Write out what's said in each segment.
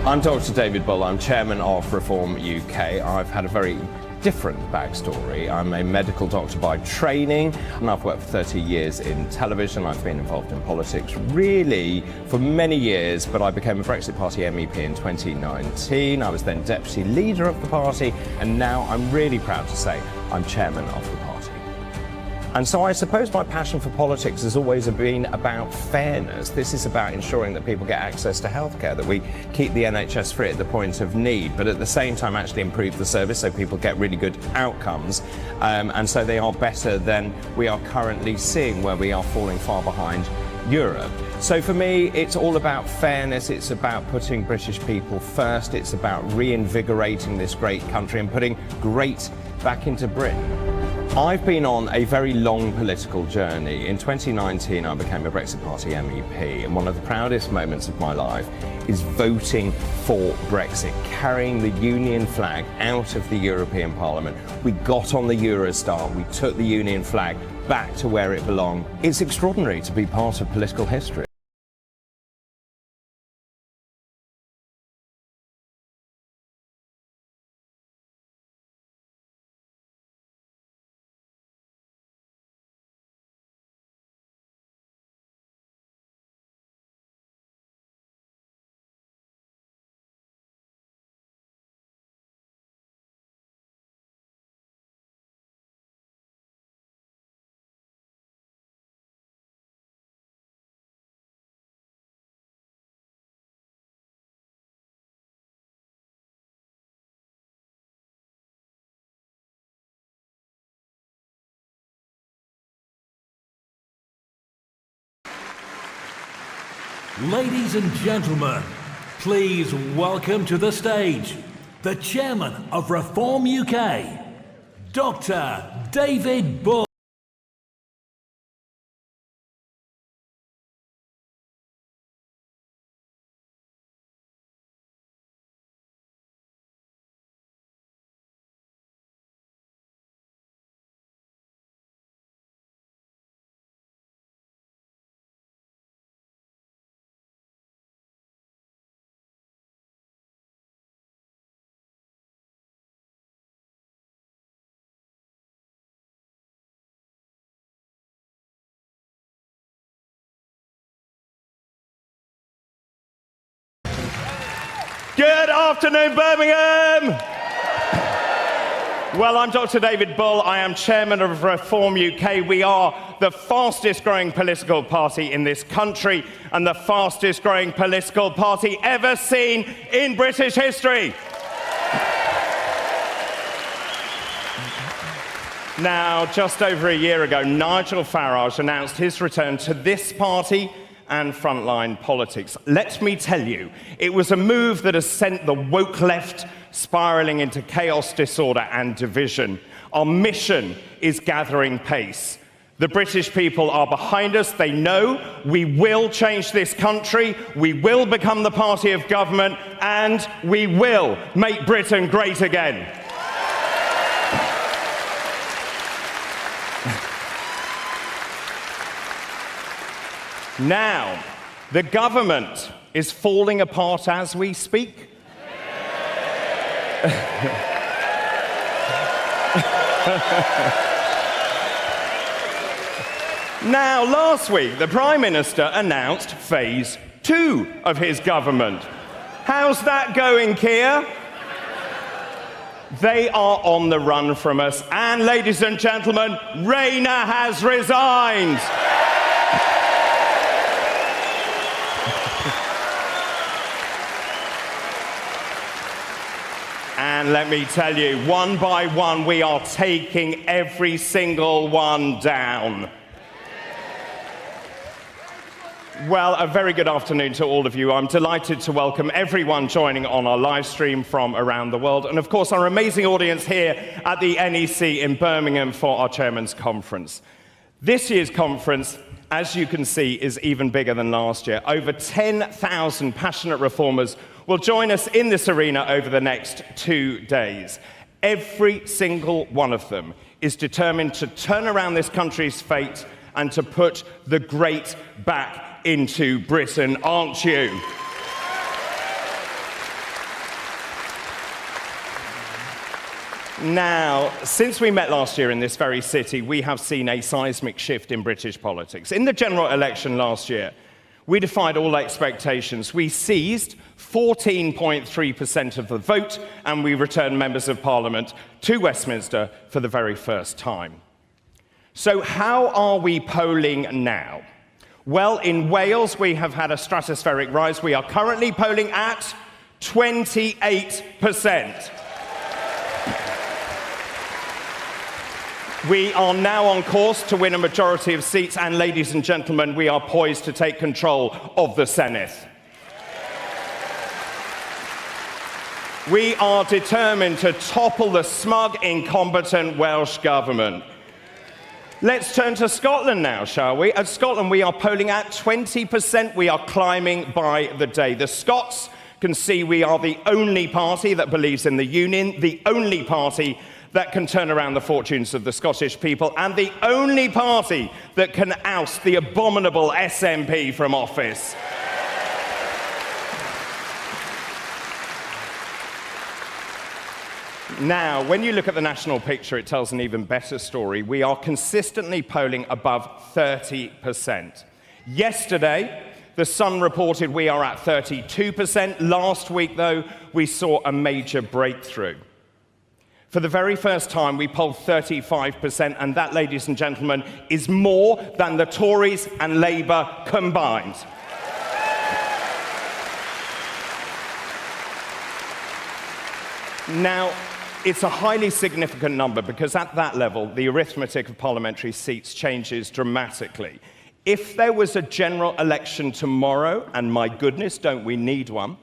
I'm Dr. David Bull. I'm chairman of Reform UK. I've had a very different backstory. I'm a medical doctor by training, and I've worked for 30 years in television. I've been involved in politics really for many years, but I became a Brexit Party MEP in 2019. I was then deputy leader of the party, and now I'm really proud to say I'm chairman of the party. And so I suppose my passion for politics has always been about fairness. This is about ensuring that people get access to healthcare, that we keep the NHS free at the point of need, but at the same time actually improve the service so people get really good outcomes, and so they are better than we are currently seeing, where we are falling far behind Europe. So for me, it's all about fairness, it's about putting British people first, it's about reinvigorating this great country and putting great back into Britain. I've been on a very long political journey. In 2019, I became a Brexit Party MEP, and one of the proudest moments of my life is voting for Brexit, carrying the Union flag out of the European Parliament. We got on the Eurostar, we took the Union flag back to where it belonged. It's extraordinary to be part of political history. Ladies and gentlemen, please welcome to the stage the chairman of Reform UK, Dr. David Bull. Good afternoon, Birmingham! Well, I'm Dr. David Bull. I am chairman of Reform UK. We are the fastest growing political party in this country and the fastest growing political party ever seen in British history. Now, just over a year ago, Nigel Farage announced his return to this party and frontline politics. Let me tell you, it was a move that has sent the woke left spiralling into chaos, disorder and division. Our mission is gathering pace. The British people are behind us. They know we will change this country, we will become the party of government, and we will make Britain great again. Now, the government is falling apart as we speak. Now, last week, the Prime Minister announced phase 2 of his government. How's that going, Keir? They are on the run from us. And, ladies and gentlemen, Rayner has resigned. And let me tell you, one by one, we are taking every single one down. Well, a very good afternoon to all of you. I'm delighted to welcome everyone joining on our live stream from around the world, and of course our amazing audience here at the NEC in Birmingham for our Chairman's Conference. This year's conference, as you can see, is even bigger than last year. Over 10,000 passionate reformers will join us in this arena over the next 2 days. Every single one of them is determined to turn around this country's fate and to put the great back into Britain, aren't you? Now, since we met last year in this very city, we have seen a seismic shift in British politics. In the general election last year, we defied all expectations. We seized 14.3% of the vote, and we returned members of Parliament to Westminster for the very first time. So how are we polling now? Well, in Wales, we have had a stratospheric rise. We are currently polling at 28%. We are now on course to win a majority of seats, and ladies and gentlemen, we are poised to take control of the Senate. We are determined to topple the smug, incompetent Welsh government. Let's turn to Scotland now, shall we? At Scotland, we are polling at 20%. We are climbing by the day. The Scots can see we are the only party that believes in the Union, the only party that can turn around the fortunes of the Scottish people, and the only party that can oust the abominable SNP from office. Now, when you look at the national picture, it tells an even better story. We are consistently polling above 30%. Yesterday, The Sun reported we are at 32%. Last week, though, we saw a major breakthrough. For the very first time, we polled 35%, and that, ladies and gentlemen, is more than the Tories and Labour combined. Now, it's a highly significant number because at that level, the arithmetic of parliamentary seats changes dramatically. If there was a general election tomorrow, and my goodness, don't we need one?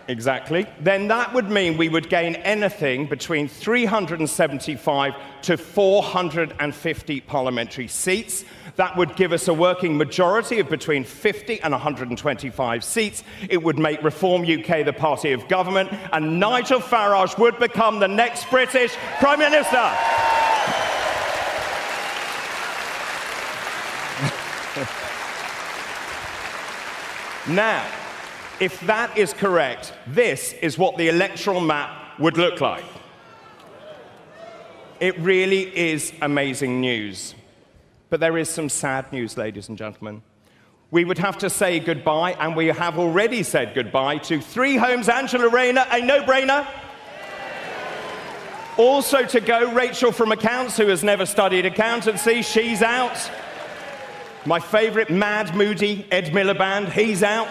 Exactly. Then that would mean we would gain anything between 375 to 450 parliamentary seats. That would give us a working majority of between 50 and 125 seats. It would make Reform UK the party of government, and Nigel Farage would become the next British Prime Minister. Now, if that is correct, this is what the electoral map would look like. It really is amazing news. But there is some sad news, ladies and gentlemen. We would have to say goodbye, and we have already said goodbye, to 3 Homes Angela Rayner, a no-brainer. Also to go, Rachel from Accounts, who has never studied accountancy, she's out. My favourite, mad, moody Ed Miliband, he's out.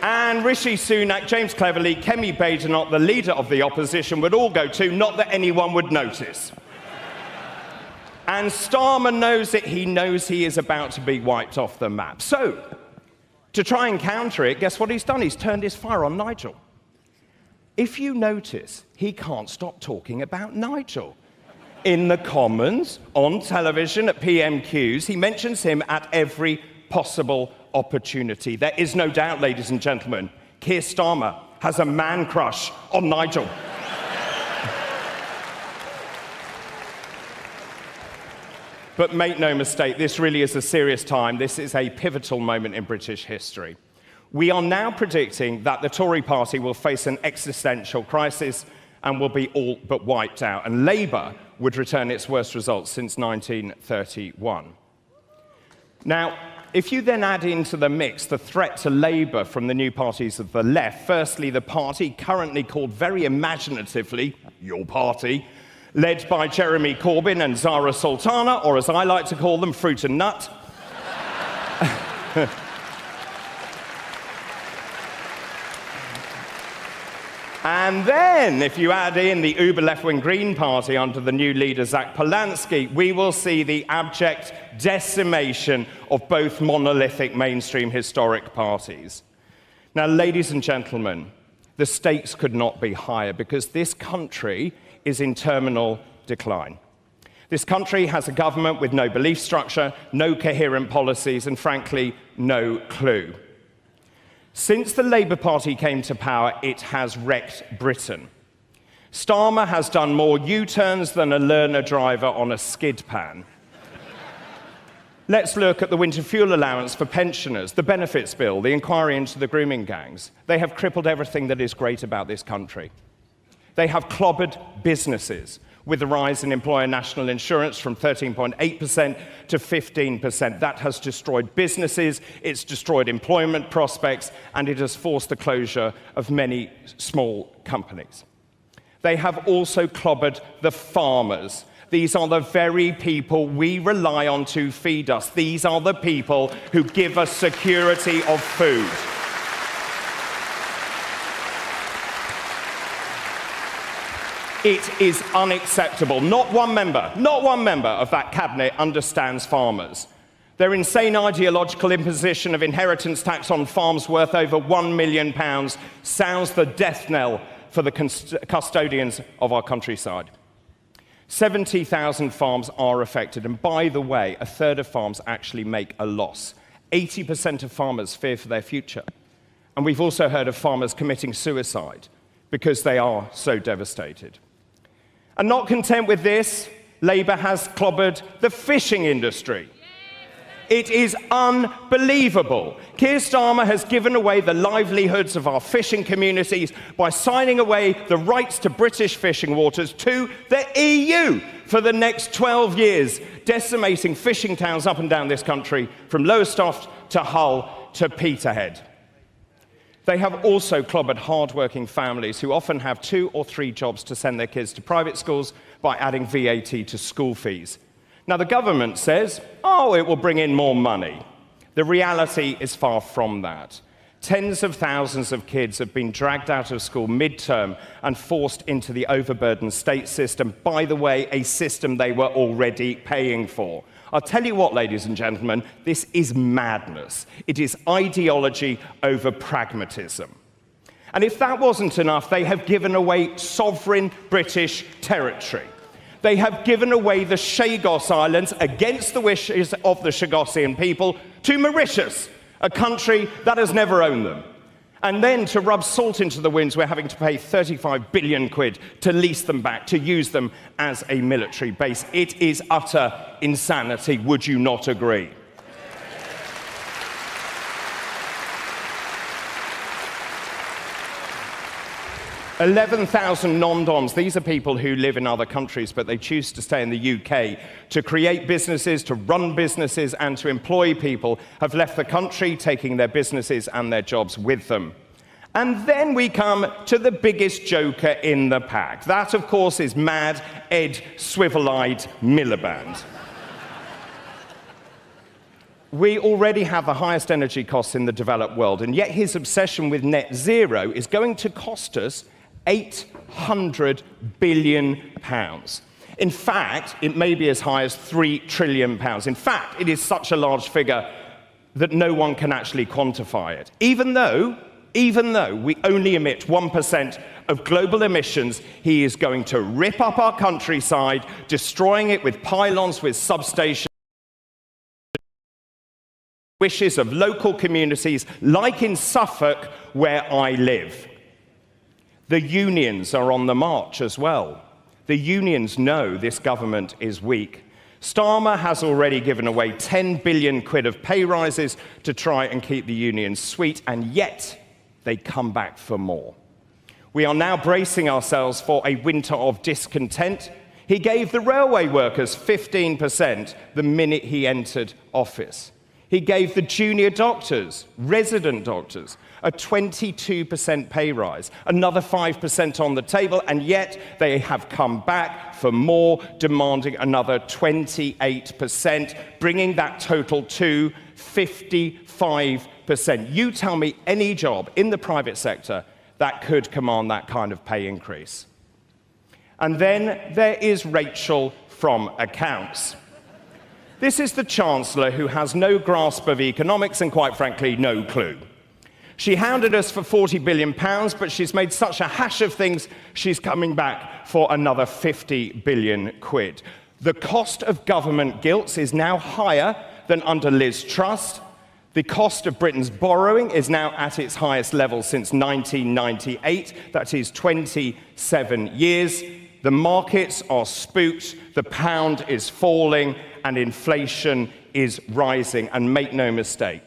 And Rishi Sunak, James Cleverly, Kemi Badenoch, the leader of the opposition, would all go too, not that anyone would notice. And Starmer knows it. He knows he is about to be wiped off the map. So, to try and counter it, guess what he's done? He's turned his fire on Nigel. If you notice, he can't stop talking about Nigel. In the Commons, on television, at PMQs, he mentions him at every possible opportunity. There is no doubt, ladies and gentlemen, Keir Starmer has a man crush on Nigel. But make no mistake, this really is a serious time. This is a pivotal moment in British history. We are now predicting that the Tory party will face an existential crisis and will be all but wiped out, and Labour would return its worst results since 1931. Now, if you then add into the mix the threat to Labour from the new parties of the left, firstly, the party currently called very imaginatively, your party, led by Jeremy Corbyn and Zara Sultana, or as I like to call them, Fruit and Nut. And then, if you add in the uber left-wing Green Party under the new leader, Zach Polanski, we will see the abject decimation of both monolithic mainstream historic parties. Now, ladies and gentlemen, the stakes could not be higher because this country is in terminal decline. This country has a government with no belief structure, no coherent policies, and frankly, no clue. Since the Labour Party came to power, it has wrecked Britain. Starmer has done more U-turns than a learner driver on a skid pan. Let's look at the winter fuel allowance for pensioners, the benefits bill, the inquiry into the grooming gangs. They have crippled everything that is great about this country. They have clobbered businesses with the rise in employer national insurance from 13.8% to 15%. That has destroyed businesses, it's destroyed employment prospects, and it has forced the closure of many small companies. They have also clobbered the farmers. These are the very people we rely on to feed us. These are the people who give us security of food. It is unacceptable. Not one member of that cabinet understands farmers. Their insane ideological imposition of inheritance tax on farms worth over £1 million sounds the death knell for the custodians of our countryside. 70,000 farms are affected, and by the way, a third of farms actually make a loss. 80% of farmers fear for their future. And we've also heard of farmers committing suicide because they are so devastated. And not content with this, Labour has clobbered the fishing industry. It is unbelievable. Keir Starmer has given away the livelihoods of our fishing communities by signing away the rights to British fishing waters to the EU for the next 12 years, decimating fishing towns up and down this country, from Lowestoft to Hull to Peterhead. They have also clobbered hard-working families who often have 2 or 3 jobs to send their kids to private schools by adding VAT to school fees. Now, the government says, oh, it will bring in more money. The reality is far from that. Tens of thousands of kids have been dragged out of school mid-term and forced into the overburdened state system, by the way, a system they were already paying for. I'll tell you what, ladies and gentlemen, this is madness. It is ideology over pragmatism. And if that wasn't enough, they have given away sovereign British territory. They have given away the Chagos Islands against the wishes of the Chagossian people to Mauritius, a country that has never owned them. And then, to rub salt into the wounds, we're having to pay 35 billion quid to lease them back, to use them as a military base. It is utter insanity, would you not agree? 11,000 non-doms, these are people who live in other countries, but they choose to stay in the UK to create businesses, to run businesses, and to employ people, have left the country, taking their businesses and their jobs with them. And then we come to the biggest joker in the pack. That, of course, is Mad Ed Swivel-Eyed Miliband. We already have the highest energy costs in the developed world, and yet his obsession with net zero is going to cost us £800 billion. In fact, it may be as high as £3 trillion. In fact, it is such a large figure that no one can actually quantify it. Even though we only emit 1% of global emissions, he is going to rip up our countryside, destroying it with pylons, with substations, wishes of local communities, like in Suffolk, where I live. The unions are on the march as well. The unions know this government is weak. Starmer has already given away 10 billion quid of pay rises to try and keep the unions sweet, and yet they come back for more. We are now bracing ourselves for a winter of discontent. He gave the railway workers 15% the minute he entered office. He gave the junior doctors, resident doctors, a 22% pay rise, another 5% on the table, and yet they have come back for more, demanding another 28%, bringing that total to 55%. You tell me any job in the private sector that could command that kind of pay increase. And then there is Rachel from Accounts. This is the Chancellor who has no grasp of economics and, quite frankly, no clue. She hounded us for £40 billion, but she's made such a hash of things, she's coming back for another 50 billion quid. The cost of government gilts is now higher than under Liz Truss. The cost of Britain's borrowing is now at its highest level since 1998. That is 27 years. The markets are spooked, the pound is falling, and inflation is rising. And make no mistake,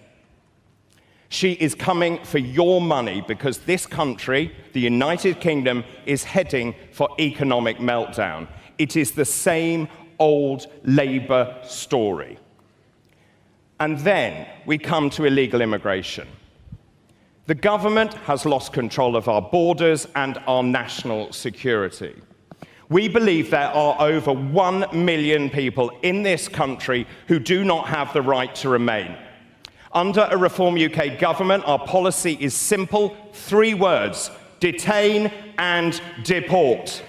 She is coming for your money because this country, the United Kingdom, is heading for economic meltdown. It is the same old Labour story. And then we come to illegal immigration. The government has lost control of our borders and our national security. We believe there are over 1 million people in this country who do not have the right to remain. Under a Reform UK government, our policy is simple, 3 words: detain and deport.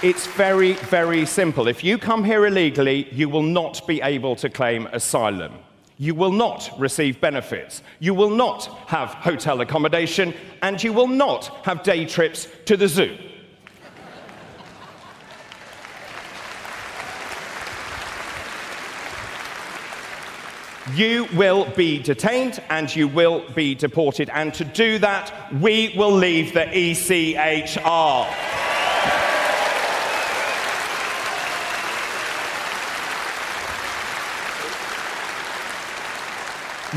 It's very, very simple. If you come here illegally, you will not be able to claim asylum. You will not receive benefits. You will not have hotel accommodation, and you will not have day trips to the zoo. You will be detained and you will be deported. And to do that, we will leave the ECHR.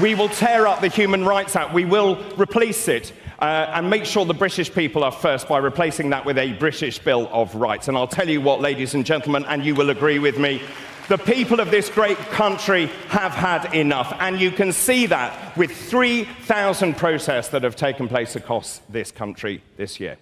We will tear up the Human Rights Act. We will replace it and make sure the British people are first by replacing that with a British Bill of Rights. And I'll tell you what, ladies and gentlemen, and you will agree with me, the people of this great country have had enough. And you can see that with 3,000 protests that have taken place across this country this year.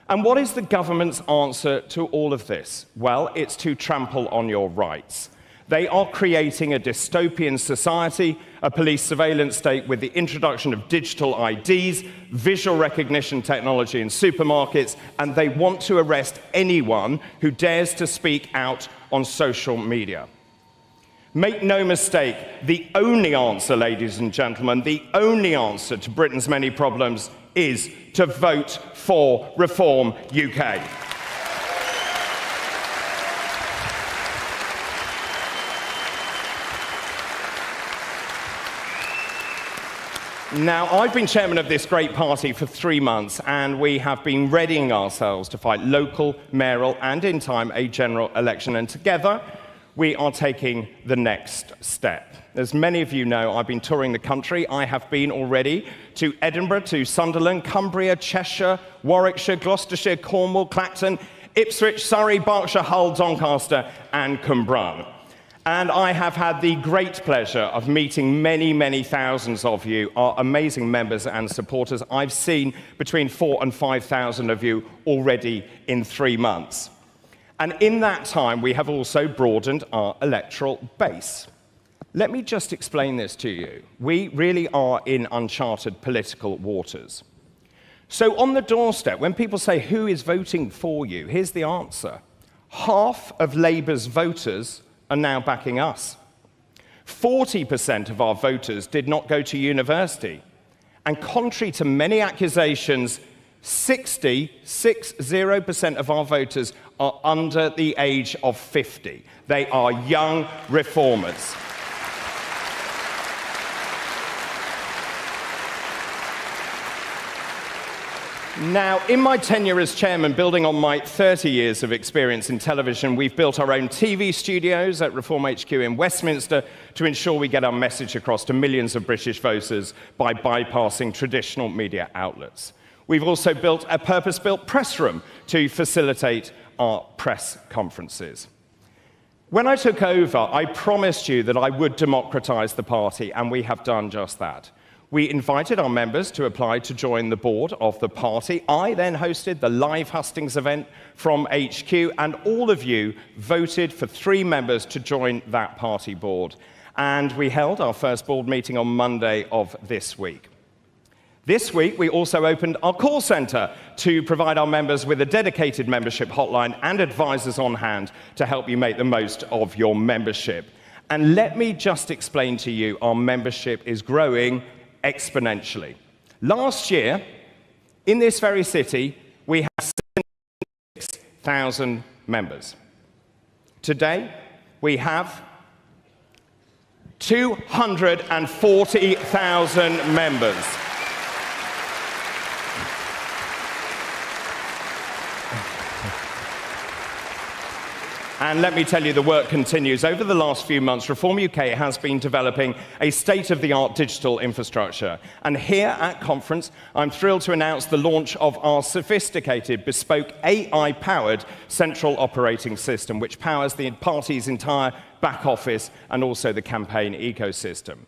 And what is the government's answer to all of this? Well, it's to trample on your rights. They are creating a dystopian society, a police surveillance state with the introduction of digital IDs, visual recognition technology in supermarkets, and they want to arrest anyone who dares to speak out on social media. Make no mistake, the only answer, ladies and gentlemen, the only answer to Britain's many problems is to vote for Reform UK. Now, I've been chairman of this great party for 3 months, and we have been readying ourselves to fight local, mayoral, and in time, a general election. And together, we are taking the next step. As many of you know, I've been touring the country. I have been already to Edinburgh, to Sunderland, Cumbria, Cheshire, Warwickshire, Gloucestershire, Cornwall, Clacton, Ipswich, Surrey, Berkshire, Hull, Doncaster, and Cumbrae. And I have had the great pleasure of meeting many, many thousands of you, our amazing members and supporters. I've seen between 4,000 and 5,000 of you already in 3 months. And in that time, we have also broadened our electoral base. Let me just explain this to you. We really are in uncharted political waters. So on the doorstep, when people say, who is voting for you? Here's the answer. Half of Labour's voters are now backing us. 40% of our voters did not go to university. And contrary to many accusations, 60% of our voters are under the age of 50. They are young reformers. Now, in my tenure as chairman, building on my 30 years of experience in television, we've built our own TV studios at Reform HQ in Westminster to ensure we get our message across to millions of British voters by bypassing traditional media outlets. We've also built a purpose-built press room to facilitate our press conferences. When I took over, I promised you that I would democratise the party, and we have done just that. We invited our members to apply to join the board of the party. I then hosted the live hustings event from HQ, and all of you voted for 3 members to join that party board. And we held our first board meeting on Monday of this week. This week, we also opened our call centre to provide our members with a dedicated membership hotline and advisors on hand to help you make the most of your membership. And let me just explain to you, our membership is growing exponentially. Last year, in this very city, we had 76,000 members. Today, we have 240,000 members. And let me tell you, the work continues. Over the last few months, Reform UK has been developing a state-of-the-art digital infrastructure. And here at conference, I'm thrilled to announce the launch of our sophisticated, bespoke, AI-powered central operating system, which powers the party's entire back office and also the campaign ecosystem.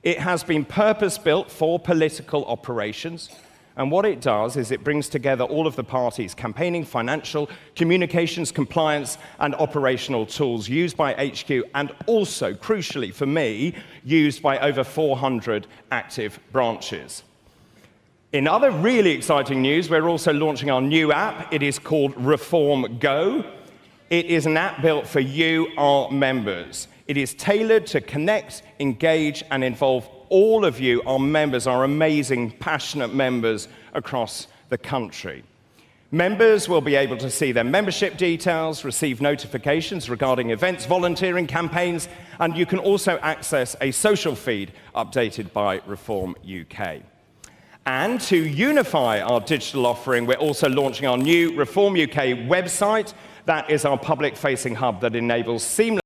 It has been purpose-built for political operations. And what it does is it brings together all of the parties' campaigning, financial, communications, compliance, and operational tools used by HQ and also, crucially for me, used by over 400 active branches. In other really exciting news, we're also launching our new app. It is called Reform Go. It is an app built for you, our members. It is tailored to connect, engage, and involve all of you, our members, our amazing, passionate members across the country. Members will be able to see their membership details, receive notifications regarding events, volunteering campaigns, and you can also access a social feed updated by Reform UK. And to unify our digital offering, we're also launching our new Reform UK website. That is our public-facing hub that enables seamless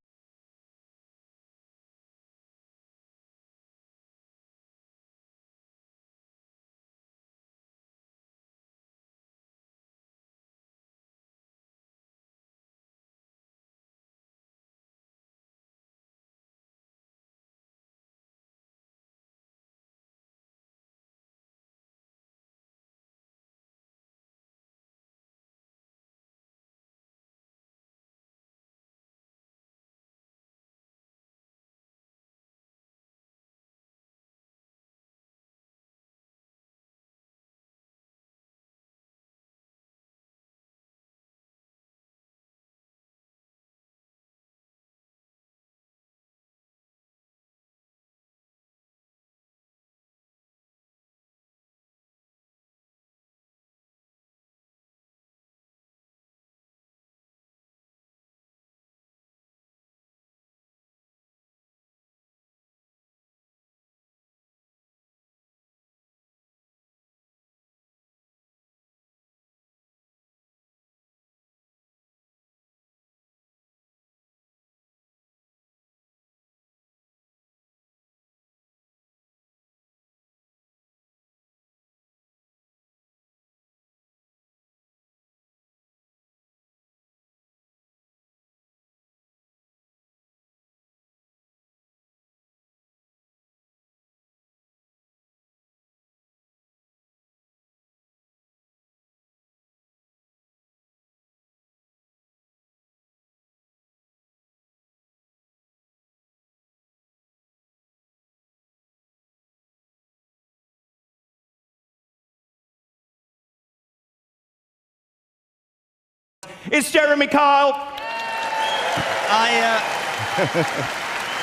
It's Jeremy Kyle.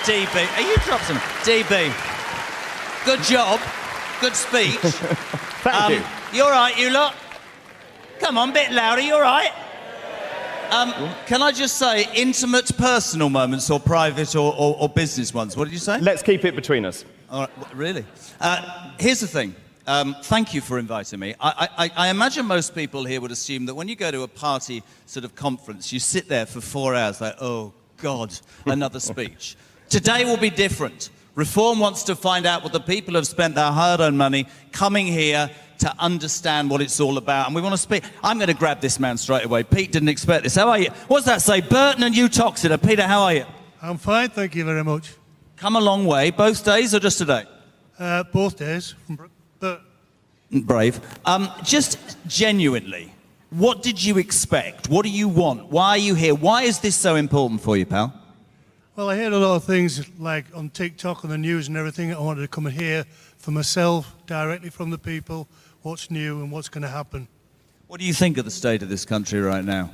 DB, are you dropped some? DB, good job, good speech. Thank you. You all right, you lot? Come on, bit louder, you all right? Can I just say, intimate personal moments or private or business ones? What did you say? Let's keep it between us. All right, really? Here's the thing. Thank you for inviting me. I imagine most people here would assume that when you go to a party sort of conference, you sit there for 4 hours like, oh, God, another speech. Today will be different. Reform wants to find out what the people have spent their hard-earned money coming here to understand what it's all about. And we want to speak. I'm going to grab this man straight away. Pete didn't expect this. How are you? What's that say? Burton and Utoxeter. Peter, how are you? I'm fine, thank you very much. Come a long way. Both days or just today? Both days. Brave. Just genuinely, what did you expect? What do you want? Why are you here? Why is this so important for you, pal? Well, I heard a lot of things like on TikTok and the news and everything. I wanted to come and hear for myself, directly from the people, what's new and what's going to happen. What do you think of the state of this country right now?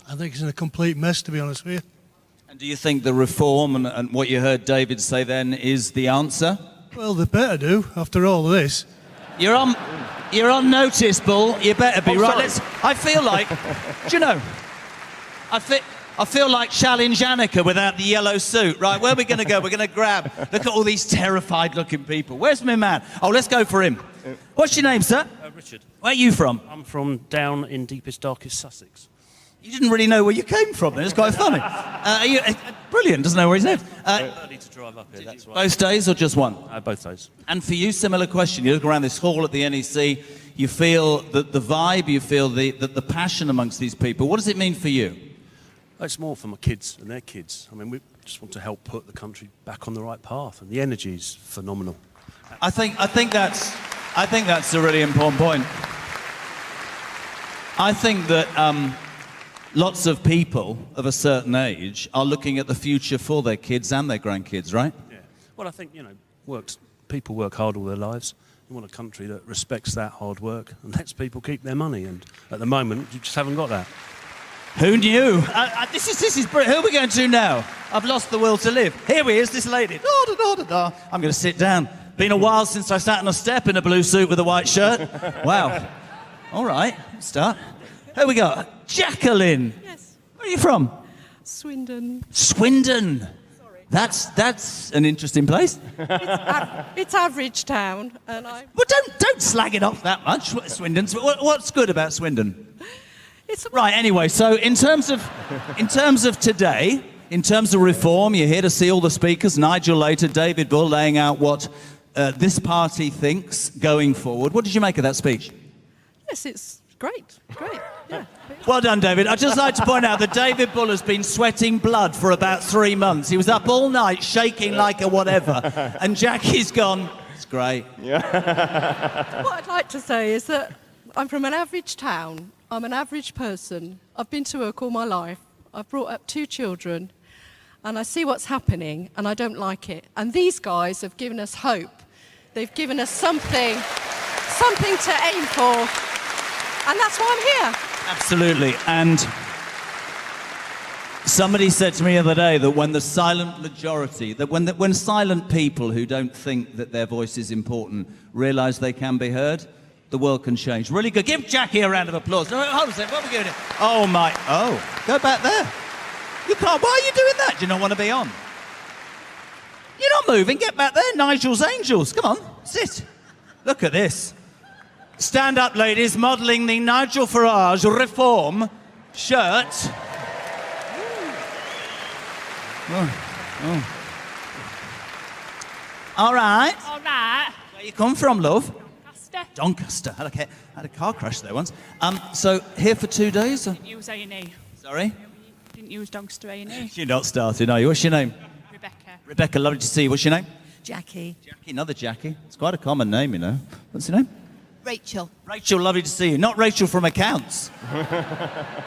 I think it's in a complete mess, to be honest with you. And do you think the reform and what you heard David say then is the answer? Well, they better do, after all of this. You're on notice, Bull. You better be right. Sorry. I feel like, do you know, I feel like Challenge Annika without the yellow suit. Right, where are we going to go? We're going to grab. Look at all these terrified-looking people. Where's my man? Oh, let's go for him. What's your name, sir? Richard. Where are you from? I'm from down in deepest, darkest Sussex. You didn't really know where you came from then. It's quite funny. Brilliant, doesn't know where he's lived. Early to drive up here, that's right. Both days or just one? Both days. And for you, similar question. You look around this hall at the NEC, you feel the vibe, you feel the passion amongst these people. What does it mean for you? It's more for my kids and their kids. I mean, we just want to help put the country back on the right path, and the energy is phenomenal. I think that's a really important point. I think that lots of people of a certain age are looking at the future for their kids and their grandkids, right? Yeah. Well, I think, people work hard all their lives. You want a country that respects that hard work and lets people keep their money, and at the moment, you just haven't got that. Who knew? This is brilliant. Who are we going to now? I've lost the will to live. Here he is, this lady. Da, da, da, da, da. I'm going to sit down. Been a while since I sat on a step in a blue suit with a white shirt. Wow. All right, start. Who we got? Jacqueline. Yes. Where are you from? Swindon. Swindon. Sorry. That's an interesting place. It's average town, and I. Well, don't slag it off that much. Swindon's. What's good about Swindon? It's Right. Anyway, so in terms of today, in terms of reform, you're here to see all the speakers. Nigel later, David Bull laying out what this party thinks going forward. What did you make of that speech? Yes, it's great. Great. Yeah. Well done, David. I'd just like to point out that David Bull has been sweating blood for about 3 months. He was up all night shaking like a whatever. And Jackie's gone, it's great. What I'd like to say is that I'm from an average town. I'm an average person. I've been to work all my life. I've brought up 2 children. And I see what's happening, and I don't like it. And these guys have given us hope. They've given us something to aim for. And that's why I'm here. Absolutely. And somebody said to me the other day that when the silent majority, that when silent people who don't think that their voice is important realise they can be heard, the world can change. Really good. Give Jackie a round of applause. No, hold on a second. What are we doing here? Oh, my. Oh, go back there. You can't. Why are you doing that? Do you not want to be on? You're not moving. Get back there. Nigel's Angels. Come on. Sit. Look at this. Stand up, ladies, modelling the Nigel Farage Reform shirt. Oh. All right. All right. Where you come from, love? Doncaster. Doncaster. Had a car crash there once. So here for 2 days? Didn't use A&E. Sorry? Didn't use Doncaster A&E. You're not starting, are you? What's your name? Rebecca. Rebecca, lovely to see you. What's your name? Jackie. Jackie, another Jackie. It's quite a common name, you know. What's your name? Rachel. Rachel, lovely to see you. Not Rachel from accounts.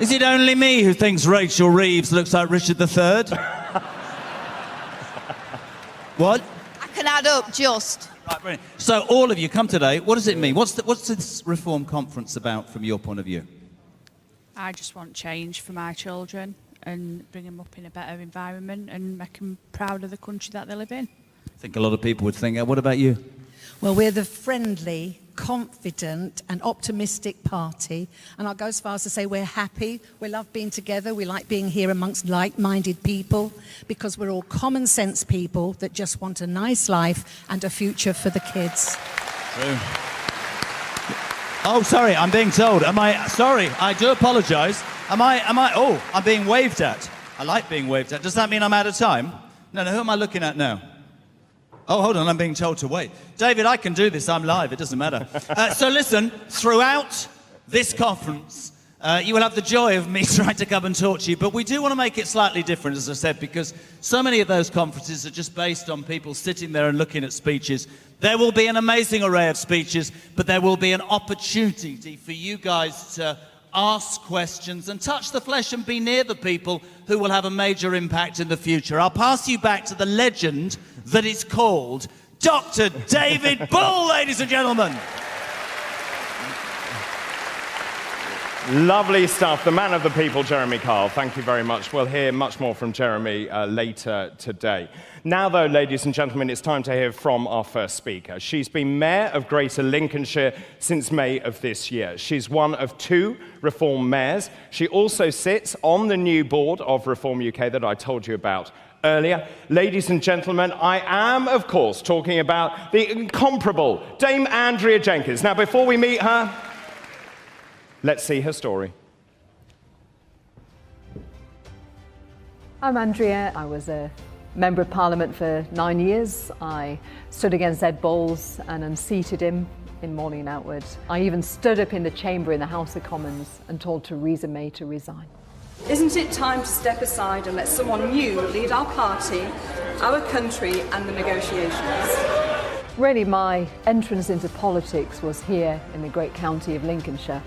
Is it only me who thinks Rachel Reeves looks like Richard III? What? I can add up just. Right, brilliant. So all of you come today. What does it mean? What's this reform conference about from your point of view? I just want change for my children and bring them up in a better environment and make them proud of the country that they live in. I think a lot of people would think, what about you? Well, we're the friendly, confident and optimistic party. And I'll go as far as to say we're happy. We love being together. We like being here amongst like-minded people because we're all common sense people that just want a nice life and a future for the kids. True. Oh, sorry, I'm being told. Sorry, I do apologise. I'm being waved at. I like being waved at. Does that mean I'm out of time? No, who am I looking at now? Oh, hold on, I'm being told to wait. David, I can do this, I'm live, it doesn't matter. So listen, throughout this conference, you will have the joy of me trying to come and talk to you, but we do want to make it slightly different, as I said, because so many of those conferences are just based on people sitting there and looking at speeches. There will be an amazing array of speeches, but there will be an opportunity for you guys to ask questions and touch the flesh and be near the people who will have a major impact in the future. I'll pass you back to the legend that is called Dr. David Bull, ladies and gentlemen. Lovely stuff. The man of the people, Jeremy Kyle. Thank you very much. We'll hear much more from Jeremy later today. Now, though, ladies and gentlemen, it's time to hear from our first speaker. She's been Mayor of Greater Lincolnshire since May of this year. She's one of 2 Reform mayors. She also sits on the new board of Reform UK that I told you about earlier. Ladies and gentlemen, I am, of course, talking about the incomparable Dame Andrea Jenkins. Now, before we meet her, let's see her story. I'm Andrea. I was a Member of Parliament for 9 years. I stood against Ed Balls and unseated him in Morning and Outward. I even stood up in the chamber in the House of Commons and told Theresa May to resign. Isn't it time to step aside and let someone new lead our party, our country and the negotiations? Really, my entrance into politics was here in the great county of Lincolnshire.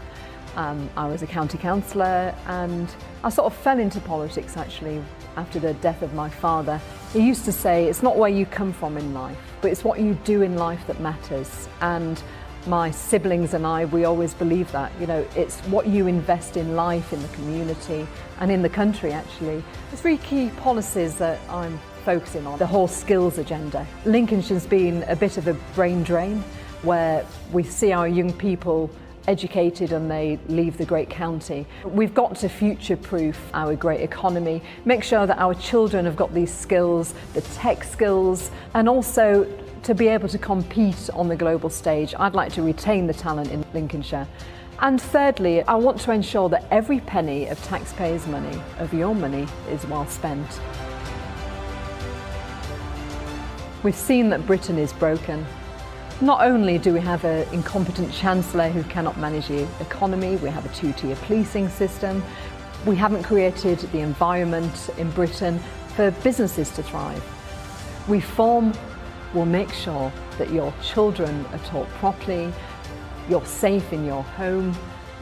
I was a county councillor and I sort of fell into politics actually after the death of my father. He used to say, it's not where you come from in life, but it's what you do in life that matters. And my siblings and I, we always believe that. You know, it's what you invest in life, in the community and in the country actually. There's 3 key policies that I'm focusing on. The whole skills agenda. Lincolnshire's been a bit of a brain drain where we see our young people educated and they leave the great county. We've got to future-proof our great economy, make sure that our children have got these skills, the tech skills, and also to be able to compete on the global stage. I'd like to retain the talent in Lincolnshire. And thirdly, I want to ensure that every penny of taxpayers' money, of your money, is well spent. We've seen that Britain is broken. Not only do we have an incompetent Chancellor who cannot manage the economy, we have a 2-tier policing system, we haven't created the environment in Britain for businesses to thrive. Reform will make sure that your children are taught properly, you're safe in your home,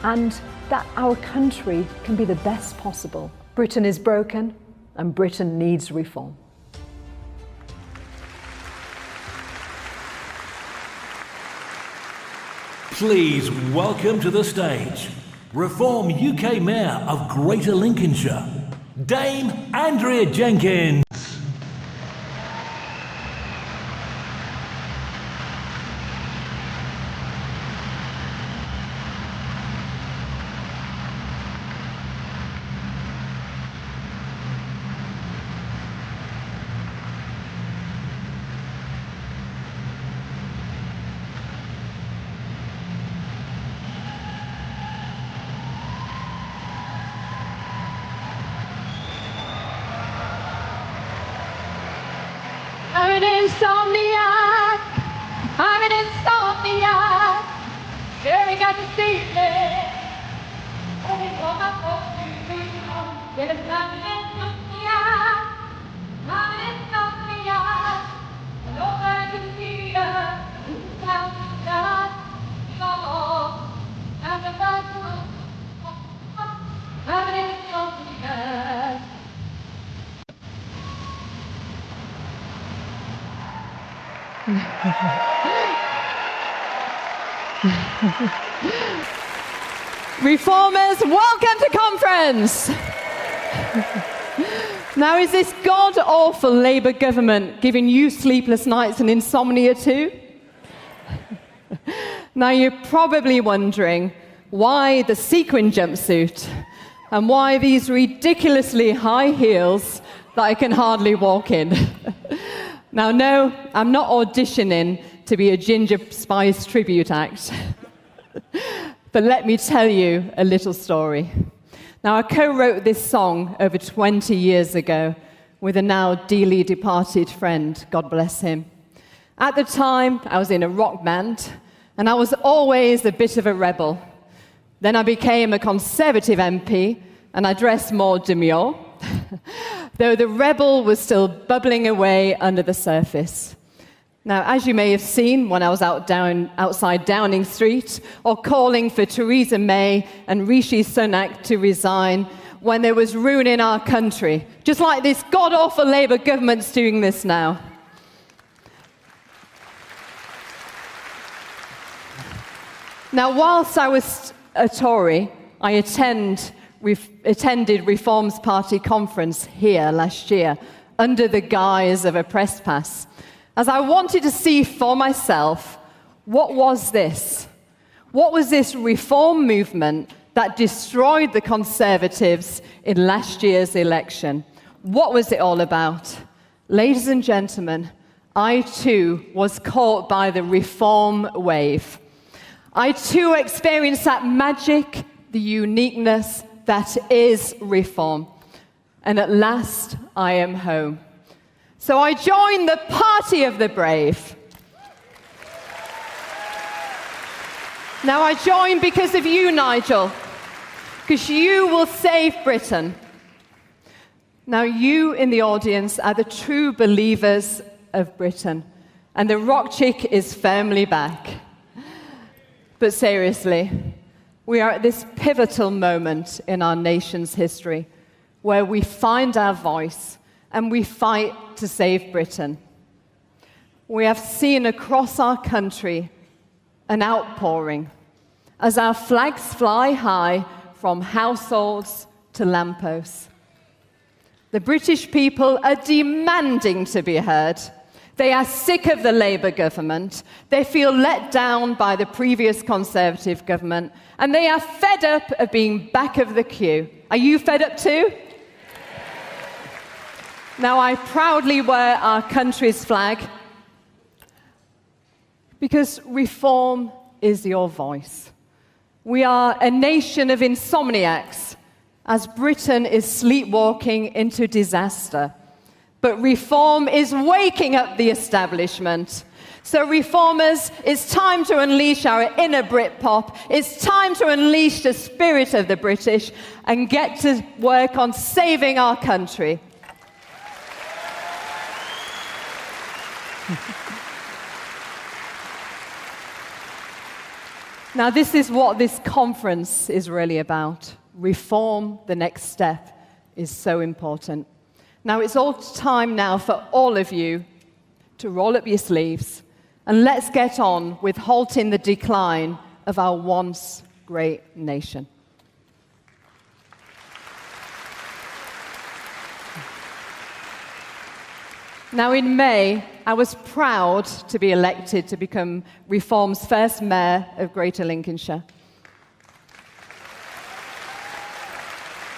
and that our country can be the best possible. Britain is broken and Britain needs reform. Please welcome to the stage Reform UK Mayor of Greater Lincolnshire, Dame Andrea Jenkins. I'm an insomniac, I'm an insomniac, staring at the ceiling. Every time I talk to you, yes, I'm an insomniac, I'm an insomniac, and all I can hear is the sound of that song. I'm an insomniac. Reformers, welcome to conference. Now, is this god-awful Labour government giving you sleepless nights and insomnia too? Now, you're probably wondering why the sequin jumpsuit and why these ridiculously high heels that I can hardly walk in. Now, no, I'm not auditioning to be a Ginger Spice tribute act. But let me tell you a little story. Now, I co-wrote this song over 20 years ago with a now dearly departed friend, God bless him. At the time, I was in a rock band, and I was always a bit of a rebel. Then I became a Conservative MP, and I dressed more demure, though the rebel was still bubbling away under the surface. Now, as you may have seen when I was outside Downing Street, or calling for Theresa May and Rishi Sunak to resign when there was ruin in our country, just like this god-awful Labour government's doing this now. Now, whilst I was a Tory, I attended Reform's Party conference here last year under the guise of a press pass, as I wanted to see for myself, what was this? What was this reform movement that destroyed the Conservatives in last year's election? What was it all about? Ladies and gentlemen, I too was caught by the reform wave. I too experienced that magic, the uniqueness that is reform. and at last I am home. So I join the party of the brave. Now I join because of you, Nigel, because you will save Britain. Now you in the audience are the true believers of Britain, and the rock chick is firmly back. But seriously, we are at this pivotal moment in our nation's history where we find our voice and we fight to save Britain. We have seen across our country an outpouring as our flags fly high from households to lampposts. The British people are demanding to be heard. They are sick of the Labour government. They feel let down by the previous Conservative government, and they are fed up of being back of the queue. Are you fed up too? Now, I proudly wear our country's flag because reform is your voice. We are a nation of insomniacs as Britain is sleepwalking into disaster. But reform is waking up the establishment. So reformers, it's time to unleash our inner Britpop. It's time to unleash the spirit of the British and get to work on saving our country. Now, this is what this conference is really about. Reform, the next step, is so important. Now, it's all time now for all of you to roll up your sleeves and let's get on with halting the decline of our once great nation. Now, in May, I was proud to be elected to become Reform's first mayor of Greater Lincolnshire.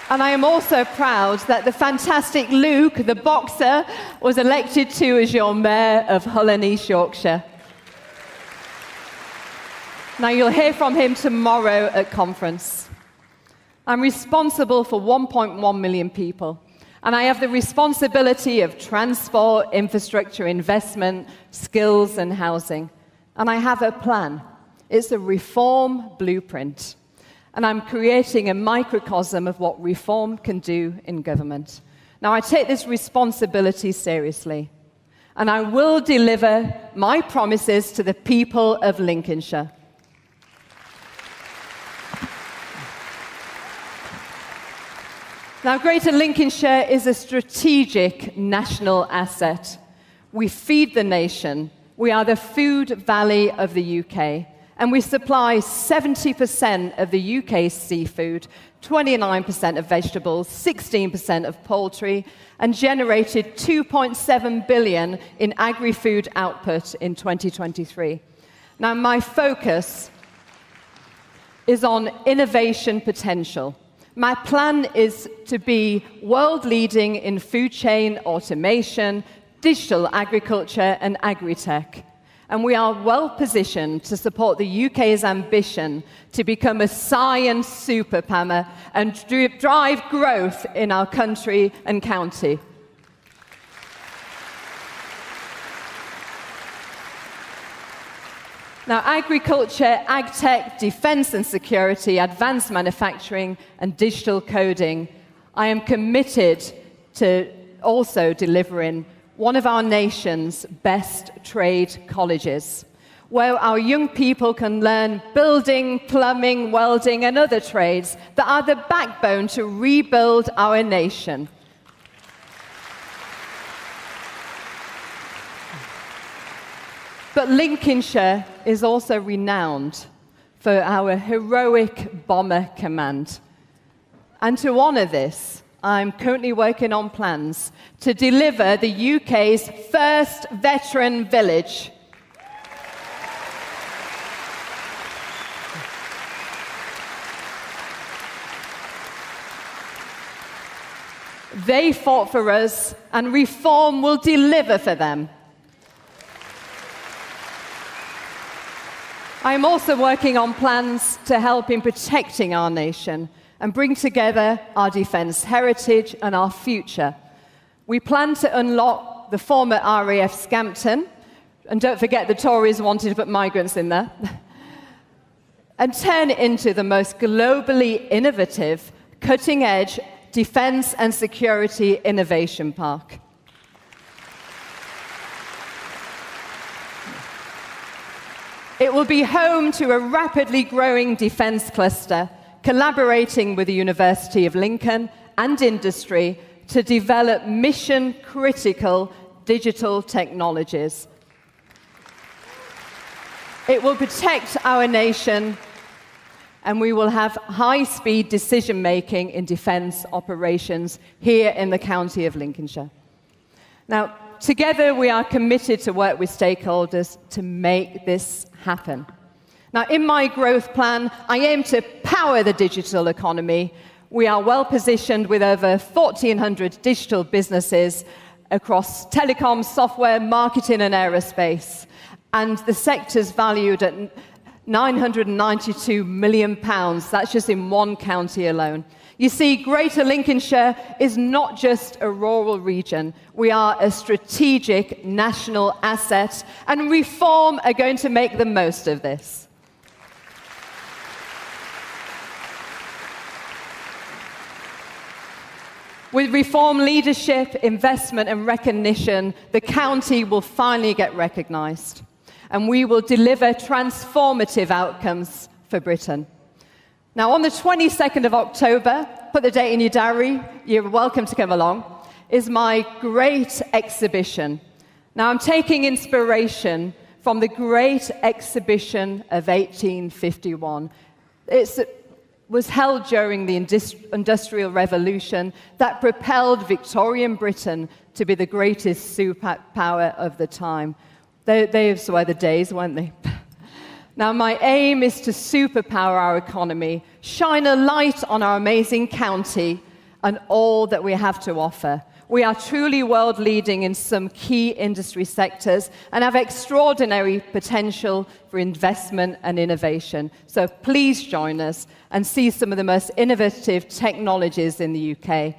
And I am also proud that the fantastic Luke, the boxer, was elected too as your mayor of Hull and East Yorkshire. Now, you'll hear from him tomorrow at conference. I'm responsible for 1.1 million people. And I have the responsibility of transport, infrastructure, investment, skills, and housing. And I have a plan. It's a reform blueprint. And I'm creating a microcosm of what reform can do in government. Now, I take this responsibility seriously. And I will deliver my promises to the people of Lincolnshire. Now, Greater Lincolnshire is a strategic national asset. We feed the nation. We are the food valley of the UK. And we supply 70% of the UK's seafood, 29% of vegetables, 16% of poultry, and generated 2.7 billion in agri-food output in 2023. Now, my focus is on innovation potential. My plan is to be world-leading in food chain automation, digital agriculture, and agri-tech. And we are well-positioned to support the UK's ambition to become a science superpower and drive growth in our country and county. Now, agriculture, ag-tech, defense and security, advanced manufacturing, and digital coding, I am committed to also delivering one of our nation's best trade colleges, where our young people can learn building, plumbing, welding, and other trades that are the backbone to rebuild our nation. But Lincolnshire is also renowned for our heroic bomber command. And to honour this, I'm currently working on plans to deliver the UK's first veteran village. They fought for us, and reform will deliver for them. I'm also working on plans to help in protecting our nation, and bring together our defence heritage and our future. We plan to unlock the former RAF Scampton, and don't forget the Tories wanted to put migrants in there, and turn it into the most globally innovative, cutting-edge defence and security innovation park. It will be home to a rapidly growing defence cluster, collaborating with the University of Lincoln and industry to develop mission-critical digital technologies. It will protect our nation, and we will have high-speed decision-making in defence operations here in the county of Lincolnshire. Now, together we are committed to work with stakeholders to make this happen. Now, in my growth plan, I aim to power the digital economy. We are well positioned with over 1,400 digital businesses across telecom, software, marketing and aerospace. And the sector's valued at £992 million. That's just in one county alone. You see, Greater Lincolnshire is not just a rural region. We are a strategic national asset, and Reform are going to make the most of this. With Reform leadership, investment and recognition, the county will finally get recognised, and we will deliver transformative outcomes for Britain. Now, on the 22nd of October, put the date in your diary, you're welcome to come along, is my great exhibition. Now, I'm taking inspiration from the Great Exhibition of 1851. It was held during the Industrial Revolution that propelled Victorian Britain to be the greatest superpower of the time. Those were the days, weren't they? Now, my aim is to superpower our economy, shine a light on our amazing county and all that we have to offer. We are truly world-leading in some key industry sectors and have extraordinary potential for investment and innovation. So please join us and see some of the most innovative technologies in the UK.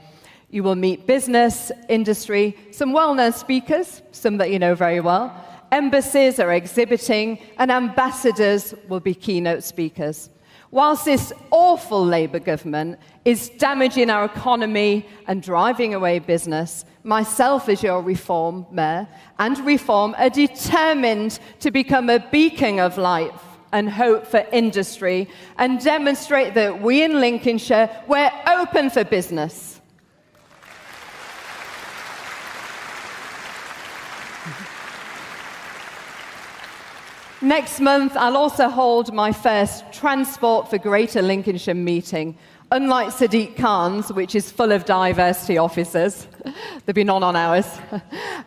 You will meet business, industry, some well-known speakers, some that you know very well. Embassies are exhibiting, and ambassadors will be keynote speakers. Whilst this awful Labour government is damaging our economy and driving away business, myself as your Reform Mayor and Reform are determined to become a beacon of light and hope for industry and demonstrate that we in Lincolnshire, we're open for business. Next month, I'll also hold my first Transport for Greater Lincolnshire meeting. Unlike Sadiq Khan's, which is full of diversity officers, there'll be none on ours.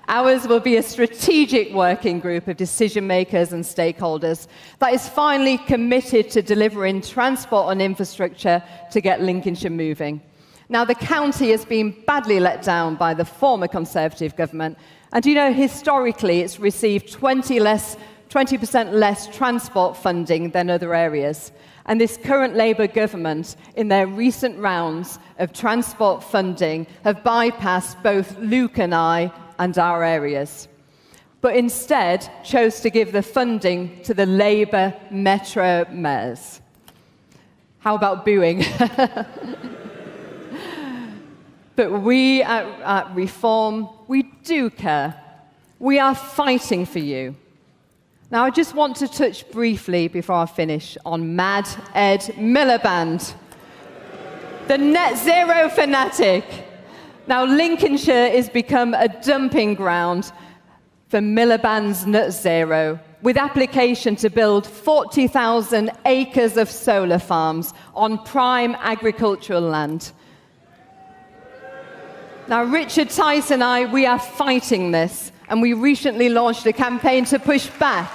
Ours will be a strategic working group of decision makers and stakeholders that is finally committed to delivering transport and infrastructure to get Lincolnshire moving. Now, the county has been badly let down by the former Conservative government, and you know, historically, it's received 20% less transport funding than other areas. And this current Labour government, in their recent rounds of transport funding, have bypassed both Luke and I and our areas, but instead chose to give the funding to the Labour Metro mayors. How about booing? But we at Reform, we do care. We are fighting for you. Now, I just want to touch briefly, before I finish, on Mad Ed Miliband, the net zero fanatic. Now, Lincolnshire has become a dumping ground for Miliband's net zero, with application to build 40,000 acres of solar farms on prime agricultural land. Now, Richard Tice and I, we are fighting this, and we recently launched a campaign to push back.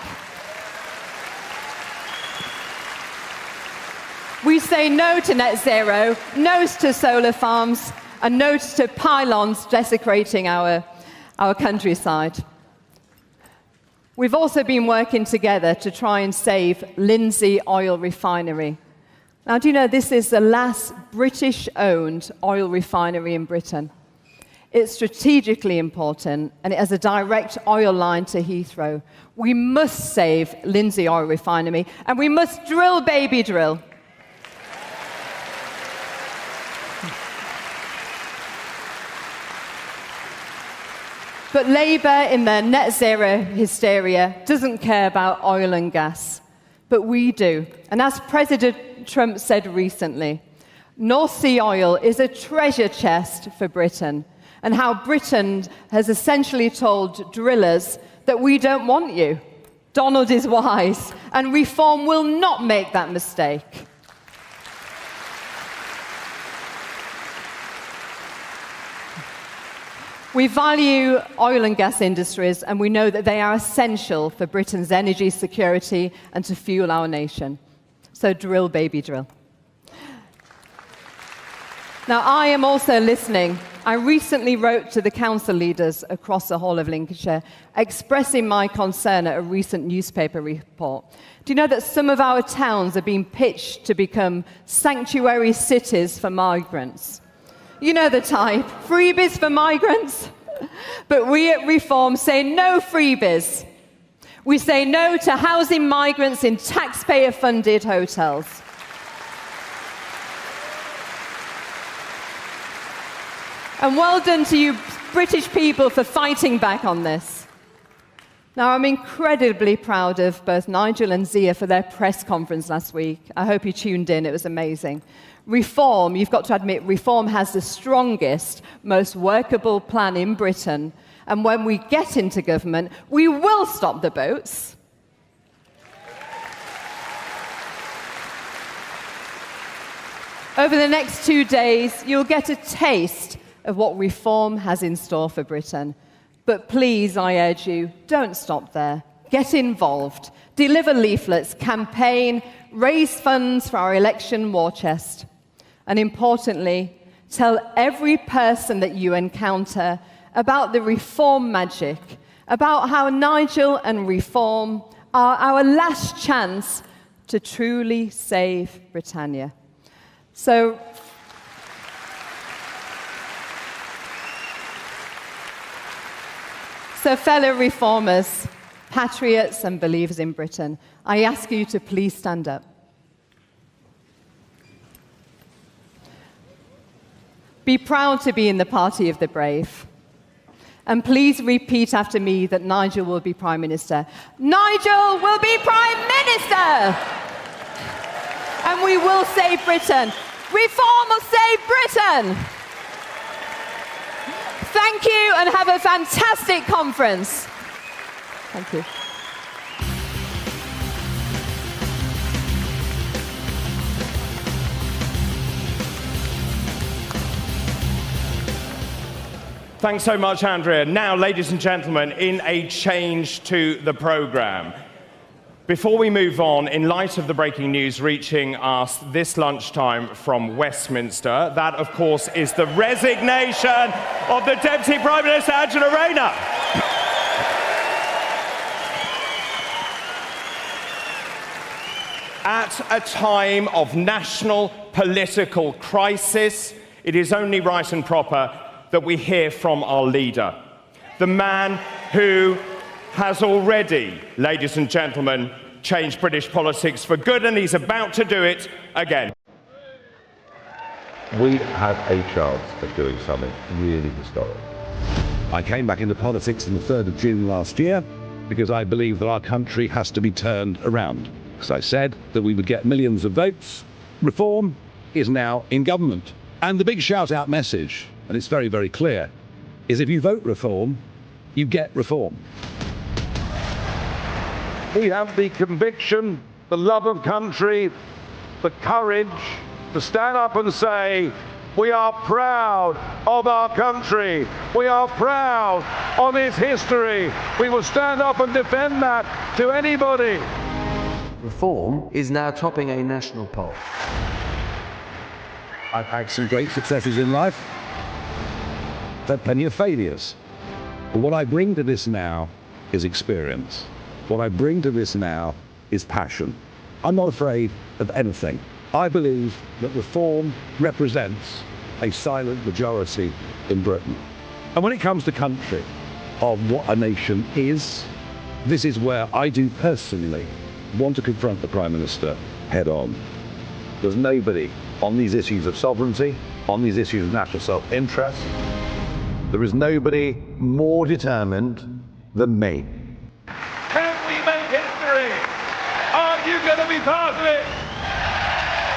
We say no to net zero, no to solar farms, and no to pylons desecrating our countryside. We've also been working together to try and save Lindsay Oil Refinery. Now, do you know this is the last British-owned oil refinery in Britain? It's strategically important, and it has a direct oil line to Heathrow. We must save Lindsey Oil Refinery, and we must drill, baby, drill. But Labour, in their net zero hysteria, doesn't care about oil and gas. But we do. And as President Trump said recently, North Sea oil is a treasure chest for Britain, and how Britain has essentially told drillers that we don't want you. Donald is wise, and reform will not make that mistake. We value oil and gas industries, and we know that they are essential for Britain's energy security and to fuel our nation. So drill, baby, drill. Now, I am also listening. I recently wrote to the council leaders across the whole of Lincolnshire, expressing my concern at a recent newspaper report. Do you know that some of our towns are being pitched to become sanctuary cities for migrants? You know the type, freebies for migrants. But we at Reform say no freebies. We say no to housing migrants in taxpayer-funded hotels. And well done to you British people for fighting back on this. Now, I'm incredibly proud of both Nigel and Zia for their press conference last week. I hope you tuned in, it was amazing. Reform, you've got to admit, Reform has the strongest, most workable plan in Britain. And when we get into government, we will stop the boats. Over the next 2 days, you'll get a taste of what Reform has in store for Britain. But please, I urge you, don't stop there. Get involved. Deliver leaflets, campaign, raise funds for our election war chest. And importantly, tell every person that you encounter about the Reform magic, about how Nigel and Reform are our last chance to truly save Britannia. So, fellow reformers, patriots and believers in Britain, I ask you to please stand up. Be proud to be in the party of the brave. And please repeat after me that Nigel will be Prime Minister. Nigel will be Prime Minister! And we will save Britain. Reform will save Britain! Thank you and have a fantastic conference. Thank you. Thanks so much, Andrea. Now, ladies and gentlemen, in a change to the programme. Before we move on, in light of the breaking news reaching us this lunchtime from Westminster, that, of course, is the resignation of the Deputy Prime Minister, Angela Rayner. At a time of national political crisis, it is only right and proper that we hear from our leader, the man who has already, ladies and gentlemen, changed British politics for good, and he's about to do it again. We have a chance of doing something really historic. I came back into politics on the 3rd of June last year because I believe that our country has to be turned around. Because I said that we would get millions of votes. Reform is now in government. And the big shout-out message, and it's very, very clear, is if you vote Reform, you get reform. We have the conviction, the love of country, the courage to stand up and say, we are proud of our country. We are proud of its history. We will stand up and defend that to anybody. Reform is now topping a national poll. I've had some great successes in life. I've had plenty of failures. But what I bring to this now is experience. What I bring to this now is passion. I'm not afraid of anything. I believe that reform represents a silent majority in Britain. And when it comes to country, of what a nation is, this is where I do personally want to confront the Prime Minister head on. There's nobody on these issues of sovereignty, on these issues of national self-interest, there is nobody more determined than me. Can we make history? Are you going to be part of it?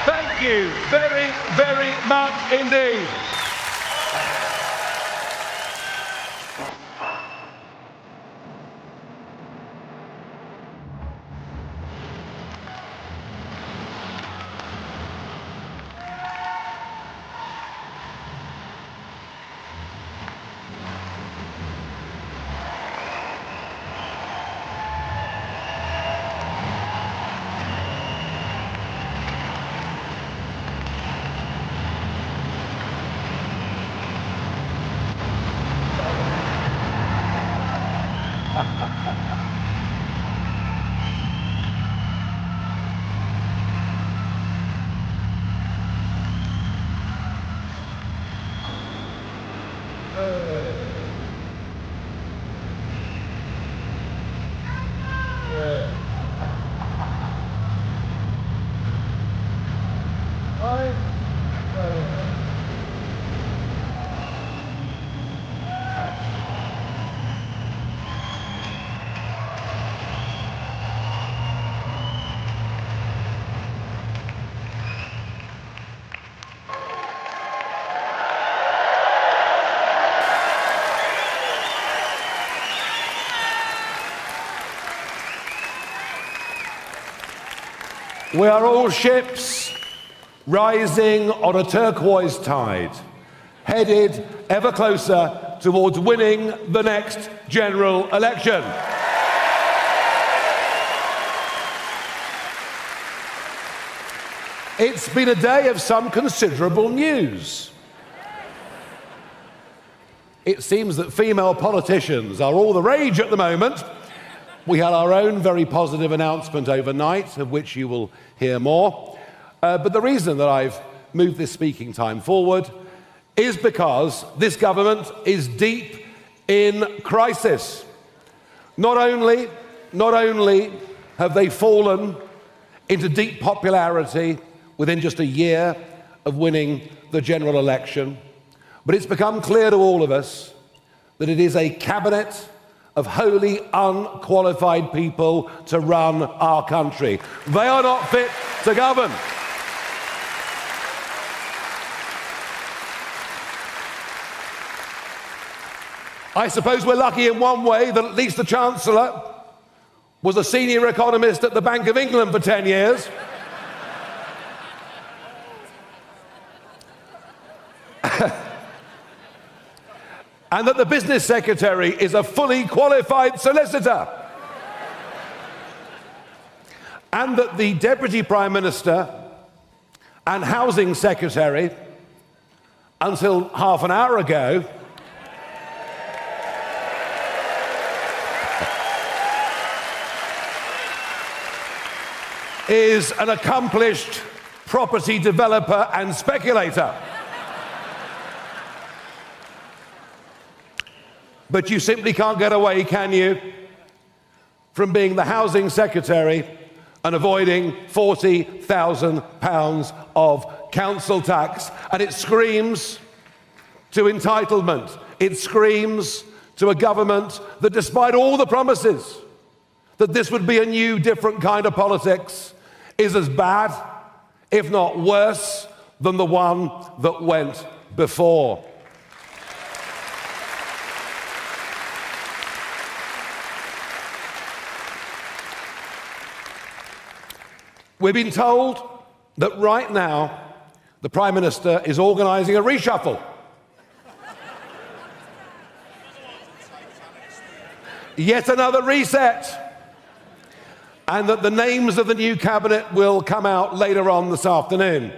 Thank you very, very much indeed. We are all ships rising on a turquoise tide, headed ever closer towards winning the next general election. It's been a day of some considerable news. It seems that female politicians are all the rage at the moment. We had our own very positive announcement overnight, of which you will hear more. But the reason that I've moved this speaking time forward is because this government is deep in crisis. Not only have they fallen into deep popularity within just a year of winning the general election, but it's become clear to all of us that it is a cabinet of wholly unqualified people to run our country. They are not fit to govern. I suppose we're lucky in one way that at least the Chancellor was a senior economist at the Bank of England for 10 years. And that the business secretary is a fully qualified solicitor. And that the deputy prime minister and housing secretary, until half an hour ago, is an accomplished property developer and speculator. But you simply can't get away, can you, from being the housing secretary and avoiding £40,000 of council tax. And it screams to entitlement. It screams to a government that, despite all the promises that this would be a new, different kind of politics, is as bad, if not worse, than the one that went before. We've been told that right now the Prime Minister is organising a reshuffle. Yet another reset. And that the names of the new cabinet will come out later on this afternoon.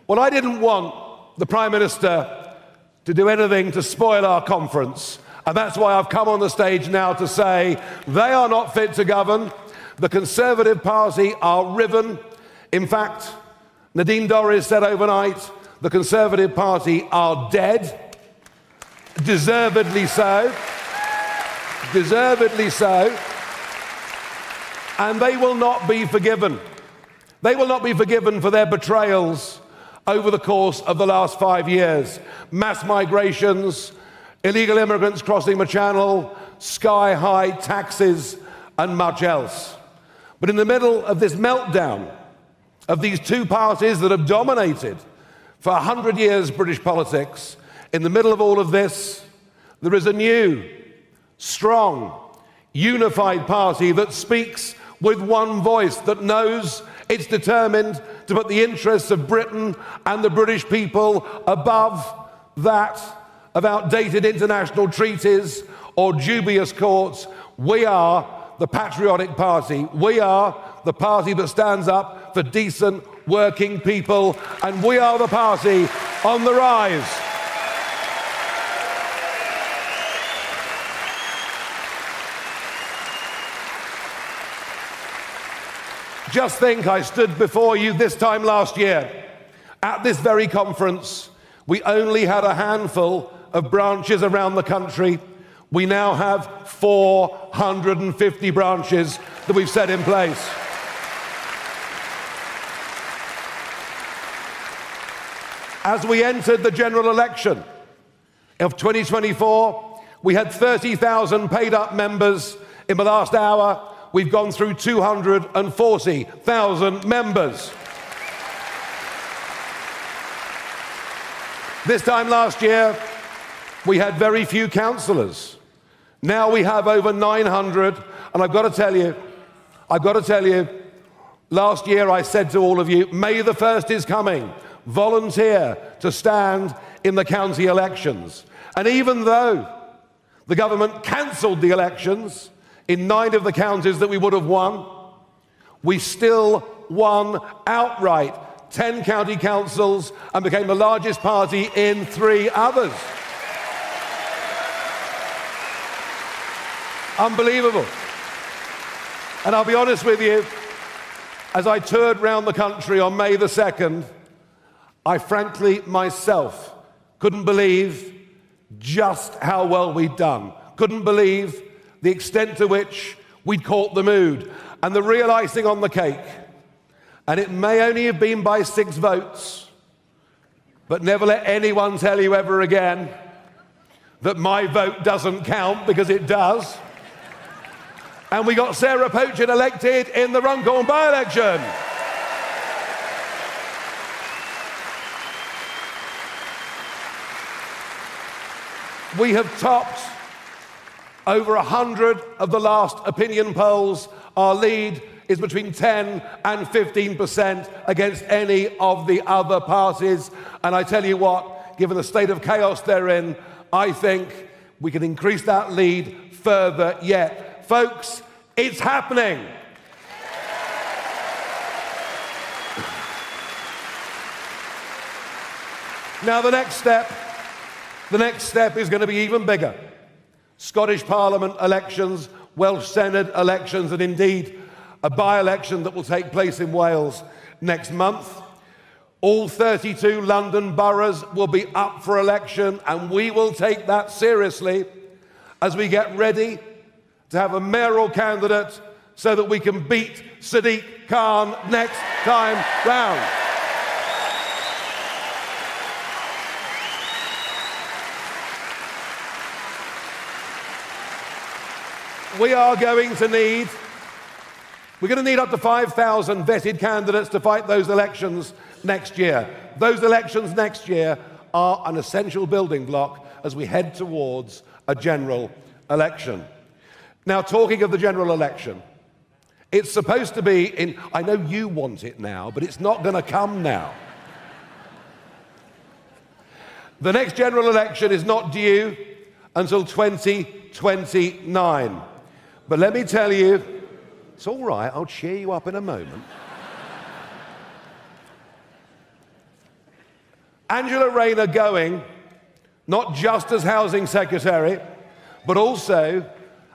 Well, I didn't want the Prime Minister to do anything to spoil our conference. And that's why I've come on the stage now to say they are not fit to govern. The Conservative Party are riven. In fact, Nadine Dorries said overnight, the Conservative Party are dead. Deservedly so. Deservedly so. And they will not be forgiven. They will not be forgiven for their betrayals over the course of the last 5 years. Mass migrations, illegal immigrants crossing the channel, sky-high taxes, and much else. But in the middle of this meltdown of these two parties that have dominated for 100 years British politics, in the middle of all of this, there is a new, strong, unified party that speaks with one voice, that knows it's determined to put the interests of Britain and the British people above that of outdated international treaties or dubious courts. We are the patriotic party. We are the party that stands up for decent working people, and we are the party on the rise. Just think, I stood before you this time last year. At this very conference, we only had a handful of branches around the country. We now have 450 branches that we've set in place. As we entered the general election of 2024, we had 30,000 paid-up members. In the last hour, we've gone through 240,000 members. This time last year, we had very few councillors. Now we have over 900, and I've got to tell you, last year I said to all of you, May the 1st is coming. Volunteer to stand in the county elections. And even though the government cancelled the elections in 9 of the counties that we would have won, we still won outright 10 county councils and became the largest party in 3 others. Unbelievable. And I'll be honest with you, as I toured around the country on May the 2nd, I frankly myself couldn't believe just how well we'd done. Couldn't believe the extent to which we'd caught the mood. And the real icing on the cake, and it may only have been by 6 votes, but never let anyone tell you ever again that my vote doesn't count, because it does. And we got Sarah Pochin elected in the Runcorn by-election. We have topped over 100 of the last opinion polls. Our lead is between 10 and 15% against any of the other parties. And I tell you what, given the state of chaos they're in, I think we can increase that lead further yet. Folks, it's happening. Now the next step is going to be even bigger. Scottish Parliament elections, Welsh Senate elections, and indeed a by-election that will take place in Wales next month. All 32 London boroughs will be up for election, and we will take that seriously as we get ready to have a mayoral candidate so that we can beat Sadiq Khan next time round. We're going to need up to 5,000 vetted candidates to fight those elections next year. Those elections next year are an essential building block as we head towards a general election. Now, talking of the general election, it's supposed to be in, I know you want it now, but it's not going to come now. The next general election is not due until 2029. But let me tell you, it's all right, I'll cheer you up in a moment. Angela Rayner going, not just as Housing Secretary, but also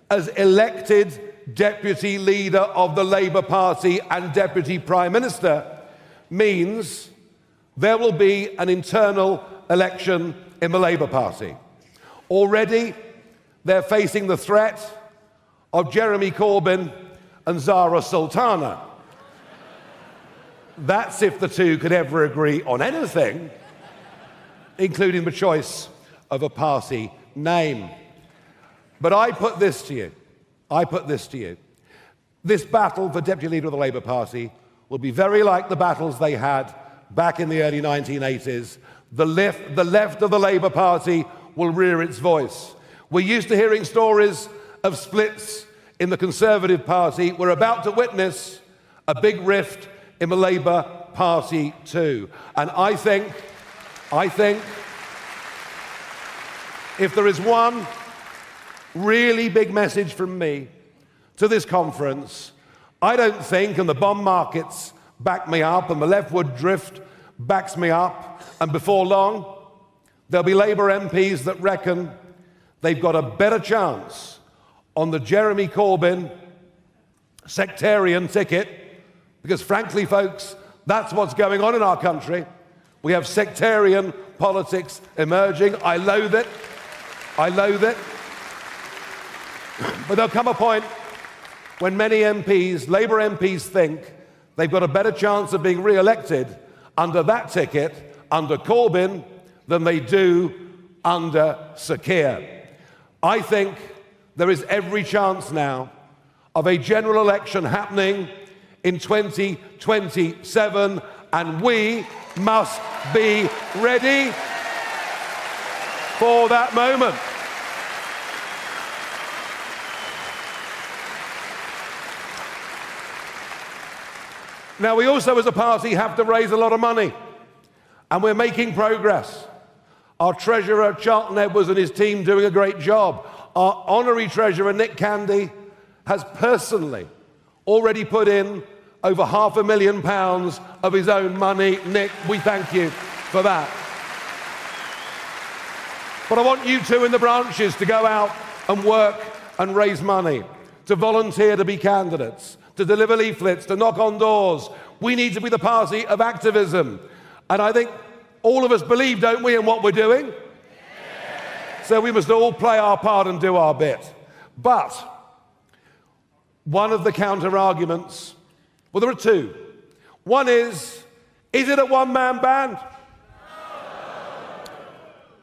as elected Deputy Leader of the Labour Party and Deputy Prime Minister, means there will be an internal election in the Labour Party. Already, they're facing the threat of Jeremy Corbyn and Zara Sultana. That's if the two could ever agree on anything, including the choice of a party name. But I put this to you. This battle for deputy leader of the Labour Party will be very like the battles they had back in the early 1980s. The left of the Labour Party will rear its voice. We're used to hearing stories of splits in the Conservative Party. We're about to witness a big rift in the Labour Party too. And I think if there is one really big message from me to this conference, I don't think, and the bond markets back me up, and the leftward drift backs me up, and before long, there'll be Labour MPs that reckon they've got a better chance on the Jeremy Corbyn sectarian ticket, because frankly, folks, that's what's going on in our country. We have sectarian politics emerging. I loathe it. But there'll come a point when many MPs, Labour MPs, think they've got a better chance of being re-elected under that ticket, under Corbyn, than they do under Sir Keir. I think there is every chance now of a general election happening in 2027, and we must be ready for that moment. Now, we also as a party have to raise a lot of money, and we're making progress. Our Treasurer, Charlton Edwards, and his team doing a great job. Our Honorary Treasurer, Nick Candy, has personally already put in over £500,000 of his own money. Nick, we thank you for that. But I want you two in the branches to go out and work and raise money, to volunteer to be candidates, to deliver leaflets, to knock on doors. We need to be the party of activism. And I think all of us believe, don't we, in what we're doing? Yeah. So we must all play our part and do our bit. But one of the counter-arguments, well, there are two. One is it a one-man band?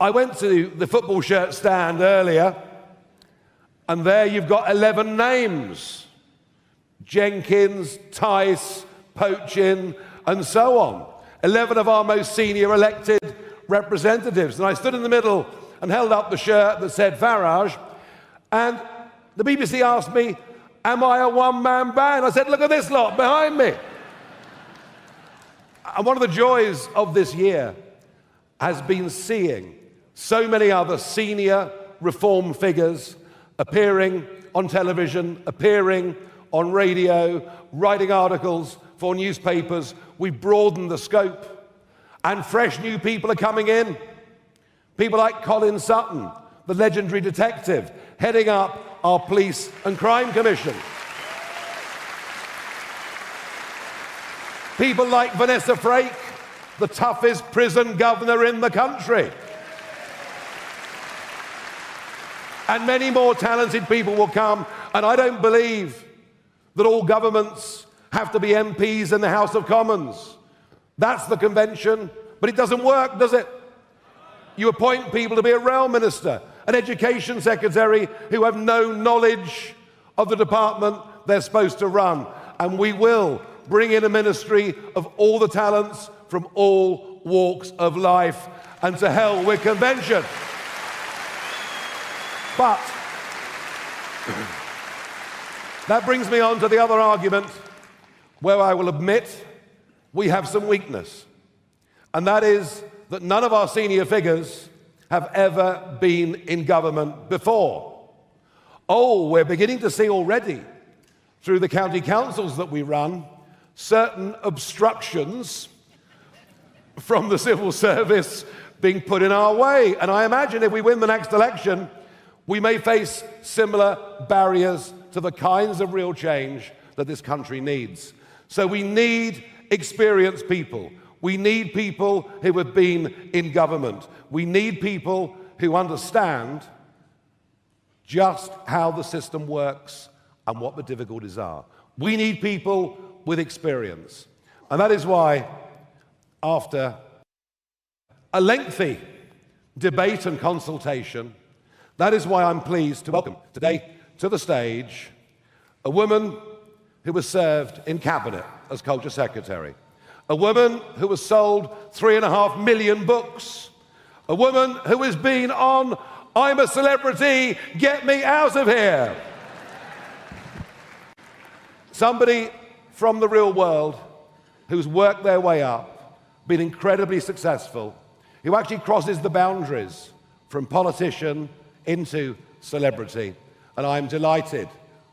I went to the football shirt stand earlier, and there you've got 11 names. Jenkins, Tice, Pochin, and so on. 11 of our most senior elected representatives. And I stood in the middle and held up the shirt that said Farage, and the BBC asked me, am I a one-man band? I said, look at this lot behind me. And one of the joys of this year has been seeing so many other senior reform figures appearing on television, appearing on radio, writing articles for newspapers. We've broadened the scope, and fresh new people are coming in. People like Colin Sutton, the legendary detective, heading up our Police and Crime Commission. People like Vanessa Frake, the toughest prison governor in the country. And many more talented people will come, and I don't believe that all governments have to be MPs in the House of Commons. That's the convention, but it doesn't work, does it? You appoint people to be a rail minister, an education secretary who have no knowledge of the department they're supposed to run. And we will bring in a ministry of all the talents from all walks of life, and to hell with convention. But that brings me on to the other argument, where I will admit we have some weakness. And that is that none of our senior figures have ever been in government before. Oh, we're beginning to see already, through the county councils that we run, certain obstructions from the civil service being put in our way. And I imagine if we win the next election, we may face similar barriers to the kinds of real change that this country needs. So we need experienced people. We need people who have been in government. We need people who understand just how the system works and what the difficulties are. We need people with experience. And that is why, after a lengthy debate and consultation, that is why I'm pleased to welcome today to the stage a woman who was served in cabinet as Culture Secretary, a woman who has sold 3.5 million books, a woman who has been on I'm a Celebrity, Get Me Out of Here. Somebody from the real world who's worked their way up, been incredibly successful, who actually crosses the boundaries from politician into celebrity. And I'm delighted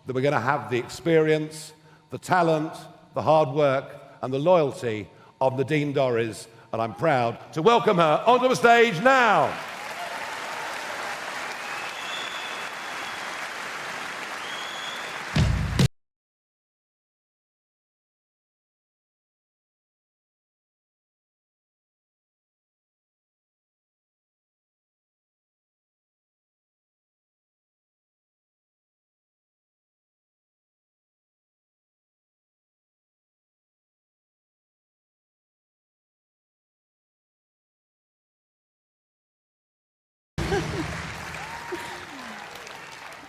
that we're going to have the experience, the talent, the hard work, and the loyalty of Nadine Dorries, and I'm proud to welcome her onto the stage now.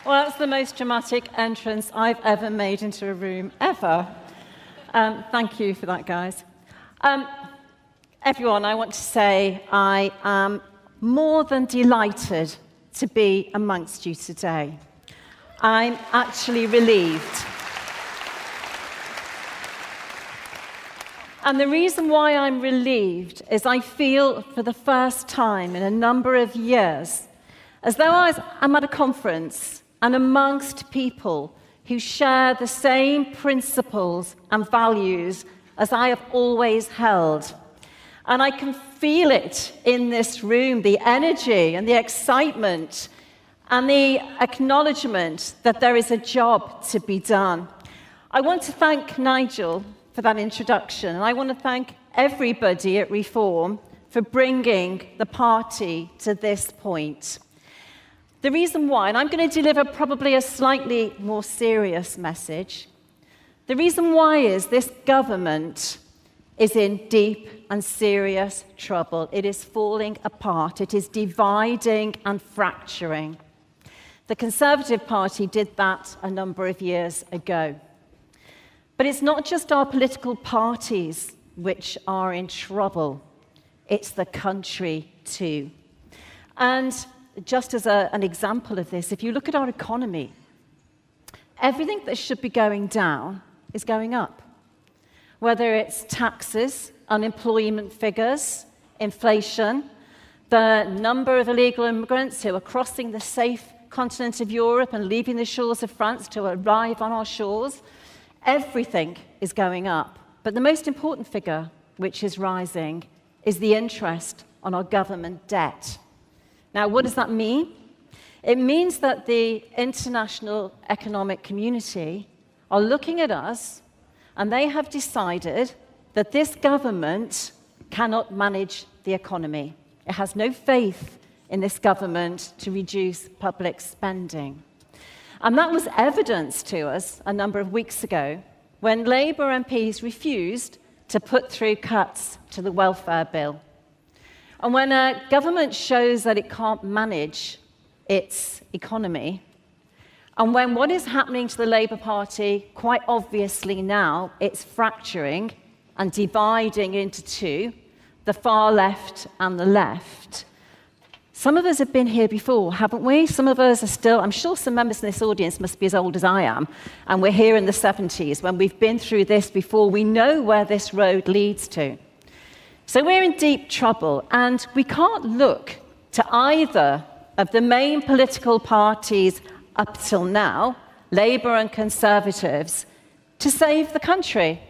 Well, that's the most dramatic entrance I've ever made into a room, ever. Thank you for that, guys. Everyone, I want to say I am more than delighted to be amongst you today. I'm actually relieved. And the reason why I'm relieved is I feel for the first time in a number of years as though I'm at a conference and amongst people who share the same principles and values as I have always held. And I can feel it in this room, the energy and the excitement and the acknowledgement that there is a job to be done. I want to thank Nigel for that introduction, and I want to thank everybody at Reform for bringing the party to this point. The reason why, and I'm going to deliver probably a slightly more serious message, the reason why is this government is in deep and serious trouble. It is falling apart. It is dividing and fracturing. The Conservative Party did that a number of years ago. But it's not just our political parties which are in trouble. It's the country too. And just as an example of this, if you look at our economy, everything that should be going down is going up. Whether it's taxes, unemployment figures, inflation, the number of illegal immigrants who are crossing the safe continent of Europe and leaving the shores of France to arrive on our shores, everything is going up. But the most important figure, which is rising, is the interest on our government debt. Now, what does that mean? It means that the international economic community are looking at us, and they have decided that this government cannot manage the economy. It has no faith in this government to reduce public spending. And that was evidenced to us a number of weeks ago when Labour MPs refused to put through cuts to the welfare bill. And when a government shows that it can't manage its economy, and when what is happening to the Labour Party, quite obviously now, it's fracturing and dividing into two, the far left and the left. Some of us have been here before, haven't we? Some of us are still, I'm sure some members in this audience must be as old as I am, and we're here in the 70s when we've been through this before. We know where this road leads to. So we're in deep trouble, and we can't look to either of the main political parties up till now, Labour and Conservatives, to save the country.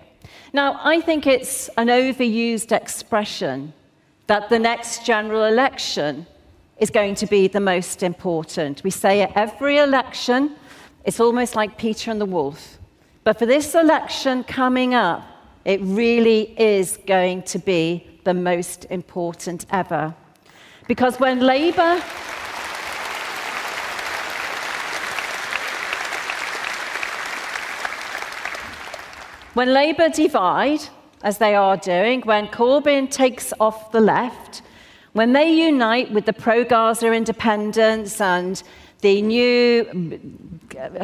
Now, I think it's an overused expression that the next general election is going to be the most important. We say at every election, it's almost like Peter and the Wolf. But for this election coming up, It really is going to be the most important ever. Because when Labour divide, as they are doing, when Corbyn takes off the left, when they unite with the pro-Gaza independents and the new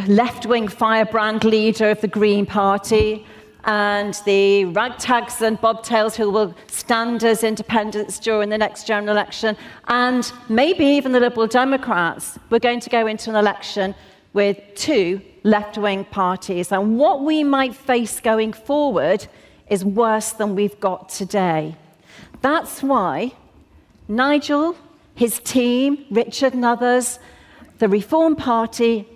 left-wing firebrand leader of the Green Party, and the ragtags and bobtails who will stand as independents during the next general election, and maybe even the Liberal Democrats, we're going to go into an election with two left-wing parties. And what we might face going forward is worse than we've got today. That's why Nigel, his team, Richard and others, the Reform Party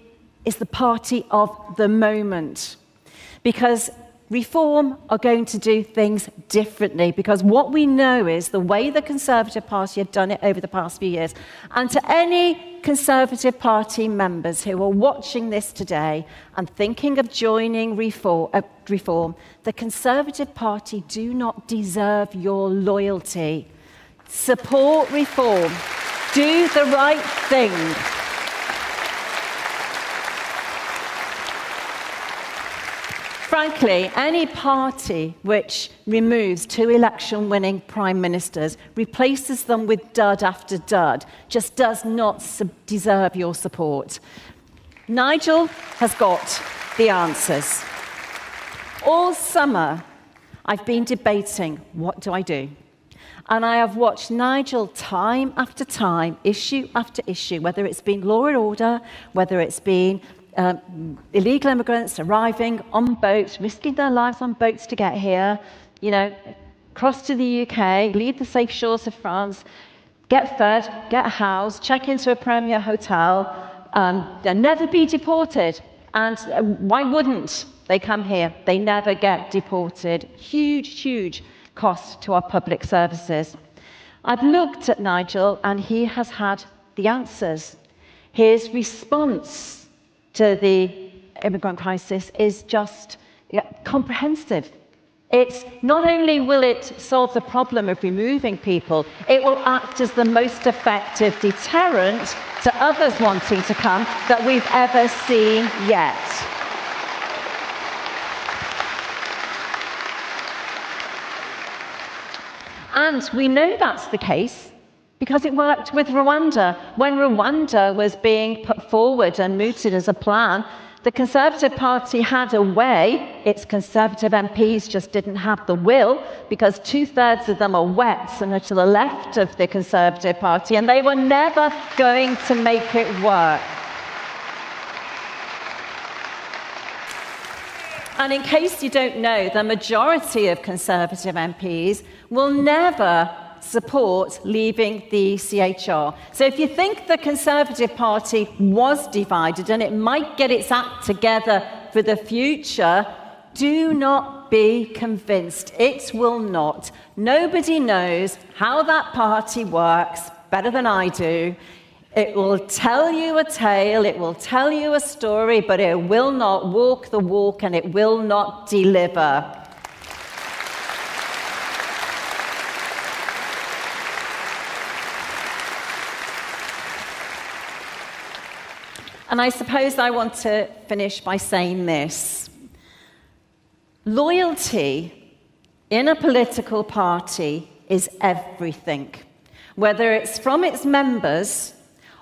is the party of the moment. Because Reform are going to do things differently, because what we know is the way the Conservative Party have done it over the past few years. And to any Conservative Party members who are watching this today and thinking of joining Reform, the Conservative Party do not deserve your loyalty. Support Reform. Do the right thing. Frankly, any party which removes two election-winning prime ministers, replaces them with dud after dud, just does not deserve your support. Nigel has got the answers. All summer, I've been debating, what do I do? And I have watched Nigel time after time, issue after issue, whether it's been law and order, whether it's been illegal immigrants arriving on boats, risking their lives on boats to get here, cross to the UK, leave the safe shores of France, get fed, get housed, check into a premier hotel, and never be deported. And why wouldn't they come here? They never get deported. Huge, huge cost to our public services. I've looked at Nigel, and he has had the answers. His response to the immigrant crisis is just comprehensive. It's not only will it solve the problem of removing people, it will act as the most effective deterrent to others wanting to come that we've ever seen yet. And we know that's the case because it worked with Rwanda. When Rwanda was being put forward and mooted as a plan, the Conservative Party had a way. Its Conservative MPs just didn't have the will, because 2/3 of them are Wets and are to the left of the Conservative Party, and they were never going to make it work. And in case you don't know, the majority of Conservative MPs will never support leaving the ECHR. So if you think the Conservative Party was divided and it might get its act together for the future, do not be convinced. It will not. Nobody knows how that party works better than I do. It will tell you a tale, it will tell you a story, but it will not walk the walk and it will not deliver. And I suppose I want to finish by saying this. Loyalty in a political party is everything, whether it's from its members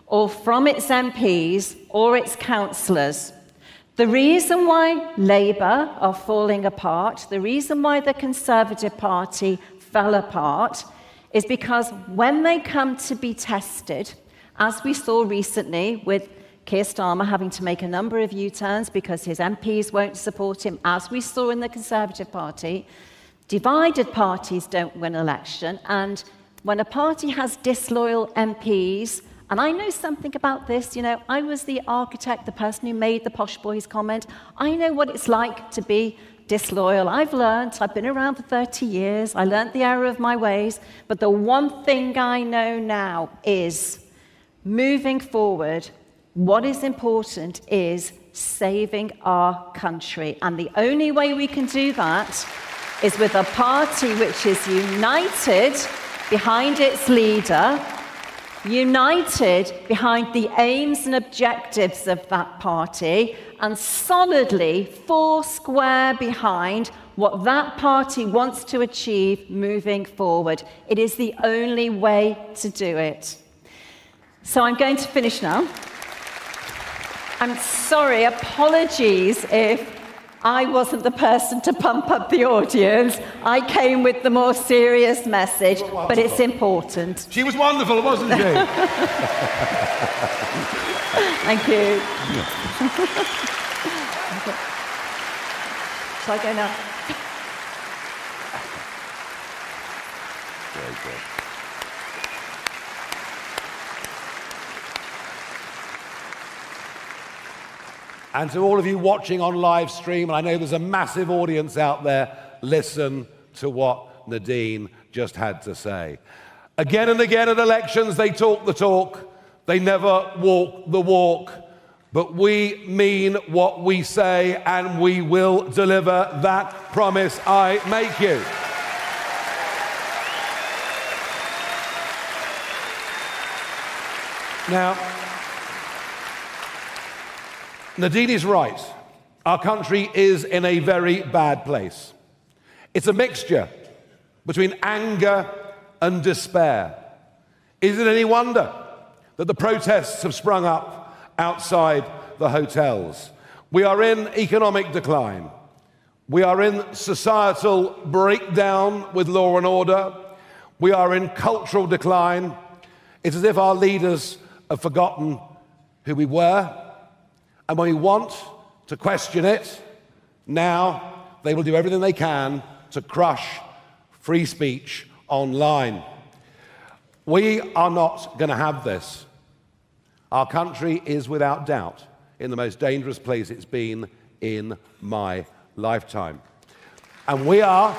or from its MPs or its councillors. The reason why Labour are falling apart, the reason why the Conservative Party fell apart, is because when they come to be tested, as we saw recently with Keir Starmer having to make a number of U-turns because his MPs won't support him, as we saw in the Conservative Party, divided parties don't win election, and when a party has disloyal MPs, and I know something about this, I was the architect, the person who made the Posh Boys comment. I know what it's like to be disloyal. I've been around for 30 years, I learned the error of my ways, but the one thing I know now is, moving forward, what is important is saving our country. And the only way we can do that is with a party which is united behind its leader, united behind the aims and objectives of that party, and solidly foursquare behind what that party wants to achieve moving forward. It is the only way to do it. So I'm going to finish now. I'm sorry, apologies if I wasn't the person to pump up the audience. I came with the more serious message, but it's important. She was wonderful, wasn't she? Thank you. Shall I go now? Very good. And to all of you watching on live stream, and I know there's a massive audience out there, listen to what Nadine just had to say. Again and again at elections, they talk the talk, they never walk the walk, but we mean what we say, and we will deliver that promise I make you. Now, Nadine is right. Our country is in a very bad place. It's a mixture between anger and despair. Is it any wonder that the protests have sprung up outside the hotels? We are in economic decline. We are in societal breakdown with law and order. We are in cultural decline. It's as if our leaders have forgotten who we were. And when we want to question it, now they will do everything they can to crush free speech online. We are not going to have this. Our country is without doubt in the most dangerous place it's been in my lifetime. And we are,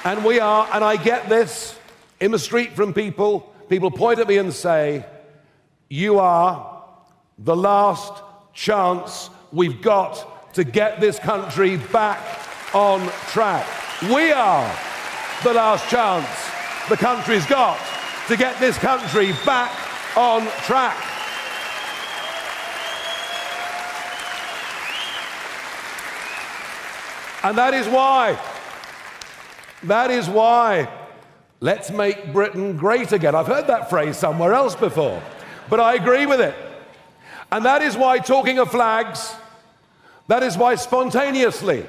and I get this in the street from people point at me and say, you are the last chance we've got to get this country back on track. We are the last chance the country's got to get this country back on track. And that is why, let's make Britain great again. I've heard that phrase somewhere else before, but I agree with it. And that is why, talking of flags, that is why spontaneously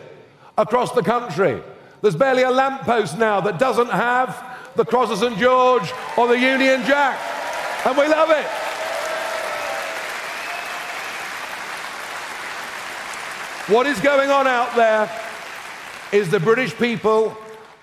across the country, there's barely a lamppost now that doesn't have the Cross of St. George or the Union Jack. And we love it. What is going on out there is the British people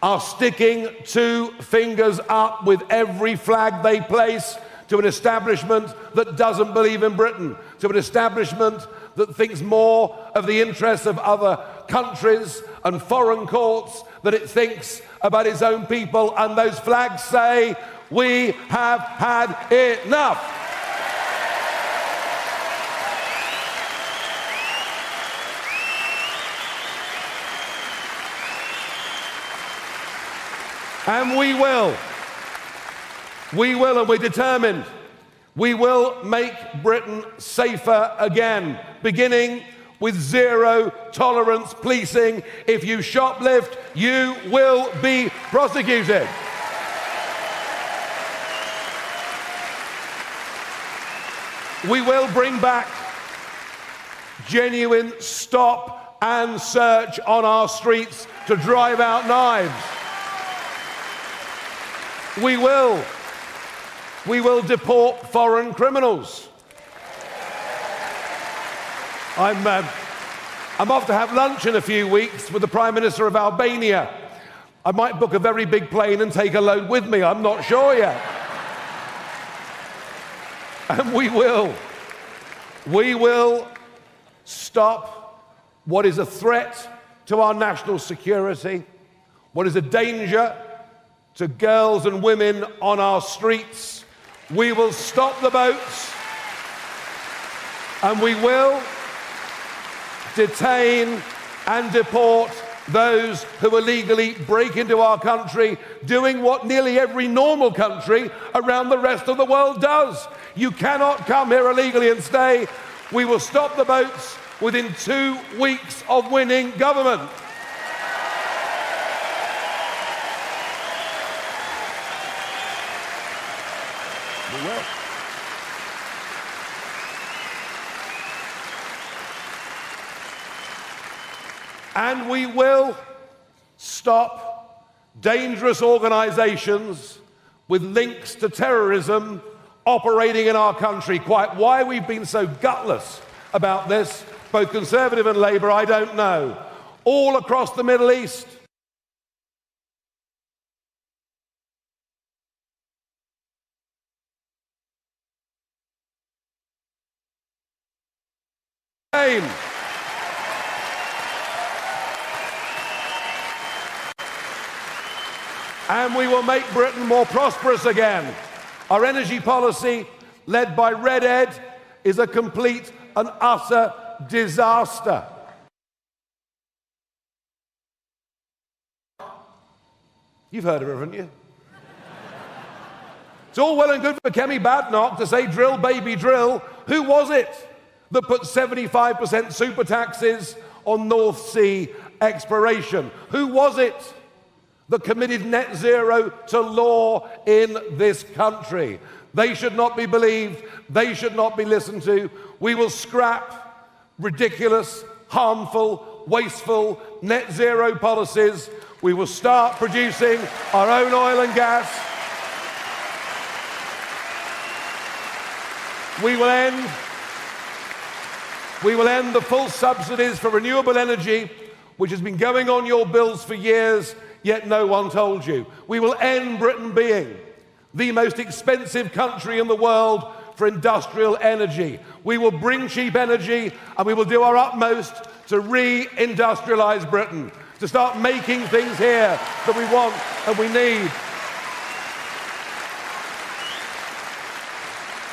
are sticking two fingers up with every flag they place to an establishment that doesn't believe in Britain, to an establishment that thinks more of the interests of other countries and foreign courts than it thinks about its own people. And those flags say, we have had enough. And we will, and we're determined, we will make Britain safer again, beginning with zero tolerance policing. If you shoplift, you will be prosecuted. We will bring back genuine stop and search on our streets to drive out knives. We will deport foreign criminals. I'm off to have lunch in a few weeks with the Prime Minister of Albania. I might book a very big plane and take a load with me, I'm not sure yet. And we will stop what is a threat to our national security, what is a danger to girls and women on our streets. We will stop the boats, and we will detain and deport those who illegally break into our country, doing what nearly every normal country around the rest of the world does. You cannot come here illegally and stay. We will stop the boats within 2 weeks of winning government. We will. And we will stop dangerous organizations with links to terrorism operating in our country. Quite why we've been so gutless about this, both Conservative and Labour, I don't know. All across the Middle East. And we will make Britain more prosperous again. Our energy policy, led by Red Ed, is a complete and utter disaster. You've heard of her, haven't you? It's all well and good for Kemi Badenoch to say drill, baby, drill. Who was it that put 75% super taxes on North Sea exploration? Who was it that committed net zero to law in this country? They should not be believed. They should not be listened to. We will scrap ridiculous, harmful, wasteful net zero policies. We will start producing our own oil and gas. We will end the full subsidies for renewable energy, which has been going on your bills for years, yet no one told you. We will end Britain being the most expensive country in the world for industrial energy. We will bring cheap energy, and we will do our utmost to re-industrialize Britain, to start making things here that we want and we need.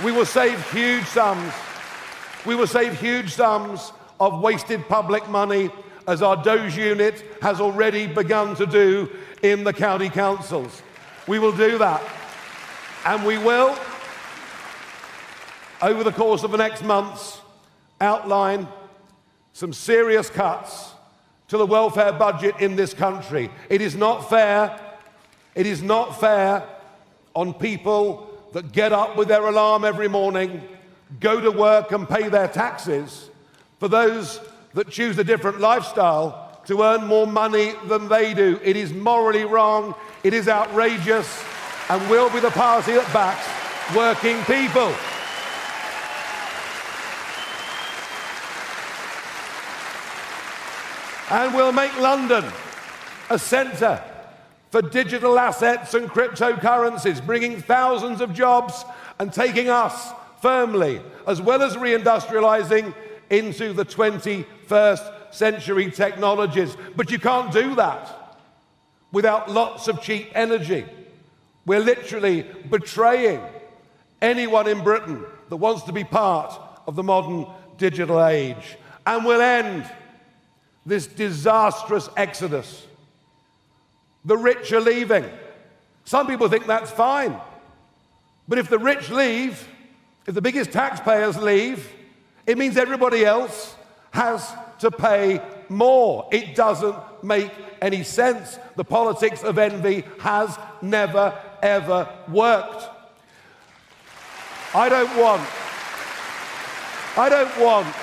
We will save huge sums. We will save huge sums of wasted public money, as our Doge unit has already begun to do in the county councils. We will do that. And we will, over the course of the next months, outline some serious cuts to the welfare budget in this country. It is not fair. It is not fair on people that get up with their alarm every morning, go to work and pay their taxes, for those that choose a different lifestyle to earn more money than they do. It is morally wrong, it is outrageous, and will be the party that backs working people. And we'll make London a centre for digital assets and cryptocurrencies, bringing thousands of jobs and taking us firmly, as well as reindustrialising, into the 21st century technologies. But you can't do that without lots of cheap energy. We're literally betraying anyone in Britain that wants to be part of the modern digital age. And we'll end this disastrous exodus. The rich are leaving. Some people think that's fine. But if the rich leave, if the biggest taxpayers leave, it means everybody else has to pay more. It doesn't make any sense. The politics of envy has never, ever worked. I don't want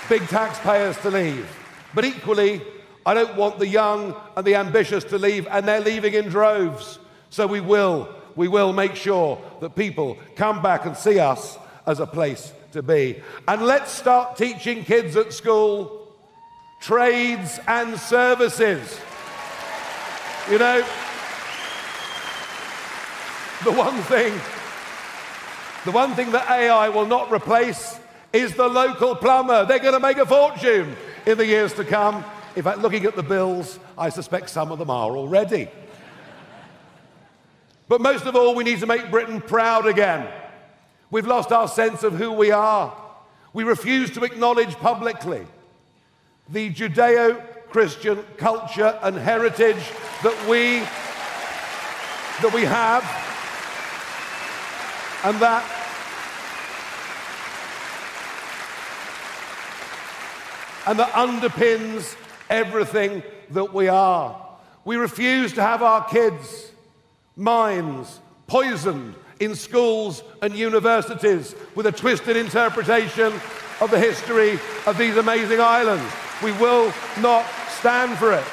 big taxpayers to leave. But equally, I don't want the young and the ambitious to leave, and they're leaving in droves. So we will make sure that people come back and see us as a place to be. And let's start teaching kids at school trades and services. You know, the one thing that AI will not replace is the local plumber. They're going to make a fortune in the years to come. In fact, looking at the bills, I suspect some of them are already. But most of all, we need to make Britain proud again. We've lost our sense of who we are. We refuse to acknowledge publicly the Judeo-Christian culture and heritage that we have, and that underpins everything that we are. We refuse to have our kids' minds poisoned in schools and universities with a twisted interpretation of the history of these amazing islands. We will not stand for it.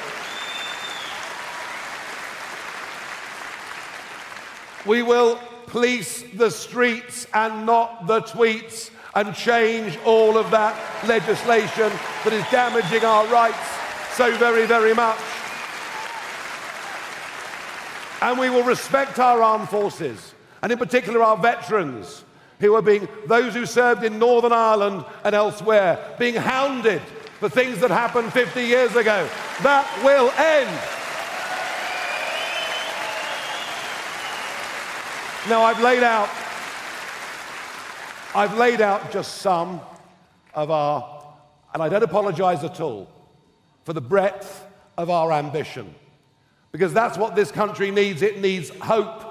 We will police the streets and not the tweets and change all of that legislation that is damaging our rights so very, very much. And we will respect our armed forces, and in particular our veterans, who are those who served in Northern Ireland and elsewhere, being hounded for things that happened 50 years ago. That will end. Now, I've laid out just some of our, and I don't apologize at all for the breadth of our ambition, because that's what this country needs. It needs hope.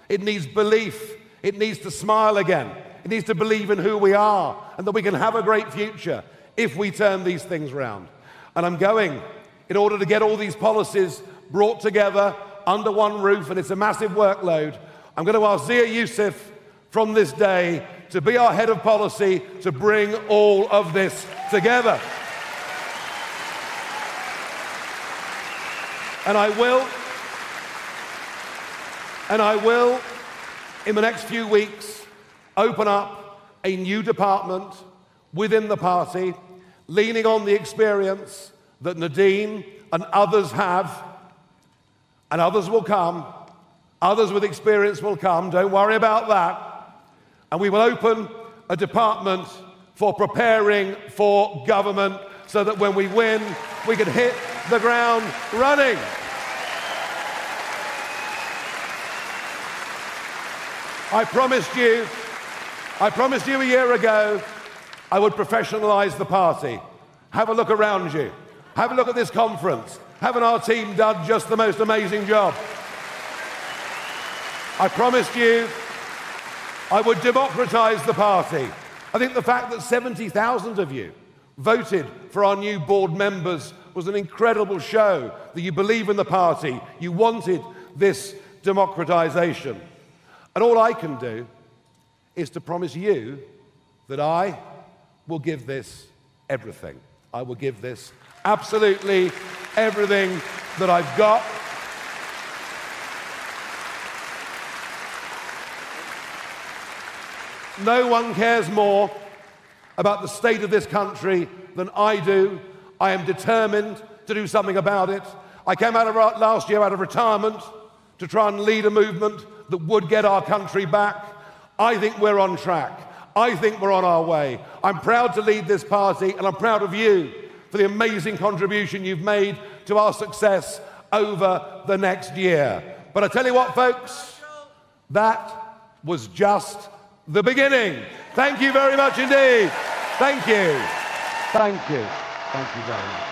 It needs belief. It needs to smile again. It needs to believe in who we are and that we can have a great future if we turn these things round. And I'm going, in order to get all these policies brought together under one roof, and it's a massive workload, I'm going to ask Zia Youssef from this day to be our head of policy to bring all of this together. And I will, in the next few weeks, open up a new department within the party, leaning on the experience that Nadine and others have, and others will come. Others with experience will come, don't worry about that. And we will open a department for preparing for government so that when we win, we can hit the ground running. I promised you a year ago I would professionalise the party. Have a look around you. Have a look at this conference. Haven't our team done just the most amazing job? I promised you I would democratise the party. I think the fact that 70,000 of you voted for our new board members was an incredible show that you believe in the party. You wanted this democratisation. And all I can do is to promise you that I will give this everything. I will give this absolutely everything that I've got. No one cares more about the state of this country than I do. I am determined to do something about it. I came out of last year out of retirement to try and lead a movement that would get our country back. I think we're on track. I think we're on our way. I'm proud to lead this party, and I'm proud of you for the amazing contribution you've made to our success over the next year. But I tell you what, folks, that was just the beginning. Thank you very much indeed. Thank you. Thank you. Thank you very much.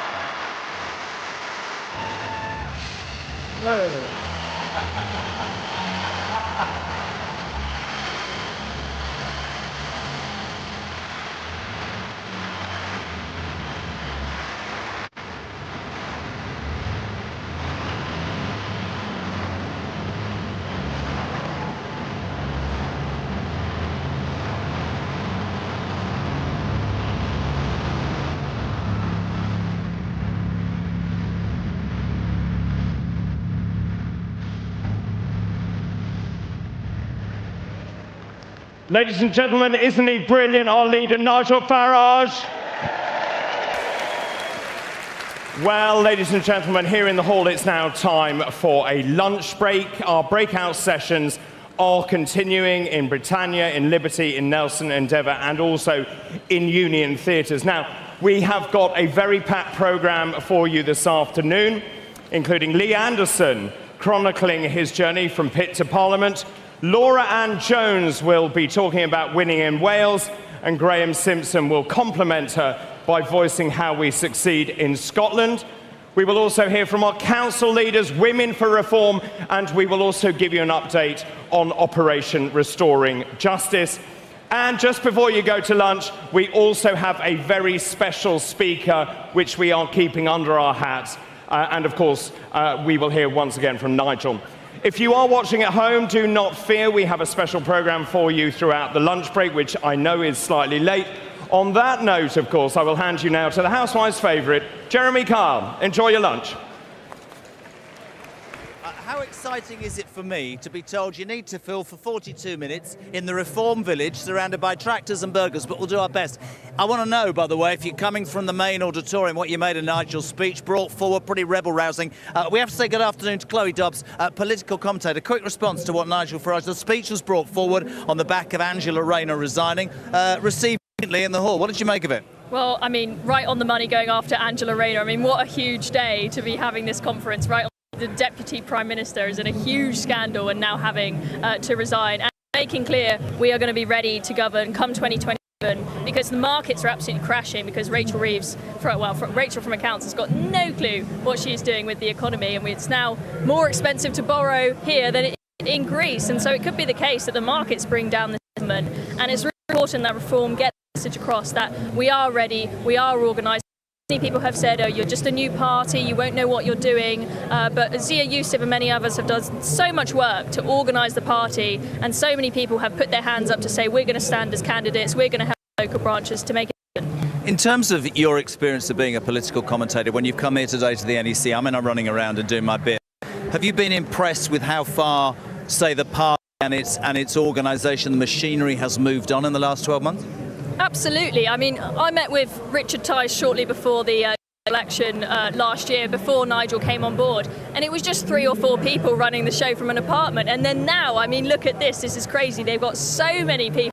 Ladies and gentlemen, isn't he brilliant, our leader, Nigel Farage? Well, ladies and gentlemen, here in the hall, it's now time for a lunch break. Our breakout sessions are continuing in Britannia, in Liberty, in Nelson Endeavour, and also in Union Theatres. Now, we have got a very packed programme for you this afternoon, including Lee Anderson chronicling his journey from pit to Parliament. Laura Ann Jones will be talking about winning in Wales, and Graham Simpson will compliment her by voicing how we succeed in Scotland. We will also hear from our council leaders, Women for Reform, and we will also give you an update on Operation Restoring Justice. And just before you go to lunch, we also have a very special speaker, which we are keeping under our hats. And of course, we will hear once again from Nigel. If you are watching at home, do not fear. We have a special programme for you throughout the lunch break, which I know is slightly late. On that note, of course, I will hand you now to the housewife's favourite, Jeremy Kyle. Enjoy your lunch. How exciting is it for me to be told you need to fill for 42 minutes in the Reform Village surrounded by tractors and burgers, but we'll do our best. I want to know, by the way, if you're coming from the main auditorium, what you made of Nigel's speech, brought forward, pretty rebel-rousing. We have to say good afternoon to Chloe Dobbs, political commentator. Quick response to what Nigel Farage, the speech was brought forward on the back of Angela Rayner resigning, received in the hall. What did you make of it? Well, I mean, right on the money going after Angela Rayner. I mean, what a huge day to be having this conference right on. The Deputy Prime Minister is in a huge scandal and now having to resign, and making clear we are going to be ready to govern come 2027 because the markets are absolutely crashing because Rachel Reeves, Rachel from Accounts has got no clue what she's doing with the economy, and it's now more expensive to borrow here than it is in Greece, and so it could be the case that the markets bring down the sentiment, and it's really important that Reform get the message across that we are ready, we are organised. Many people have said, oh, you're just a new party, you won't know what you're doing, but Zia Yusuf and many others have done so much work to organise the party, and so many people have put their hands up to say we're going to stand as candidates, we're going to help local branches to make it happen. In terms of your experience of being a political commentator, when you've come here today to the NEC, I'm running around and doing my bit, have you been impressed with how far, say, the party and its organisation, the machinery has moved on in the last 12 months? Absolutely. I mean, I met with Richard Tice shortly before the election last year, before Nigel came on board, and it was just 3 or 4 people running the show from an apartment. And then now, I mean, look at this. This is crazy. They've got so many people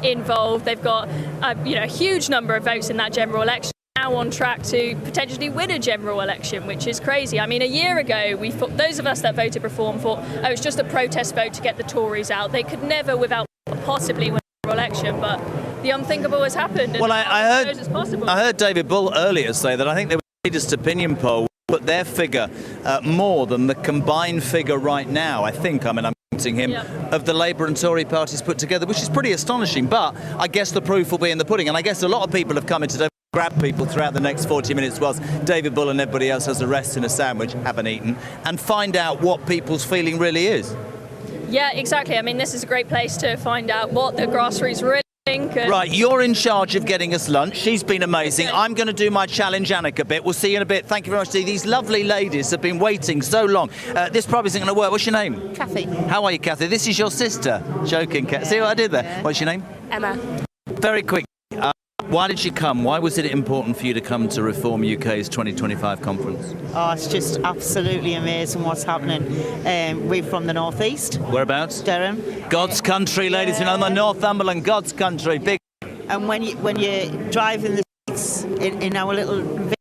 involved. They've got a huge number of votes in that general election. Now on track to potentially win a general election, which is crazy. I mean, a year ago, we thought, those of us that voted Reform thought, oh, it's just a protest vote to get the Tories out. They could never, without possibly win a general election, but the unthinkable has happened. Well, I heard David Bull earlier say that I think the latest opinion poll put their figure more than the combined figure right now, I think, I'm quoting him, of the Labour and Tory parties put together, which is pretty astonishing. But I guess the proof will be in the pudding. And I guess a lot of people have come in today, grab people throughout the next 40 minutes whilst David Bull and everybody else has a rest in a sandwich, haven't eaten, and find out what people's feeling really is. Yeah, exactly. I mean, this is a great place to find out what the grassroots really think. Right, you're in charge of getting us lunch. She's been amazing. I'm going to do my challenge Annika bit. We'll see you in a bit. Thank you very much. These lovely ladies have been waiting so long. This probably isn't going to work. What's your name? Kathy. How are you, Kathy? This is your sister. Joking, Kathy. See what I did there? Yeah. What's your name? Emma. Very quick. Why did you come? Why was it important for you to come to Reform UK's 2025 conference? Oh, it's just absolutely amazing what's happening. We're from the northeast. Whereabouts? Durham. God's country, ladies and gentlemen. Northumberland, God's country. Big. And when you're driving the streets in our little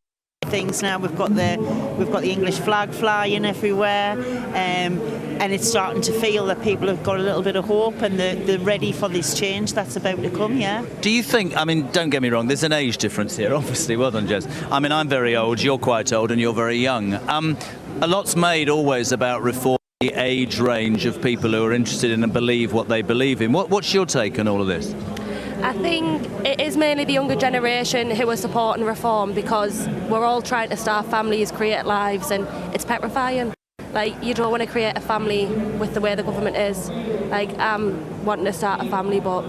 things now, we've got the English flag flying everywhere, and it's starting to feel that people have got a little bit of hope and they're ready for this change that's about to come. Yeah. Do you think? I mean, don't get me wrong. There's an age difference here, obviously. Well done, Jess. I mean, I'm very old. You're quite old, and you're very young. A lot's made always about reform. The age range of people who are interested in and believe what they believe in. What's your take on all of this? I think it is mainly the younger generation who are supporting reform because we're all trying to start families, create lives, and it's petrifying. Like, you don't want to create a family with the way the government is. Like, I'm wanting to start a family, but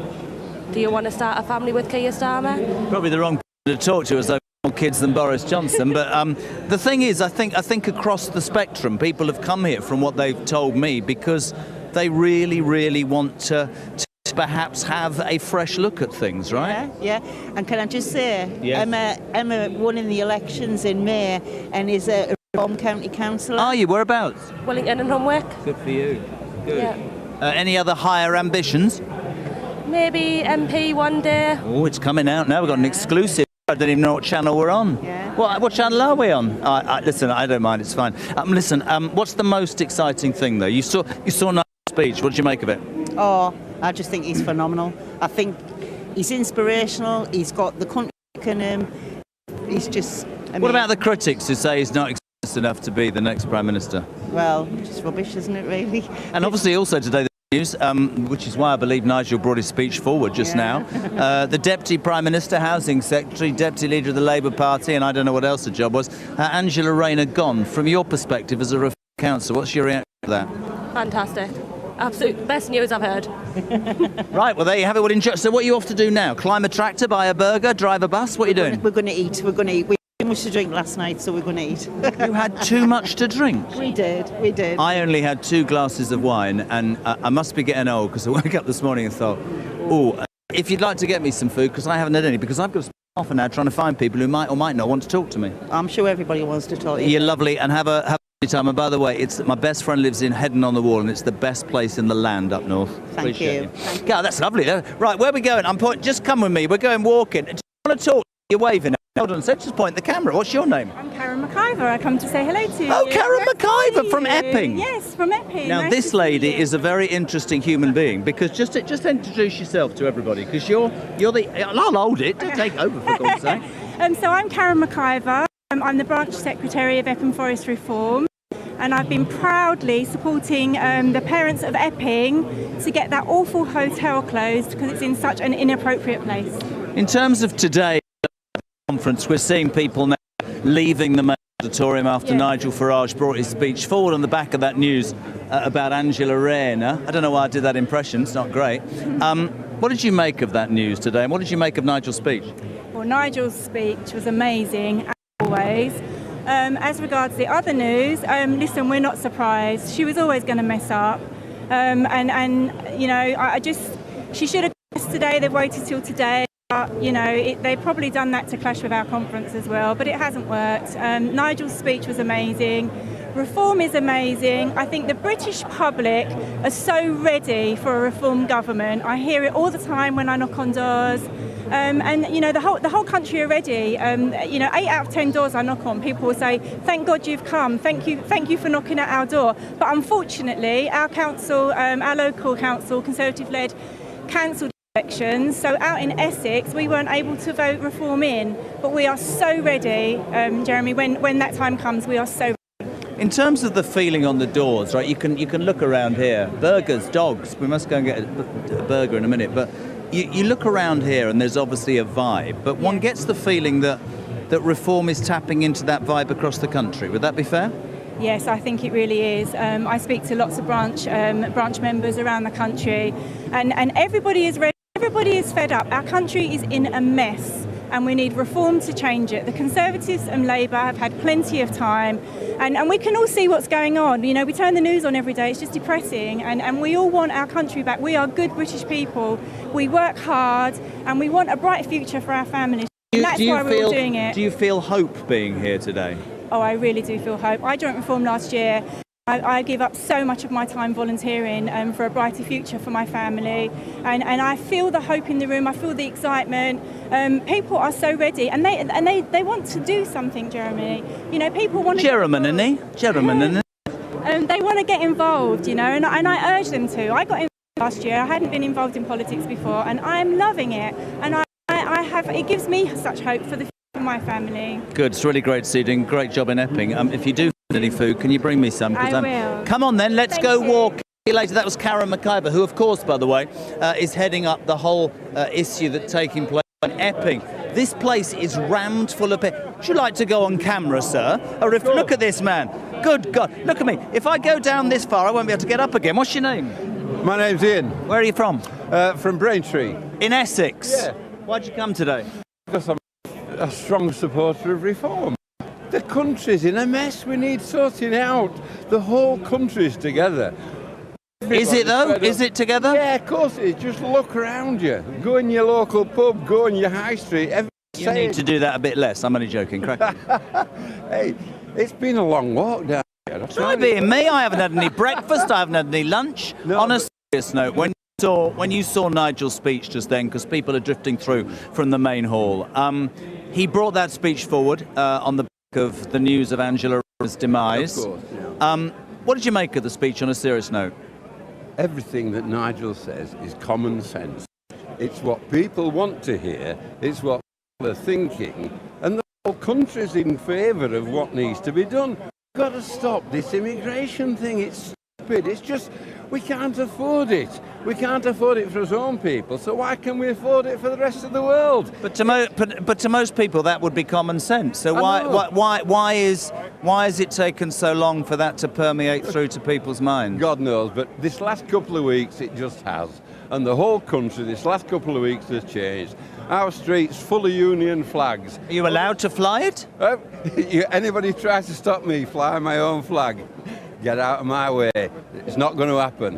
do you want to start a family with Keir Starmer? Probably the wrong person to talk to as though more kids than Boris Johnson. But the thing is, I think across the spectrum, people have come here from what they've told me because they really, really want to perhaps have a fresh look at things, right? Yeah. And can I just say, yes. Emma won in the elections in May and is a Reform County Councillor. Are you? Whereabouts? Wellington and Homework. Good for you. Good. Yeah. Any other higher ambitions? Maybe MP one day. Oh, it's coming out now. We've got an exclusive. I don't even know what channel we're on. Yeah. What channel are we on? Listen, I don't mind. It's fine. Listen, what's the most exciting thing, though? You saw Nigel's speech. What did you make of it? Oh, I just think he's phenomenal. I think he's inspirational. He's got the country in him. he's just... What about the critics who say he's not experienced enough to be the next Prime Minister? Well, just rubbish, isn't it, really? And obviously also today the news, which is why I believe Nigel brought his speech forward just now, the Deputy Prime Minister, Housing Secretary, Deputy Leader of the Labour Party, and I don't know what else the job was, Angela Rayner gone. From your perspective as a Reform councillor, what's your reaction to that? Fantastic. Absolute best news I've heard. Right, well, there you have it. Well, enjoy. So what are you off to do now? Climb a tractor, buy a burger, drive a bus? What are you doing? We're going to eat. We had too much to drink last night, so we're going to eat. You had too much to drink? We did. I only had 2 glasses of wine, and I must be getting old, because I woke up this morning and thought, oh, if you'd like to get me some food, because I haven't had any, because I've got to spend half an hour trying to find people who might or might not want to talk to me. I'm sure everybody wants to talk to you. You're lovely, and have a time. And by the way, it's my best friend lives in Headon on the Wall, and it's the best place in the land up north. Thank you. God, that's lovely. Right, where are we going? Just come with me. We're going walking. Do you want to talk? You're waving. Hold on, so just point the camera. What's your name? I'm Karen McIver. I come to say hello to you. Oh, Karen McIver from Epping. Yes, from Epping. Now, Nice this to lady see you. is a very interesting human being, because just introduce yourself to everybody, because you're the... I'll hold it. Don't take over, for God's sake. So I'm Karen McIver. I'm the branch secretary of Epping Forest Reform. And I've been proudly supporting the parents of Epping to get that awful hotel closed because it's in such an inappropriate place. In terms of today, conference, we're seeing people now leaving the main auditorium after Nigel Farage brought his speech forward on the back of that news about Angela Rayner. I don't know why I did that impression, it's not great. What did you make of that news today, and what did you make of Nigel's speech? Well, Nigel's speech was amazing, as always. As regards the other news, listen, we're not surprised. She was always going to mess up. And you know, she should have yesterday, they've waited till today. You know, they've probably done that to clash with our conference as well, but it hasn't worked. Nigel's speech was amazing. Reform is amazing. I think the British public are so ready for a reform government. I hear it all the time when I knock on doors. And you know, the whole country are ready. You know, 8 out of 10 doors I knock on, people will say, "Thank God you've come. Thank you for knocking at our door." But unfortunately, our council, our local council, Conservative-led, cancelled elections. So out in Essex, we weren't able to vote reform in. But we are so ready, Jeremy. When that time comes, we are so ready. In terms of the feeling on the doors, right? You can look around here. Burgers, dogs. We must go and get a burger in a minute, but. You look around here and there's obviously a vibe, but one gets the feeling that reform is tapping into that vibe across the country. Would that be fair? Yes, I think it really is. I speak to lots of branch members around the country, and everybody is ready. Everybody is fed up. Our country is in a mess, and we need reform to change it. The Conservatives and Labour have had plenty of time, and we can all see what's going on. You know, we turn the news on every day, it's just depressing, and we all want our country back. We are good British people, we work hard, and we want a bright future for our families. And that's why we're all doing it. Do you feel hope being here today? Oh, I really do feel hope. I joined Reform last year. I give up so much of my time volunteering for a brighter future for my family, and I feel the hope in the room. I feel the excitement. People are so ready, and they want to do something, Jeremy. You know, people want to. Germany. They want to get involved, you know, and I urge them to. I got involved last year. I hadn't been involved in politics before, and I'm loving it. And it gives me such hope for the future of my family. Good. It's really great to see you doing a great job in Epping. If you do any food, can you bring me some? I will. Come on then, let's go walk. See you later. That was Karen McIver, who of course, by the way, is heading up the whole issue that's taking place in Epping. This place is rammed full of people. Would you like to go on camera, sir? Look at this man. Good God, look at me. If I go down this far, I won't be able to get up again. What's your name? My name's Ian. Where are you from? From Braintree. In Essex? Yeah. Why'd you come today? Because I'm a strong supporter of reform. The country's in a mess. We need sorting out. The whole country's together. Is it though? Is it together? Yeah, of course it is. Just look around you. Go in your local pub, go in your high street. You need to do that a bit less. I'm only joking. Crack. Hey, it's been a long walk down here. Try being me. I haven't had any breakfast. I haven't had any lunch. No, on a serious note, when you saw Nigel's speech just then, because people are drifting through from the main hall, he brought that speech forward on the back of the news of Angela Rayner's demise. Of course, yeah. What did you make of the speech on a serious note? Everything that Nigel says is common sense. It's what people want to hear. It's what people are thinking. And whole country's in favour of what needs to be done. We've got to stop this immigration thing. It's stupid. It's just, we can't afford it. We can't afford it for our own people, so why can we afford it for the rest of the world? But to most people, that would be common sense. So why is it taken so long for that to permeate through to people's minds? God knows, but this last couple of weeks it just has. And the whole country this last couple of weeks has changed. Our streets full of Union flags. Are you allowed to fly it? Anybody tries to stop me flying my own flag, get out of my way. It's not going to happen.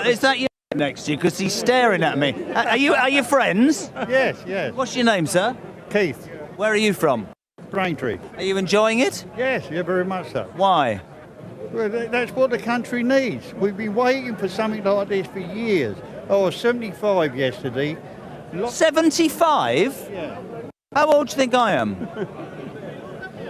Is that you next to you? Because he's staring at me. Are you friends? Yes. What's your name, sir? Keith. Where are you from? Braintree. Are you enjoying it? Yes, yeah, very much so. Why? Well, that's what the country needs. We've been waiting for something like this for years. I was 75 yesterday. 75? Yeah. How old do you think I am?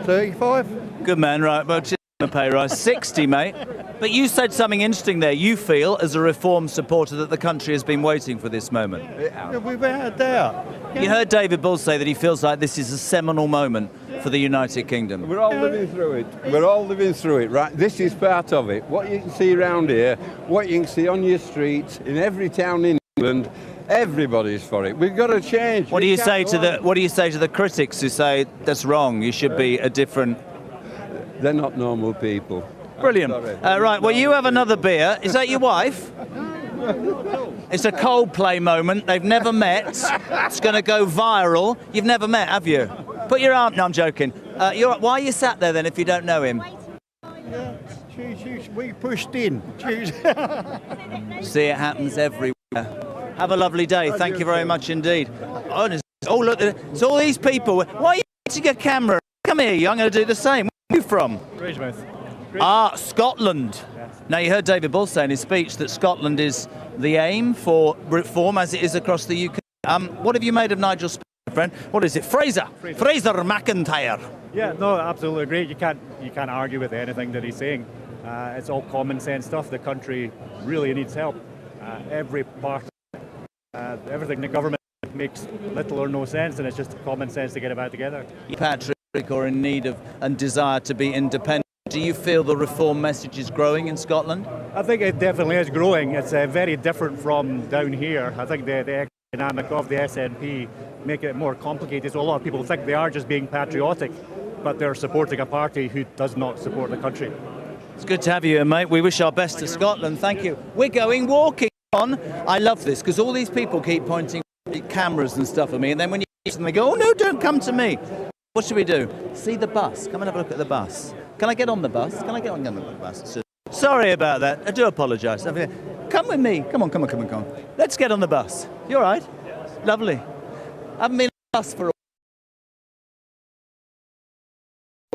35. Good man, right, well, a pay rise. 60, mate. But you said something interesting there. You feel, as a Reform supporter, that the country has been waiting for this moment. Yeah, without a doubt. You heard David Bull say that he feels like this is a seminal moment for the United Kingdom. We're all living through it. We're all living through it, right? This is part of it. What you can see around here, what you can see on your streets, in every town in England, everybody's for it. We've got to change. What do you say to the critics who say that's wrong? You should be a different. They're not normal people. Brilliant. Right. Well, you have another beer. Is that your wife? It's a Coldplay moment. They've never met. It's going to go viral. You've never met, have you? Put your arm. No, I'm joking. Why are you sat there then if you don't know him? Yeah, we pushed in. See, it happens everywhere. Have a lovely day. Thank you very much indeed. Oh, look, it's all these people. Why are you getting a camera? Come here, I'm going to do the same. Where are you from? Ridgemouth. Scotland. Yes. Now, you heard David Bull say in his speech that Scotland is the aim for reform, as it is across the UK. What have you made of Nigel's speech, my friend? What is it? Fraser McIntyre. Yeah, no, absolutely agree. You can't argue with anything that he's saying. It's all common sense stuff. The country really needs help. Every part, everything the government makes little or no sense, and it's just common sense to get it back together. Patrick, or in need of and desire to be independent. Do you feel the reform message is growing in Scotland? I think it definitely is growing. It's very different from down here. I think the dynamic of the SNP make it more complicated. So a lot of people think they are just being patriotic, but they're supporting a party who does not support the country. It's good to have you here, mate. We wish our best to Scotland. Thank you. We're going walking on. I love this because all these people keep pointing cameras and stuff at me, and then when you see them, they go, "Oh no, don't come to me." What should we do? See the bus. Come and have a look at the bus. Can I get on the bus? Can I get on the bus? Sorry about that. I do apologise. Come with me. Come on. Let's get on the bus. You all right? Yes. Lovely. I haven't been on the bus for a while.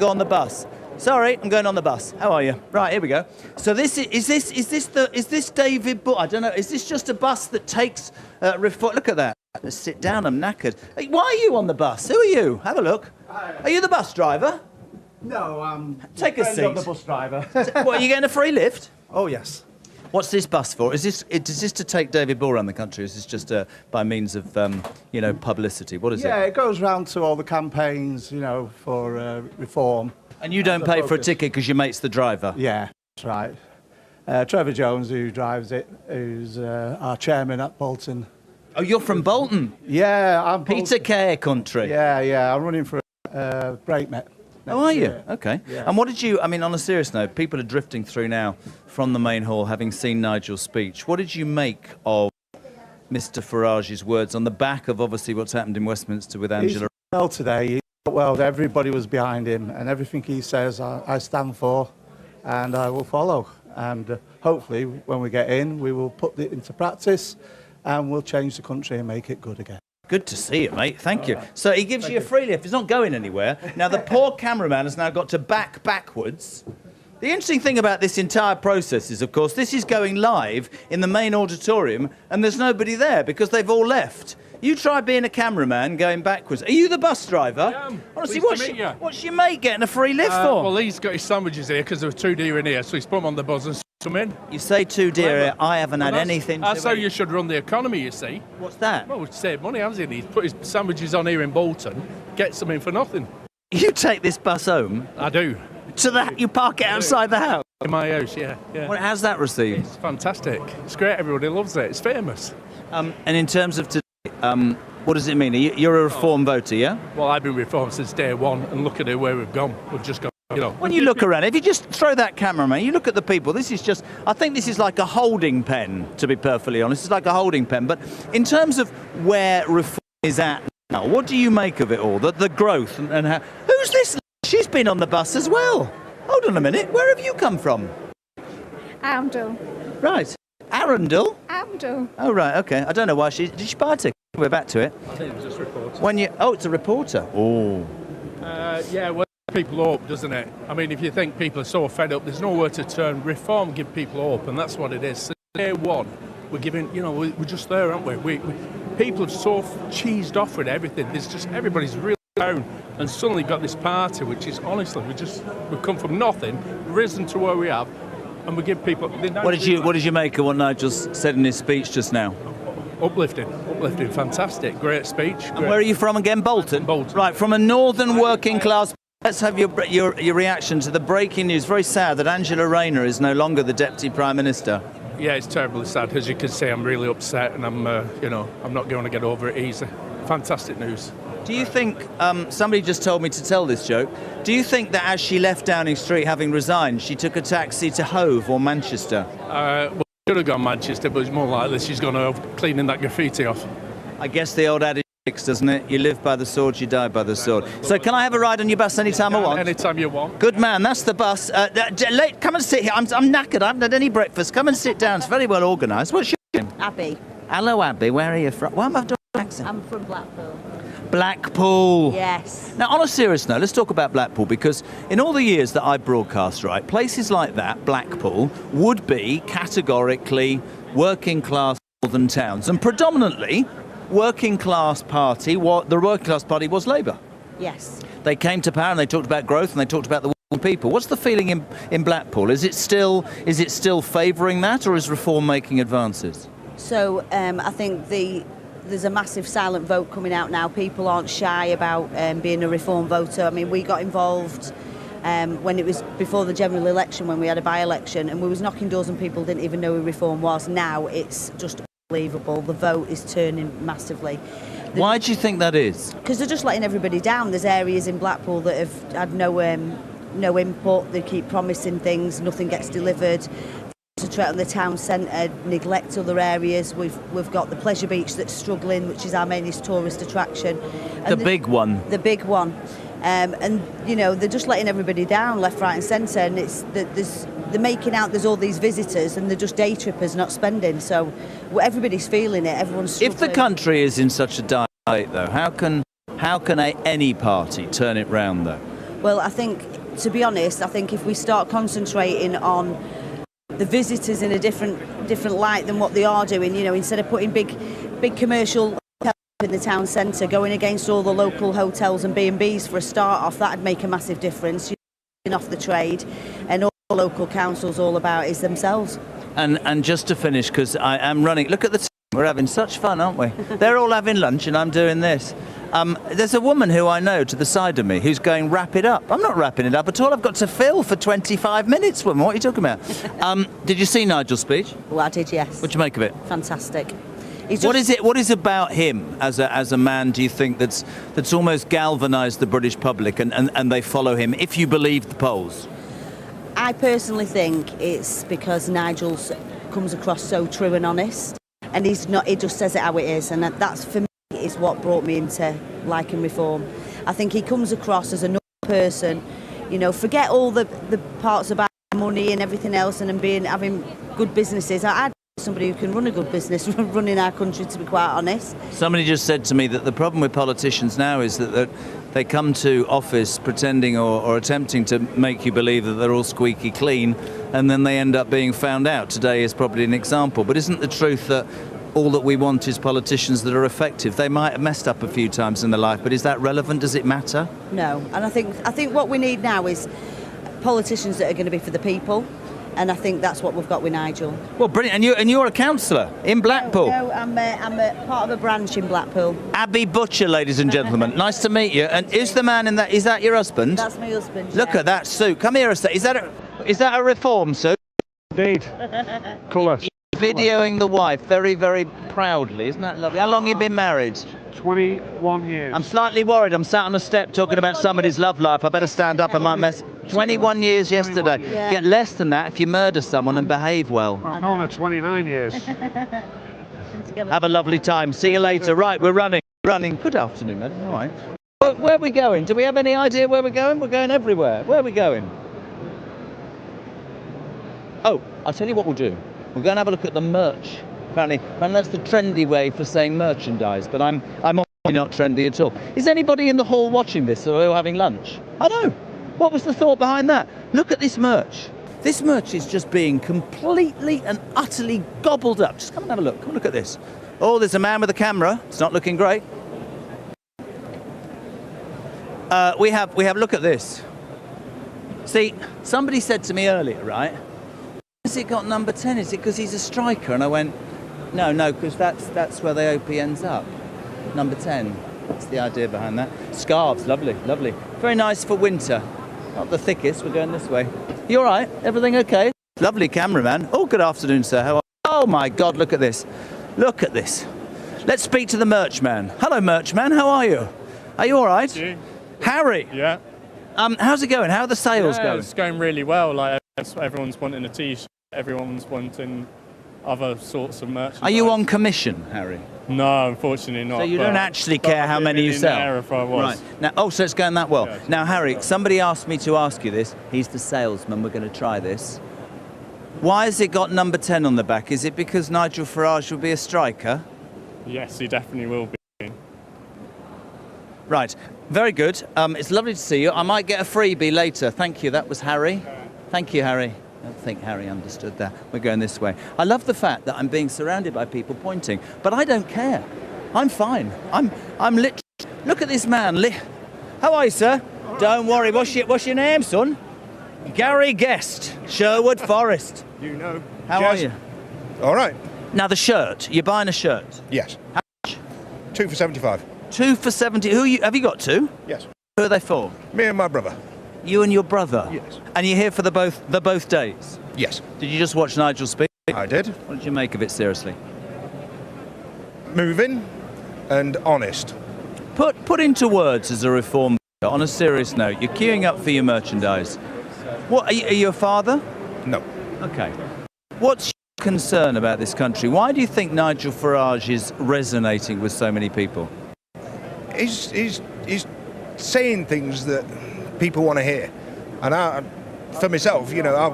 Go on the bus. Sorry, I'm going on the bus. How are you? Right, here we go. So is this David Bull? I don't know. Is this just a bus that takes reform? Look at that. Let's sit down. I'm knackered. Hey, why are you on the bus? Who are you? Have a look. Are you the bus driver? No, take a seat. I'm the bus driver. What, are you getting a free lift? Oh, yes. What's this bus for? Is this to take David Bull around the country? Is this just by means of publicity? What is it? Yeah, it goes round to all the campaigns, for reform. And you don't pay for a ticket because your mate's the driver? Yeah, that's right. Trevor Jones, who drives it, who's our chairman at Bolton. Oh, you're from Bolton? Yeah, I'm Peter Care country? Yeah, I'm running for Brakemet. Oh, are you? Okay. Yeah. And what did you, on a serious note, people are drifting through now from the main hall, having seen Nigel's speech. What did you make of Mr. Farage's words on the back of, obviously, what's happened in Westminster with Angela? Well, today, everybody was behind him, and everything he says, I stand for, and I will follow. And hopefully, when we get in, we will put it into practice, and we'll change the country and make it good again. Good to see you, mate. Thank you. So he gives you a free lift. He's not going anywhere. Now, the poor cameraman has now got to back backwards. The interesting thing about this entire process is, of course, this is going live in the main auditorium, and there's nobody there because they've all left. You try being a cameraman going backwards. Are you the bus driver? Yeah, honestly, what's your mate getting a free lift for? Well, he's got his sandwiches here because there were too dear in here, so he's put them on the buzz and them in. You say too dear here. I haven't had anything. That's how you should run the economy, you see. What's that? Well, save money, hasn't he? He's put his sandwiches on here in Bolton, gets them in for nothing. You take this bus home? I do. You park it outside the house? In my house, yeah. Well, how's that received? It's fantastic. It's great. Everybody loves it. It's famous. And in terms of today, what does it mean? You're a Reform voter, yeah? Well, I've been Reform since day one, and look at where we've gone. We've just got, When you look around, if you just throw that camera, man, you look at the people, I think this is like a holding pen, to be perfectly honest. It's like a holding pen. But in terms of where Reform is at now, what do you make of it all? The growth and how... Who's this? She's been on the bus as well. Hold on a minute. Where have you come from? Arundel. Right. Arundel? Arundel. Oh, right, OK. I don't know why did she buy a ticket? We're back to it. I think it was just a reporter. Oh, it's a reporter. Oh. Yeah, well, people hope, doesn't it? I mean, if you think people are so fed up, there's nowhere to turn. Reform give people hope, and that's what it is. Since day one, we're giving, we're just there, aren't we? People are so cheesed off with everything. There's just, everybody's really down, and suddenly got this party, which is, honestly, we've come from nothing, risen to where we have, and we give people... What did you make of what Nigel said in his speech just now? Uplifting, fantastic, great speech. And where are you from again? Bolton? Bolton. Right, from a northern working class... Let's have your reaction to the breaking news. Very sad that Angela Rayner is no longer the Deputy Prime Minister. Yeah, it's terribly sad. As you can see, I'm really upset, and I'm not going to get over it easy. Fantastic news. Do you think, somebody just told me to tell this joke, do you think that as she left Downing Street having resigned, she took a taxi to Hove or Manchester? Well, could have gone Manchester, but it's more likely she's going to cleaning that graffiti off. I guess the old adage sticks, doesn't it? You live by the sword, you die by the sword. So can I have a ride on your bus anytime I want? Anytime you want. Good man, that's the bus. Come and sit here. I'm knackered. I haven't had any breakfast. Come and sit down. It's very well organised. What's your name? Abby. Hello, Abby. Where are you from? Why am I doing an accent? I'm from Blackpool. Blackpool. Yes. Now, on a serious note, let's talk about Blackpool, because in all the years that I broadcast, right, places like that, Blackpool, would be categorically working class northern towns, and predominantly working class party. The working class party was Labour. Yes. They came to power and they talked about growth and they talked about the working people. What's the feeling in Blackpool? Is it still favouring that, or is Reform making advances? So I think there's a massive silent vote coming out now. People aren't shy about being a Reform voter. I mean, we got involved when it was before the general election, when we had a by-election, and we was knocking doors and people didn't even know who Reform was. Now it's just unbelievable. The vote is turning massively. Why do you think that is? Because they're just letting everybody down. There's areas in Blackpool that have had no input. They keep promising things, nothing gets delivered. Concentrate on the town centre, neglect other areas. We've got the Pleasure Beach that's struggling, which is our mainest tourist attraction. And the big one. The big one. And they're just letting everybody down left, right and centre, and they're making out there's all these visitors and they're just day trippers not spending. So everybody's feeling it, everyone's struggling. If the country is in such a dire state, though, how can any party turn it round, though? Well, I think, to be honest, I think if we start concentrating on the visitors in a different light than what they are doing, instead of putting big commercial hotels in the town centre, going against all the local hotels and B&Bs for a start off, that'd make a massive difference. Off the trade, and all local councils all about is themselves. And just to finish, because I am running, look at the team, we're having such fun, aren't we? They're all having lunch and I'm doing this. There's a woman who I know to the side of me who's going, wrap it up. I'm not wrapping it up at all. I've got to fill for 25 minutes, woman. What are you talking about? Did you see Nigel's speech? Well, I did, yes. What'd you make of it? Fantastic. What is about him as a man, do you think, that's almost galvanised the British public and they follow him, if you believe the polls? I personally think it's because Nigel comes across so true and honest, and he just says it how it is, and that's, for me, is what brought me into liking Reform. I think he comes across as a normal person, forget all the parts about money and everything else and having good businesses. I'd somebody who can run a good business running our country, to be quite honest. Somebody just said to me that the problem with politicians now is that they come to office pretending or attempting to make you believe that they're all squeaky clean, and then they end up being found out. Today is probably an example. But isn't the truth that all that we want is politicians that are effective? They might have messed up a few times in their life, but is that relevant? Does it matter? No. And I think what we need now is politicians that are going to be for the people. And I think that's what we've got with Nigel. Well, brilliant. And you're a councillor in Blackpool. No, I'm a part of a branch in Blackpool. Abbey Butcher, ladies and gentlemen. Nice to meet you. And is the man in that? Is that your husband? That's my husband. Look at that suit. Come here a sec. Is that a reform suit? Indeed. Colour. Videoing the wife very, very proudly. Isn't that lovely? How long have you been married? 21 years. I'm slightly worried. I'm sat on a step talking about somebody's love life. I better stand up. I might mess. 21 years yesterday. Yeah. Get less than that if you murder someone and behave well. I'm on at 29 years. Have a lovely time. See you later. Right, we're running. Good afternoon, madam. All right. Where are we going? Do we have any idea where we're going? We're going everywhere. Where are we going? Oh, I'll tell you what we'll do. We're going to have a look at the merch. Apparently that's the trendy way for saying merchandise, but I'm obviously not trendy at all. Is anybody in the hall watching this or are we having lunch? I know. What was the thought behind that? Look at this merch. This merch is just being completely and utterly gobbled up. Just come and have a look. Come and look at this. Oh, there's a man with a camera. It's not looking great. We have. Look at this. See, somebody said to me earlier, right? Has it got number 10? Is it because he's a striker? And I went, no, because that's where they hope he ends up. Number 10. That's the idea behind that. Scarves, lovely. Very nice for winter. Not the thickest. We're going this way. You all right? Everything okay? Lovely cameraman. Oh, good afternoon, sir. How are you? Oh my God! Look at this. Look at this. Let's speak to the merch man. Hello, merch man. How are you? Are you all right? Yeah. Harry. Yeah. How's it going? How are the sales going? It's going really well. Like everyone's wanting a T-shirt. Everyone's wanting other sorts of merchandise. Are you on commission, Harry? No, unfortunately not. So you don't actually care how many you sell? If I was. Right. Now, oh, so it's going that well. Yeah. Now, Harry, somebody asked me to ask you this. He's the salesman. We're going to try this. Why has it got number 10 on the back? Is it because Nigel Farage will be a striker? Yes, he definitely will be. Right. Very good. It's lovely to see you. I might get a freebie later. Thank you. That was Harry. Thank you, Harry. I don't think Harry understood that. We're going this way. I love the fact that I'm being surrounded by people pointing, but I don't care. I'm fine. I'm literally... Look at this man. How are you, sir? Don't worry. What's your name, son? Gary Guest, Sherwood Forest. You know. How are you? All right. Now, the shirt. You're buying a shirt? Yes. How much? 2 for 75. 2 for 70. Have you got 2? Yes. Who are they for? Me and my brother. You and your brother? Yes. And you're here for the both days? Yes. Did you just watch Nigel speak? I did. What did you make of it, seriously? Moving and honest. Put into words as a reform, on a serious note, you're queuing up for your merchandise. What are you a father? No. Okay. What's your concern about this country? Why do you think Nigel Farage is resonating with so many people? He's saying things that people want to hear, and for myself, you know, I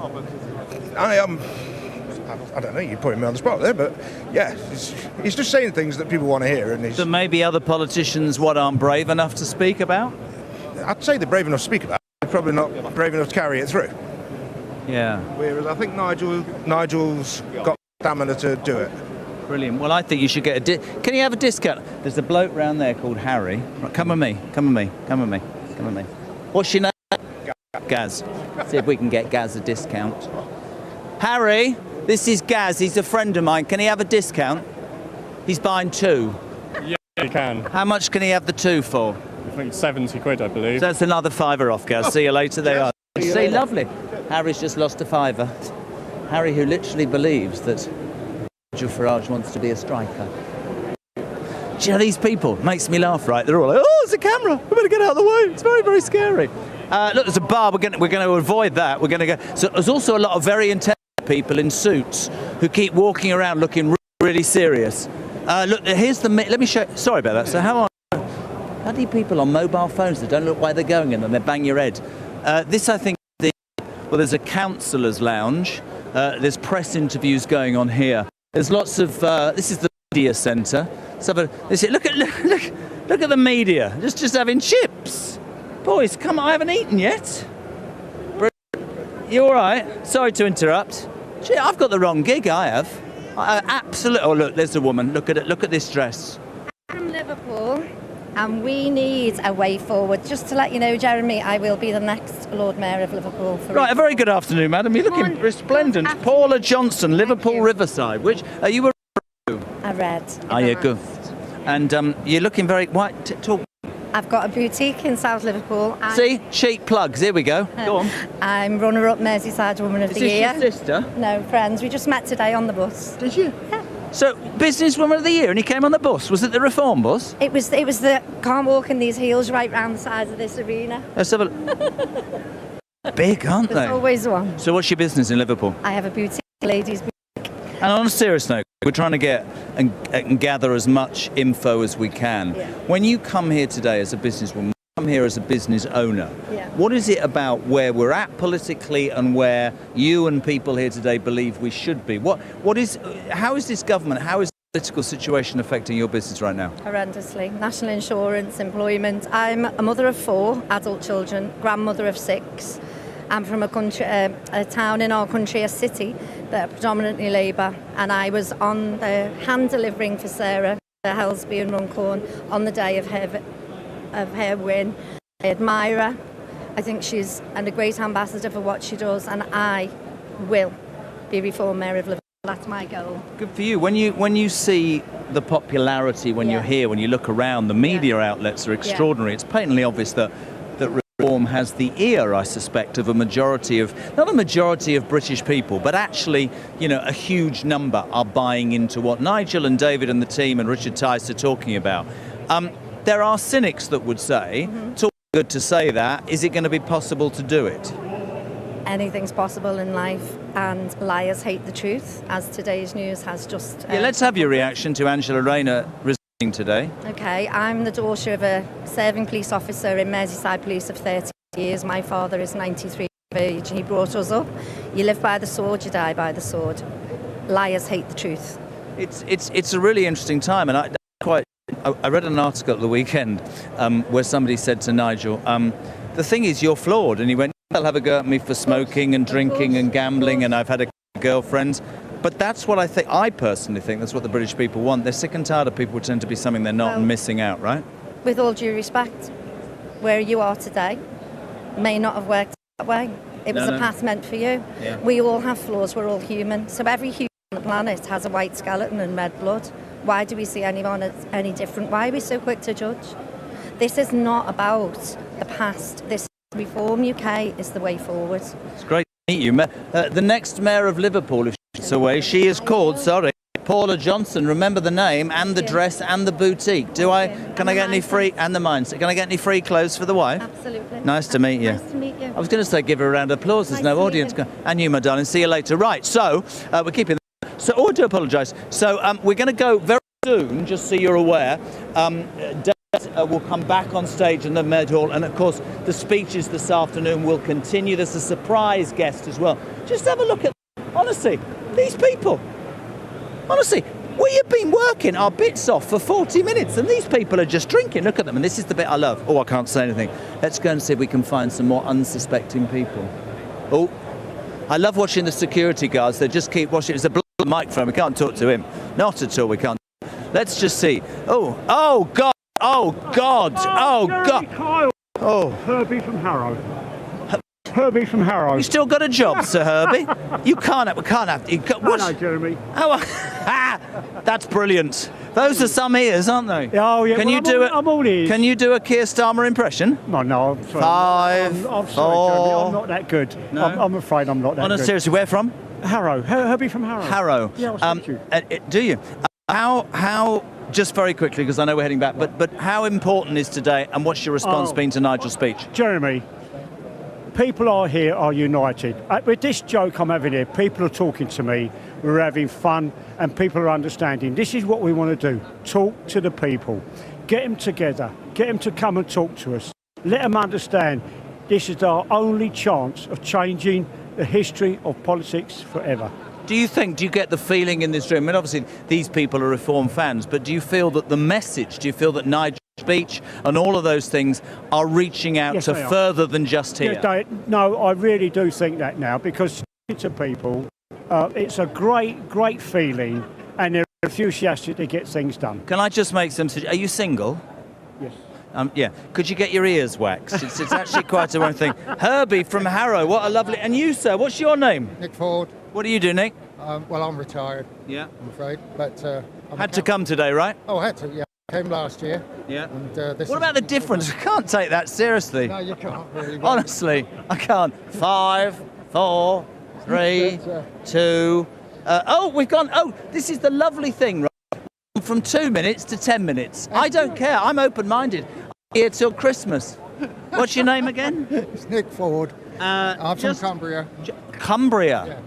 don't know. You're putting me on the spot there, but yeah, he's just saying things that people want to hear, and that maybe other politicians aren't brave enough to speak about. I'd say they're brave enough to speak about. They're probably not brave enough to carry it through. Yeah. Whereas I think Nigel's got stamina to do it. Brilliant. Well, I think you should get Can you have a discount? There's a bloke round there called Harry. Right, come with me. What's your name? Gaz. See if we can get Gaz a discount. Harry, this is Gaz. He's a friend of mine. Can he have a discount? He's buying 2. Yeah, he can. How much can he have the 2 for? I think 70 quid, I believe. So that's another £5 off, Gaz. See you later. They are. See, lovely. Harry's just lost a £5. Harry, who literally believes that Nigel Farage wants to be a striker. Do you know these people? Makes me laugh, right? They're all like, oh, there's a camera. We better get out of the way. It's very, very scary. Look, there's a bar. We're going to avoid that. We're going to go. So there's also a lot of very intense people in suits who keep walking around looking really, really serious. Look, here's the... Let me show... Sorry about that. So how do people on mobile phones that don't look where they're going and then they bang your head? This, I think, well, there's a councillor's lounge. There's press interviews going on here. There's lots of... this is the media centre. Look at the media. Just having chips. Boys, come on, I haven't eaten yet. You all right? Sorry to interrupt. Gee, I've got the wrong gig, I have. Absolutely. Oh, look, there's a woman. Look at it. Look at this dress. From Liverpool. and we need a way forward. Just to let you know, Jeremy, I will be the next Lord Mayor of Liverpool. Right, a very good afternoon, madam. You're looking resplendent. Paula Johnson, Liverpool Riverside. Which are you? A red. Are you good? And you're looking very white. Talk. I've got a boutique in South Liverpool. See, cheap plugs. Here we go. Go on. I'm runner-up Merseyside Woman of the Year. Is this your sister? No, friends. We just met today on the bus. Did you? Yeah. So, Businesswoman of the Year, and he came on the bus. Was it the Reform bus? It was the can't walk in these heels right round the sides of this arena. Let's have a big, aren't they? There's always one. So, what's your business in Liverpool? I have a boutique, ladies' boutique. And on a serious note, we're trying to get and gather as much info as we can. Yeah. When you come here today as a businesswoman, come here as a business owner. Yeah. What is it about where we're at politically and where you and people here today believe we should be? How is this government, how is the political situation affecting your business right now? Horrendously. National insurance, employment. I'm a mother of 4 adult children, grandmother of 6. I'm from a town in our country, a city, that are predominantly Labour, and I was on the hand delivering for Sarah, Helsby and Runcorn, on the day of her win. I admire her. I think she's a great ambassador for what she does, and I will be Reform Mayor of Liverpool. That's my goal. Good for you. When you see the popularity when you're here, when you look around, the media outlets are extraordinary. It's patently obvious that Reform has the ear, I suspect, of a majority of, not a majority of British people, but actually, a huge number are buying into what Nigel and David and the team and Richard Tice are talking about. There are cynics that would say, it's all good to say that, is it going to be possible to do it? Anything's possible in life, and liars hate the truth, as today's news has just... let's have your reaction to Angela Rayner resigning today. Okay, I'm the daughter of a serving police officer in Merseyside Police of 30 years. My father is 93 of age. He brought us up. You live by the sword, you die by the sword. Liars hate the truth. It's a really interesting time, and I read an article at the weekend where somebody said to Nigel, the thing is, you're flawed. And he went, they'll have a go at me for smoking and drinking and gambling, and I've had a girlfriend. But that's what I personally think, that's what the British people want. They're sick and tired of people pretending to be something they're not and missing out, right? With all due respect, where you are today may not have worked that way. It was a path meant for you. Yeah. We all have flaws, we're all human. So every human on the planet has a white skeleton and red blood. Why do we see anyone as any different? Why are we so quick to judge? This is not about the past. This Reform UK is the way forward. It's great to meet you. The next Mayor of Liverpool, if she's away, she is called, Paula Johnson. Remember the name and the dress and the boutique. Can I get any free, and the mindset, can I get any free clothes for the wife? Absolutely. Nice to meet you. Nice to meet you. I was going to say give her a round of applause. There's no audience. And you, my darling. See you later. Right, so we're keeping... So, I do apologise. So we're going to go very soon, just so you're aware. Will come back on stage in the Med Hall, and of course the speeches this afternoon will continue. There's a surprise guest as well. Just have a look at, honestly, these people. Honestly, we have been working our bits off for 40 minutes and these people are just drinking. Look at them, and this is the bit I love. Oh, I can't say anything. Let's go and see if we can find some more unsuspecting people. Oh, I love watching the security guards. They just keep watching. It's a microphone. We can't talk to him. Not at all. We can't. Let's just see. Oh God. Oh God! Oh God! Kyle. Oh, Herbie from Harrow. Herbie from Harrow. You still got a job, Sir Herbie? You can't have. Hello, Jeremy. Oh, that's brilliant. Those are some ears, aren't they? Oh yeah. Can you do it? I'm all ears. Can you do a Keir Starmer impression? No. I'm sorry. 5, I'm sorry, 4. Jeremy. I'm not that good. No? I'm afraid I'm not that good. Seriously, where from? Harrow. Herbie from Harrow. Harrow. Yeah, I'll speak to you. Do you? How? Just very quickly, because I know we're heading back, but how important is today, and what's your response been to Nigel's speech? Jeremy, people are united. With this joke I'm having here, people are talking to me, we're having fun, and people are understanding. This is what we want to do, talk to the people, get them together, get them to come and talk to us, let them understand this is our only chance of changing the history of politics forever. Do you get the feeling in this room, I mean, obviously these people are Reform fans, but do you feel that the message, do you feel that Nigel's speech and all of those things are reaching out to further than just here? Yes, no, I really do think that now, because to people, it's a great feeling, and they're enthusiastic to get things done. Can I just make some suggestions? Are you single? Yes. Yeah. Could you get your ears waxed? It's actually quite a one thing. Herbie from Harrow, what a lovely... And you, sir, what's your name? Nick Ford. What do you do, Nick? Well, I'm retired. Yeah. I'm afraid, but Had to come today, right? Oh, I had to. Yeah, I came last year. Yeah. And this What about the difference? I can't take that seriously. No, you can't really. Honestly, I can't. 5, 4, 3, 2. We've gone. Oh, this is the lovely thing, right? From 2 minutes to 10 minutes. I don't care. I'm open-minded. I'm here till Christmas. What's your name again? It's Nick Ford. I'm from Cumbria. Cumbria. Yeah.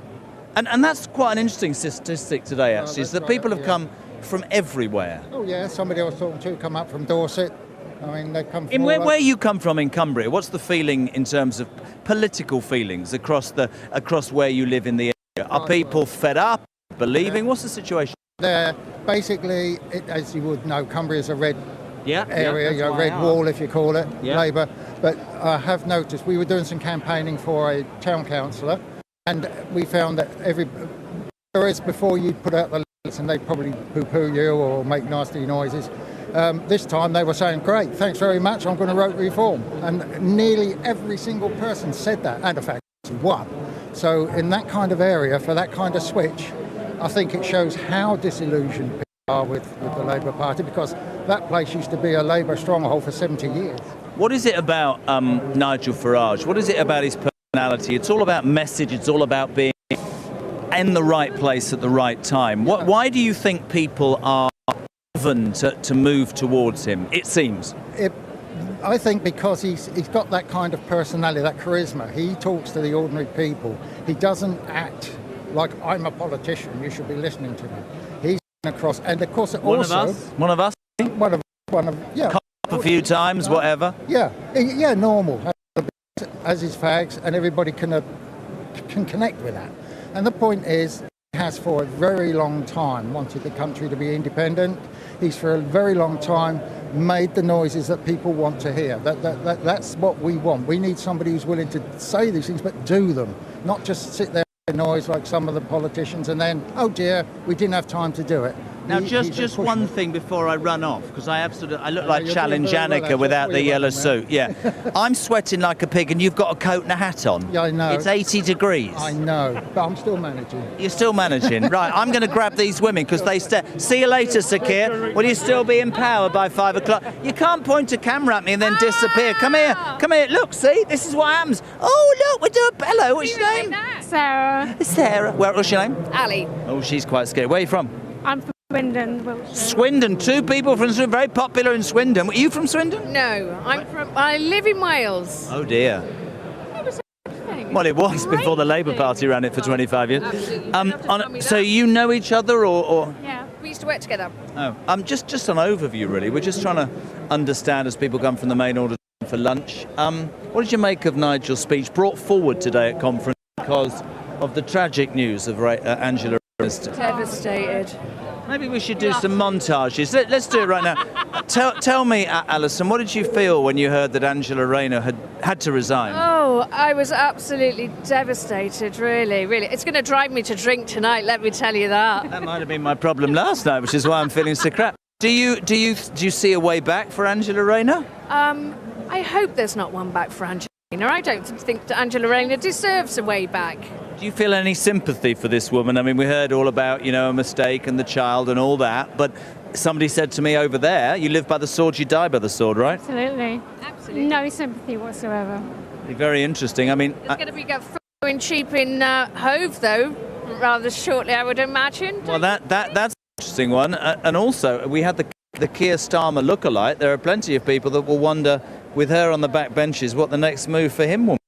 And that's quite an interesting statistic today, actually, is that people have come from everywhere. Oh yeah, somebody I was talking to come up from Dorset. I mean, they come from Where you come from in Cumbria, what's the feeling in terms of political feelings across where you live in the area? Are people fed up, believing? What's the situation? They're basically, as you would know, Cumbria's a red area, that's red wall if you call it, Yeah. Labour. But I have noticed, we were doing some campaigning for a town councillor, and we found that whereas before you'd put out the lights and they'd probably poo-poo you or make nasty noises, this time they were saying, great, thanks very much, I'm going to vote reform. And nearly every single person said that, and in fact, won. So in that kind of area, for that kind of switch, I think it shows how disillusioned people are with the Labour Party, because that place used to be a Labour stronghold for 70 years. What is it about Nigel Farage? What is it about his personality? It's all about message. It's all about being in the right place at the right time. Why do you think people are driven to move towards him, it seems? I think because he's got that kind of personality, that charisma. He talks to the ordinary people. He doesn't act like, I'm a politician, you should be listening to me. He's across, and of course One of us? One of, yeah. Come up a few times, whatever. Yeah, normal. As his fags, and everybody can connect with that. And the point is, he has for a very long time wanted the country to be independent. He's for a very long time made the noises that people want to hear. That's what we want. We need somebody who's willing to say these things, but do them, not just sit there and noise like some of the politicians, and then, oh dear, we didn't have time to do it. Now, just one thing before I run off, because I look like Challenge Annika without the yellow suit. Yeah, I'm sweating like a pig, and you've got a coat and a hat on. Yeah, I know. It's 80 degrees. I know, but I'm still managing. You're still managing, right? I'm going to grab these women because they see you later, Sakir. Will you still be in power by 5 o'clock? You can't point a camera at me and then disappear. Come here. Look, see, this is what happens. Oh, look, we're doing Bello. What's your name? Sarah. Sarah. What's your name? Ali. Oh, she's quite scared. Where are you from? I'm from Swindon, Wiltshire. Swindon. 2 people from Swindon. Very popular in Swindon. Are you from Swindon? No, I live in Wales. Oh dear. Well, it was before the Labour Party ran it for 25 years. Absolutely. So you know each other, or? Yeah, we used to work together. Oh, just an overview, really. We're just trying to understand as people come from the main order for lunch. What did you make of Nigel's speech brought forward today at conference because of the tragic news of Angela? Devastated. Maybe we should do some montages. Let's do it right now. Tell me, Alison, what did you feel when you heard that Angela Rayner had to resign? Oh, I was absolutely devastated, really. It's going to drive me to drink tonight, let me tell you that. That might have been my problem last night, which is why I'm feeling so crap. Do you see a way back for Angela Rayner? I hope there's not one back for Angela Rayner. I don't think that Angela Rayner deserves a way back. Do you feel any sympathy for this woman? I mean, we heard all about, a mistake and the child and all that, but somebody said to me over there, you live by the sword, you die by the sword, right? Absolutely. No sympathy whatsoever. Very interesting. I mean... There's going to be going cheap in Hove, though, rather shortly, I would imagine. Well, that's an interesting one. And also, we had the Keir Starmer lookalike. There are plenty of people that will wonder, with her on the back benches, what the next move for him will be.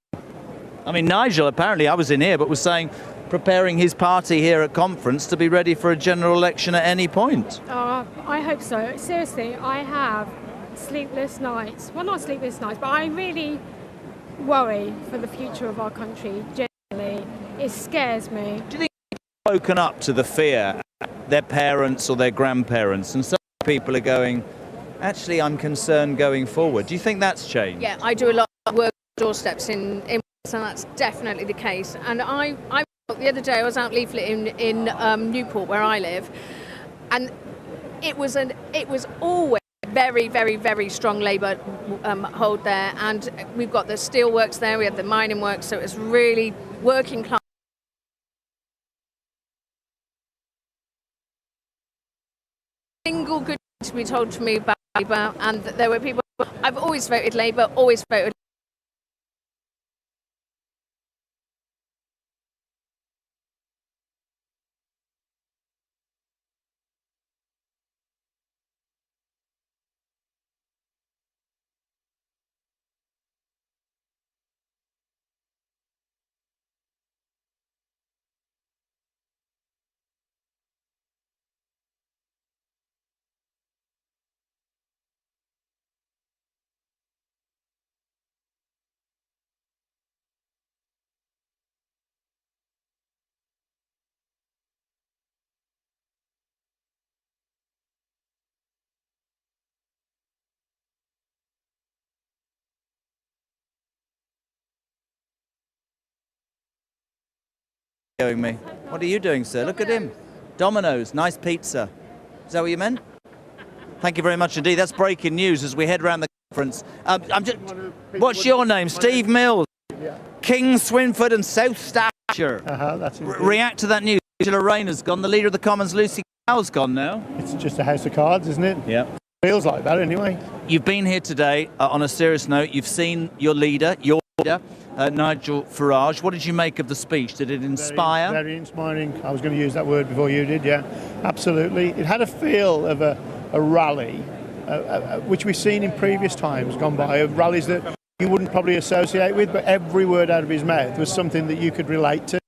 I mean, Nigel, apparently, I was in here, but was saying, preparing his party here at conference to be ready for a general election at any point. I hope so. Seriously, I have sleepless nights. Well, not sleepless nights, but I really worry for the future of our country, generally. It scares me. Do you think they've woken up to the fear, their parents or their grandparents, and some people are going, actually, I'm concerned going forward? Do you think that's changed? Yeah, I do a lot of work doorsteps in and that's definitely the case. And I the other day I was out leafleting in Newport, where I live, and it was always very, very, very strong Labour hold there, and we've got the steelworks there, we have the mining works, so it's really working class. Single good thing to be told to me about Labour, and there were people. I've always voted Labour, always voted. Me. What are you doing, sir? Look at him. Domino's, nice pizza. Is that what you meant? Thank you very much indeed. That's breaking news as we head around the conference. What's your name? Steve Mills. King, Swinford and South Staffordshire. That's React to that news. Angela Rayner's gone. The Leader of the Commons, Lucy Cowell's gone now. It's just a house of cards, isn't it? Yeah. Feels like that anyway. You've been here today on a serious note. You've seen your leader, Nigel Farage. What did you make of the speech? Did it inspire? Very inspiring. I was going to use that word before you did, yeah. Absolutely. It had a feel of a rally, which we've seen in previous times gone by, of rallies that you wouldn't probably associate with, but every word out of his mouth was something that you could relate to.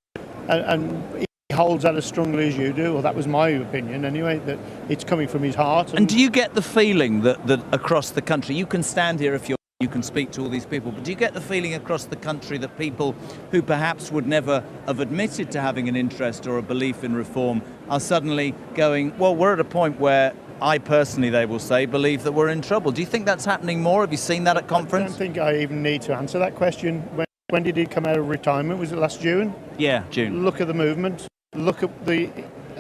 And he holds that as strongly as you do, or that was my opinion anyway, that it's coming from his heart. And do you get the feeling that across the country, you can stand here if you can speak to all these people, but do you get the feeling across the country that people who perhaps would never have admitted to having an interest or a belief in reform are suddenly going, well, we're at a point where I personally, they will say, believe that we're in trouble? Do you think that's happening more? Have you seen that at conference? I don't think I even need to answer that question. When did he come out of retirement? Was it last June? Yeah, June. Look at the movement. Look at the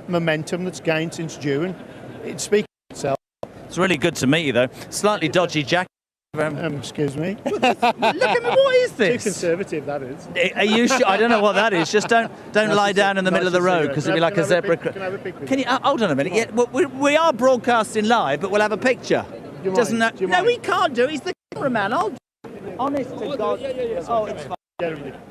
momentum that's gained since June. It speaks for itself. It's really good to meet you, though. Slightly dodgy jacket. Excuse me. Look at me, what is this? Too conservative, that is. Are you sure? I don't know what that is. Just don't lie down in the middle of the road, because it'll be like a zebra. Can I have a picture? Can you hold on a minute? Yeah, well, we are broadcasting live, but we'll have a picture. Doesn't that? No, we can't do it. He's the cameraman. Honest to God. Oh, it's fine.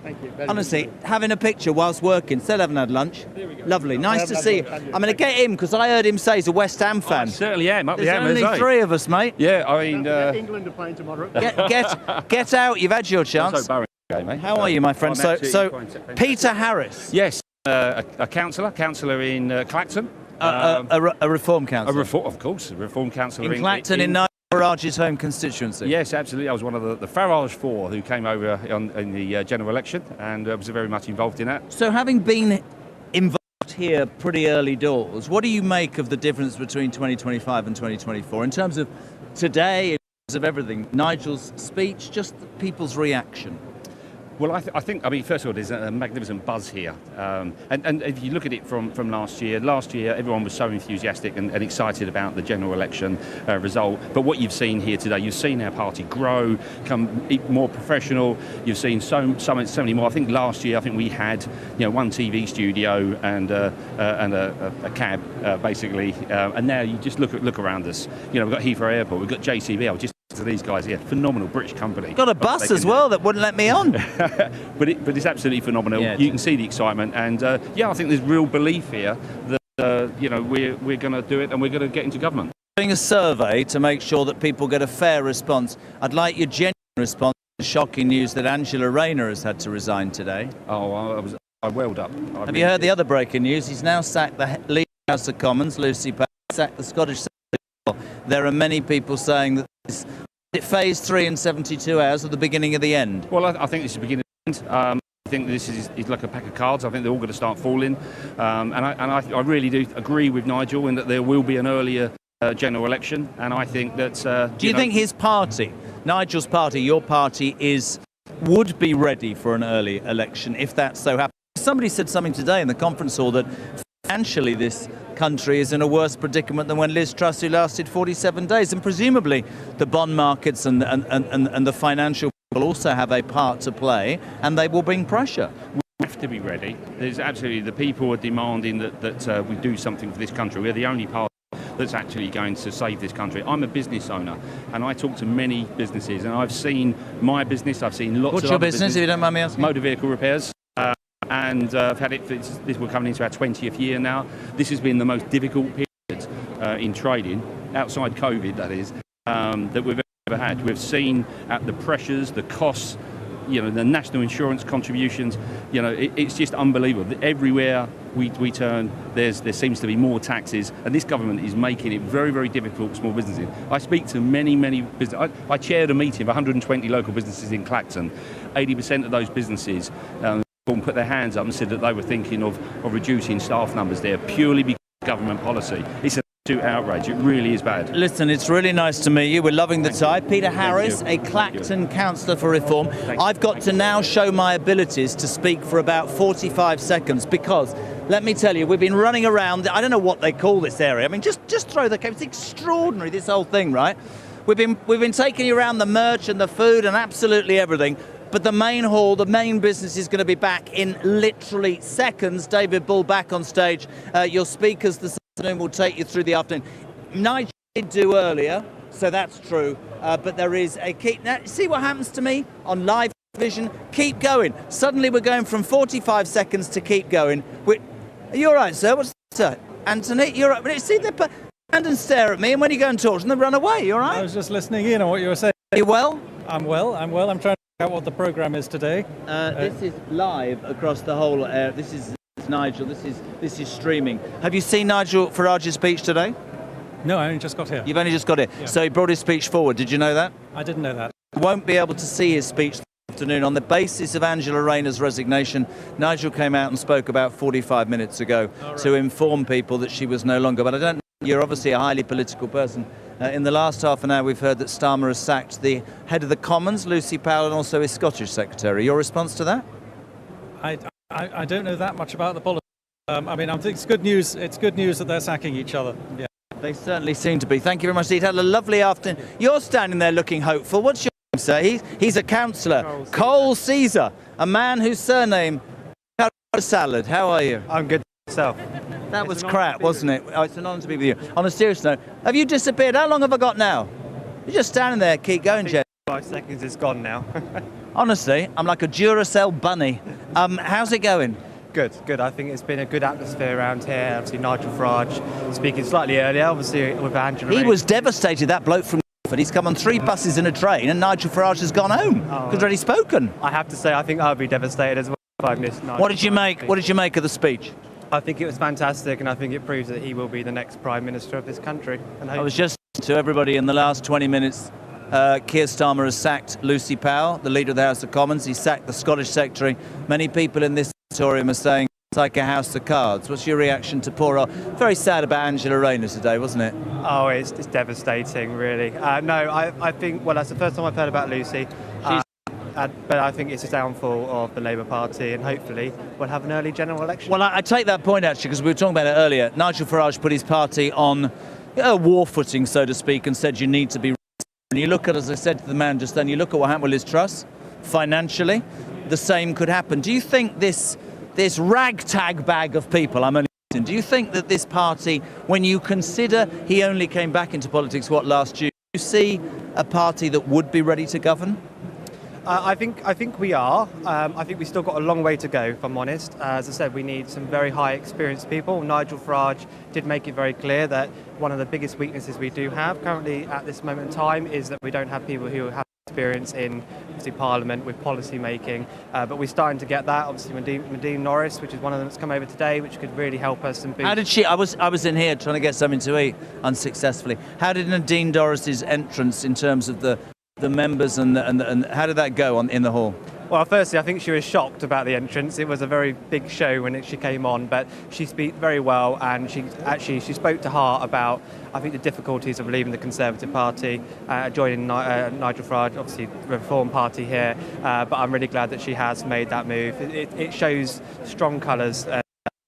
Thank you. Honestly, having a picture whilst working, still haven't had lunch. Lovely, nice to see you. I'm going to get him because I heard him say he's a West Ham fan. I certainly am. Up the There's only three of us, mate. Yeah, I mean, England are playing tomorrow. Get out. You've had your chance. How are you, my friend? So Peter Harris. Yes, a councillor in Clacton. A reform councillor. Of course, a reform councillor in Clacton in Nigel Farage's home constituency. Yes, absolutely. I was one of the Farage four who came over in the general election, and was very much involved in that. So, having been involved here pretty early doors, what do you make of the difference between 2025 and 2024 in terms of today, in terms of everything? Nigel's speech, just people's reaction. Well, I think, first of all, there's a magnificent buzz here. And if you look at it from last year everyone was so enthusiastic and excited about the general election result. But what you've seen here today, you've seen our party grow, become more professional. You've seen so many more. I think last year, we had one TV studio and a cab, basically. And now you just look around us. We've got Heathrow Airport, we've got JCB. I was just to these guys here, phenomenal British company. Got a bus as well that wouldn't let me on. but it's absolutely phenomenal. Yeah, you can see the excitement, and I think there's real belief here that we're going to do it and we're going to get into government. Doing a survey to make sure that people get a fair response. I'd like your genuine response to the shocking news that Angela Rayner has had to resign today. Oh, I welled up. Have you heard the other breaking news? He's now sacked the Leader of the House of Commons, Lucy Farage, sacked the Scottish. There are many people saying that this is phase 3 in 72 hours at the beginning of the end. Well, I think this is the beginning of the end. I think this is like a pack of cards. I think they're all going to start falling. And I really do agree with Nigel in that there will be an earlier general election. And I think that... do you think his party, Nigel's party, your party, would be ready for an early election if that so happened? Somebody said something today in the conference hall that financially this country is in a worse predicament than when Liz Truss, who lasted 47 days. And presumably the bond markets and the financial people also have a part to play, and they will bring pressure. We have to be ready. There's absolutely, the people are demanding that we do something for this country. We're the only party that's actually going to save this country. I'm a business owner, and I talk to many businesses, and I've seen my business, I've seen lots What's of your other business, if you don't mind me asking? Motor vehicle repairs. And I've had it, we're coming into our 20th year now. This has been the most difficult period in trading, outside COVID that is, that we've ever had. We've seen the pressures, the costs, you know, the national insurance contributions, you know, it's just unbelievable. Everywhere we turn, there seems to be more taxes, and this government is making it very, very difficult for small businesses. I speak to many businesses. I chaired a meeting of 120 local businesses in Clacton. 80% of those businesses put their hands up and said that they were thinking of reducing staff numbers there purely because of government policy. It's an absolute outrage. It really is bad. Listen, it's really nice to meet you. We're loving the tie. Peter Harris, a Clacton councillor for Reform. I've got to now show my abilities to speak for about 45 seconds because, let me tell you, we've been running around. I don't know what they call this area. I mean, just throw the cape. It's extraordinary, this whole thing, right? We've been taking you around the merch and the food and absolutely everything. But the main hall, the main business is going to be back in literally seconds. David Bull back on stage. Your speakers this afternoon will take you through the afternoon. Nigel did do earlier, so that's true. But there is a key. Now, see what happens to me on live vision? Keep going. Suddenly we're going from 45 seconds to keep going. Are you all right, sir? What's that? Anthony, you're all right? See, they stand and stare at me, and when you go and talk to them, they run away. You all right? I was just listening in on what you were saying. Are you well? I'm well. I'm trying out what the programme is today. This is live across the whole area. This is Nigel. This is streaming. Have you seen Nigel Farage's speech today? No, I only just got here. You've only just got here. Yeah. So he brought his speech forward. Did you know that? I didn't know that. You won't be able to see his speech this afternoon. On the basis of Angela Rayner's resignation, Nigel came out and spoke about 45 minutes ago to inform people that she was no longer. But I don't know. You're obviously a highly political person. In the last half an hour, we've heard that Starmer has sacked the head of the Commons, Lucy Powell, and also his Scottish secretary. Your response to that? I don't know that much about the politics. I mean, I think it's good news. It's good news that they're sacking each other. Yeah. They certainly seem to be. Thank you very much. He's had a lovely afternoon. You're standing there looking hopeful. What's your name, sir? He's a councillor. Cole Caesar, a man whose surname salad. How are you? I'm good myself. That was crap, wasn't it? Oh, it's an honour to be with you. On a serious note, have you disappeared? How long have I got now? You're just standing there. Keep going, Jen. 5 seconds, it's gone now. Honestly, I'm like a Duracell bunny. How's it going? Good. I think it's been a good atmosphere around here. Obviously, Nigel Farage speaking slightly earlier, obviously with Angela. He was devastated, that bloke from he's come on 3 buses and a train, and Nigel Farage has gone home. He's already spoken. I have to say, I think I'll be devastated as well if I missed Nigel. What did you make? What did you make of the speech? I think it was fantastic, and I think it proves that he will be the next Prime Minister of this country. And I was just to everybody in the last 20 minutes, Keir Starmer has sacked Lucy Powell, the Leader of the House of Commons. He sacked the Scottish Secretary. Many people in this auditorium are saying it's like a house of cards. What's your reaction to poor old... Very sad about Angela Rayner today, wasn't it? Oh, it's devastating, really. No, I think, well, that's the first time I've heard about Lucy. But I think it's a downfall of the Labour Party, and hopefully we'll have an early general election. Well, I take that point, actually, because we were talking about it earlier. Nigel Farage put his party on a war footing, so to speak, and said you need to be... And you look at, as I said to the man just then, you look at what happened with Liz Truss, financially, the same could happen. Do you think this ragtag bag of people, do you think that this party, when you consider he only came back into politics, last June, do you see a party that would be ready to govern? I think we are. I think we've still got a long way to go, if I'm honest. As I said, we need some very high experienced people. Nigel Farage did make it very clear that one of the biggest weaknesses we do have currently at this moment in time is that we don't have people who have experience in obviously Parliament with policy making, but we're starting to get that. Obviously, Nadine Dorries, which is one of them that's come over today, which could really help us. And how did she? I was in here trying to get something to eat unsuccessfully. How did Nadine Dorries' entrance in terms of the members and how did that go in the hall? Well, firstly, I think she was shocked about the entrance. It was a very big show when she came on, but she spoke very well, and she spoke to heart about, I think, the difficulties of leaving the Conservative Party, joining Nigel Farage, obviously the Reform Party here. But I'm really glad that she has made that move. It shows strong colours. It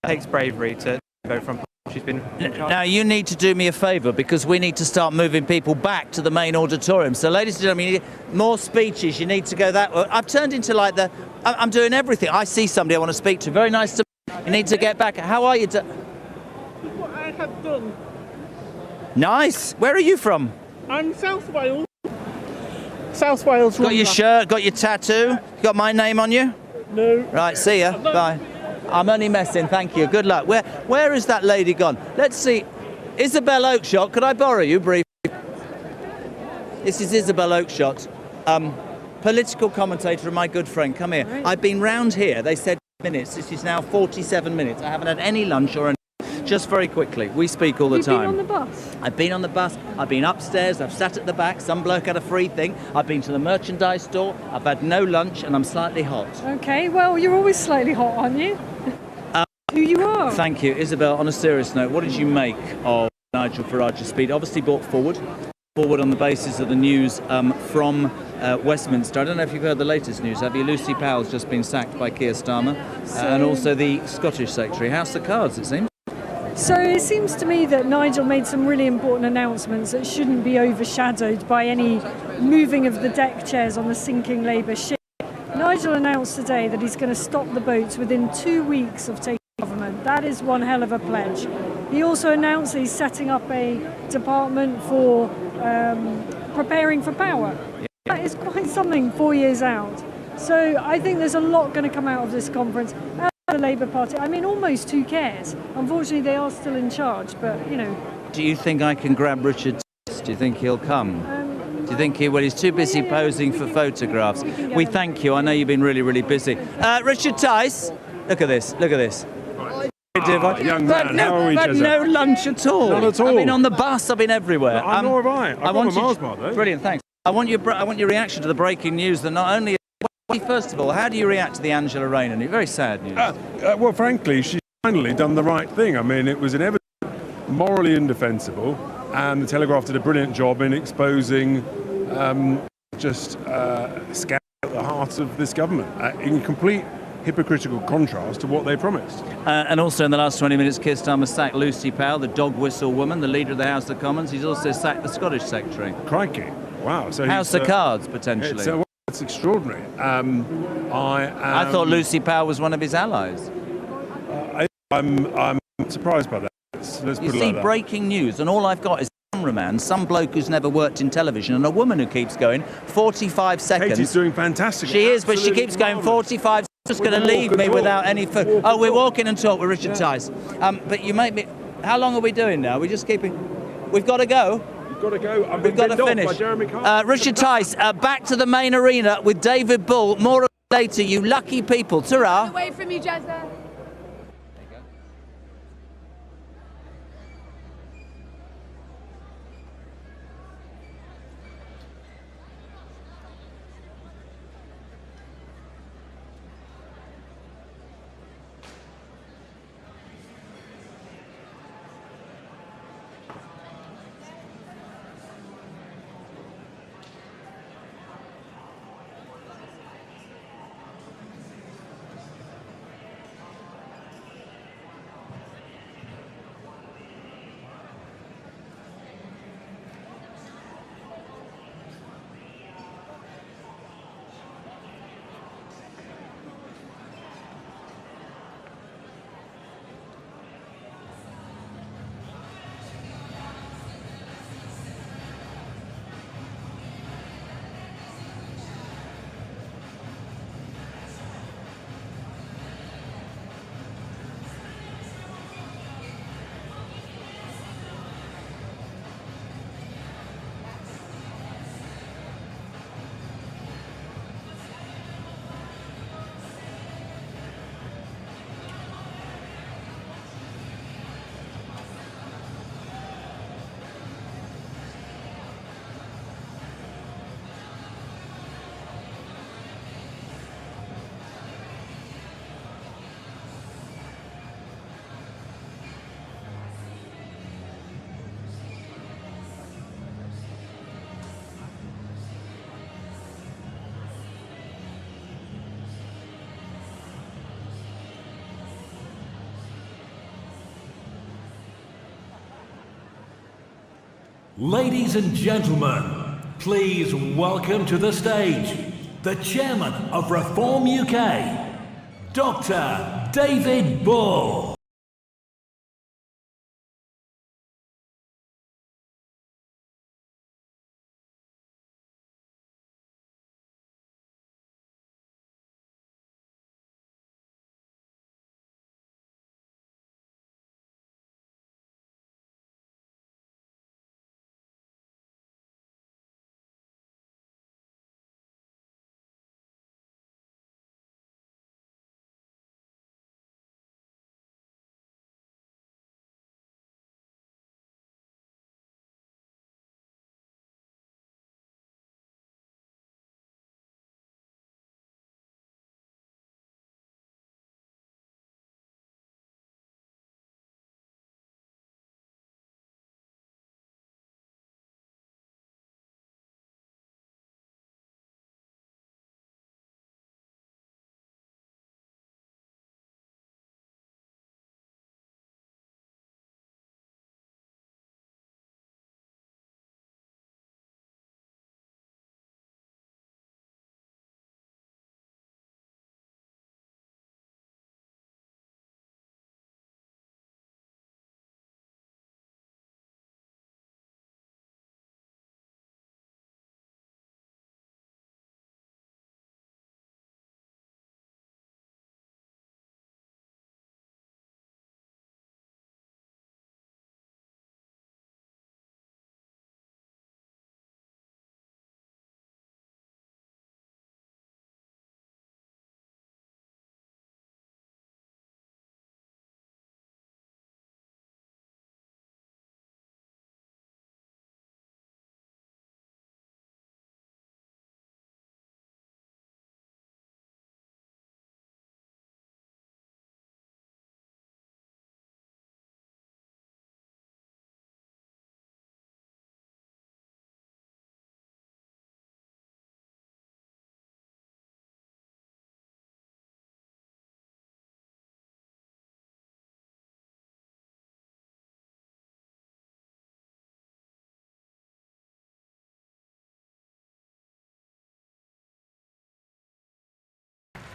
takes bravery to from. She's been. Now you need to do me a favour because we need to start moving people back to the main auditorium. So, ladies and gentlemen, you need more speeches. You need to go that way. I've turned into like I'm doing everything. I see somebody I want to speak to. Very nice to. You need to get back. How are you? What I have done. Nice. Where are you from? I'm South Wales. South Wales. Got your shirt, got your tattoo, got my name on you? No. Right, see ya. Bye. I'm only messing, thank you. Good luck. Where is that lady gone? Let's see. Isabel Oakeshott, could I borrow you briefly? This is Isabel Oakeshott, political commentator and my good friend. Come here. Right. I've been round here. They said minutes. This is now 47 minutes. I haven't had any lunch or anything. Just very quickly, we speak all the time. You've been on the bus? I've been on the bus, I've been upstairs, I've sat at the back, some bloke had a free thing, I've been to the merchandise store, I've had no lunch and I'm slightly hot. Okay, well, you're always slightly hot, aren't you? Who you are. Thank you. Isabel, on a serious note, what did you make of Nigel Farage's speech? Obviously brought forward on the basis of the news from Westminster. I don't know if you've heard the latest news, have you? Lucy Powell's just been sacked by Keir Starmer, and also the Scottish Secretary. House of Cards, it seems. So it seems to me that Nigel made some really important announcements that shouldn't be overshadowed by any moving of the deck chairs on the sinking Labour ship. Nigel announced today that he's going to stop the boats within 2 weeks of taking government. That is one hell of a pledge. He also announced that he's setting up a department for preparing for power. That is quite something 4 years out. So I think there's a lot going to come out of this conference. The Labour Party, I mean, almost who cares? Unfortunately, they are still in charge, but, you know. Do you think I can grab Richard Tice? Do you think he'll come? Do you think he's too busy posing for photographs? We thank you. I know you've been really, really busy. Richard Tice, look at this. Young man, how are we, I've had no lunch at all. Not at all. I've been on the bus, I've been everywhere. I'm all right. I want a Mars bar, though. Brilliant, thanks. I want your reaction to the breaking news that not only... First of all, how do you react to the Angela Rayner news? Very sad news. Well, frankly, she's finally done the right thing. I mean, it was inevitable, morally indefensible, and the Telegraph did a brilliant job in exposing scandal at the heart of this government, in complete hypocritical contrast to what they promised. And also in the last 20 minutes, Keir Starmer sacked Lucy Powell, the dog whistle woman, the leader of the House of Commons. He's also sacked the Scottish Secretary. Crikey. Wow. So House of Cards, potentially. It's extraordinary. I thought Lucy Powell was one of his allies. I'm surprised by that. Let's put it like that. Breaking news, and all I've got is a cameraman, some bloke who's never worked in television, and a woman who keeps going 45 seconds. Katie's doing fantastic. She is, but she keeps going 45 seconds. Just going to leave me without any food. Oh, we're walking and talk with Richard Tice. But you make me... How long are we doing now? We're just keeping... We've got to go. Got to go. We've got to finish. Richard Tice, back to the main arena with David Bull. More later, you lucky people. Ta-ra. Away from you, Jezza. Ladies and gentlemen, please welcome to the stage the Chairman of Reform UK, Dr. David Bull.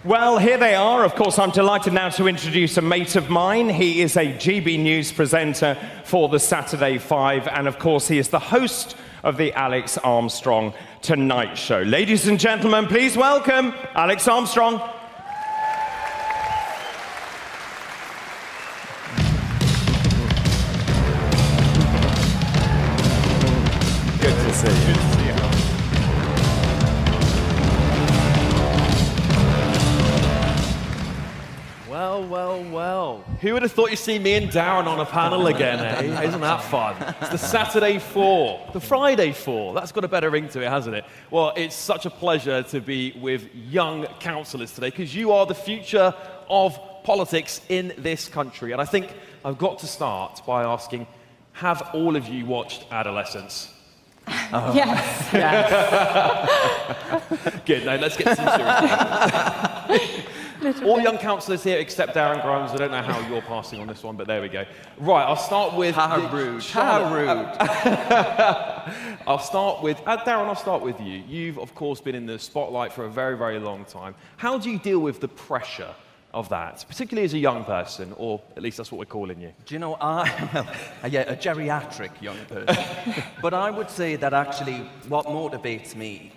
Well, here they are. Of course, I'm delighted now to introduce a mate of mine. He is a GB News presenter for the Saturday 5, and of course, he is the host of the Alex Armstrong Tonight Show. Ladies and gentlemen, please welcome Alex Armstrong. Good to see you. Good to see you. Well. Who would have thought you'd see me and Darren on a panel again, eh? Isn't that fun? It's the Saturday 4, the Friday 4. That's got a better ring to it, hasn't it? Well, it's such a pleasure to be with young councillors today, because you are the future of politics in this country. And I think I've got to start by asking, have all of you watched Adolescence? Oh. Yes. Good, now let's get some serious. All young councillors here except Darren Grimes. I don't know how you're passing on this one, but there we go. Right, I'll start with... How rude. How rude. I'll start with... Darren, I'll start with you. You've, of course, been in the spotlight for a very, very long time. How do you deal with the pressure of that, particularly as a young person, or at least that's what we're calling you? Do you know, a geriatric young person. But I would say that actually what motivates me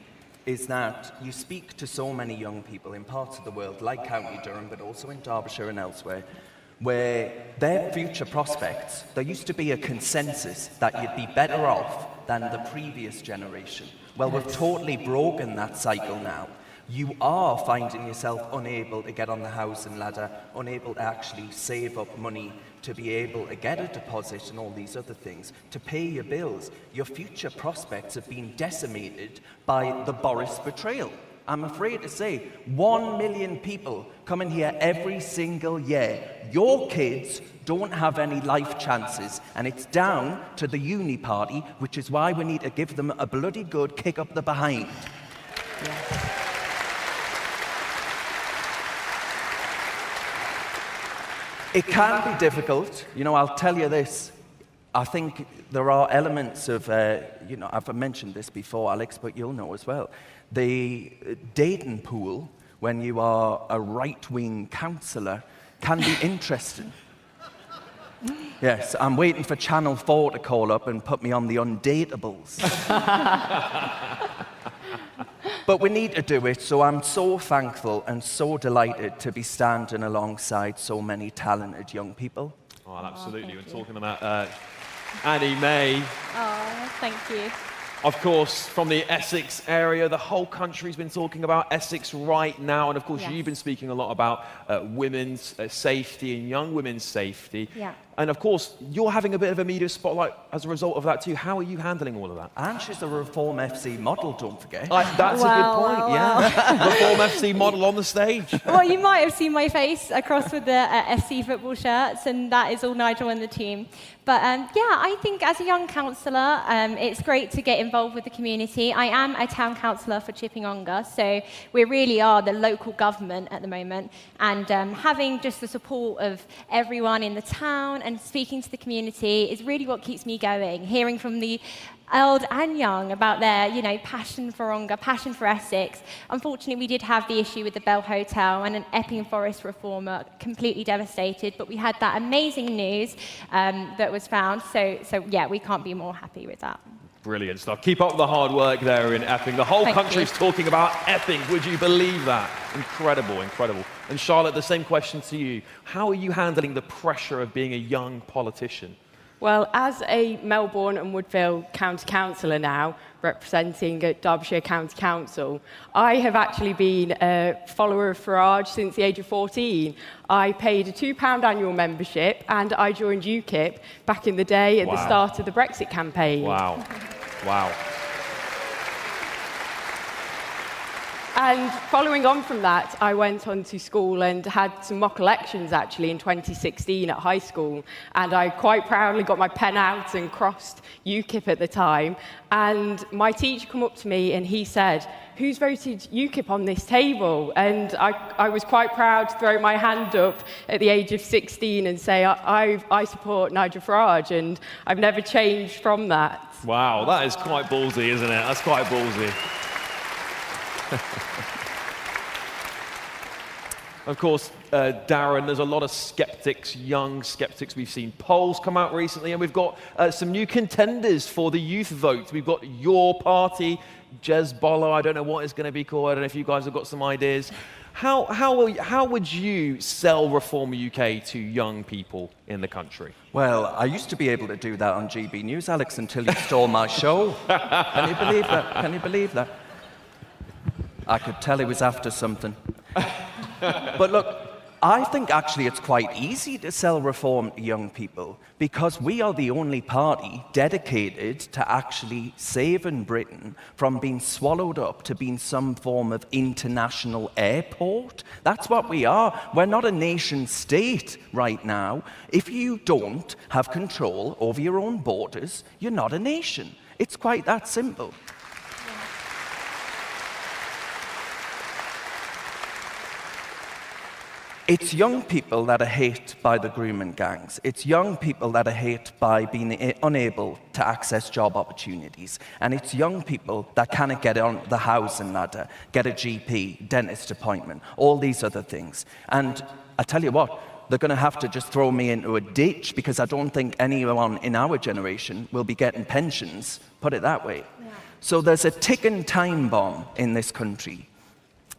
is that you speak to so many young people in parts of the world, like County Durham, but also in Derbyshire and elsewhere, where their future prospects, there used to be a consensus that you'd be better off than the previous generation. Well, we've totally broken that cycle now. You are finding yourself unable to get on the housing ladder, unable to actually save up money to be able to get a deposit and all these other things, to pay your bills. Your future prospects have been decimated by the Boris betrayal. I'm afraid to say, 1 million people come in here every single year. Your kids don't have any life chances, and it's down to the uni party, which is why we need to give them a bloody good kick up the behind. Yeah. It can be difficult. You know, I'll tell you this. I think there are elements of, you know, I've mentioned this before, Alex, but you'll know as well. The dating pool, when you are a right-wing councillor, can be interesting. Yes, I'm waiting for Channel 4 to call up and put me on the undateables. But we need to do it, so I'm so thankful and so delighted to be standing alongside so many talented young people. Oh, absolutely. We're talking about Annie May. Oh, thank you. Of course, from the Essex area, the whole country's been talking about Essex right now. And of course, Yes. you've been speaking a lot about women's safety and young women's safety. Yeah. And of course, you're having a bit of a media spotlight as a result of that too. How are you handling all of that? And she's a Reform FC model, don't forget. That's a good point, yeah. Reform FC model on the stage. Well, you might have seen my face across with the FC football shirts, and that is all Nigel and the team. But yeah, I think as a young councillor, it's great to get involved with the community. I am a town councillor for Chipping Ongar, so we really are the local government at the moment. And having just the support of everyone in the town and speaking to the community is really what keeps me going. Hearing from the old and young about their, you know, passion for Ongar, passion for Essex. Unfortunately, we did have the issue with the Bell Hotel and an Epping Forest reformer, completely devastated. But we had that amazing news that was found. So yeah, we can't be more happy with that. Brilliant stuff. Keep up the hard work there in Epping. The whole country's talking about Epping. Would you believe that? Incredible, incredible. And Charlotte, the same question to you. How are you handling the pressure of being a young politician? Well, as a Melbourne and Woodville County Councillor now, representing Derbyshire County Council, I have actually been a follower of Farage since the age of 14. I paid a £2 annual membership and I joined UKIP back in the day at the start of the Brexit campaign. Wow. Wow. And following on from that, I went on to school and had some mock elections actually in 2016 at high school. And I quite proudly got my pen out and crossed UKIP at the time. And my teacher came up to me and he said, "Who's voted UKIP on this table?" And I was quite proud to throw my hand up at the age of 16 and say, I support Nigel Farage, and I've never changed from that. Wow, that is quite ballsy, isn't it? That's quite ballsy. Of course, Darren, there's a lot of skeptics, young skeptics. We've seen polls come out recently, and we've got some new contenders for the youth vote. We've got your party, Jezbollah. I don't know what it's going to be called. I don't know if you guys have got some ideas. How would you sell Reform UK to young people in the country? Well, I used to be able to do that on GB News, Alex, until you stole my show. Can you believe that? Can you believe that? I could tell he was after something. But look, I think actually it's quite easy to sell reform to young people because we are the only party dedicated to actually saving Britain from being swallowed up to being some form of international airport. That's what we are. We're not a nation state right now. If you don't have control over your own borders, you're not a nation. It's quite that simple. It's young people that are hate by the grooming gangs. It's young people that are hate by being unable to access job opportunities. And it's young people that cannot get on the housing ladder, get a GP, dentist appointment, all these other things. And I tell you what, they're going to have to just throw me into a ditch because I don't think anyone in our generation will be getting pensions, put it that way. Yeah. So there's a ticking time bomb in this country.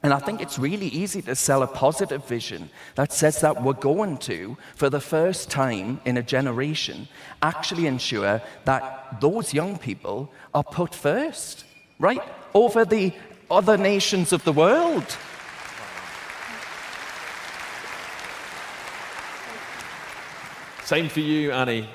And I think it's really easy to sell a positive vision that says that we're going to, for the first time in a generation, actually ensure that those young people are put first, right, over the other nations of the world. Same for you, Annie.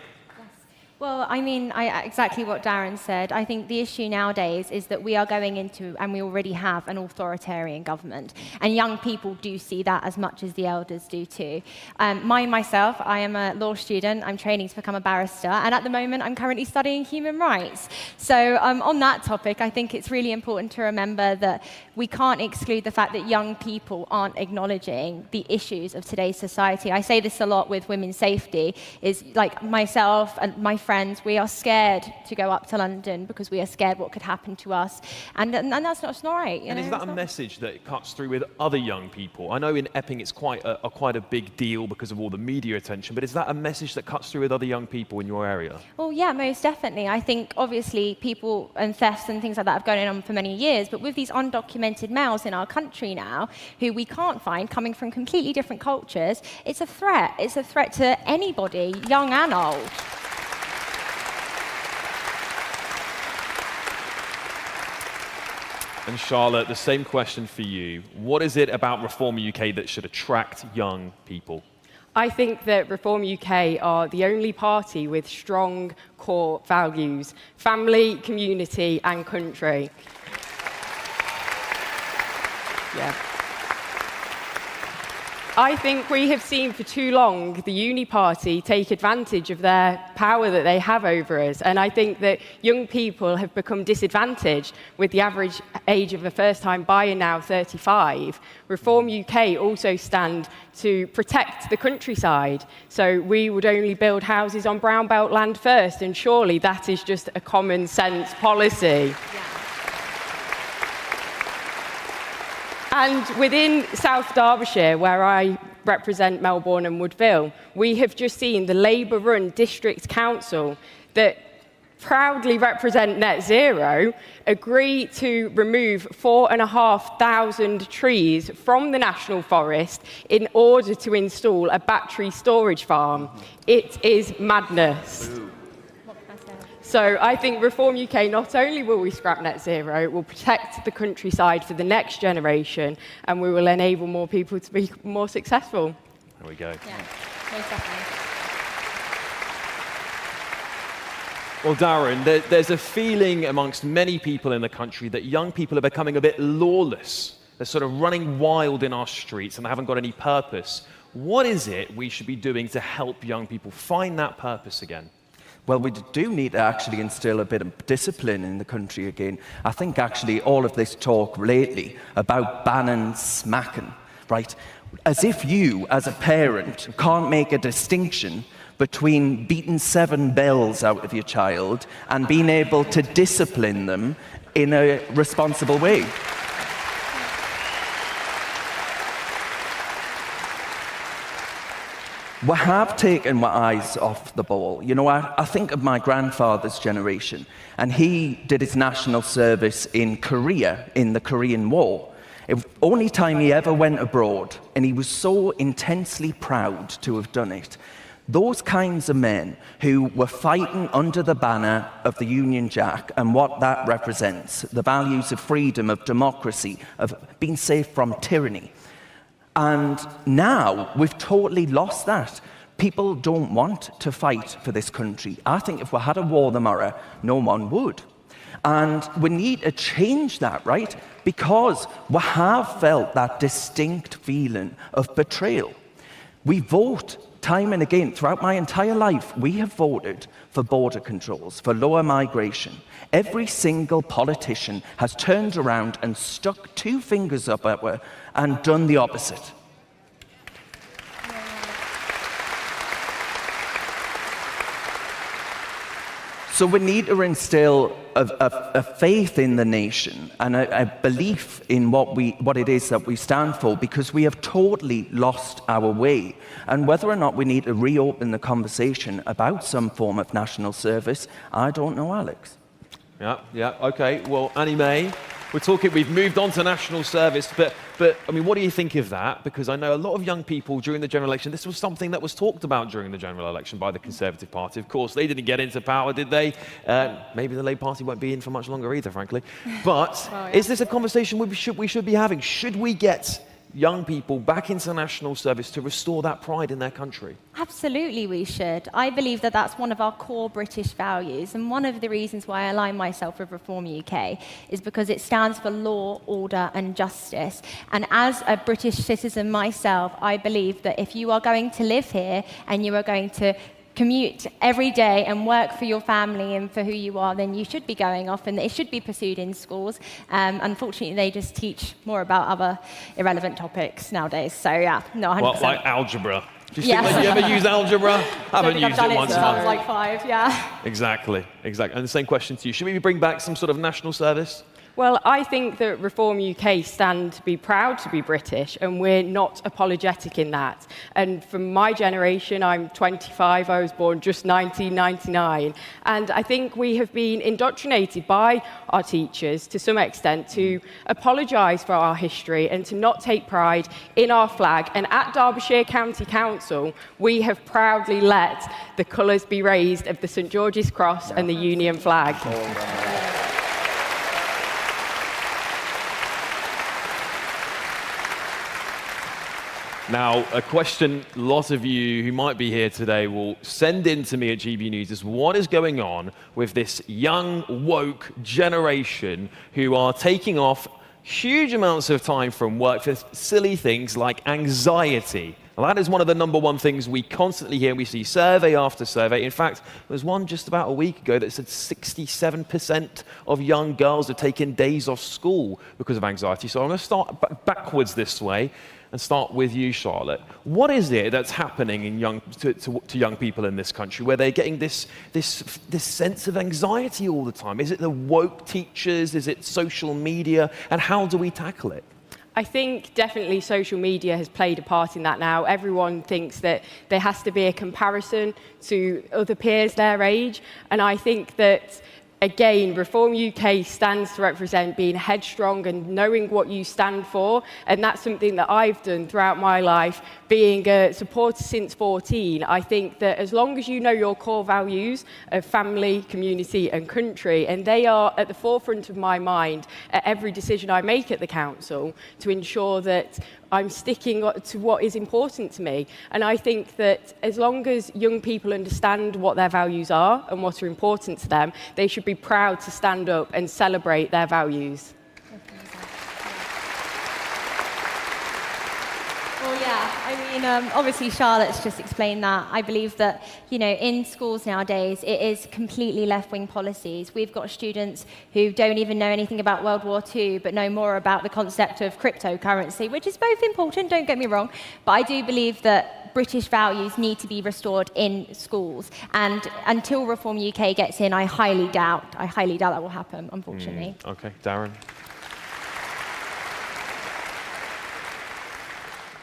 Well, I mean, exactly what Darren said. I think the issue nowadays is that we are going into, and we already have, an authoritarian government. And young people do see that as much as the elders do too. Myself, I am a law student. I'm training to become a barrister. And at the moment, I'm currently studying human rights. So on that topic, I think it's really important to remember that we can't exclude the fact that young people aren't acknowledging the issues of today's society. I say this a lot with women's safety, is like myself and my friends, we are scared to go up to London because we are scared what could happen to us. And that's not right. And is that a message that cuts through with other young people? I know in Epping it's quite a big deal because of all the media attention, but is that a message that cuts through with other young people in your area? Well, yeah, most definitely. I think obviously people and thefts and things like that have gone on for many years, but with these undocumented males in our country now, who we can't find, coming from completely different cultures, it's a threat. It's a threat to anybody, young and old. And Charlotte, the same question for you. What is it about Reform UK that should attract young people? I think that Reform UK are the only party with strong core values: family, community and country. Yeah. I think we have seen for too long the Uni Party take advantage of their power that they have over us. And I think that young people have become disadvantaged with the average age of a first-time buyer now 35. Reform UK also stand to protect the countryside. So we would only build houses on brown belt land first, and surely that is just a common sense policy. Yeah. And within South Derbyshire, where I represent Melbourne and Woodville, we have just seen the Labour-run District Council that proudly represent net zero agree to remove 4,500 trees from the National Forest in order to install a battery storage farm. It is madness. So I think Reform UK, not only will we scrap net zero, it will protect the countryside for the next generation, and we will enable more people to be more successful. There we go. Yeah, most definitely. Well, Darren, there's a feeling amongst many people in the country that young people are becoming a bit lawless. They're sort of running wild in our streets and they haven't got any purpose. What is it we should be doing to help young people find that purpose again? Well, we do need to actually instill a bit of discipline in the country again. I think actually all of this talk lately about banning smacking, right? As if you, as a parent, can't make a distinction between beating 7 bells out of your child and being able to discipline them in a responsible way. We have taken my eyes off the ball. You know, I think of my grandfather's generation, and he did his national service in Korea, in the Korean War. It was the only time he ever went abroad, and he was so intensely proud to have done it. Those kinds of men who were fighting under the banner of the Union Jack and what that represents, the values of freedom, of democracy, of being safe from tyranny. And now we've totally lost that. People don't want to fight for this country. I think if we had a war tomorrow, no one would. And we need to change that, right? Because we have felt that distinct feeling of betrayal. We vote time and again. Throughout my entire life, we have voted for border controls, for lower migration. Every single politician has turned around and stuck 2 fingers up at her and done the opposite. So we need to instill a faith in the nation and a belief in what it is that we stand for, because we have totally lost our way. And whether or not we need to reopen the conversation about some form of national service, I don't know, Alex. Yeah, okay. Well, Annie May, we've moved on to national service, but I mean, what do you think of that? Because I know a lot of young people during the general election, this was something that was talked about during the general election by the Conservative Party. Of course, they didn't get into power, did they? Maybe the Labour Party won't be in for much longer either, frankly. But is this a conversation we should be having? Should we get young people back into national service to restore that pride in their country? Absolutely we should. I believe that that's one of our core British values, and one of the reasons why I align myself with Reform UK is because it stands for law, order and justice. And as a British citizen myself, I believe that if you are going to live here and you are going to commute every day and work for your family and for who you are, then you should be going off, and it should be pursued in schools. Unfortunately, they just teach more about other irrelevant topics nowadays. So yeah, no, 100%. Well, like algebra. Do you think that you ever use algebra? Haven't used it once. Sounds like 5, yeah. Exactly. And the same question to you. Should we bring back some sort of national service? Well, I think that Reform UK stand to be proud to be British, and we're not apologetic in that. And from my generation, I'm 25, I was born just 1999, and I think we have been indoctrinated by our teachers to some extent to apologise for our history and to not take pride in our flag. And at Derbyshire County Council, we have proudly let the colours be raised of the St George's Cross and the Union flag. Now, a question a lot of you who might be here today will send in to me at GB News is what is going on with this young, woke generation who are taking off huge amounts of time from work for silly things like anxiety. Well, that is one of the #1 things we constantly hear. We see survey after survey. In fact, there was one just about a week ago that said 67% of young girls are taking days off school because of anxiety. So I'm going to start backwards this way and start with you, Charlotte. What is it that's happening in to young people in this country where they're getting this sense of anxiety all the time? Is it the woke teachers? Is it social media? And how do we tackle it? I think definitely social media has played a part in that now. Everyone thinks that there has to be a comparison to other peers their age. And I think that, again, Reform UK stands to represent being headstrong and knowing what you stand for. And that's something that I've done throughout my life. Being a supporter since 14, I think that as long as you know your core values of family, community and country, and they are at the forefront of my mind at every decision I make at the council to ensure that I'm sticking to what is important to me. And I think that as long as young people understand what their values are and what are important to them, they should be proud to stand up and celebrate their values. Well, yeah, I mean, obviously Charlotte's just explained that. I believe that, you know, in schools nowadays, it is completely left-wing policies. We've got students who don't even know anything about World War II, but know more about the concept of cryptocurrency, which is both important, don't get me wrong, but I do believe that British values need to be restored in schools. And until Reform UK gets in, I highly doubt that will happen, unfortunately. Okay, Darren.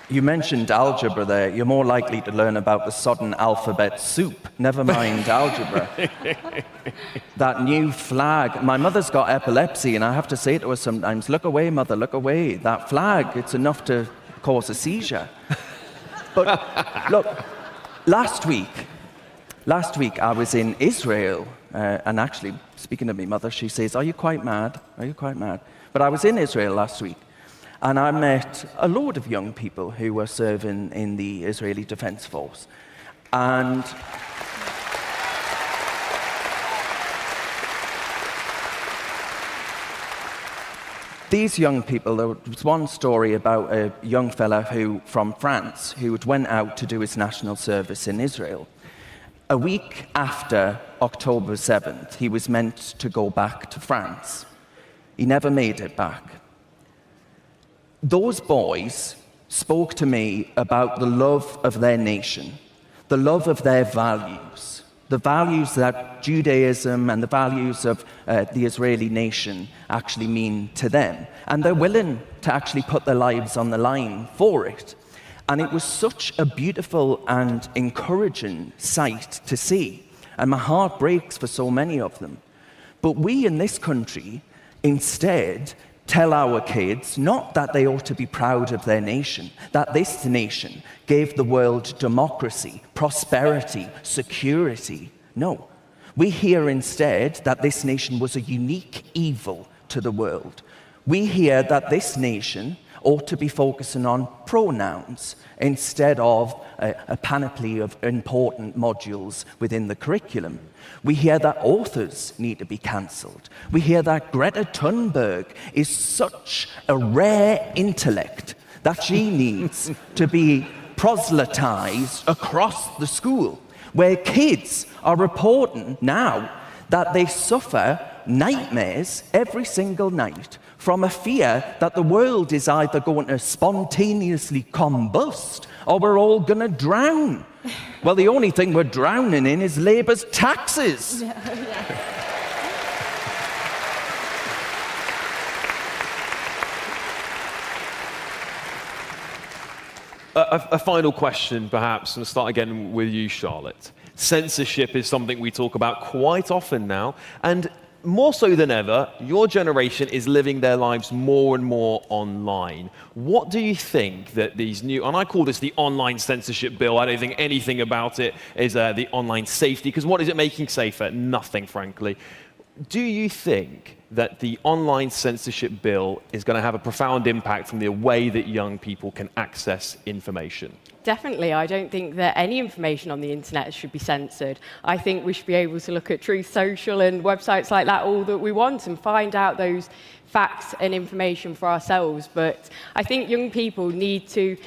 You mentioned algebra there. You're more likely to learn about the sodden alphabet soup, never mind algebra. That new flag. My mother's got epilepsy, and I have to say to her sometimes, look away, mother, look away. That flag, it's enough to cause a seizure. But look, last week I was in Israel, and actually, speaking of my mother, she says, are you quite mad? Are you quite mad? But I was in Israel last week. And I met a load of young people who were serving in the Israeli Defense Force. And these young people, there was one story about a young fella from France who went out to do his national service in Israel. A week after October 7th, he was meant to go back to France. He never made it back. Those boys spoke to me about the love of their nation, the love of their values, the values that Judaism and the values of the Israeli nation actually mean to them. And they're willing to actually put their lives on the line for it. And it was such a beautiful and encouraging sight to see. And my heart breaks for so many of them. But we in this country, instead, tell our kids not that they ought to be proud of their nation, that this nation gave the world democracy, prosperity, security. No. We hear instead that this nation was a unique evil to the world. We hear that this nation ought to be focusing on pronouns instead of a panoply of important modules within the curriculum. We hear that authors need to be cancelled. We hear that Greta Thunberg is such a rare intellect that she needs to be proselytized across the school, where kids are reporting now that they suffer nightmares every single night from a fear that the world is either going to spontaneously combust or we're all going to drown. Well, the only thing we're drowning in is Labour's taxes. A final question, perhaps, and I'll start again with you, Charlotte. Censorship is something we talk about quite often now, and more so than ever, your generation is living their lives more and more online. What do you think that these new, and I call this the online censorship bill, I don't think anything about it is the online safety, because what is it making safer? Nothing, frankly. Do you think that the online censorship bill is going to have a profound impact on the way that young people can access information? Definitely. I don't think that any information on the internet should be censored. I think we should be able to look at Truth Social and websites like that all that we want and find out those facts and information for ourselves. But I think young people need to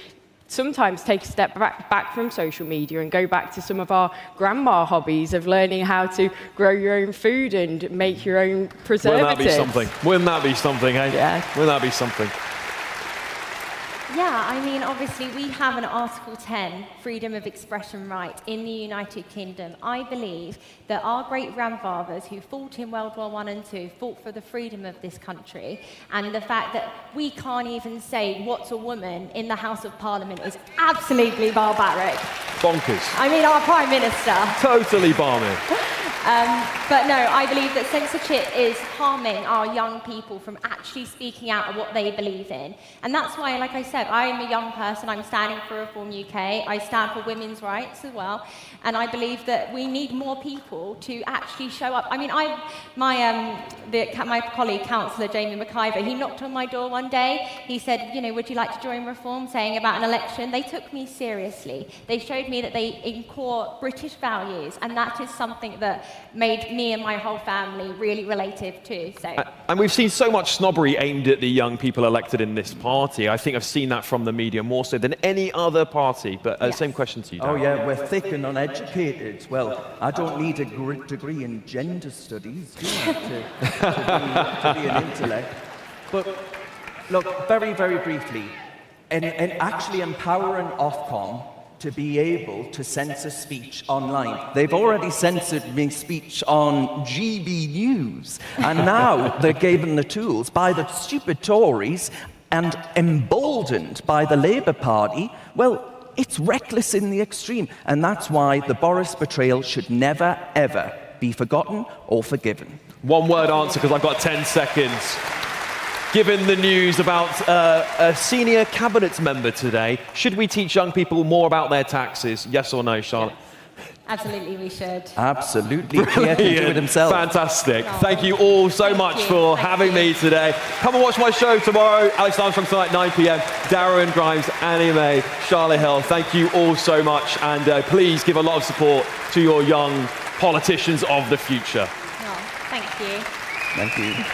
sometimes take a step back from social media and go back to some of our grandma hobbies of learning how to grow your own food and make your own preservatives. Wouldn't that be something? Wouldn't that be something, eh? Yeah. Wouldn't that be something? Yeah, I mean, obviously, we have an Article 10 freedom of expression right in the United Kingdom. I believe that our great-grandfathers who fought in World War I and II fought for the freedom of this country, and the fact that we can't even say what's a woman in the House of Parliament is absolutely barbaric. Bonkers. I mean, our Prime Minister. Totally balmy. But no, I believe that censorship is harming our young people from actually speaking out of what they believe in. And that's why, like I said, I am a young person. I'm standing for Reform UK. I stand for women's rights as well. And I believe that we need more people to actually show up. I mean, my colleague, Councillor Jamie McIver, he knocked on my door one day. He said, you know, would you like to join Reform, saying about an election? They took me seriously. They showed me that they incore British values, and that is something that made me and my whole family really relative too. So. And we've seen so much snobbery aimed at the young people elected in this party. I think I've seen that from the media more so than any other party. But yes. Same question to you, Dan. Oh yeah, we're thick and uneducated. Well, I don't need a degree in gender studies, do I, to be an intellect. But look, very, very briefly, and actually empowering Ofcom to be able to censor speech online. They've already censored me speech on GB News, and now they're given the tools by the stupid Tories and emboldened by the Labour Party. Well, it's reckless in the extreme, and that's why the Boris betrayal should never, ever be forgotten or forgiven. One word answer, because I've got 10 seconds. Given the news about a senior cabinet member today, should we teach young people more about their taxes? Yes or no, Charlotte? Absolutely, we should. Absolutely. Pierre can do it himself. Fantastic. Thank you all so much for having me today. Come and watch my show tomorrow. Alex Armstrong tonight, 9 p.m. Darren Grimes, Annie May, Charlotte Hill. Thank you all so much. And please give a lot of support to your young politicians of the future. Oh, thank you. Thank you.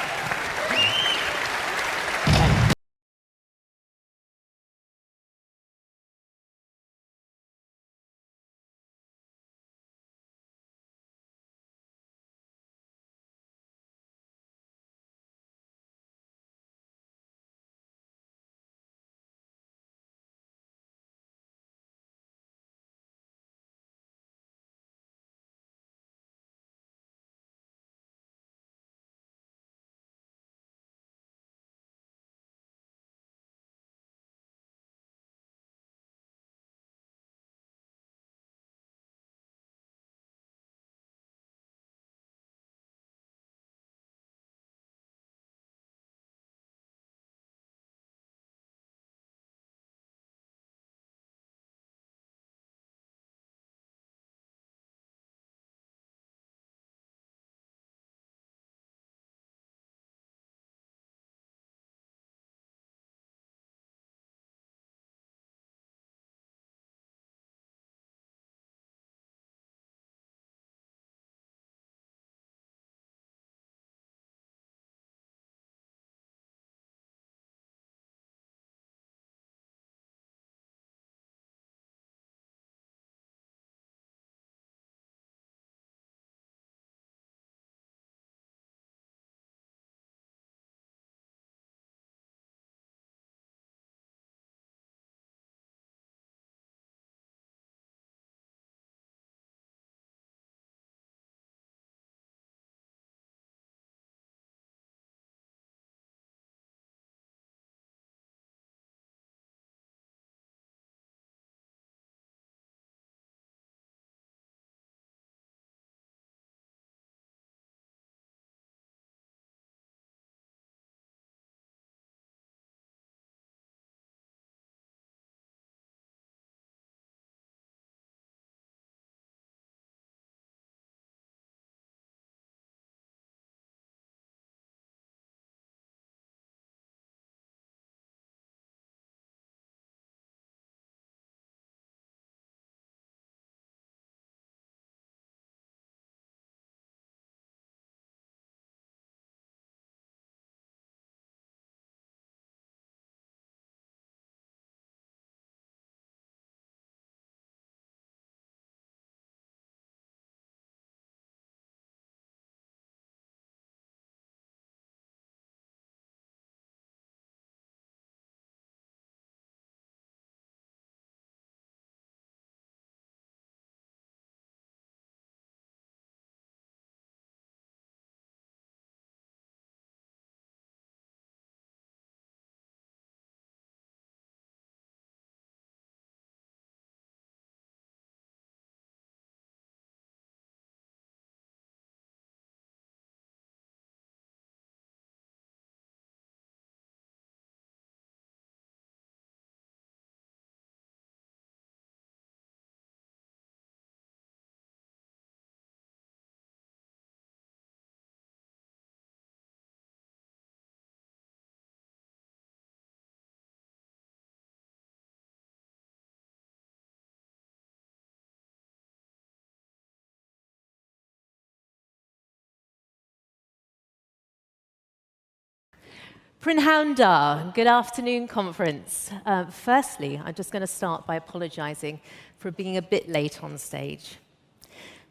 Prynhawn da, good afternoon, conference. Firstly, I'm just going to start by apologising for being a bit late on stage.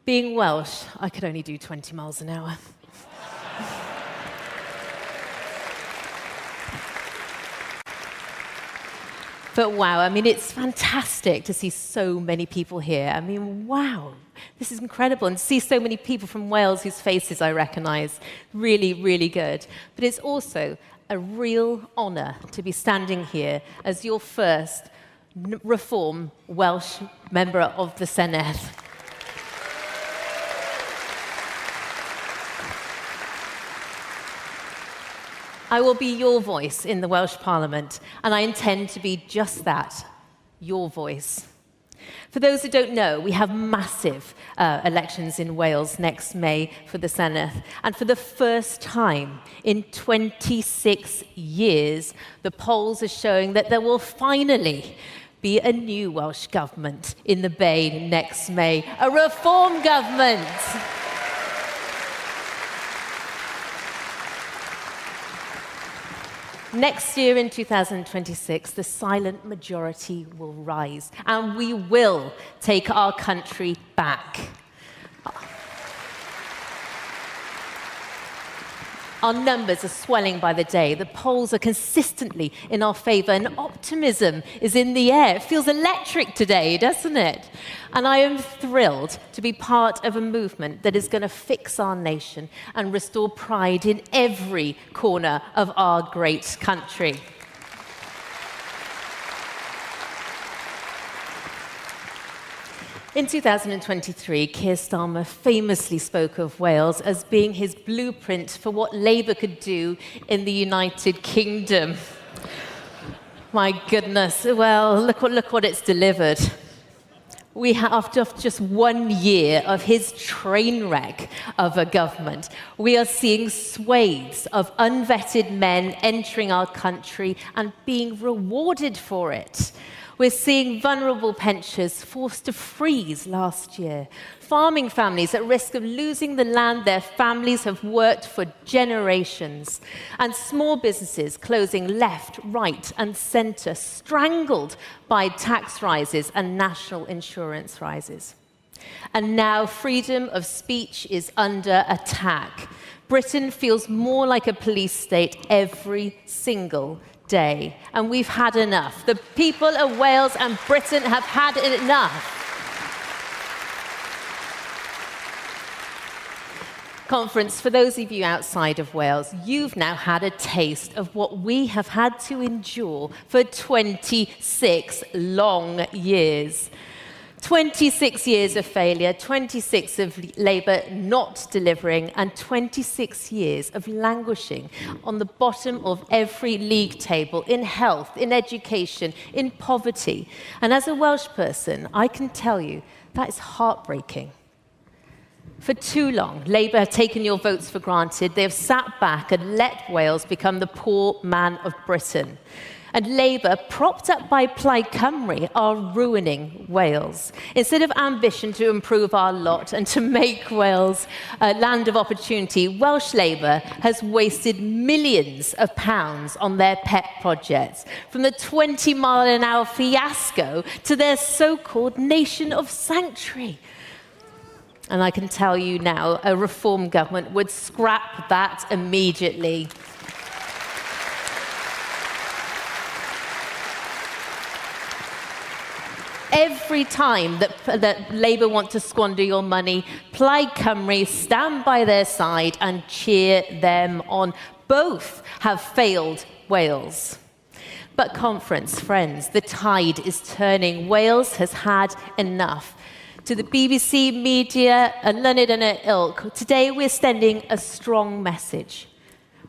Being Welsh, I could only do 20 miles an hour. But wow, I mean, it's fantastic to see so many people here. I mean, wow, this is incredible. And to see so many people from Wales whose faces I recognise, really, really good. But it's also a real honour to be standing here as your first Reform Welsh member of the Senedd. I will be your voice in the Welsh Parliament, and I intend to be just that, your voice. For those who don't know, we have massive elections in Wales next May for the Senedd, and for the first time in 26 years, the polls are showing that there will finally be a new Welsh government in the Bay next May, a reform government. Next year, in 2026, the silent majority will rise, and we will take our country back. Our numbers are swelling by the day. The polls are consistently in our favour, and optimism is in the air. It feels electric today, doesn't it? And I am thrilled to be part of a movement that is going to fix our nation and restore pride in every corner of our great country. In 2023, Keir Starmer famously spoke of Wales as being his blueprint for what Labour could do in the United Kingdom. My goodness, well, look what it's delivered. We have, after just 1 year of his train wreck of a government, we are seeing swathes of unvetted men entering our country and being rewarded for it. We're seeing vulnerable pensioners forced to freeze last year, farming families at risk of losing the land their families have worked for generations, and small businesses closing left, right, and centre, strangled by tax rises and national insurance rises. And now freedom of speech is under attack. Britain feels more like a police state every single day, and we've had enough. The people of Wales and Britain have had enough. Conference, for those of you outside of Wales, you've now had a taste of what we have had to endure for 26 long years. 26 years of failure, 26 of Labour not delivering, and 26 years of languishing on the bottom of every league table in health, in education, in poverty. And as a Welsh person, I can tell you that is heartbreaking. For too long, Labour have taken your votes for granted. They have sat back and let Wales become the poor man of Britain. And Labour, propped up by Plaid Cymru, are ruining Wales. Instead of ambition to improve our lot and to make Wales a land of opportunity, Welsh Labour has wasted millions of pounds on their pet projects, from the 20-mile-an-hour fiasco to their so-called nation of sanctuary. And I can tell you now, a reform government would scrap that immediately. Every time that Labour want to squander your money, Plaid Cymru stand by their side and cheer them on. Both have failed Wales. But conference, friends, the tide is turning. Wales has had enough. To the BBC, media, and Luned and her ilk, today we're sending a strong message.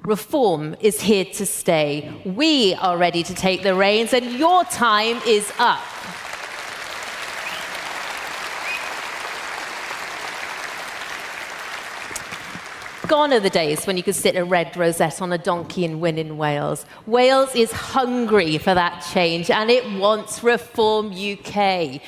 Reform is here to stay. We are ready to take the reins, and your time is up. Gone are the days when you could sit a red rosette on a donkey and win in Wales. Wales is hungry for that change, and it wants Reform UK.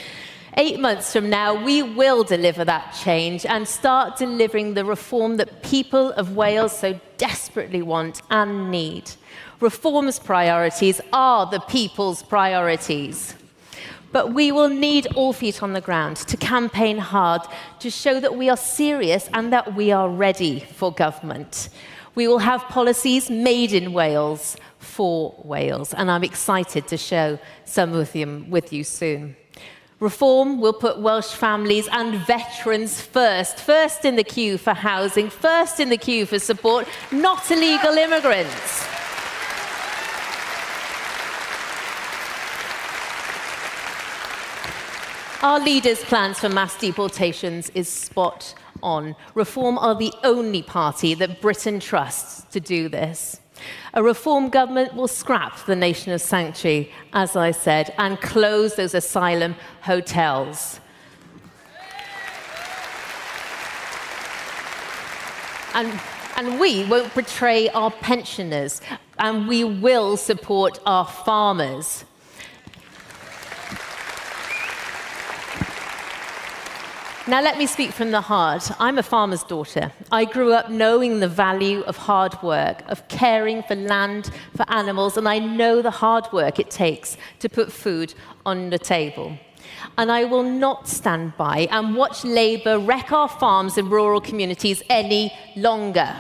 8 months from now, we will deliver that change and start delivering the reform that people of Wales so desperately want and need. Reform's priorities are the people's priorities. But we will need all feet on the ground to campaign hard to show that we are serious and that we are ready for government. We will have policies made in Wales for Wales, and I'm excited to show some of them with you soon. Reform will put Welsh families and veterans first in the queue for housing, first in the queue for support, not illegal immigrants. Our leaders' plans for mass deportations is spot on. Reform are the only party that Britain trusts to do this. A Reform government will scrap the nation of sanctuary, as I said, and close those asylum hotels. And we won't betray our pensioners, and we will support our farmers. Now, let me speak from the heart. I'm a farmer's daughter. I grew up knowing the value of hard work, of caring for land, for animals, and I know the hard work it takes to put food on the table. And I will not stand by and watch Labour wreck our farms and rural communities any longer.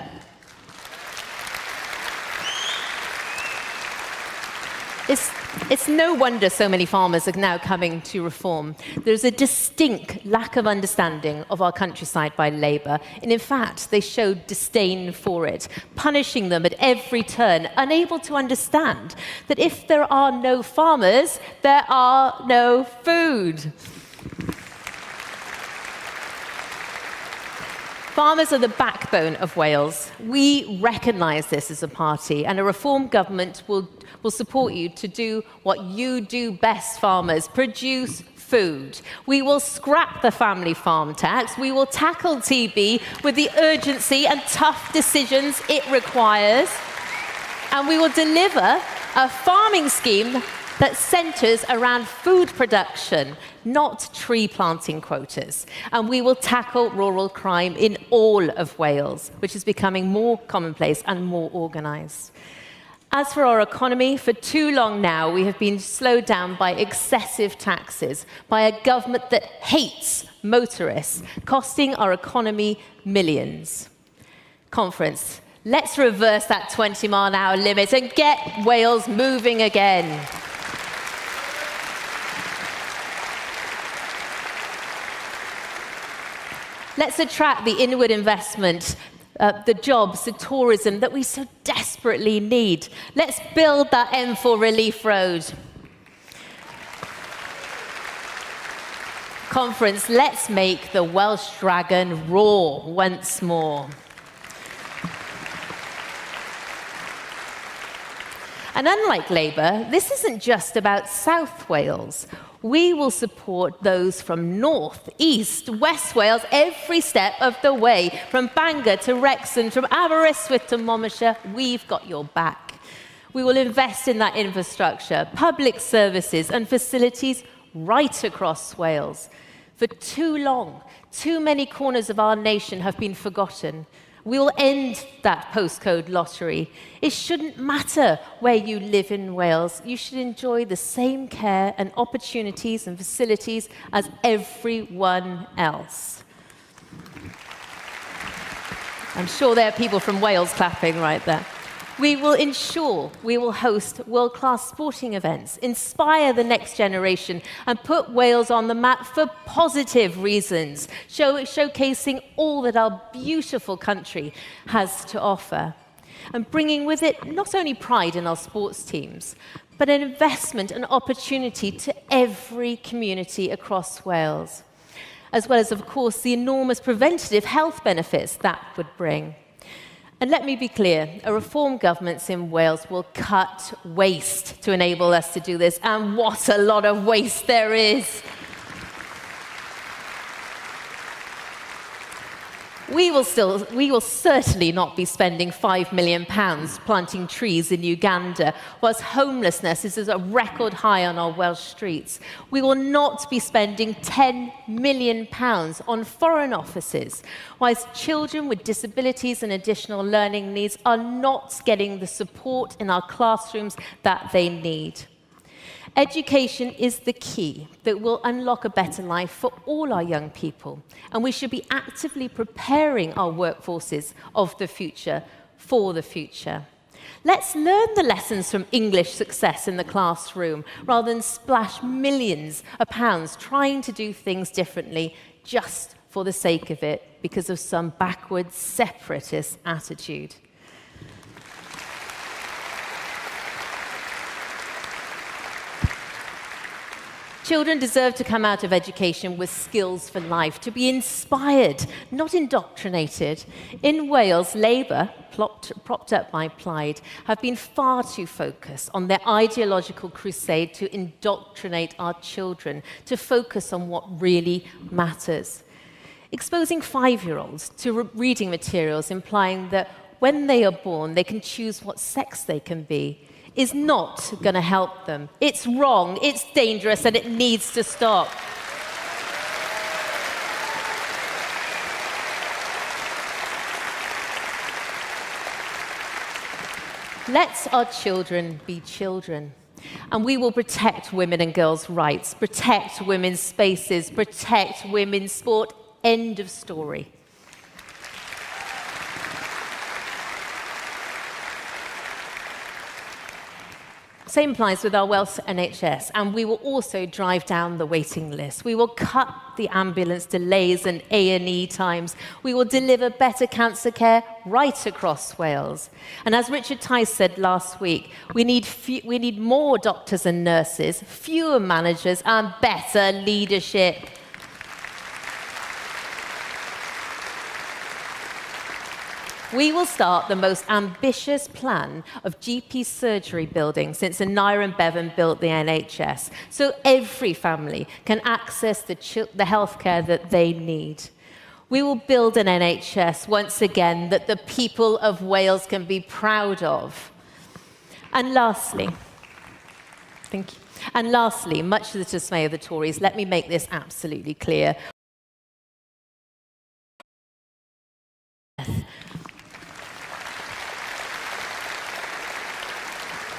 It's no wonder so many farmers are now coming to Reform. There's a distinct lack of understanding of our countryside by Labour, and in fact, they showed disdain for it, punishing them at every turn, unable to understand that if there are no farmers, there are no food. Farmers are the backbone of Wales. We recognise this as a party, and a Reform government will support you to do what you do best, farmers: produce food. We will scrap the family farm tax. We will tackle TB with the urgency and tough decisions it requires. And we will deliver a farming scheme that centres around food production, not tree planting quotas. And we will tackle rural crime in all of Wales, which is becoming more commonplace and more organised. As for our economy, for too long now, we have been slowed down by excessive taxes, by a government that hates motorists, costing our economy millions. Conference, let's reverse that 20-mile-an-hour limit and get Wales moving again. Let's attract the inward investment, the jobs, the tourism that we so desperately need. Let's build that M4 relief road. Conference, let's make the Welsh dragon roar once more. And unlike Labour, this isn't just about South Wales. We will support those from North, East, West Wales every step of the way, from Bangor to Wrexham, from Aberystwyth to Monmouthshire. We've got your back. We will invest in that infrastructure, public services and facilities right across Wales. For too long, too many corners of our nation have been forgotten. We will end that postcode lottery. It shouldn't matter where you live in Wales. You should enjoy the same care and opportunities and facilities as everyone else. I'm sure there are people from Wales clapping right there. We will ensure we will host world-class sporting events, inspire the next generation, and put Wales on the map for positive reasons, showcasing all that our beautiful country has to offer, and bringing with it not only pride in our sports teams, but an investment and opportunity to every community across Wales, as well as, of course, the enormous preventative health benefits that would bring. And let me be clear, a Reform government in Wales will cut waste to enable us to do this, and what a lot of waste there is. We will certainly not be spending £5 million planting trees in Uganda, whilst homelessness is at a record high on our Welsh streets. We will not be spending £10 million on foreign offices, whilst children with disabilities and additional learning needs are not getting the support in our classrooms that they need. Education is the key that will unlock a better life for all our young people, and we should be actively preparing our workforces of the future for the future. Let's learn the lessons from English success in the classroom rather than splash millions of pounds trying to do things differently just for the sake of it because of some backward separatist attitude. Children deserve to come out of education with skills for life, to be inspired, not indoctrinated. In Wales, Labour, propped up by Plaid, have been far too focused on their ideological crusade to indoctrinate our children, to focus on what really matters. Exposing 5-year-olds to reading materials implying that when they are born, they can choose what sex they can be, is not going to help them. It's wrong, it's dangerous, and it needs to stop. Let our children be children, and we will protect women and girls' rights, protect women's spaces, protect women's sport. End of story. Same applies with our Welsh NHS, and we will also drive down the waiting list. We will cut the ambulance delays and A&E times. We will deliver better cancer care right across Wales. And as Richard Tice said last week, we need more doctors and nurses, fewer managers, and better leadership. We will start the most ambitious plan of GP surgery building since Anira and Bevan built the NHS, so every family can access the healthcare that they need. We will build an NHS once again that the people of Wales can be proud of. And lastly, thank you. And lastly, much to the dismay of the Tories, let me make this absolutely clear.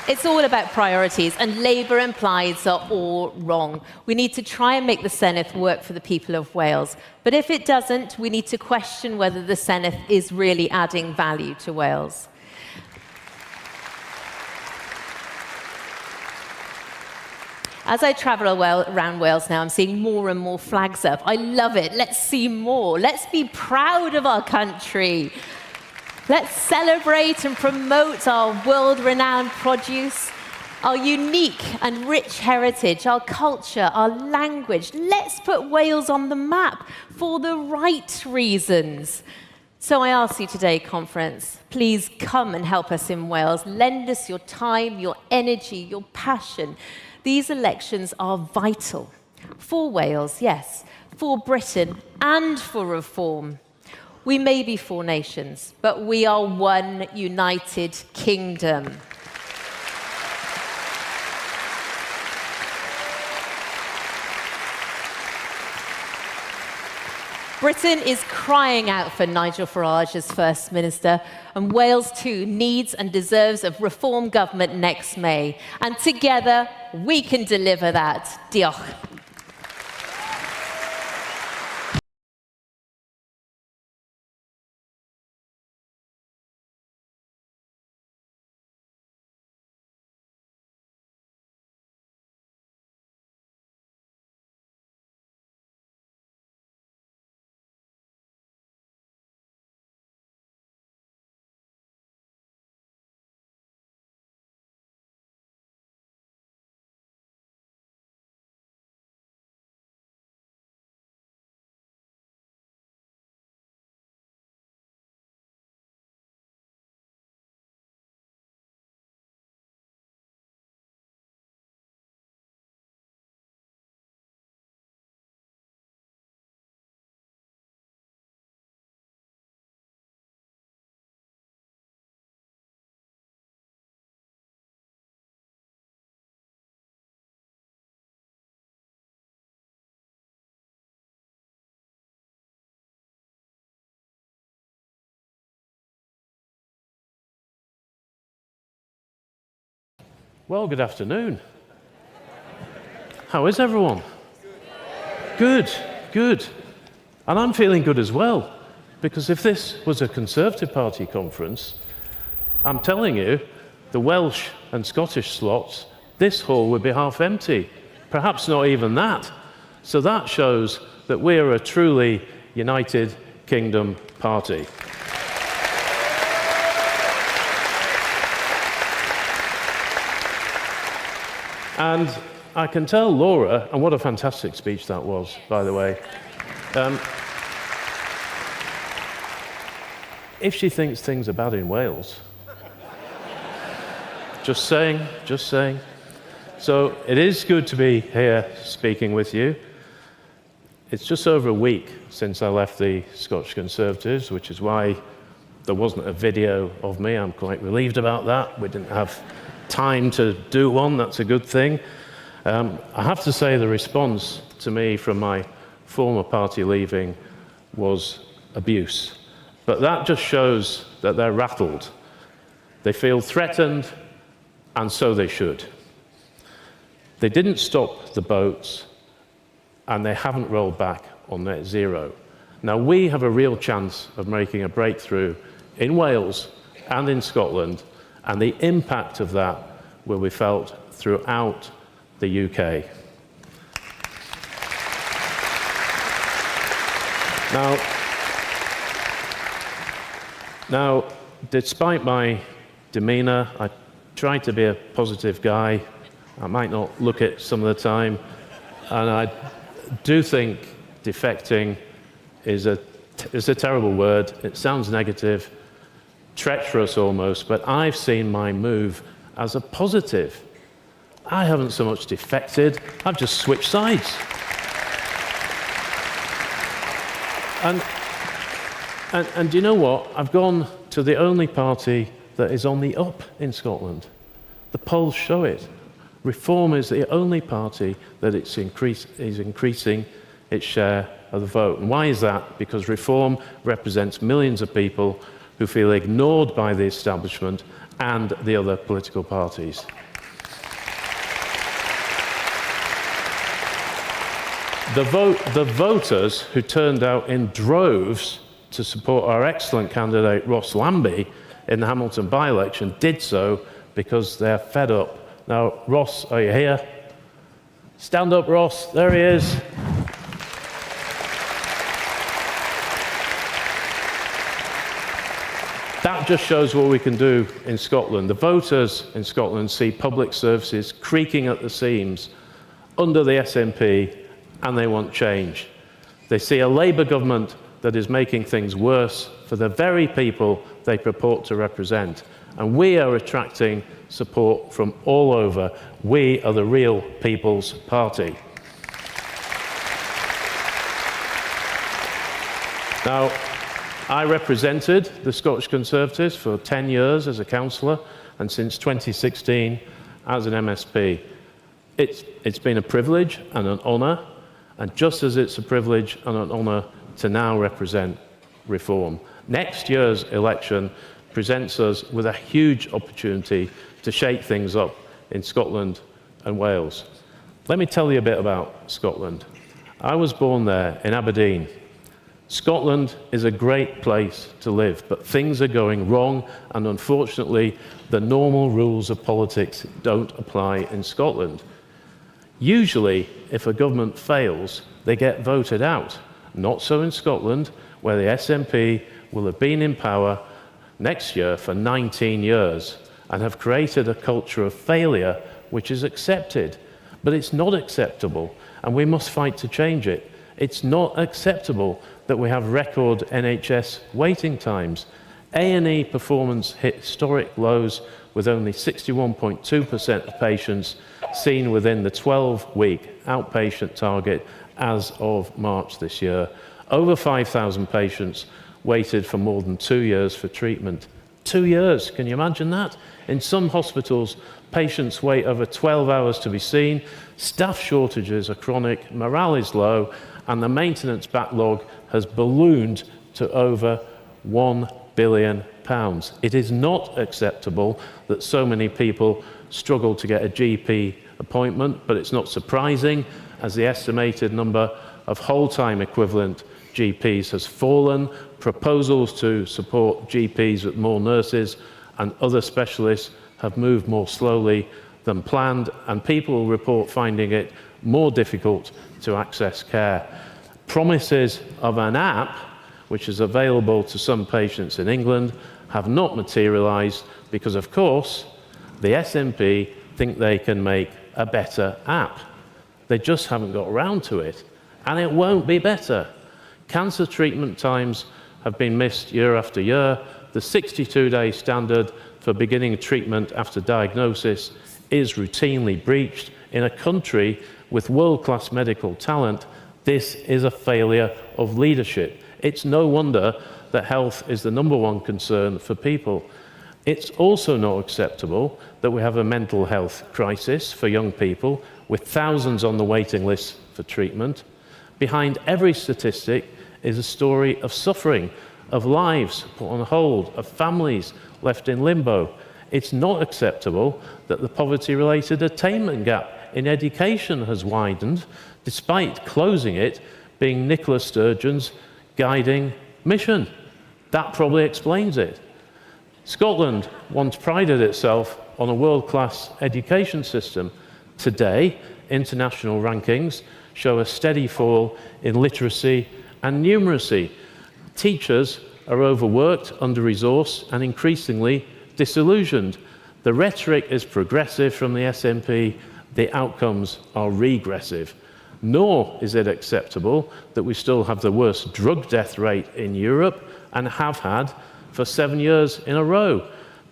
It's all about priorities, and Labour and Plaid are all wrong. We need to try and make the Senedd work for the people of Wales. But if it doesn't, we need to question whether the Senedd is really adding value to Wales. As I travel around Wales now, I'm seeing more and more flags up. I love it. Let's see more. Let's be proud of our country. Let's celebrate and promote our world-renowned produce, our unique and rich heritage, our culture, our language. Let's put Wales on the map for the right reasons. So I ask you today, conference, please come and help us in Wales. Lend us your time, your energy, your passion. These elections are vital for Wales, yes, for Britain and for reform. We may be 4 nations, but we are one united kingdom. Britain is crying out for Nigel Farage as First Minister, and Wales too needs and deserves a reform government next May. And together, we can deliver that. Diolch. Well, good afternoon. How is everyone? Good, good. And I'm feeling good as well, because if this was a Conservative Party conference, I'm telling you, the Welsh and Scottish slots, this hall would be half empty, perhaps not even that. So that shows that we are a truly United Kingdom party. And I can tell Laura, and what a fantastic speech that was, by the way, if she thinks things are bad in Wales. Just saying, just saying. So it is good to be here speaking with you. It's just over a week since I left the Scottish Conservatives, which is why there wasn't a video of me. I'm quite relieved about that. We didn't have time to do one. That's a good thing. I have to say the response to me from my former party leaving was abuse. But that just shows that they're rattled. They feel threatened, and so they should. They didn't stop the boats, and they haven't rolled back on net zero. Now, we have a real chance of making a breakthrough in Wales and in Scotland, and the impact of that will be felt throughout the UK. Now, despite my demeanour, I try to be a positive guy. I might not look it some of the time, and I do think defecting is a terrible word. It sounds negative, treacherous almost, but I've seen my move as a positive. I haven't so much defected, I've just switched sides. And you know what? I've gone to the only party that is on the up in Scotland. The polls show it. Reform is the only party that is increasing its share of the vote. And why is that? Because Reform represents millions of people who feel ignored by the establishment and the other political parties. The voters who turned out in droves to support our excellent candidate Ross Lambie in the Hamilton by-election did so because they're fed up. Now, Ross, are you here? Stand up, Ross. There he is. That just shows what we can do in Scotland. The voters in Scotland see public services creaking at the seams under the SNP, and they want change. They see a Labour government that is making things worse for the very people they purport to represent. And we are attracting support from all over. We are the real People's Party. Now, I represented the Scottish Conservatives for 10 years as a councillor, and since 2016 as an MSP. It's been a privilege and an honour, and just as it's a privilege and an honour to now represent Reform. Next year's election presents us with a huge opportunity to shake things up in Scotland and Wales. Let me tell you a bit about Scotland. I was born there in Aberdeen. Scotland is a great place to live, but things are going wrong, and unfortunately, the normal rules of politics don't apply in Scotland. Usually, if a government fails, they get voted out. Not so in Scotland, where the SNP will have been in power next year for 19 years and have created a culture of failure which is accepted. But it's not acceptable, and we must fight to change it. It's not acceptable that we have record NHS waiting times. A&E performance hit historic lows with only 61.2% of patients seen within the 12-week outpatient target as of March this year. Over 5,000 patients waited for more than 2 years for treatment. 2 years, can you imagine that? In some hospitals, patients wait over 12 hours to be seen, staff shortages are chronic, morale is low, and the maintenance backlog has ballooned to over £1 billion. £8. It is not acceptable that so many people struggle to get a GP appointment, but it's not surprising as the estimated number of whole-time equivalent GPs has fallen. Proposals to support GPs with more nurses and other specialists have moved more slowly than planned, and people report finding it more difficult to access care. Promises of an app, which is available to some patients in England, have not materialised because, of course, the SNP think they can make a better app. They just haven't got around to it, and it won't be better. Cancer treatment times have been missed year after year. The 62-day standard for beginning treatment after diagnosis is routinely breached. In a country with world-class medical talent, this is a failure of leadership. It's no wonder that health is the #1 concern for people. It's also not acceptable that we have a mental health crisis for young people, with thousands on the waiting list for treatment. Behind every statistic is a story of suffering, of lives put on hold, of families left in limbo. It's not acceptable that the poverty-related attainment gap in education has widened, despite closing it being Nicola Sturgeon's guiding mission. That probably explains it. Scotland once prided itself on a world-class education system. Today, international rankings show a steady fall in literacy and numeracy. Teachers are overworked, under-resourced, and increasingly disillusioned. The rhetoric is progressive from the SNP, the outcomes are regressive. Nor is it acceptable that we still have the worst drug death rate in Europe and have had for 7 years in a row.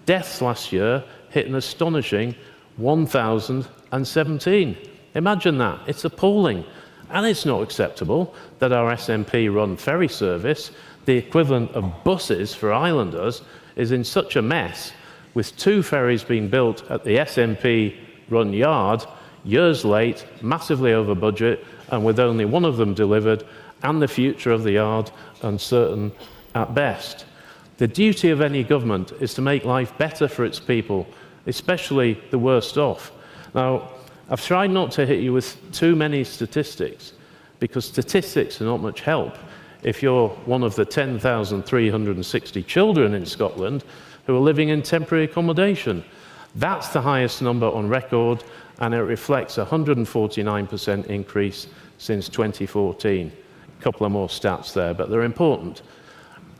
Deaths last year hit an astonishing 1,017. Imagine that. It's appalling. And it's not acceptable that our SNP-run ferry service, the equivalent of buses for islanders, is in such a mess, with 2 ferries being built at the SNP-run yard, years late, massively over budget, and with only one of them delivered, and the future of the yard uncertain at best. The duty of any government is to make life better for its people, especially the worst off. Now, I've tried not to hit you with too many statistics, because statistics are not much help if you're one of the 10,360 children in Scotland who are living in temporary accommodation. That's the highest number on record, and it reflects a 149% increase since 2014. A couple of more stats there, but they're important.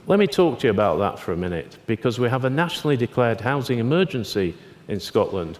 Let me talk to you about that for a minute, because we have a nationally declared housing emergency in Scotland.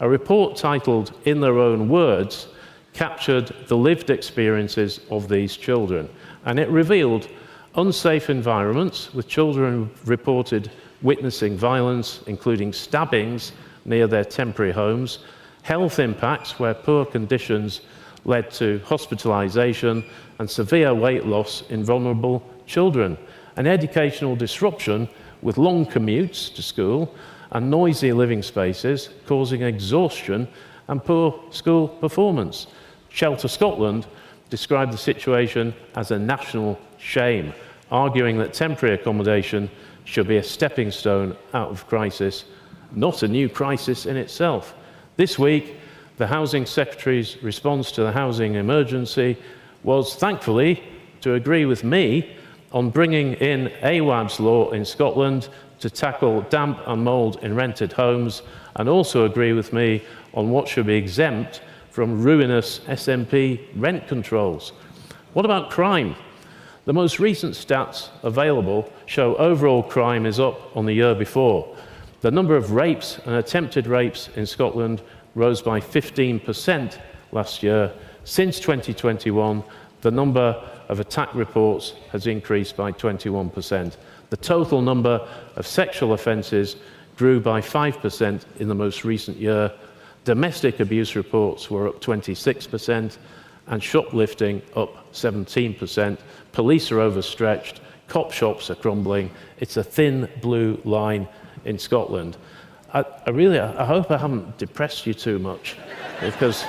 A report titled In Their Own Words captured the lived experiences of these children, and it revealed unsafe environments with children reported witnessing violence, including stabbings near their temporary homes, health impacts where poor conditions led to hospitalisation and severe weight loss in vulnerable children, and educational disruption with long commutes to school and noisy living spaces causing exhaustion and poor school performance. Shelter Scotland described the situation as a national shame, arguing that temporary accommodation should be a stepping stone out of crisis, not a new crisis in itself. This week, the Housing Secretary's response to the housing emergency was, thankfully, to agree with me on bringing in AWAB's law in Scotland to tackle damp and mould in rented homes, and also agree with me on what should be exempt from ruinous SNP rent controls. What about crime? The most recent stats available show overall crime is up on the year before. The number of rapes and attempted rapes in Scotland rose by 15% last year. Since 2021, the number of attack reports has increased by 21%. The total number of sexual offences grew by 5% in the most recent year. Domestic abuse reports were up 26%, and shoplifting up 17%. Police are overstretched, cop shops are crumbling. It's a thin blue line in Scotland. I hope I haven't depressed you too much, because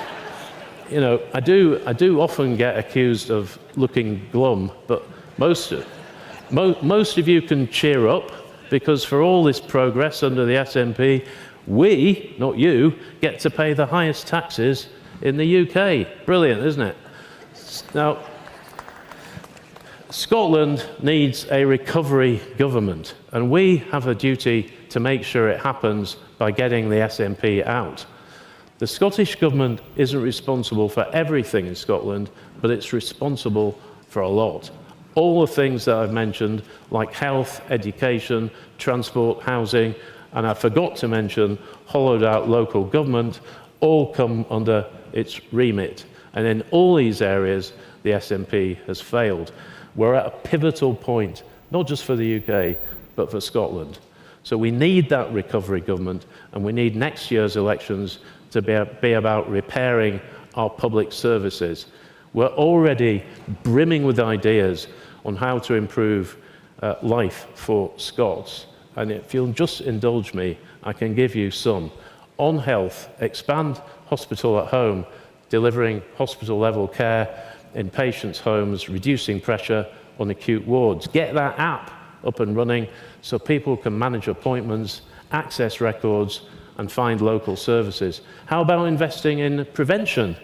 you know, I do often get accused of looking glum, but most of you can cheer up because for all this progress under the SNP, we, not you, get to pay the highest taxes in the UK. Brilliant, isn't it? Now, Scotland needs a recovery government, and we have a duty to make sure it happens by getting the SNP out. The Scottish Government isn't responsible for everything in Scotland, but it's responsible for a lot. All the things that I've mentioned, like health, education, transport, housing, and I forgot to mention hollowed out local government, all come under its remit. And in all these areas, the SNP has failed. We're at a pivotal point, not just for the UK, but for Scotland. So we need that recovery government, and we need next year's elections to be about repairing our public services. We're already brimming with ideas on how to improve life for Scots. And if you'll just indulge me, I can give you some. On health, expand hospital at home, delivering hospital-level care in patients' homes, reducing pressure on acute wards. Get that app up and running so people can manage appointments, access records, and find local services. How about investing in prevention?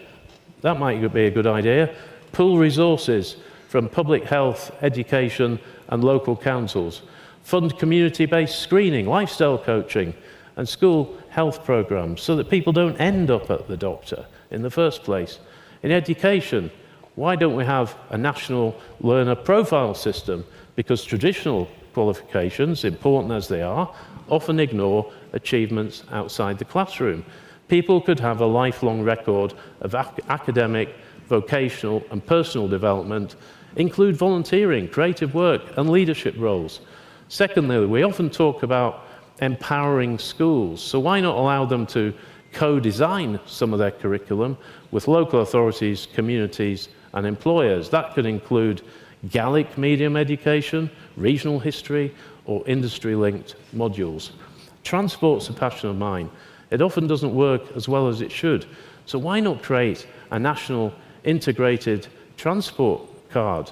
That might be a good idea. Pool resources from public health, education, and local councils. Fund community-based screening, lifestyle coaching, and school health programs so that people don't end up at the doctor in the first place. In education, why don't we have a national learner profile system? Because traditional qualifications, important as they are, often ignore achievements outside the classroom. People could have a lifelong record of academic, vocational, and personal development, include volunteering, creative work, and leadership roles. Secondly, we often talk about empowering schools, so why not allow them to co-design some of their curriculum with local authorities, communities, and employers? That could include Gaelic medium education, regional history, or industry-linked modules. Transport's a passion of mine. It often doesn't work as well as it should. So why not create a national integrated transport card?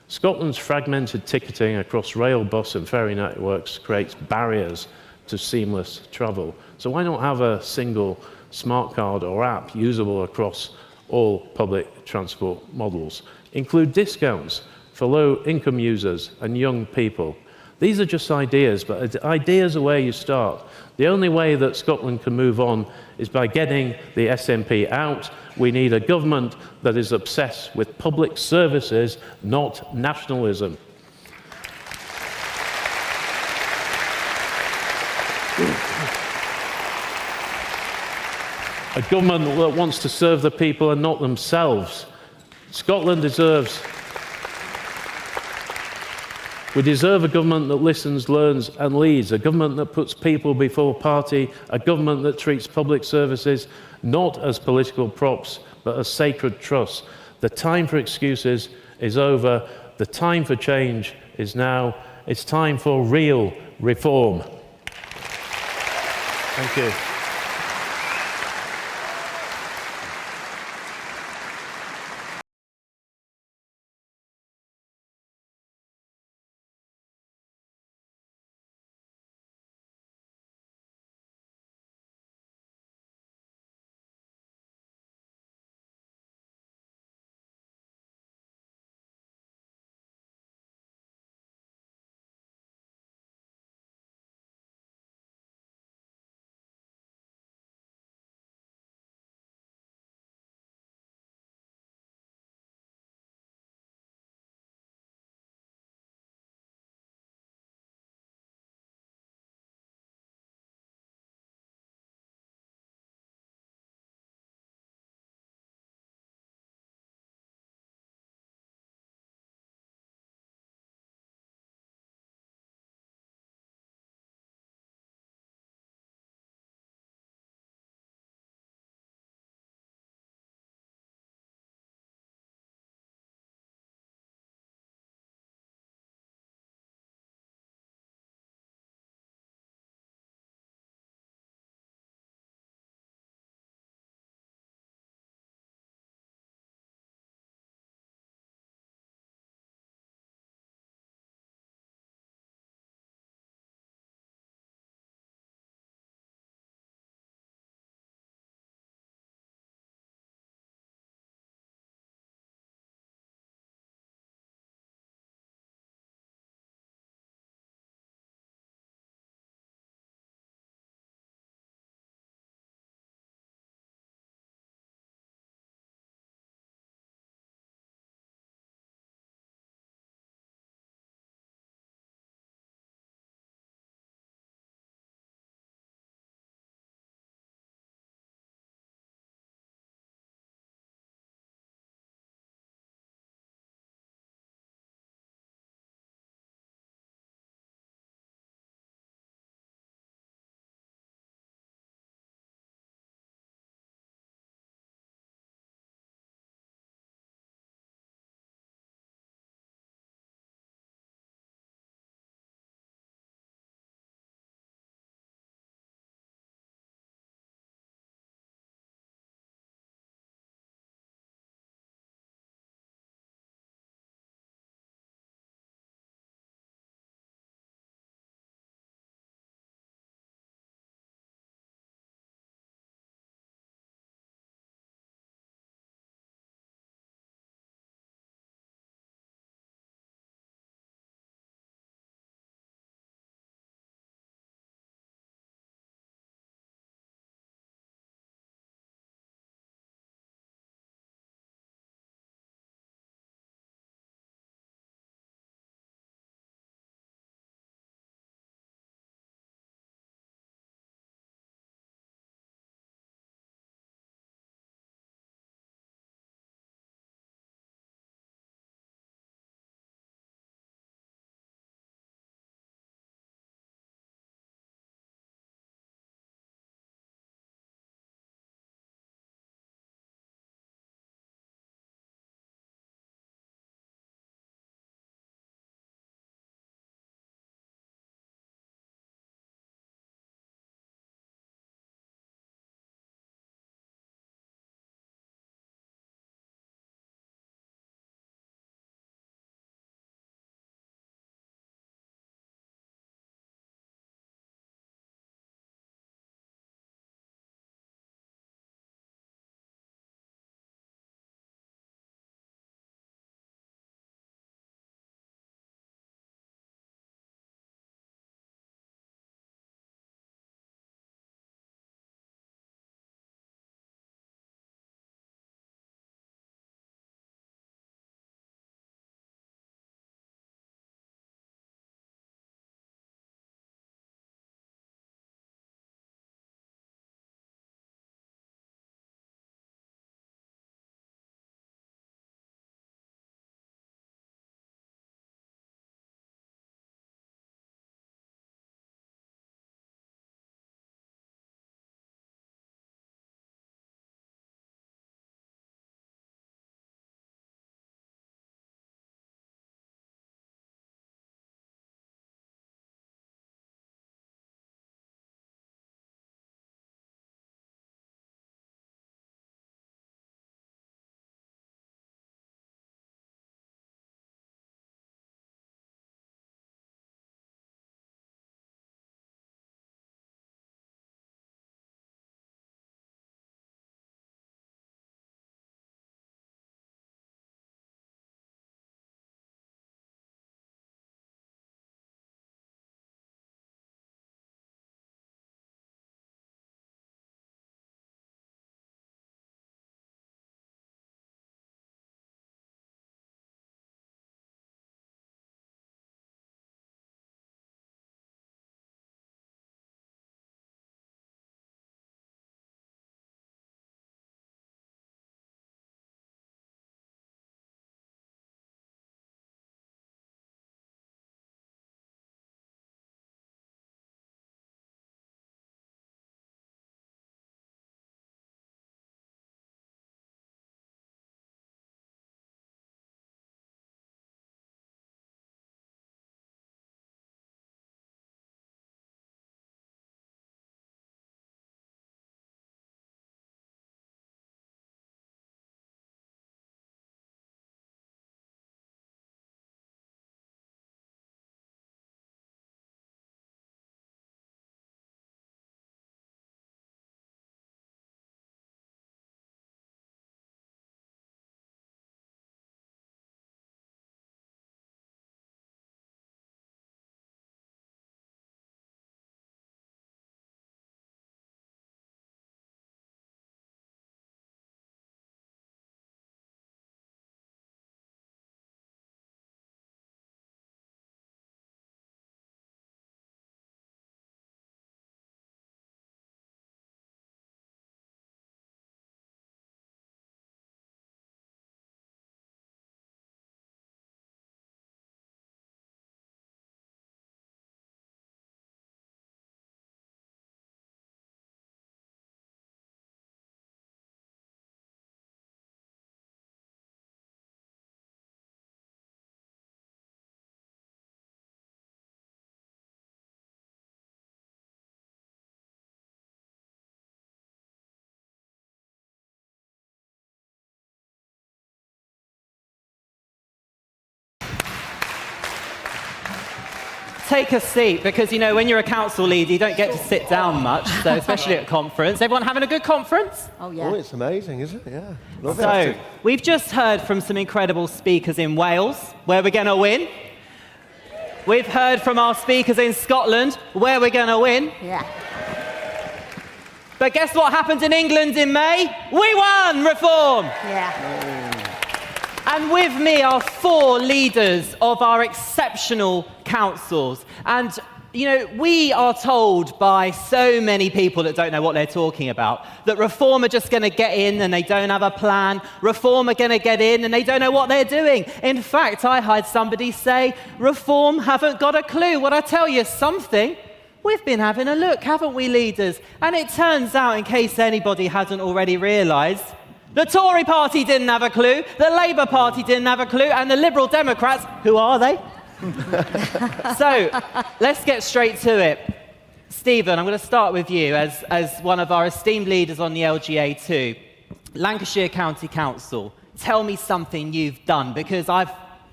Scotland's fragmented ticketing across rail, bus, and ferry networks creates barriers to seamless travel. So why not have a single smart card or app usable across all public transport models? Include discounts for low-income users and young people. These are just ideas, but ideas are where you start. The only way that Scotland can move on is by getting the SNP out. We need a government that is obsessed with public services, not nationalism. A government that wants to serve the people and not themselves. Scotland deserves... We deserve a government that listens, learns, and leads, a government that puts people before party, a government that treats public services not as political props, but as sacred trusts. The time for excuses is over. The time for change is now. It's time for real reform. Thank you. take a seat, because, you know, when you're a council leader, you don't get to sit down much, so especially at a conference. Everyone having a good conference? Oh, yeah. Oh, it's amazing, isn't it? Yeah. Love it. So, we've just heard from some incredible speakers in Wales, where we're going to win. We've heard from our speakers in Scotland, where we're going to win. Yeah. But guess what happened in England in May? We won Reform! Yeah. And with me are 4 leaders of our exceptional councils. And, you know, we are told by so many people that don't know what they're talking about that Reform are just going to get in and they don't have a plan. Reform are going to get in and they don't know what they're doing. In fact, I heard somebody say, Reform haven't got a clue. Well, I tell you something. We've been having a look, haven't we, leaders? And it turns out, in case anybody hasn't already realised, the Tory party didn't have a clue, the Labour Party didn't have a clue, and the Liberal Democrats, who are they? So, let's get straight to it. Stephen, I'm going to start with you as one of our esteemed leaders on the LGA2. Lancashire County Council, tell me something you've done, because I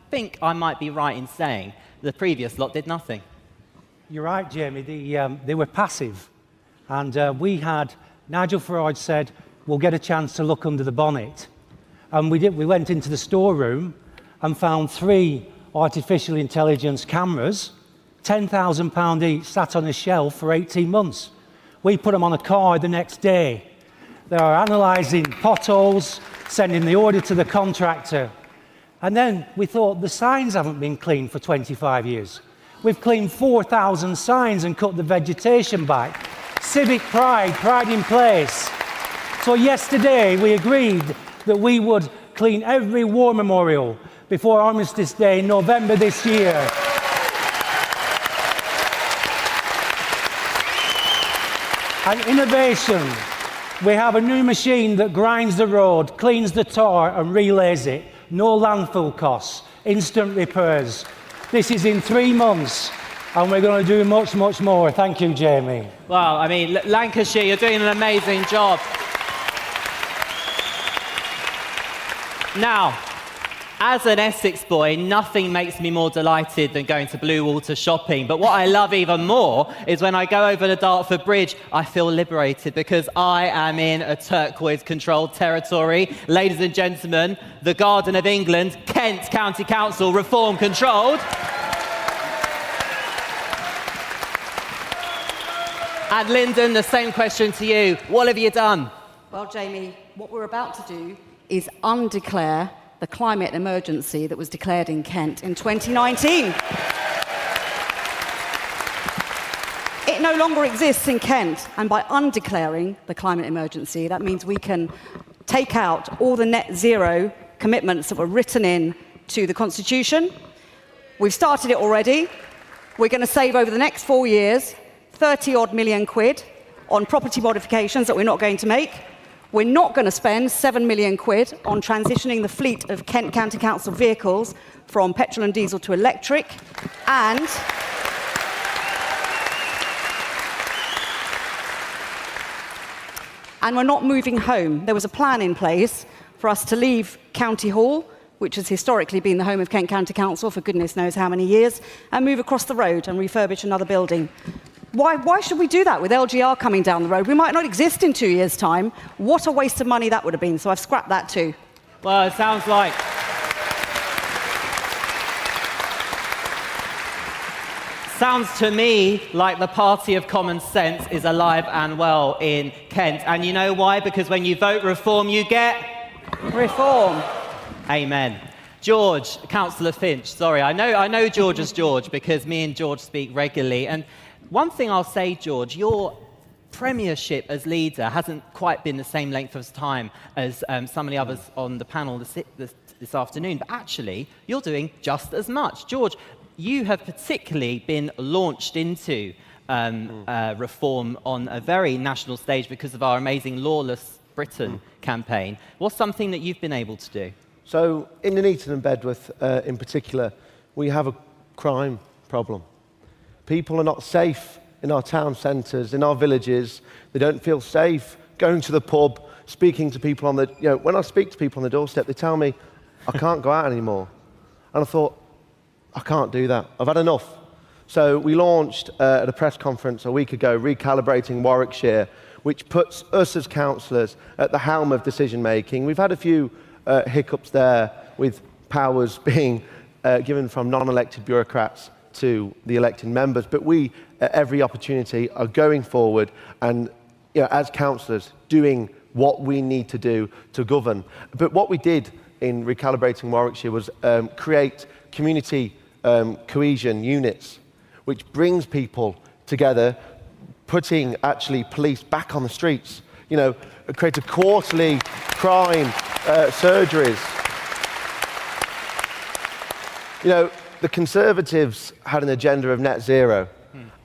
think I might be right in saying the previous lot did nothing. You're right, Jamie. They were passive. And we had, Nigel Farage said, we'll get a chance to look under the bonnet. And we did. We went into the storeroom and found 3 artificial intelligence cameras, £10,000 each, sat on a shelf for 18 months. We put them on a car the next day. They are analysing potholes, sending the order to the contractor. And then we thought, the signs haven't been cleaned for 25 years. We've cleaned 4,000 signs and cut the vegetation back. Civic pride, pride in place. So yesterday we agreed that we would clean every war memorial before Armistice Day in November this year. And innovation. We have a new machine that grinds the road, cleans the tar and relays it. No landfill costs, instant repairs. This is in 3 months, and we're going to do much, much more. Thank you, Jamie. Well, I mean, Lancashire, you're doing an amazing job. Now, as an Essex boy, nothing makes me more delighted than going to Blue Water shopping. But what I love even more is when I go over the Dartford Bridge, I feel liberated because I am in a turquoise-controlled territory. Ladies and gentlemen, the Garden of England, Kent County Council, Reform-controlled. And Lyndon, the same question to you. What have you done? Well, Jamie, what we're about to do is undeclare the climate emergency that was declared in Kent in 2019. It no longer exists in Kent, and by undeclaring the climate emergency, that means we can take out all the net zero commitments that were written in to the Constitution. We've started it already. We're going to save over the next 4 years 30-odd million quid on property modifications that we're not going to make. We're not going to spend 7 million quid on transitioning the fleet of Kent County Council vehicles from petrol and diesel to electric. And we're not moving home. There was a plan in place for us to leave County Hall, which has historically been the home of Kent County Council for goodness knows how many years, and move across the road and refurbish another building. Why should we do that with LGR coming down the road? We might not exist in 2 years' time. What a waste of money that would have been. So I've scrapped that too. Well, it sounds like... Sounds to me like the party of common sense is alive and well in Kent. And you know why? Because when you vote Reform, you get... Reform. Amen. George, Councillor Finch, sorry. I know George as George because me and George speak regularly. And one thing I'll say, George, your premiership as leader hasn't quite been the same length of time as some of the others on the panel this afternoon, but actually, you're doing just as much. George, you have particularly been launched into reform on a very national stage because of our amazing Lawless Britain campaign. What's something that you've been able to do? So, in Nuneaton and Bedworth in particular, we have a crime problem. People are not safe in our town centres, in our villages. They don't feel safe going to the pub, speaking to people on the... You know, when I speak to people on the doorstep, they tell me, I can't go out anymore. And I thought, I can't do that. I've had enough. So we launched at a press conference a week ago, Recalibrating Warwickshire, which puts us as councillors at the helm of decision making. We've had a few hiccups there with powers being given from non-elected bureaucrats to the elected members, but we, at every opportunity, are going forward and, as councillors, doing what we need to do to govern. But what we did in Recalibrating Warwickshire was create community cohesion units, which brings people together, putting actually police back on the streets, create a quarterly crime surgeries. The Conservatives had an agenda of net zero,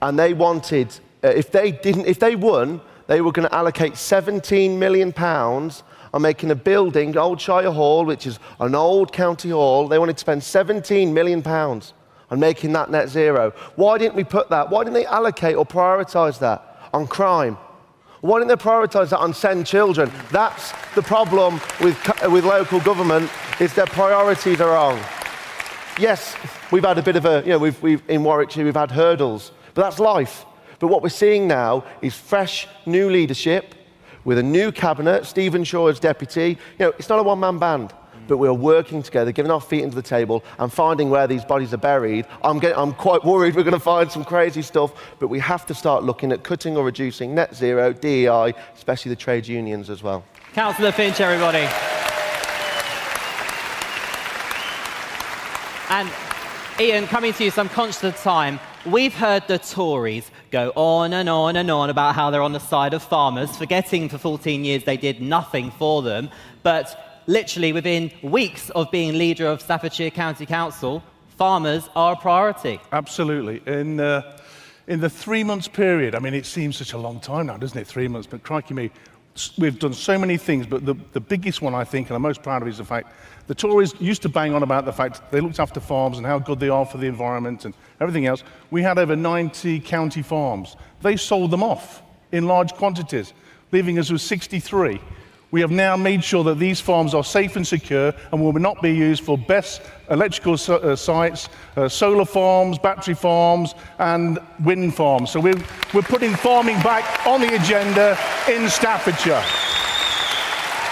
and they wanted, if they won, they were going to allocate £17 million on making a building, Old Shire Hall, which is an old county hall. They wanted to spend £17 million on making that net zero. Why didn't we put that? Why didn't they allocate or prioritise that on crime? Why didn't they prioritise that on send children? That's the problem with local government, is their priorities are wrong. Yes, we've had a bit of in Warwickshire we've had hurdles, but that's life. But what we're seeing now is fresh, new leadership with a new cabinet, Stephen Shaw as deputy. It's not a one-man band, but we're working together, giving our feet into the table and finding where these bodies are buried. I'm quite worried we're going to find some crazy stuff, but we have to start looking at cutting or reducing net zero, DEI, especially the trade unions as well. Councillor Finch, everybody. And Ian, coming to you, so I'm conscious of time. We've heard the Tories go on and on and on about how they're on the side of farmers, forgetting for 14 years they did nothing for them. But literally within weeks of being leader of Staffordshire County Council, farmers are a priority. Absolutely. In the 3 months period, it seems such a long time now, doesn't it, 3 months? But crikey me, we've done so many things, but the biggest one, I think, and I'm most proud of, is the fact the Tories used to bang on about the fact they looked after farms and how good they are for the environment and everything else. We had over 90 county farms. They sold them off in large quantities, leaving us with 63. We have now made sure that these farms are safe and secure and will not be used for best electrical sites, solar farms, battery farms, and wind farms. So we're putting farming back on the agenda in Staffordshire.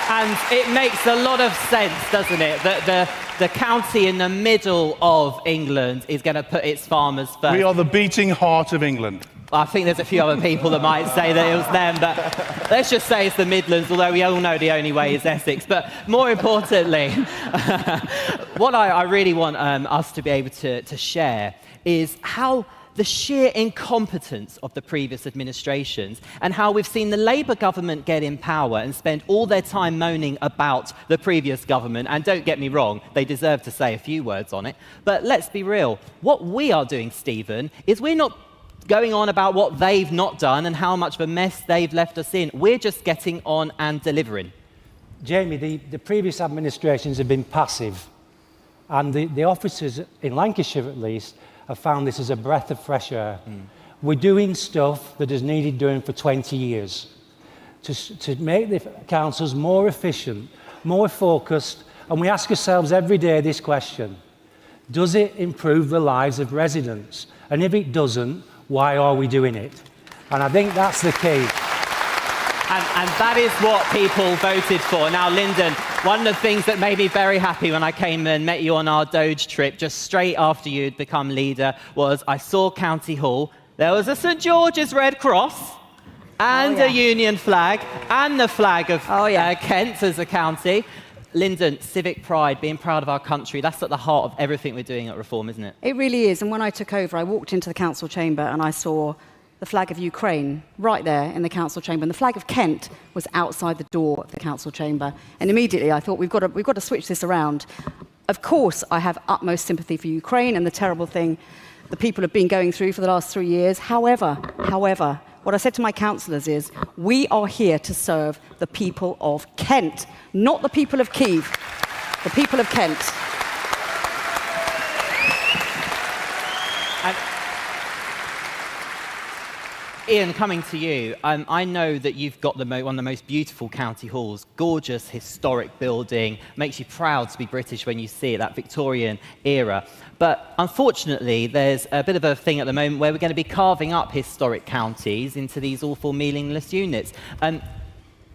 And it makes a lot of sense, doesn't it, that the county in the middle of England is going to put its farmers first. We are the beating heart of England. I think there's a few other people that might say that it was them, but let's just say it's the Midlands, although we all know the only way is Essex. But more importantly, what I really want us to be able to share is how the sheer incompetence of the previous administrations and how we've seen the Labour government get in power and spend all their time moaning about the previous government. And don't get me wrong, they deserve to say a few words on it. But let's be real. What we are doing, Stephen, is we're not going on about what they've not done and how much of a mess they've left us in. We're just getting on and delivering. Jamie, the previous administrations have been passive, and the officers in Lancashire at least have found this as a breath of fresh air. We're doing stuff that is needed doing for 20 years to make the councils more efficient, more focused, and we ask ourselves every day this question: does it improve the lives of residents? And if it doesn't, why are we doing it? And I think that's the key. And that is what people voted for. Now, Lyndon, one of the things that made me very happy when I came and met you on our Doge trip, just straight after you'd become leader, was I saw County Hall. There was a St George's Red Cross and a Union flag and the flag of Kent as a county. Lyndon, civic pride, being proud of our country, that's at the heart of everything we're doing at Reform, isn't it? It really is. And when I took over, I walked into the council chamber and I saw the flag of Ukraine right there in the council chamber, and the flag of Kent was outside the door of the council chamber. And immediately I thought, we've got to switch this around. Of course, I have utmost sympathy for Ukraine and the terrible thing the people have been going through for the last 3 years. However, what I said to my councillors is, we are here to serve the people of Kent, not the people of Kyiv, the people of Kent. Ian, coming to you, I know that you've got one of the most beautiful county halls, gorgeous historic building, makes you proud to be British when you see it, that Victorian era. But unfortunately, there's a bit of a thing at the moment where we're going to be carving up historic counties into these awful meaningless units. In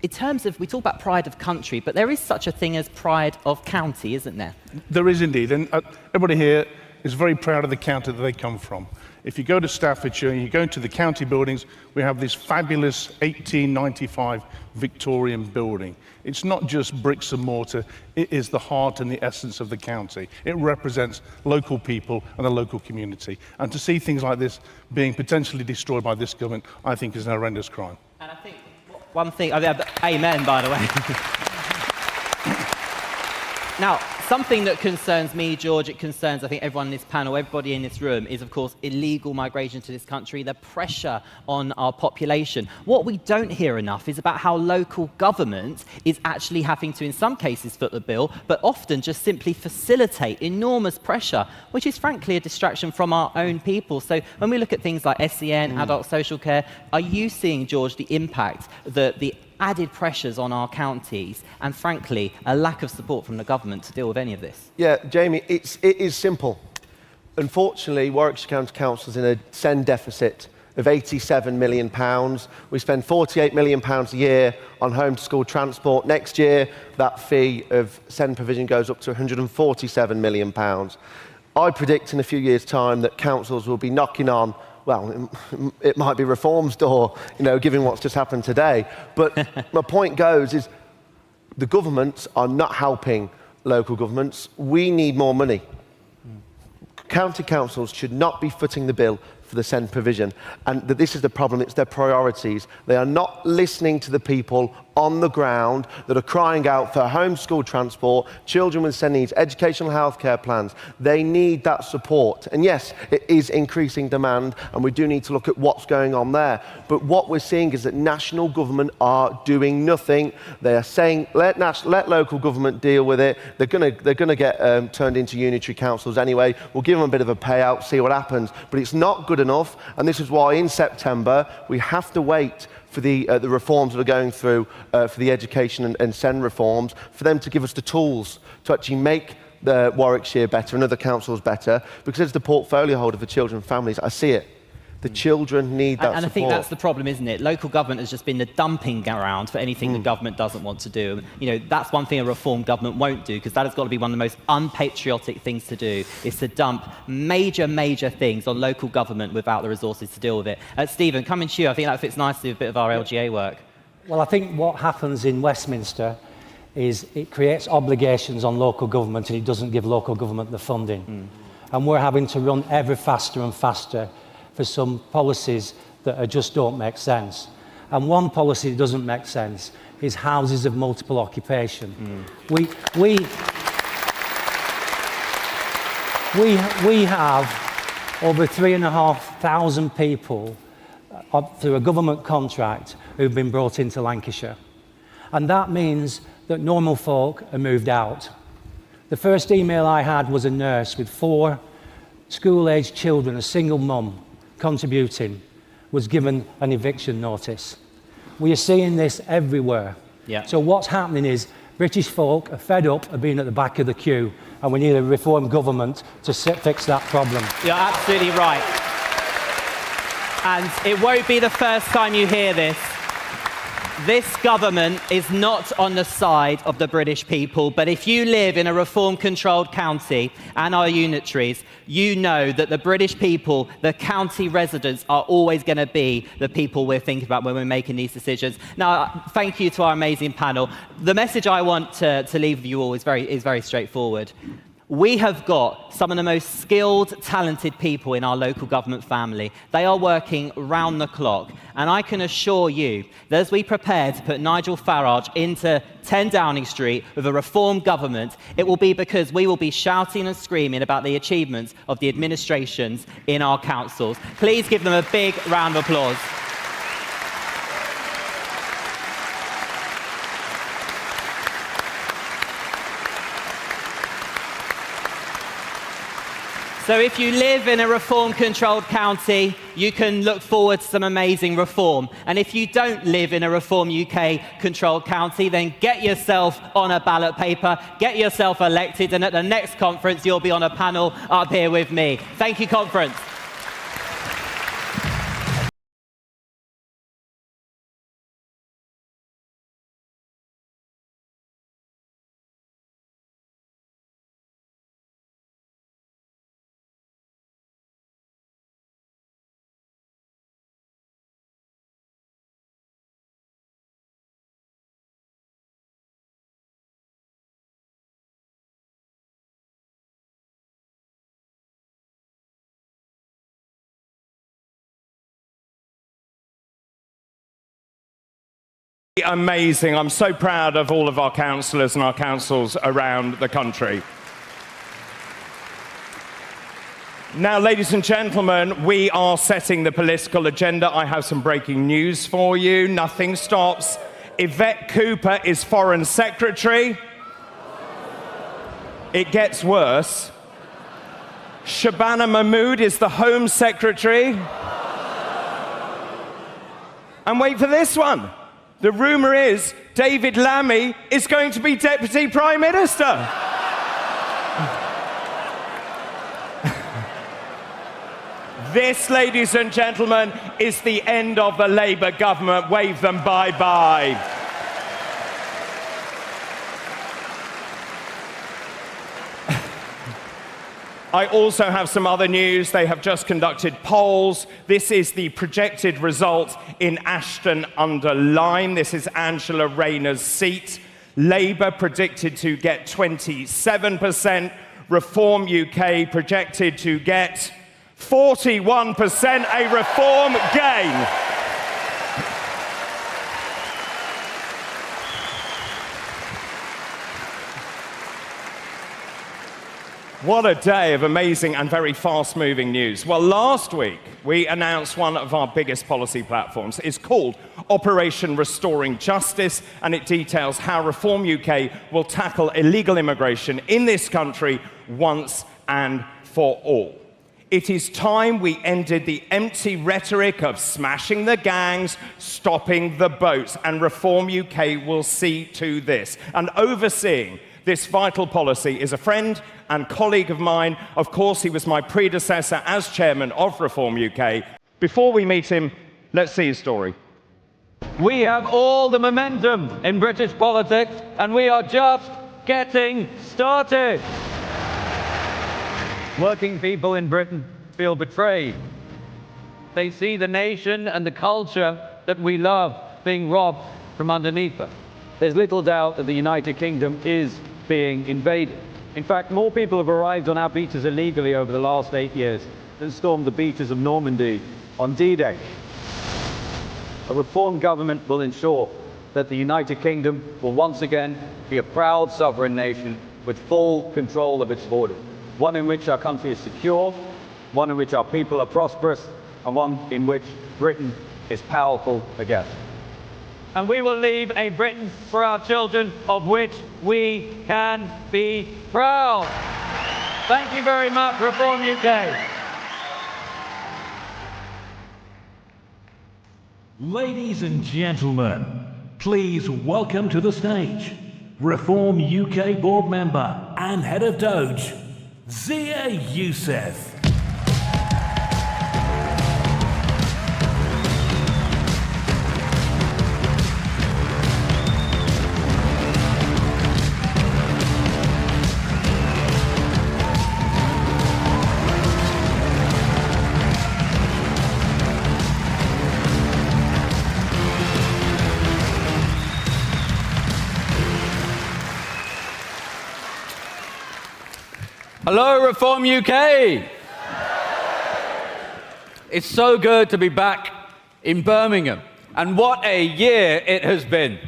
terms of, we talk about pride of country, but there is such a thing as pride of county, isn't there? There is indeed, and everybody here is very proud of the county that they come from. If you go to Staffordshire and you go into the county buildings, we have this fabulous 1895 Victorian building. It's not just bricks and mortar, it is the heart and the essence of the county. It represents local people and the local community. And to see things like this being potentially destroyed by this government, I think is an horrendous crime. And I think one thing, amen, by the way. Now, something that concerns me, George, it concerns, I think, everyone in this panel, everybody in this room, is, of course, illegal migration to this country, the pressure on our population. What we don't hear enough is about how local government is actually having to, in some cases, foot the bill, but often just simply facilitate enormous pressure, which is, frankly, a distraction from our own people. So when we look at things like SEN, adult social care, are you seeing, George, the impact that the added pressures on our counties and, frankly, a lack of support from the government to deal with any of this? Yeah, Jamie, it is simple. Unfortunately, Warwickshire County Council is in a SEN deficit of £87 million. We spend £48 million a year on home-to-school transport. Next year, that fee of SEN provision goes up to £147 million. I predict in a few years' time that councils will be knocking on, well, it might be Reform's door, given what's just happened today. But my point goes is the governments are not helping local governments. We need more money. County councils should not be footing the bill for the SEND provision. And this is the problem, it's their priorities. They are not listening to the people on the ground that are crying out for homeschool transport, children with SEND needs, educational healthcare plans. They need that support. And yes, it is increasing demand, and we do need to look at what's going on there. But what we're seeing is that national government are doing nothing. They are saying, let local government deal with it. They're going to get turned into unitary councils anyway. We'll give them a bit of a payout, see what happens. But it's not good enough, and this is why in September we have to wait for the reforms that are going through for the education and SEND reforms, for them to give us the tools to actually make the Warwickshire better and other councils better, because as the portfolio holder for children and families, I see it. The children need that support. And I think that's the problem, isn't it? Local government has just been the dumping ground for anything the government doesn't want to do. That's one thing a reform government won't do, because that has got to be one of the most unpatriotic things to do, is to dump major, major things on local government without the resources to deal with it. Stephen, coming to you, I think that fits nicely with a bit of our LGA work. Well, I think what happens in Westminster is it creates obligations on local government and it doesn't give local government the funding. And we're having to run ever faster and faster for some policies that just don't make sense. And one policy that doesn't make sense is houses of multiple occupation. We have over 3,500 people through a government contract who've been brought into Lancashire. And that means that normal folk are moved out. The first email I had was a nurse with 4 school-aged children, a single mum, contributing, was given an eviction notice. We are seeing this everywhere. So what's happening is British folk are fed up of being at the back of the queue, and we need a reform government to fix that problem. You're absolutely right. And it won't be the first time you hear this. This government is not on the side of the British people, but if you live in a reform-controlled county and are unitaries, you know that the British people, the county residents, are always going to be the people we're thinking about when we're making these decisions. Now, thank you to our amazing panel. The message I want to leave with you all is very straightforward. We have got some of the most skilled, talented people in our local government family. They are working round the clock. And I can assure you that as we prepare to put Nigel Farage into 10 Downing Street with a reform government, it will be because we will be shouting and screaming about the achievements of the administrations in our councils. Please give them a big round of applause. So if you live in a reform-controlled county, you can look forward to some amazing reform. And if you don't live in a Reform UK-controlled county, then get yourself on a ballot paper, get yourself elected, and at the next conference, you'll be on a panel up here with me. Thank you, conference. Amazing. I'm so proud of all of our councillors and our councils around the country. Now, ladies and gentlemen, we are setting the political agenda. I have some breaking news for you. Nothing stops. Yvette Cooper is Foreign Secretary. It gets worse. Shabana Mahmood is the Home Secretary. And wait for this one. The rumour is David Lammy is going to be Deputy Prime Minister. This, ladies and gentlemen, is the end of the Labour government. Wave them bye-bye. I also have some other news. They have just conducted polls. This is the projected result in Ashton-under-Lyne. This is Angela Rayner's seat. Labour predicted to get 27%. Reform UK projected to get 41%, a Reform gain. What a day of amazing and very fast-moving news. Well, last week, we announced one of our biggest policy platforms. It's called Operation Restoring Justice, and it details how Reform UK will tackle illegal immigration in this country once and for all. It is time we ended the empty rhetoric of smashing the gangs, stopping the boats, and Reform UK will see to this. And overseeing this vital policy is a friend and colleague of mine. Of course, he was my predecessor as chairman of Reform UK. Before we meet him, let's see his story. We have all the momentum in British politics, and we are just getting started. Working people in Britain feel betrayed. They see the nation and the culture that we love being robbed from underneath them. There's little doubt that the United Kingdom is being invaded. In fact, more people have arrived on our beaches illegally over the last 8 years than stormed the beaches of Normandy on D-Day. A reform government will ensure that the United Kingdom will once again be a proud sovereign nation with full control of its borders. One in which our country is secure, one in which our people are prosperous, and one in which Britain is powerful again. And we will leave a Britain for our children of which we can be proud. Thank you very much, Reform UK. Ladies and gentlemen, please welcome to the stage Reform UK board member and head of Doge, Zia Youssef. Hello, Reform UK. It's so good to be back in Birmingham. And what a year it has been.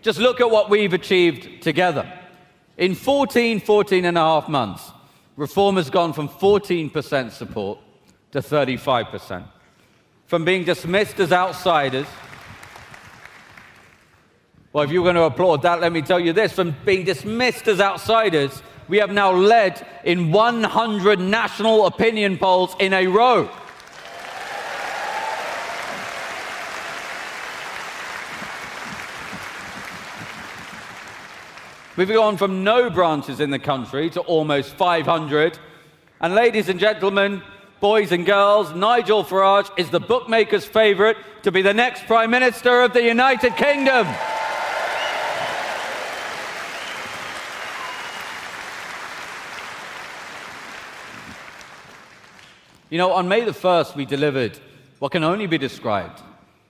Just look at what we've achieved together. In 14 and a half months, Reform has gone from 14% support to 35%. From being dismissed as outsiders, well, if you're going to applaud that, let me tell you this, from being dismissed as outsiders We have now led in 100 national opinion polls in a row. We've gone from no branches in the country to almost 500. And ladies and gentlemen, boys and girls, Nigel Farage is the bookmakers' favourite to be the next Prime Minister of the United Kingdom. You know, on May the 1st, we delivered what can only be described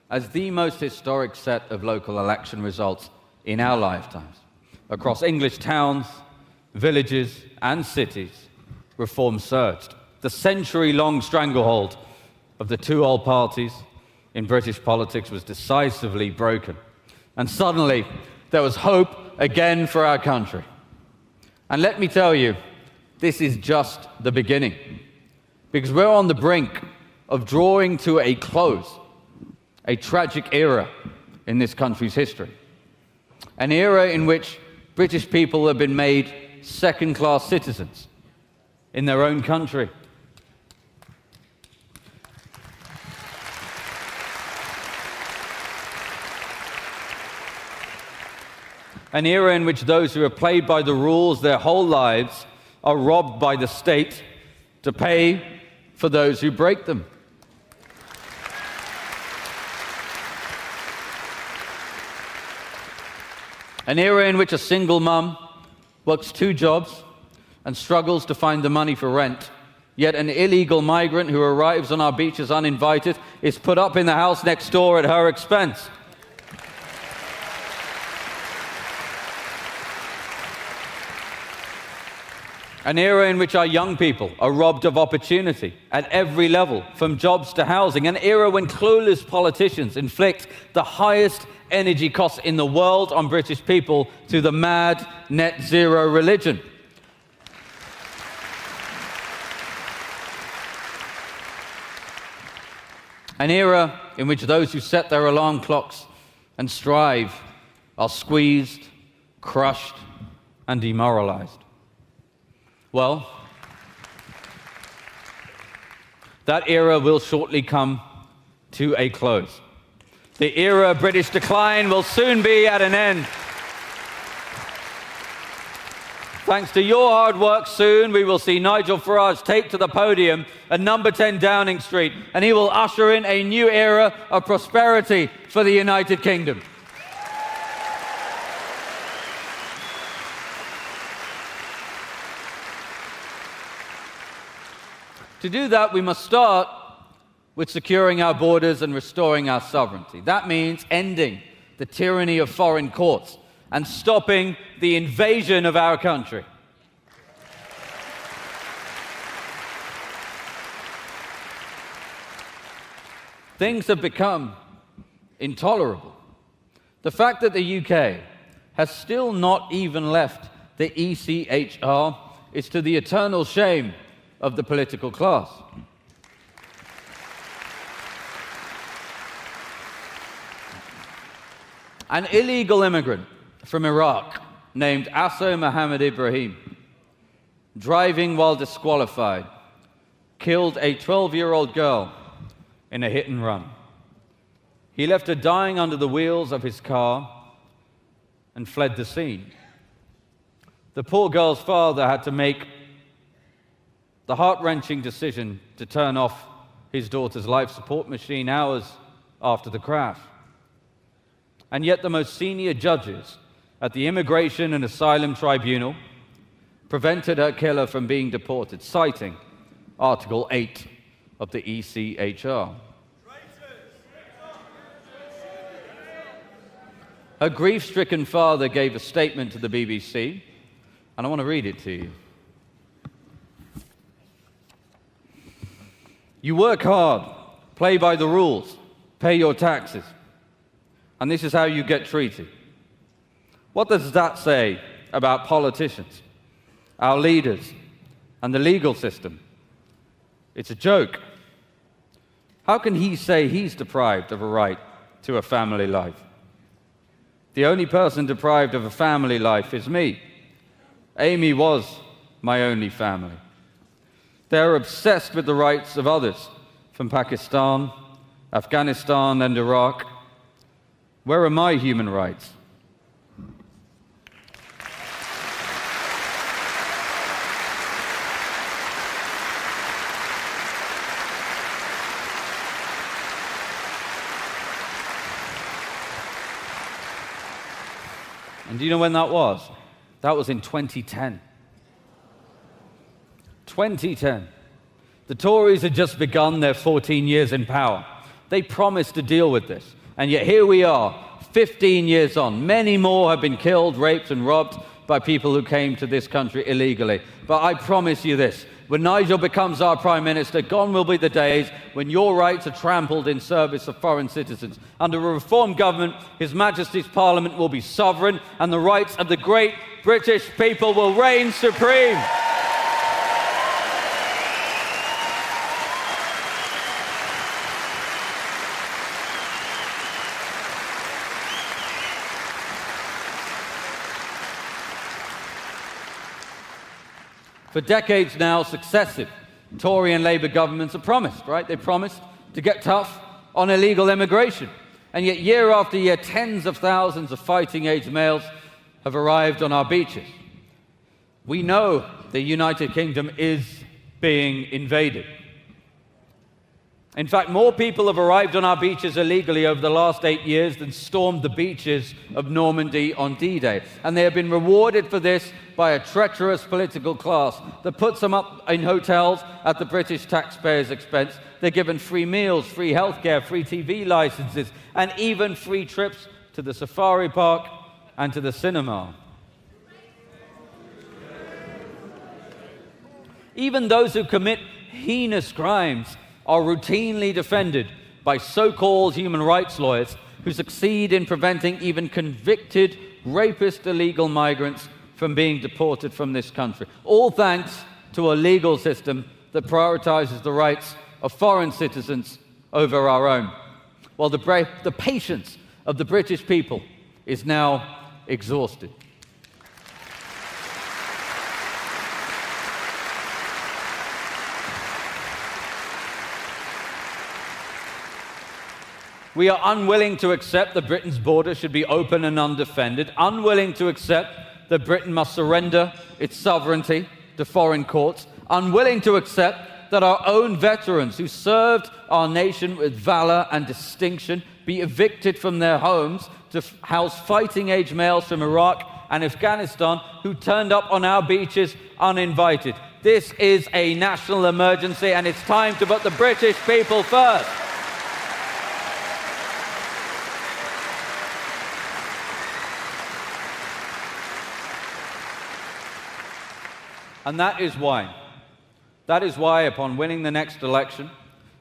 as the most historic set of local election results in our lifetimes. Across English towns, villages, and cities, reform surged. The century-long stranglehold of the two old parties in British politics was decisively broken. And suddenly, there was hope again for our country. And let me tell you, this is just the beginning. Because we're on the brink of drawing to a close a tragic era in this country's history. An era in which British people have been made second-class citizens in their own country. An era in which those who have played by the rules their whole lives are robbed by the state to pay for those who break them. An era in which a single mum works 2 jobs and struggles to find the money for rent, yet an illegal migrant who arrives on our beaches uninvited is put up in the house next door at her expense. An era in which our young people are robbed of opportunity at every level, from jobs to housing. An era when clueless politicians inflict the highest energy costs in the world on British people through the mad net zero religion. An era in which those who set their alarm clocks and strive are squeezed, crushed, and demoralized. Well, that era will shortly come to a close. The era of British decline will soon be at an end. Thanks to your hard work, soon we will see Nigel Farage take to the podium at number 10 Downing Street, and he will usher in a new era of prosperity for the United Kingdom. To do that, we must start with securing our borders and restoring our sovereignty. That means ending the tyranny of foreign courts and stopping the invasion of our country. Things have become intolerable. The fact that the UK has still not even left the ECHR is to the eternal shame of the political class. An illegal immigrant from Iraq named Asso Mohammed Ibrahim, driving while disqualified, killed a 12-year-old girl in a hit and run. He left her dying under the wheels of his car and fled the scene. The poor girl's father had to make the heart-wrenching decision to turn off his daughter's life support machine hours after the crash. And yet the most senior judges at the Immigration and Asylum Tribunal prevented her killer from being deported, citing Article 8 of the ECHR. Her grief-stricken father gave a statement to the BBC, and I want to read it to you. You work hard, play by the rules, pay your taxes, and this is how you get treated. What does that say about politicians, our leaders, and the legal system? It's a joke. How can he say he's deprived of a right to a family life? The only person deprived of a family life is me. Amy was my only family. They are obsessed with the rights of others from Pakistan, Afghanistan, and Iraq. Where are my human rights? And do you know when that was? That was in 2010. 2010. The Tories had just begun their 14 years in power. They promised to deal with this. And yet here we are, 15 years on. Many more have been killed, raped, and robbed by people who came to this country illegally. But I promise you this, when Nigel becomes our Prime Minister, gone will be the days when your rights are trampled in service of foreign citizens. Under a reformed government, His Majesty's Parliament will be sovereign, and the rights of the great British people will reign supreme. For decades now, successive Tory and Labour governments have promised, right? They promised to get tough on illegal immigration. And yet, year after year, tens of thousands of fighting-age males have arrived on our beaches. We know the United Kingdom is being invaded. In fact, more people have arrived on our beaches illegally over the last 8 years than stormed the beaches of Normandy on D-Day. And they have been rewarded for this by a treacherous political class that puts them up in hotels at the British taxpayers' expense. They're given free meals, free healthcare, free TV licenses, and even free trips to the safari park and to the cinema. Even those who commit heinous crimes are routinely defended by so-called human rights lawyers who succeed in preventing even convicted rapist illegal migrants from being deported from this country, all thanks to a legal system that prioritizes the rights of foreign citizens over our own. While the patience of the British people is now exhausted. We are unwilling to accept that Britain's border should be open and undefended, unwilling to accept that Britain must surrender its sovereignty to foreign courts, unwilling to accept that our own veterans who served our nation with valor and distinction be evicted from their homes to house fighting-age males from Iraq and Afghanistan who turned up on our beaches uninvited. This is a national emergency, and it's time to put the British people first. And that is why, upon winning the next election,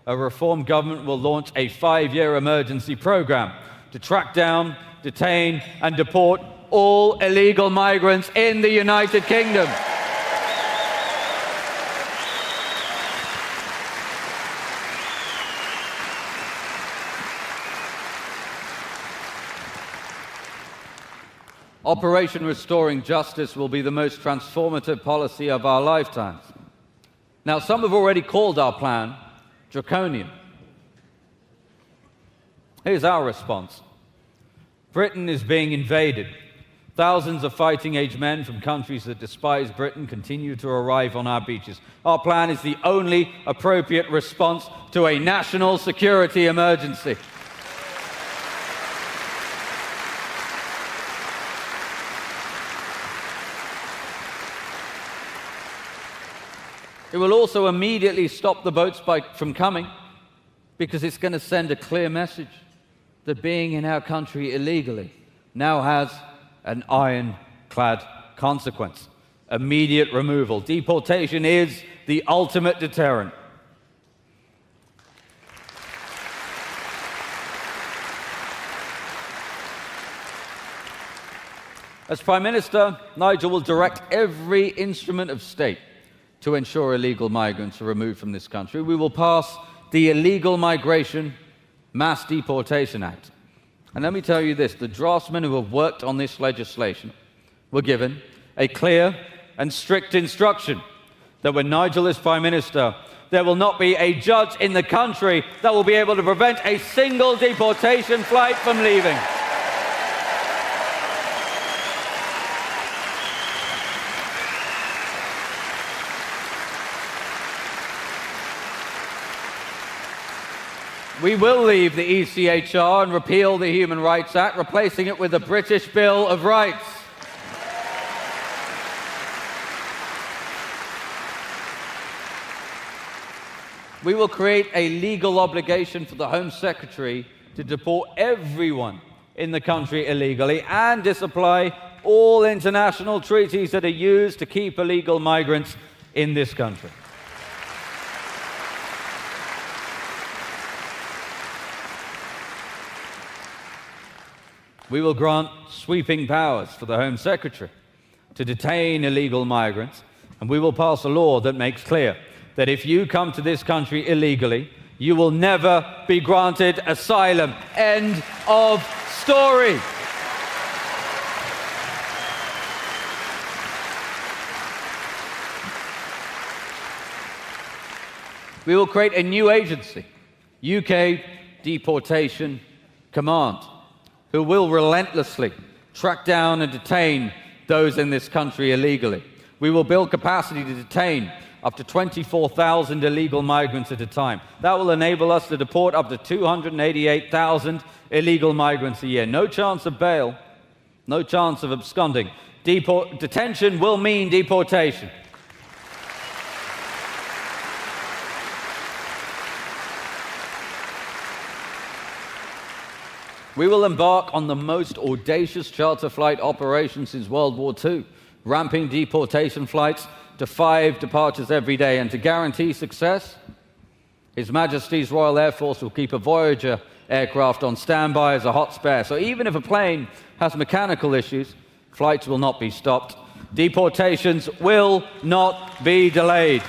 a reformed government will launch a 5-year emergency program to track down, detain, and deport all illegal migrants in the United Kingdom. Operation Restoring Justice will be the most transformative policy of our lifetimes. Now, some have already called our plan draconian. Here's our response. Britain is being invaded. Thousands of fighting-age men from countries that despise Britain continue to arrive on our beaches. Our plan is the only appropriate response to a national security emergency. It will also immediately stop the boats from coming, because it's going to send a clear message that being in our country illegally now has an ironclad consequence. Immediate removal. Deportation is the ultimate deterrent. As Prime Minister, Nigel will direct every instrument of state to ensure illegal migrants are removed from this country. We will pass the Illegal Migration Mass Deportation Act. And let me tell you this, the draftsmen who have worked on this legislation were given a clear and strict instruction that when Nigel is Prime Minister, there will not be a judge in the country that will be able to prevent a single deportation flight from leaving. We will leave the ECHR and repeal the Human Rights Act, replacing it with the British Bill of Rights. We will create a legal obligation for the Home Secretary to deport everyone in the country illegally and disapply all international treaties that are used to keep illegal migrants in this country. We will grant sweeping powers for the Home Secretary to detain illegal migrants, and we will pass a law that makes clear that if you come to this country illegally, you will never be granted asylum. End of story. We will create a new agency, UK Deportation Command, who will relentlessly track down and detain those in this country illegally. We will build capacity to detain up to 24,000 illegal migrants at a time. That will enable us to deport up to 288,000 illegal migrants a year. No chance of bail, no chance of absconding. Detention will mean deportation. We will embark on the most audacious charter flight operation since World War II, ramping deportation flights to 5 departures every day. And to guarantee success, His Majesty's Royal Air Force will keep a Voyager aircraft on standby as a hot spare. So even if a plane has mechanical issues, flights will not be stopped. Deportations will not be delayed.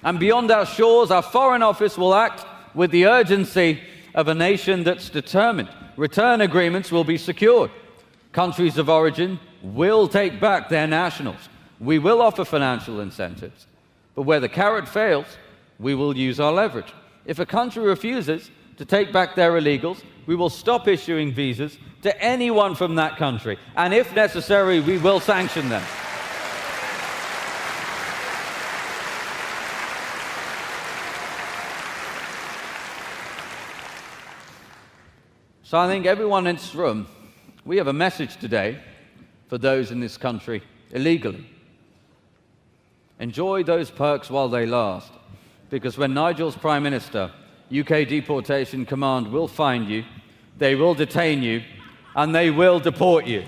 And beyond our shores, our Foreign Office will act with the urgency of a nation that's determined. Return agreements will be secured. Countries of origin will take back their nationals. We will offer financial incentives. But where the carrot fails, we will use our leverage. If a country refuses to take back their illegals, we will stop issuing visas to anyone from that country. And if necessary, we will sanction them. So I think everyone in this room, we have a message today for those in this country illegally. Enjoy those perks while they last, because when Nigel's Prime Minister, UK Deportation Command will find you, they will detain you, and they will deport you.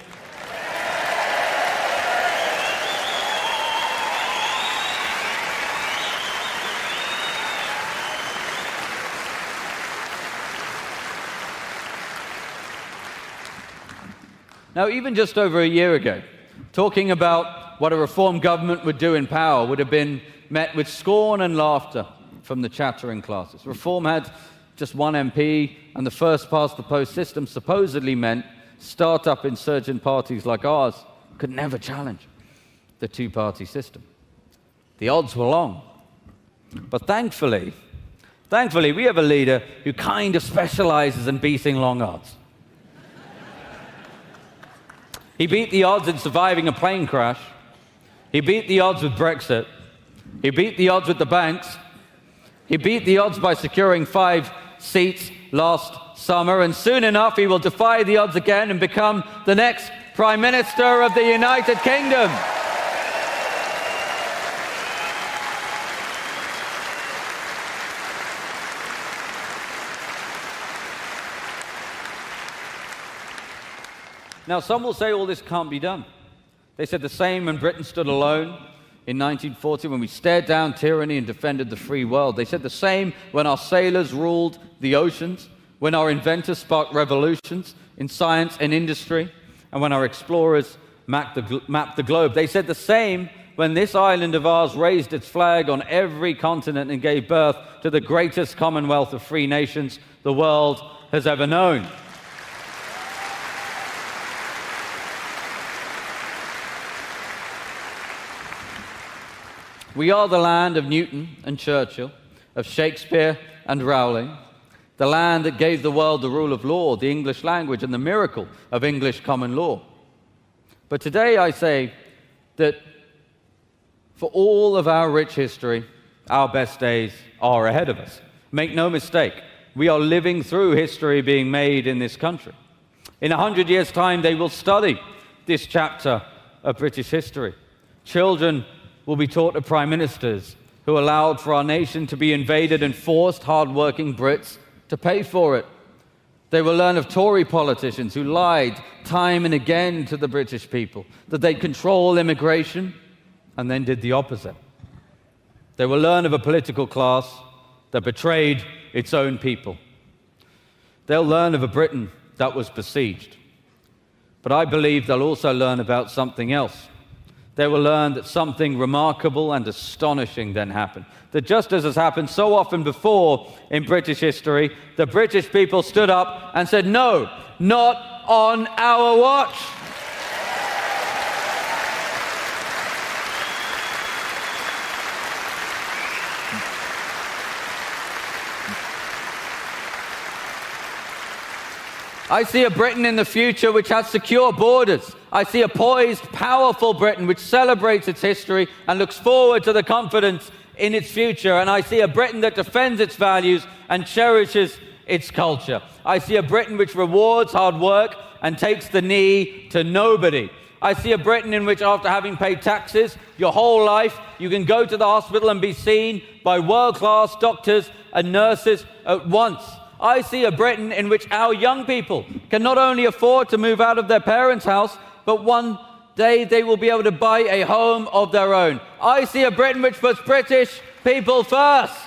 Now, even just over a year ago, talking about what a reform government would do in power would have been met with scorn and laughter from the chattering classes. Reform had just one MP, and the first past the post system supposedly meant start-up insurgent parties like ours could never challenge the two-party system. The odds were long. But thankfully, we have a leader who kind of specializes in beating long odds. He beat the odds in surviving a plane crash. He beat the odds with Brexit. He beat the odds with the banks. He beat the odds by securing 5 seats last summer. And soon enough, he will defy the odds again and become the next Prime Minister of the United Kingdom. Now, some will say all this can't be done. They said the same when Britain stood alone in 1940, when we stared down tyranny and defended the free world. They said the same when our sailors ruled the oceans, when our inventors sparked revolutions in science and industry, and when our explorers mapped the globe. They said the same when this island of ours raised its flag on every continent and gave birth to the greatest commonwealth of free nations the world has ever known. We are the land of Newton and Churchill, of Shakespeare and Rowling, the land that gave the world the rule of law, the English language, and the miracle of English common law. But today I say that for all of our rich history, our best days are ahead of us. Make no mistake, we are living through history being made in this country. In 100 years' time, they will study this chapter of British history. Children will be taught of prime ministers who allowed for our nation to be invaded and forced hard-working Brits to pay for it. They will learn of Tory politicians who lied time and again to the British people that they'd control immigration and then did the opposite. They will learn of a political class that betrayed its own people. They'll learn of a Britain that was besieged. But I believe they'll also learn about something else. They will learn that something remarkable and astonishing then happened. That just as has happened so often before in British history, the British people stood up and said, "No, not on our watch." I see a Britain in the future which has secure borders. I see a poised, powerful Britain which celebrates its history and looks forward to the confidence in its future. And I see a Britain that defends its values and cherishes its culture. I see a Britain which rewards hard work and takes the knee to nobody. I see a Britain in which, after having paid taxes your whole life, you can go to the hospital and be seen by world-class doctors and nurses at once. I see a Britain in which our young people can not only afford to move out of their parents' house, but one day they will be able to buy a home of their own. I see a Britain which puts British people first.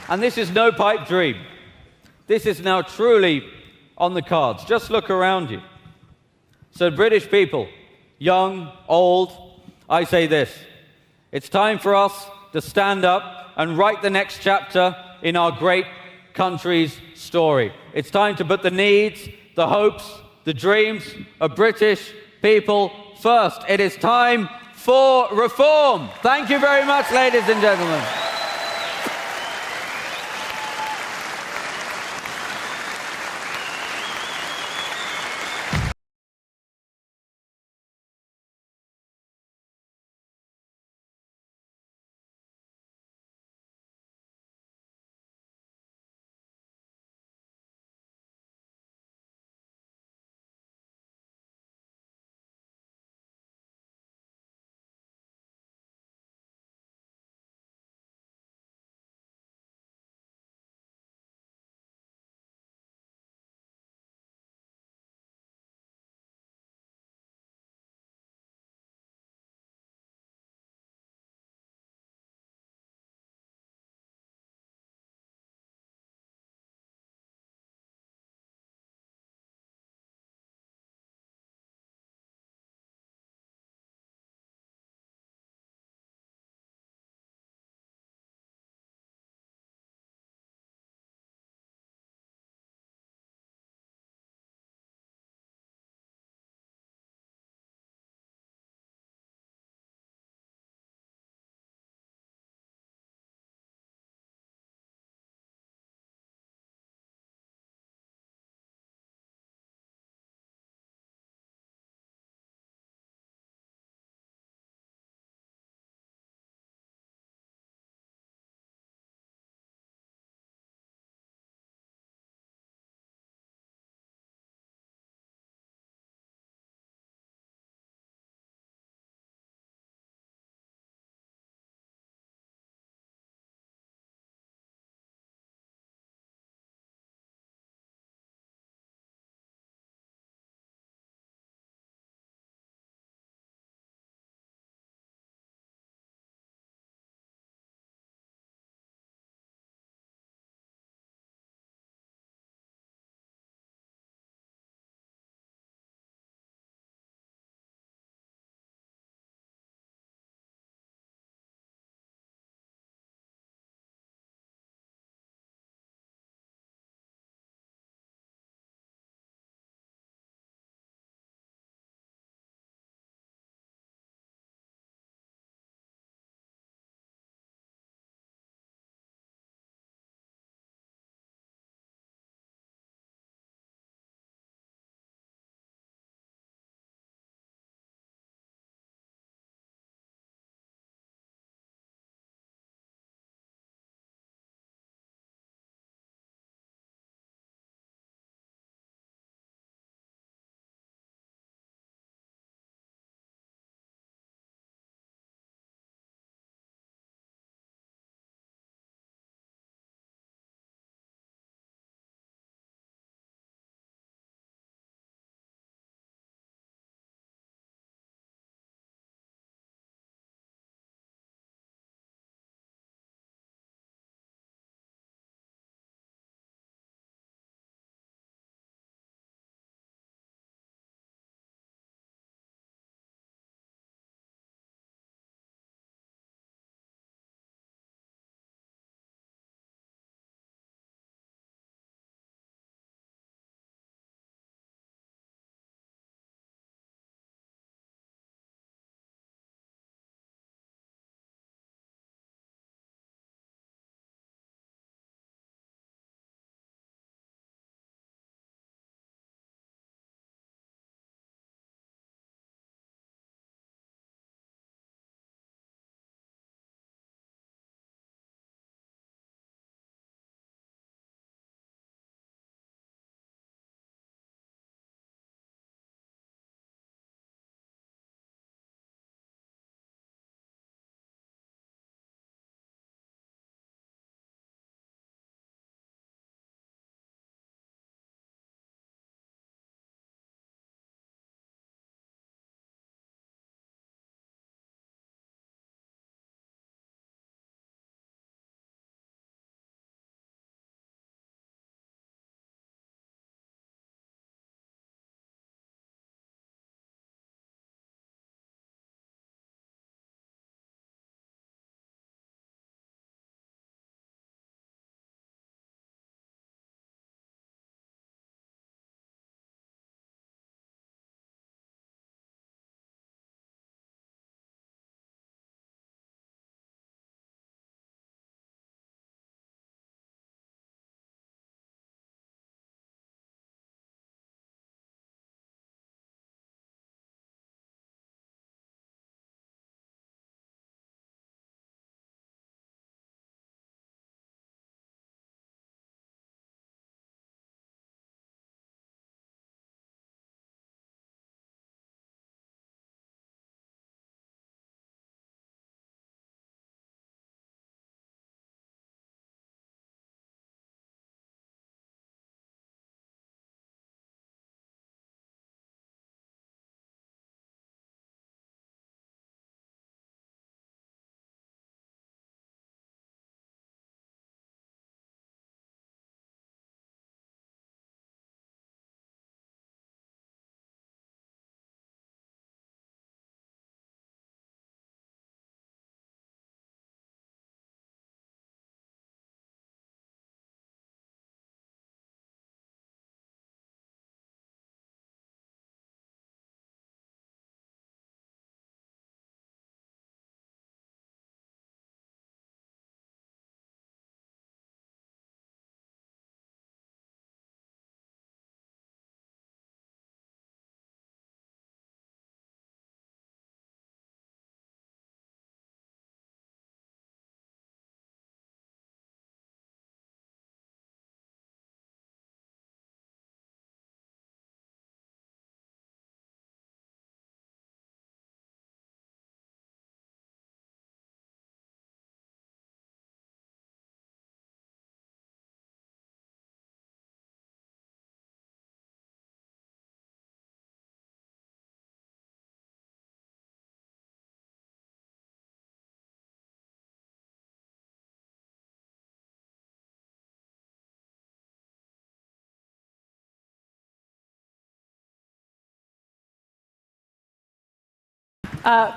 And this is no pipe dream. This is now truly on the cards. Just look around you. So British people, young, old, I say this: it's time for us to stand up and write the next chapter in our great country's story. It's time to put the needs, the hopes, the dreams of British people first. It is time for reform. Thank you very much, ladies and gentlemen.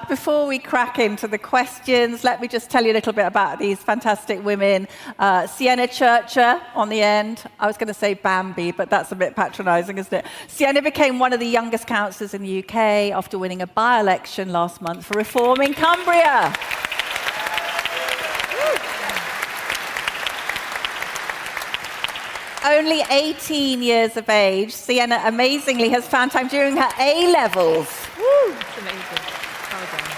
Before we crack into the questions, let me just tell you a little bit about these fantastic women. Sienna Churcher on the end. I was going to say Bambi, but that's a bit patronising, isn't it? Sienna became one of the youngest councillors in the UK after winning a by-election last month for Reform in Cumbria. Only 18 years of age, Sienna amazingly has found time during her A-levels. Woo, it's amazing. Well done.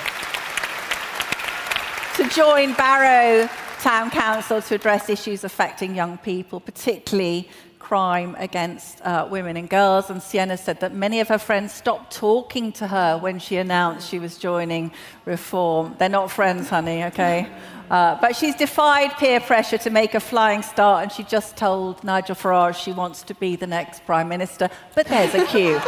To join Barrow Town Council to address issues affecting young people, particularly crime against women and girls. And Sienna said that many of her friends stopped talking to her when she announced she was joining Reform. They're not friends, honey, okay? But she's defied peer pressure to make a flying start, and she just told Nigel Farage she wants to be the next Prime Minister. But there's a cue.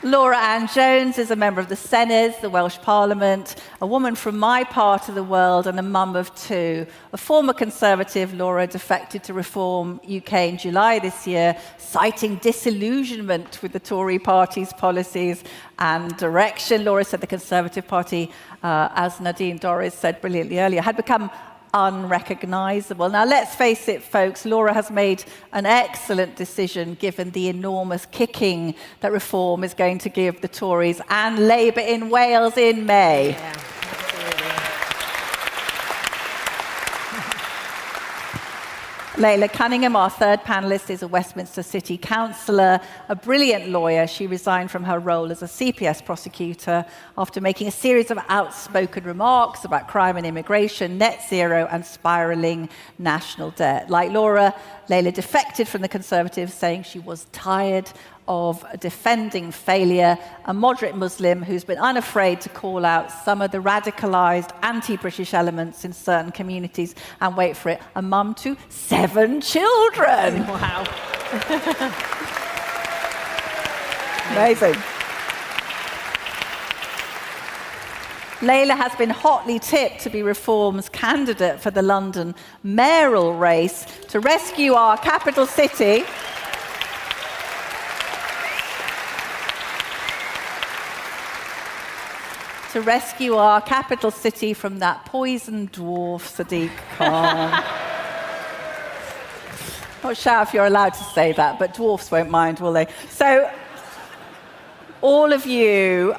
Laura Ann Jones is a member of the Senedd, the Welsh Parliament, a woman from my part of the world and a mum of two. A former Conservative, Laura defected to Reform UK in July this year, citing disillusionment with the Tory party's policies and direction. Laura said the Conservative Party, as Nadine Dorries said brilliantly earlier, had become unrecognisable. Now, let's face it, folks, Laura has made an excellent decision given the enormous kicking that Reform is going to give the Tories and Labour in Wales in May. Yeah. Layla Cunningham, our third panellist, is a Westminster City councillor, a brilliant lawyer. She resigned from her role as a CPS prosecutor after making a series of outspoken remarks about crime and immigration, net zero and spiralling national debt. Like Laura, Layla defected from the Conservatives, saying she was tired of defending failure, a moderate Muslim who's been unafraid to call out some of the radicalised anti-British elements in certain communities, and wait for it, a mum to 7 children. Wow. Amazing. Layla has been hotly tipped to be Reform's candidate for the London mayoral race to rescue our capital city. To rescue our capital city from that poisoned dwarf, Sadiq Khan. Not sure if you're allowed to say that, but dwarfs won't mind, will they? So, all of you,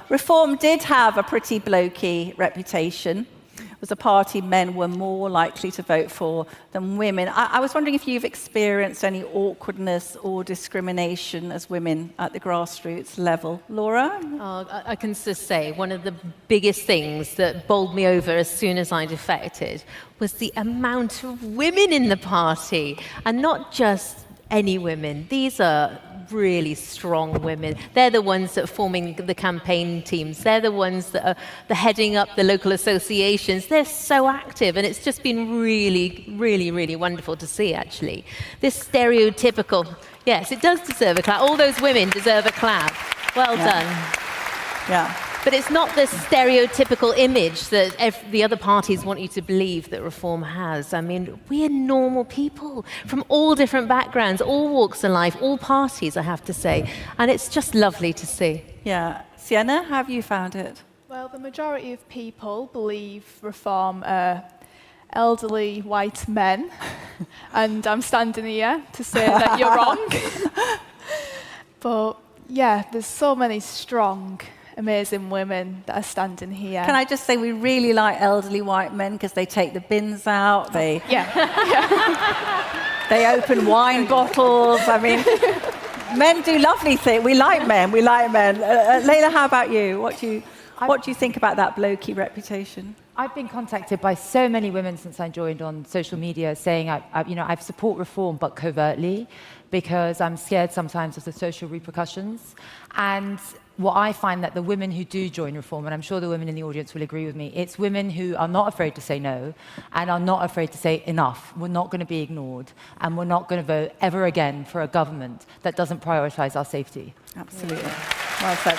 Reform did have a pretty blokey reputation. It was a party men were more likely to vote for than women. I was wondering if you've experienced any awkwardness or discrimination as women at the grassroots level. Laura? Oh, I can just say one of the biggest things that bowled me over as soon as I defected was the amount of women in the party, and not just any women. These are really strong women. They're the ones that are forming the campaign teams. They're the ones that are heading up the local associations. They're so active, and it's just been really, really, really wonderful to see, actually. This stereotypical, yes, it does deserve a clap. All those women deserve a clap. Well done. Yeah. But it's not the stereotypical image that the other parties want you to believe that Reform has. I mean, we are normal people from all different backgrounds, all walks of life, all parties, I have to say. And it's just lovely to see. Yeah. Sienna, how have you found it? Well, the majority of people believe Reform are elderly white men. And I'm standing here to say that you're wrong. But yeah, there's so many strong, amazing women that are standing here. Can I just say we really like elderly white men because they take the bins out, they they open wine bottles. I mean, men do lovely things. We like men. Layla, how about you? What do you think about that blokey reputation? I've been contacted by so many women since I joined on social media saying, I support Reform, but covertly, because I'm scared sometimes of the social repercussions. And what I find that the women who do join Reform, and I'm sure the women in the audience will agree with me, it's women who are not afraid to say no and are not afraid to say enough. We're not going to be ignored, and we're not going to vote ever again for a government that doesn't prioritise our safety. Absolutely. Well said.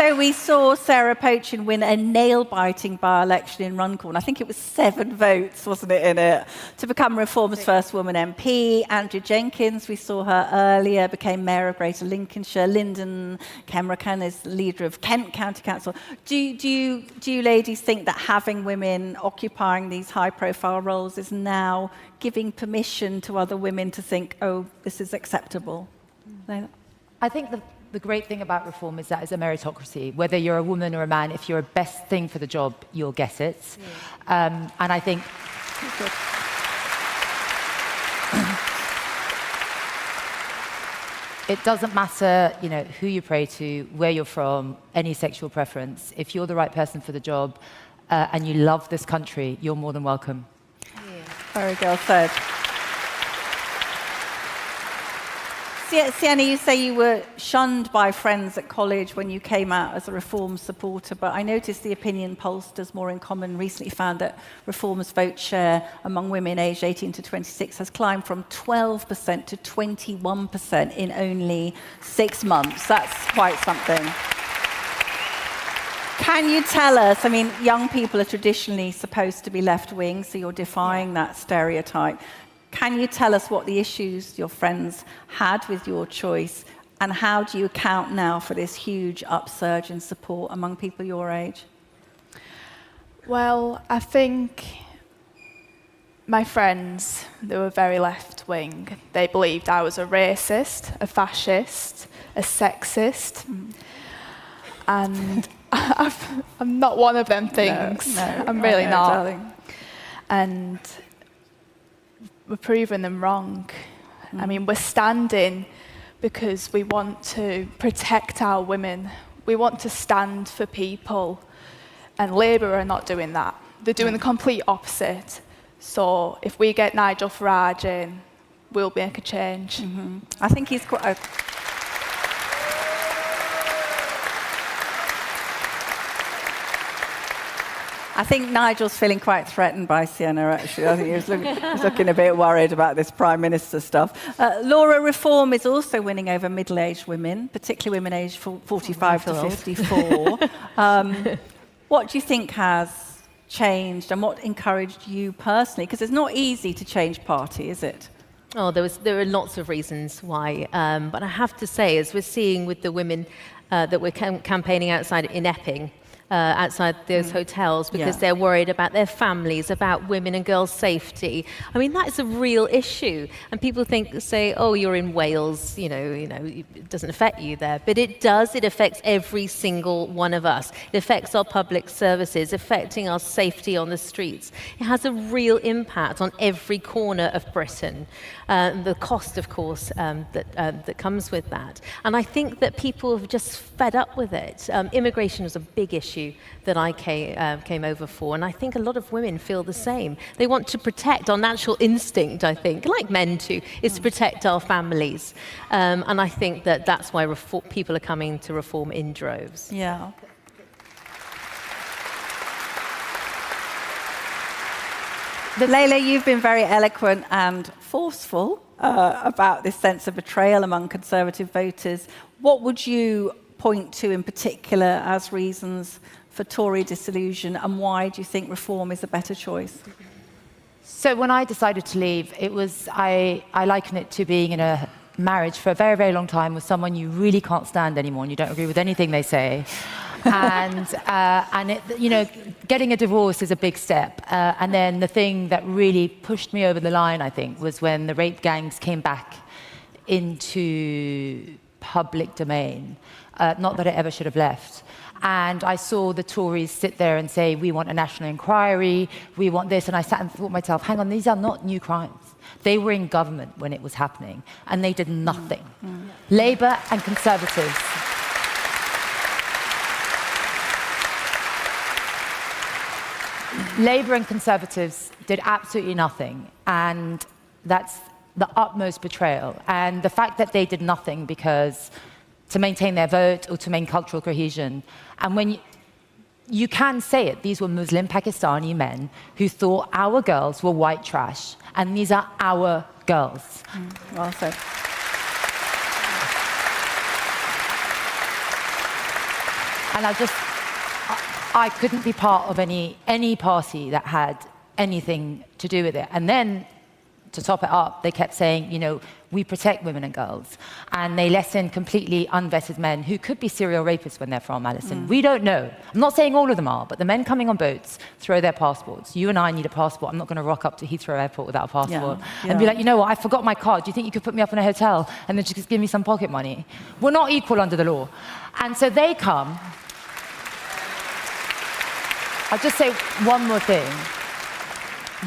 Also, we saw Sarah Pochin win a nail-biting by-election in Runcorn. I think it was 7 votes, wasn't it, in it, to become Reform's first woman MP. Andrea Jenkins, we saw her earlier, became Mayor of Greater Lincolnshire. Lyndon Kemrakan is leader of Kent County Council. Do you ladies think that having women occupying these high-profile roles is now giving permission to other women to think, oh, this is acceptable? I think the great thing about Reform is that it's a meritocracy. Whether you're a woman or a man, if you're a best thing for the job, you'll get it. Yeah. And I think... It doesn't matter, who you pray to, where you're from, any sexual preference. If you're the right person for the job and you love this country, you're more than welcome. Yeah. Very well said. Sienna, you say you were shunned by friends at college when you came out as a Reform supporter, but I noticed the opinion pollsters More in Common recently found that Reform's vote share among women aged 18 to 26 has climbed from 12% to 21% in only 6 months. That's quite something. Can you tell us, young people are traditionally supposed to be left-wing, so you're defying that stereotype. Can you tell us what the issues your friends had with your choice, and how do you account now for this huge upsurge in support among people your age? Well, I think my friends, they were very left-wing. They believed I was a racist, a fascist, a sexist. And I'm not one of them things. No, I'm really not. Darling. And we're proving them wrong. We're standing because we want to protect our women. We want to stand for people. And Labour are not doing that. They're doing the complete opposite. So if we get Nigel Farage in, we'll make a change. I think he's quite... I think Nigel's feeling quite threatened by Sienna, actually. I think he was looking a bit worried about this Prime Minister stuff. Laura, Reform is also winning over middle-aged women, particularly women aged 45 to 54. What do you think has changed, and what encouraged you personally? Because it's not easy to change party, is it? Oh, there are lots of reasons why. But I have to say, as we're seeing with the women that we're campaigning outside in Epping, outside those hotels, because they're worried about their families, about women and girls' safety. That is a real issue. And people say, oh, you're in Wales, it doesn't affect you there. But it does. It affects every single one of us. It affects our public services, affecting our safety on the streets. It has a real impact on every corner of Britain. The cost, of course, that comes with that. And I think that people have just fed up with it. Immigration was a big issue that I came over for, and I think a lot of women feel the same. They want to protect our natural instinct, I think, like men too, is to protect our families. And I think that that's why people are coming to Reform in droves. Yeah. Leila, you've been very eloquent and forceful about this sense of betrayal among Conservative voters. What would you point to in particular as reasons for Tory disillusion, and why do you think Reform is a better choice? So when I decided to leave, I liken it to being in a marriage for a very, very long time with someone you really can't stand anymore and you don't agree with anything they say. And getting a divorce is a big step. And then the thing that really pushed me over the line, I think, was when the rape gangs came back into public domain. Not that it ever should have left. And I saw the Tories sit there and say, we want a national inquiry, we want this. And I sat and thought to myself, hang on, these are not new crimes. They were in government when it was happening, and they did nothing. Labour and Conservatives. Labour and Conservatives did absolutely nothing, and that's the utmost betrayal. And the fact that they did nothing to maintain their vote or to maintain cultural cohesion. And when you can say it, these were Muslim Pakistani men who thought our girls were white trash, and these are our girls. Well said. And I couldn't be part of any party that had anything to do with it. And then, to top it up, they kept saying, we protect women and girls. And they let in completely unvetted men who could be serial rapists when they're from Alison. We don't know. I'm not saying all of them are, but the men coming on boats throw their passports. You and I need a passport. I'm not going to rock up to Heathrow Airport without a passport and be like, you know what, I forgot my card. Do you think you could put me up in a hotel and then just give me some pocket money? We're not equal under the law. And so they come. I'll just say one more thing.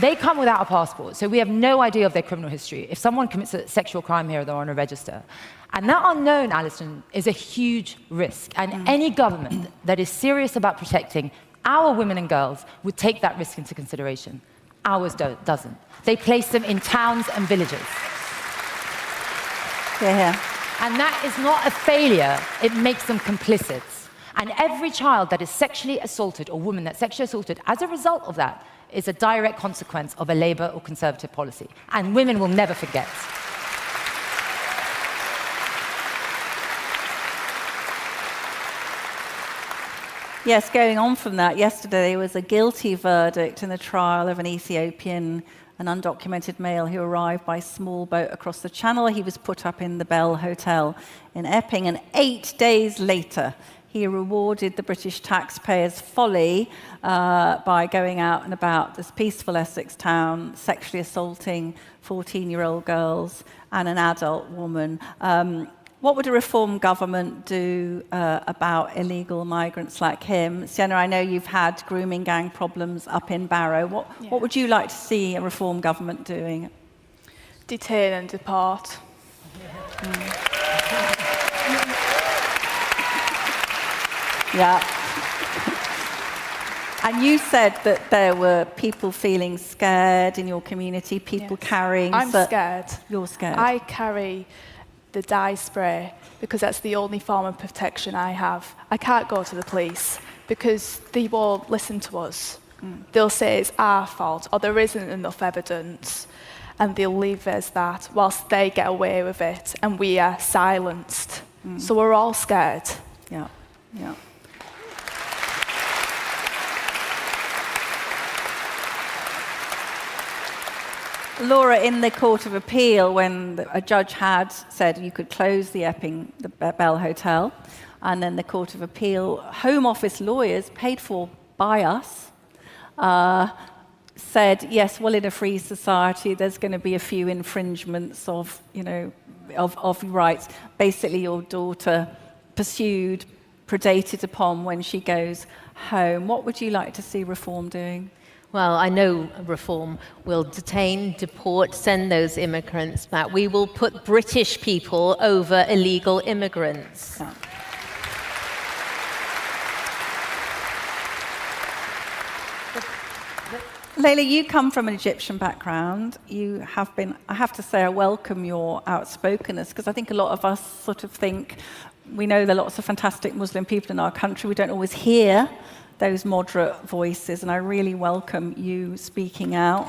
They come without a passport, so we have no idea of their criminal history. If someone commits a sexual crime here, they're on a register. And that unknown, Alison, is a huge risk. And any government that is serious about protecting our women and girls would take that risk into consideration. Ours doesn't. They place them in towns and villages. Yeah. And that is not a failure, it makes them complicit. And every child that is sexually assaulted, or woman that's sexually assaulted, as a result of that, is a direct consequence of a Labour or Conservative policy. And women will never forget. Yes, going on from that, yesterday there was a guilty verdict in the trial of an Ethiopian, an undocumented male who arrived by small boat across the channel. He was put up in the Bell Hotel in Epping, and 8 days later, he rewarded the British taxpayers' folly by going out and about this peaceful Essex town, sexually assaulting 14-year-old girls and an adult woman. What would a reform government do about illegal migrants like him? Sienna, I know you've had grooming gang problems up in Barrow. What would you like to see a reform government doing? Detain and deport. Yeah. And you said that there were people feeling scared in your community, people carrying... I'm scared. You're scared. I carry the dye spray because that's the only form of protection I have. I can't go to the police because they won't listen to us. They'll say it's our fault or there isn't enough evidence, and they'll leave it as that whilst they get away with it and we are silenced. So we're all scared. Yeah. Laura, in the Court of Appeal, when a judge had said you could close the Bell Hotel, and then the Court of Appeal, Home Office lawyers paid for by us, said, yes, well, in a free society, there's going to be a few infringements of rights. Basically, your daughter pursued, predated upon when she goes home. What would you like to see reform doing? Well, I know reform will detain, deport, send those immigrants back. We will put British people over illegal immigrants. Yeah. Leila, you come from an Egyptian background. You have been, I have to say, I welcome your outspokenness, because I think a lot of us sort of think, we know there are lots of fantastic Muslim people in our country. We don't always hear those moderate voices, and I really welcome you speaking out.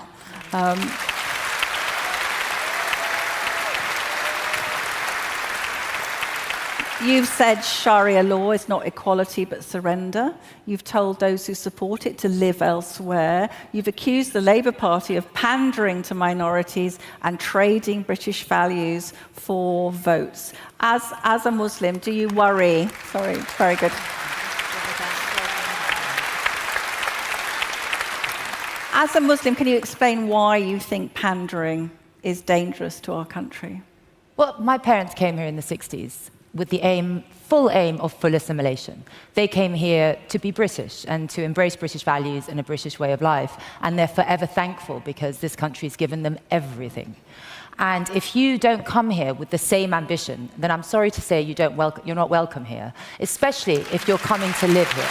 You've said Sharia law is not equality but surrender. You've told those who support it to live elsewhere. You've accused the Labour Party of pandering to minorities and trading British values for votes. As a Muslim, do you worry? Sorry, very good. As a Muslim, can you explain why you think pandering is dangerous to our country? Well, my parents came here in the 60s with the full aim of full assimilation. They came here to be British and to embrace British values and a British way of life. And they're forever thankful because this country's given them everything. And if you don't come here with the same ambition, then I'm sorry to say you're not welcome here, especially if you're coming to live here.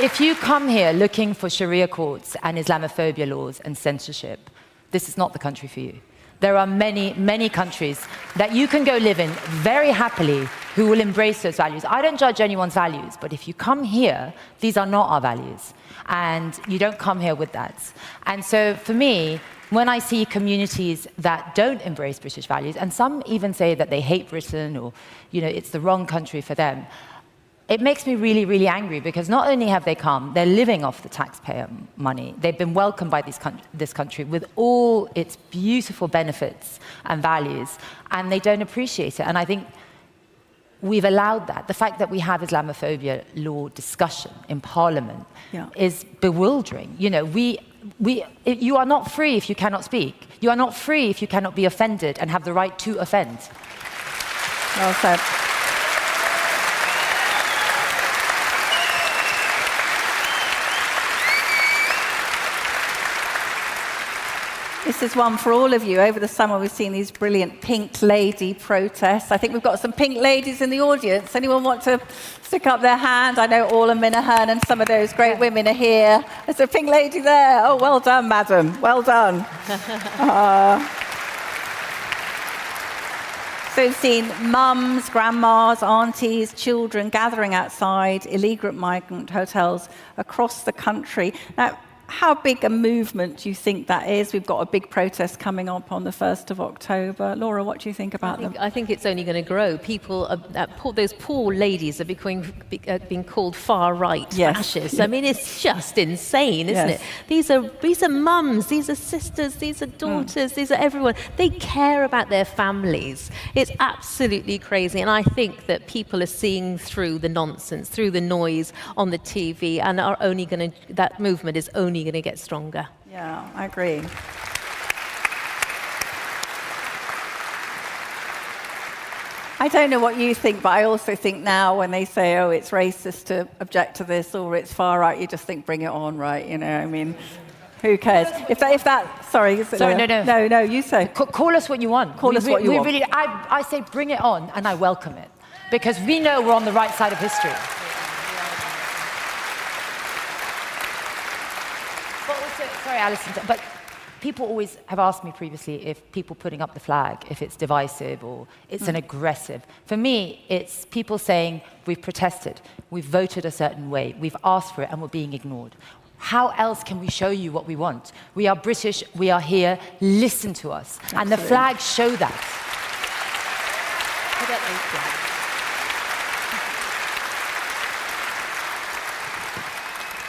If you come here looking for Sharia courts and Islamophobia laws and censorship, this is not the country for you. There are many, many countries that you can go live in very happily who will embrace those values. I don't judge anyone's values, but if you come here, these are not our values. And you don't come here with that. And so for me, when I see communities that don't embrace British values, and some even say that they hate Britain or, it's the wrong country for them, it makes me really, really angry, because not only have they come, they're living off the taxpayer money. They've been welcomed by this country with all its beautiful benefits and values, and they don't appreciate it. And I think we've allowed that. The fact that we have Islamophobia law discussion in Parliament is bewildering. You are not free if you cannot speak. You are not free if you cannot be offended and have the right to offend. Well said. This is one for all of you. Over the summer, we've seen these brilliant pink lady protests. I think we've got some pink ladies in the audience. Anyone want to stick up their hand? I know Orla Minahan and some of those great women are here. There's a pink lady there. Oh, well done, madam. Well done. So we've seen mums, grandmas, aunties, children gathering outside illegal migrant hotels across the country. Now, how big a movement do you think that is? We've got a big protest coming up on the 1st of October. Laura, what do you think about them? I think it's only going to grow. People, those poor ladies are being called far-right fascists. I mean, it's just insane, isn't it? These are mums, these are sisters, these are daughters, these are everyone. They care about their families. It's absolutely crazy. And I think that people are seeing through the nonsense, through the noise on the TV, and are only going to, that movement is only going to get stronger. Yeah, I agree. I don't know what you think, but I also think now when they say, oh, it's racist to object to this or it's far right, you just think, bring it on, right? I mean, who cares? Sorry, no, you say. Call us what you want. Call us what you want. Really, I say bring it on, and I welcome it, because we know we're on the right side of history. Sorry, Alison, but people always have asked me previously if people putting up the flag, if it's divisive or it's an aggressive. For me, it's people saying, we've protested, we've voted a certain way, we've asked for it, and we're being ignored. How else can we show you what we want? We are British, we are here, listen to us. Absolutely. And the flags show that.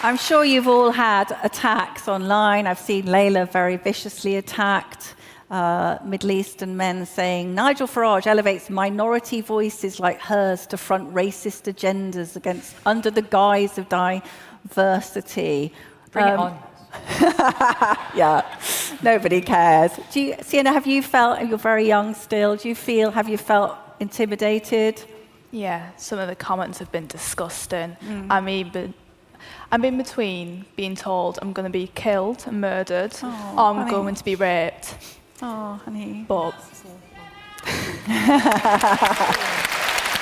I'm sure you've all had attacks online. I've seen Layla very viciously attacked. Middle Eastern men saying, Nigel Farage elevates minority voices like hers to front racist agendas under the guise of diversity. Bring it on. Yeah, nobody cares. Sienna, have you felt, you're very young still, have you felt intimidated? Yeah, some of the comments have been disgusting. I'm in between being told I'm going to be killed and murdered, or I'm going to be raped. Oh, honey. But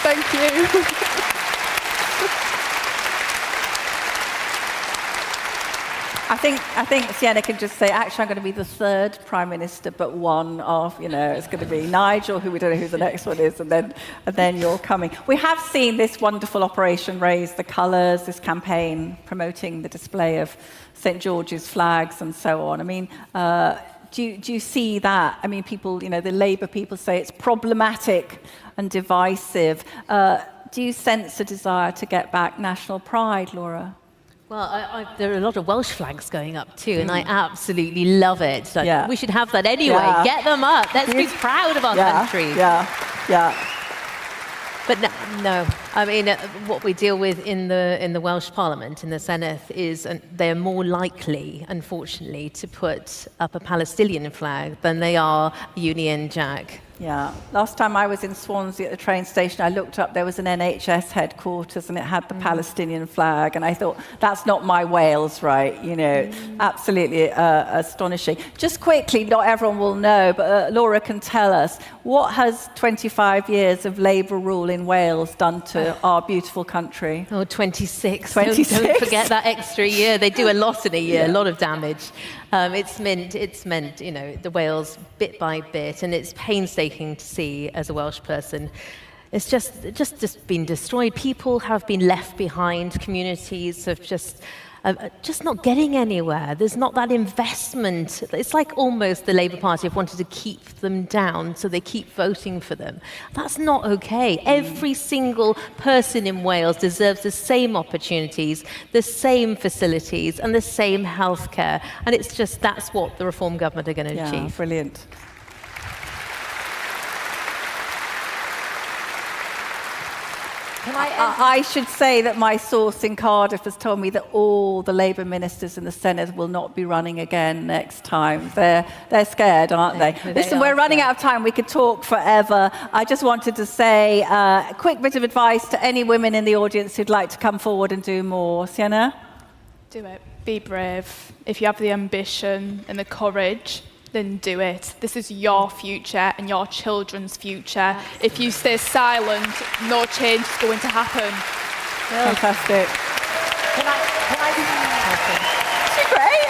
thank you. I think Sienna can just say, actually, I'm going to be the third Prime Minister, but one of, it's going to be Nigel, who we don't know who the next one is, and then you're coming. We have seen this wonderful Operation Raise the Colours, this campaign promoting the display of St. George's flags and so on. I mean, do you see that? I mean, people, the Labour people say it's problematic and divisive. Do you sense a desire to get back national pride, Laura? Well, there are a lot of Welsh flags going up too, and I absolutely love it. We should have that anyway. Yeah. Get them up. Let's be proud of our country. Yeah. But no, I mean, what we deal with in the Welsh Parliament, in the Senedd, is they're more likely, unfortunately, to put up a Palestinian flag than they are Union Jack. Yeah. Last time I was in Swansea at the train station, I looked up, there was an NHS headquarters and it had the Palestinian flag. And I thought, that's not my Wales, right? Absolutely astonishing. Just quickly, not everyone will know, but Laura can tell us, what has 25 years of Labour rule in Wales done to our beautiful country? Oh, 26. Don't forget that extra year. They do a lot in a year, a lot of damage. It's meant, the Wales bit by bit, and it's painstaking to see as a Welsh person. It's just been destroyed. People have been left behind. Communities have just not getting anywhere. There's not that investment. It's like almost the Labour Party have wanted to keep them down, so they keep voting for them. That's not okay. Every single person in Wales deserves the same opportunities, the same facilities, and the same healthcare. And it's just that's what the Reform government are going to achieve. Brilliant. I should say that my source in Cardiff has told me that all the Labour ministers in the Senedd will not be running again next time. They're scared, aren't they? Listen, we're running out of time. We could talk forever. I just wanted to say a quick bit of advice to any women in the audience who'd like to come forward and do more. Sienna? Do it. Be brave. If you have the ambition and the courage, then do it. This is your future and your children's future. If you stay silent, no change is going to happen. Fantastic. Can I do She's great.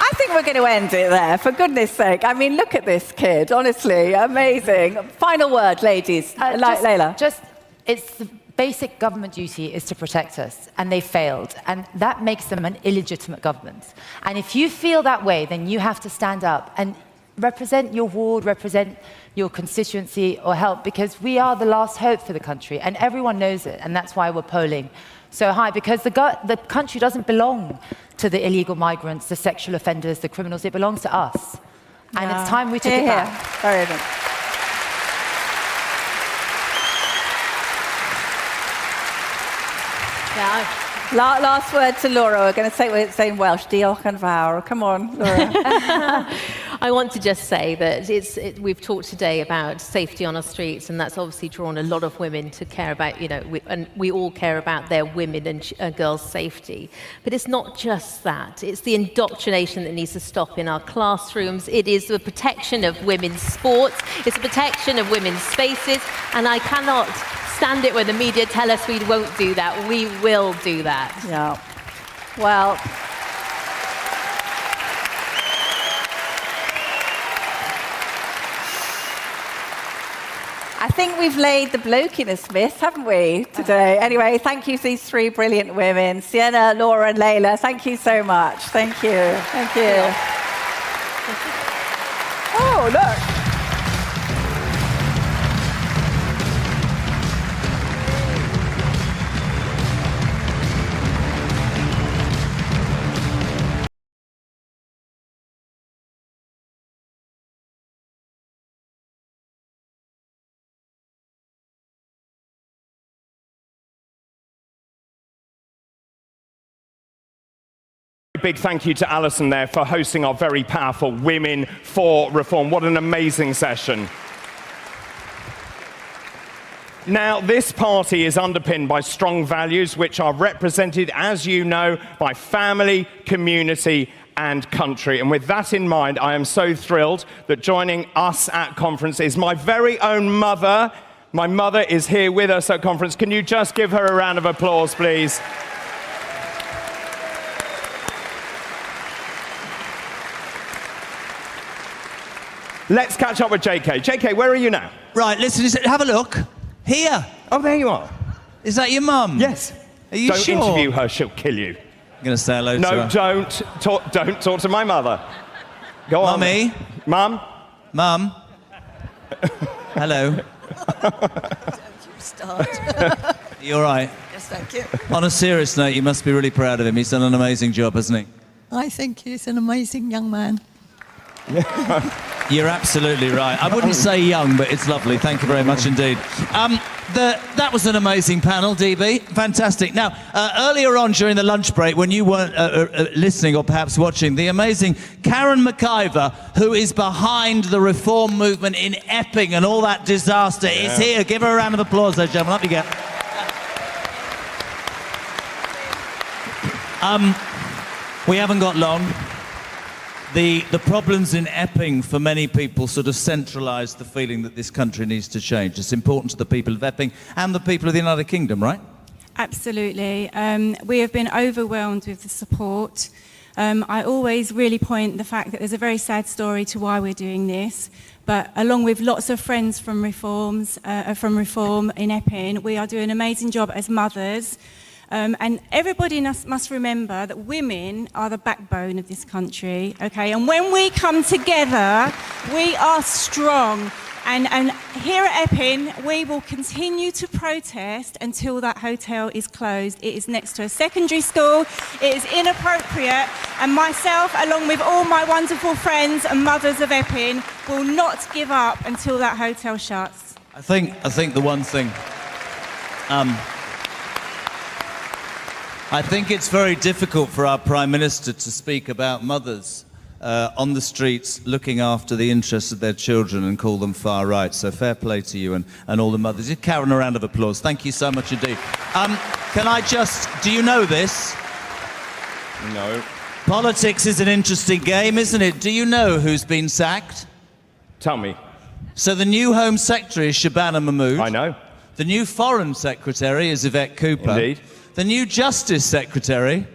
I think we're going to end it there, for goodness sake. I mean, look at this kid, honestly, amazing. Final word, ladies. Layla. It's the basic government duty is to protect us, and they failed, and that makes them an illegitimate government. And if you feel that way, then you have to stand up and represent your ward, represent your constituency, or help, because we are the last hope for the country, and everyone knows it, and that's why we're polling so high, because the country doesn't belong to the illegal migrants, the sexual offenders, the criminals. It belongs to us, and it's time we took it back. Very good. Yeah. Last word to Laura. We're going to say it in Welsh. Diolch yn fawr. Come on, Laura. I want to just say that we've talked today about safety on our streets, and that's obviously drawn a lot of women to care about, and we all care about their women and girls' safety. But it's not just that. It's the indoctrination that needs to stop in our classrooms. It is the protection of women's sports. It's the protection of women's spaces. And I cannot stand it when the media tell us we won't do that. We will do that. Yeah. Well, I think we've laid the bloke in a Smith, haven't we, today? Anyway, thank you to these three brilliant women, Sienna, Laura, and Layla. Thank you so much. Thank you. Thank you. Oh, look. Big thank you to Alison there for hosting our very powerful Women for Reform. What an amazing session. Now, this party is underpinned by strong values which are represented, as you know, by family, community, and country. And with that in mind, I am so thrilled that joining us at conference is my very own mother. My mother is here with us at conference. Can you just give her a round of applause, please? Let's catch up with JK. JK, where are you now? Right, listen, have a look. Here. Oh, there you are. Is that your mum? Yes. Are you don't sure? Don't interview her, she'll kill you. I'm going to say hello to her. No, don't talk to my mother. Go on. Mummy? Mum? Mum? Hello. Don't you start. You all right? Yes, thank you. On a serious note, you must be really proud of him. He's done an amazing job, hasn't he? I think he's an amazing young man. You're absolutely right. I wouldn't say young, but it's lovely. Thank you very much indeed. That was an amazing panel, DB. Fantastic. Now, earlier on during the lunch break, when you weren't listening or perhaps watching, the amazing Karen McIver, who is behind the reform movement in Epping and all that disaster, is here. Give her a round of applause, ladies and gentlemen. Up you get. We haven't got long. The problems in Epping for many people sort of centralise the feeling that this country needs to change. It's important to the people of Epping and the people of the United Kingdom, right? Absolutely. We have been overwhelmed with the support. I always really point the fact that there's a very sad story to why we're doing this. But along with lots of friends from Reform in Epping, we are doing an amazing job as mothers. And everybody must remember that women are the backbone of this country, okay? And when we come together, we are strong. And here at Epping, we will continue to protest until that hotel is closed. It is next to a secondary school. It is inappropriate. And myself, along with all my wonderful friends and mothers of Epping, will not give up until that hotel shuts. I think the one thing... I think it's very difficult for our Prime Minister to speak about mothers on the streets looking after the interests of their children and call them far right. So fair play to you and all the mothers. Give Karen a round of applause. Thank you so much indeed. Can I just... Do you know this? No. Politics is an interesting game, isn't it? Do you know who's been sacked? Tell me. So the new Home Secretary is Shabana Mahmood. I know. The new Foreign Secretary is Yvette Cooper. Indeed. The new Justice Secretary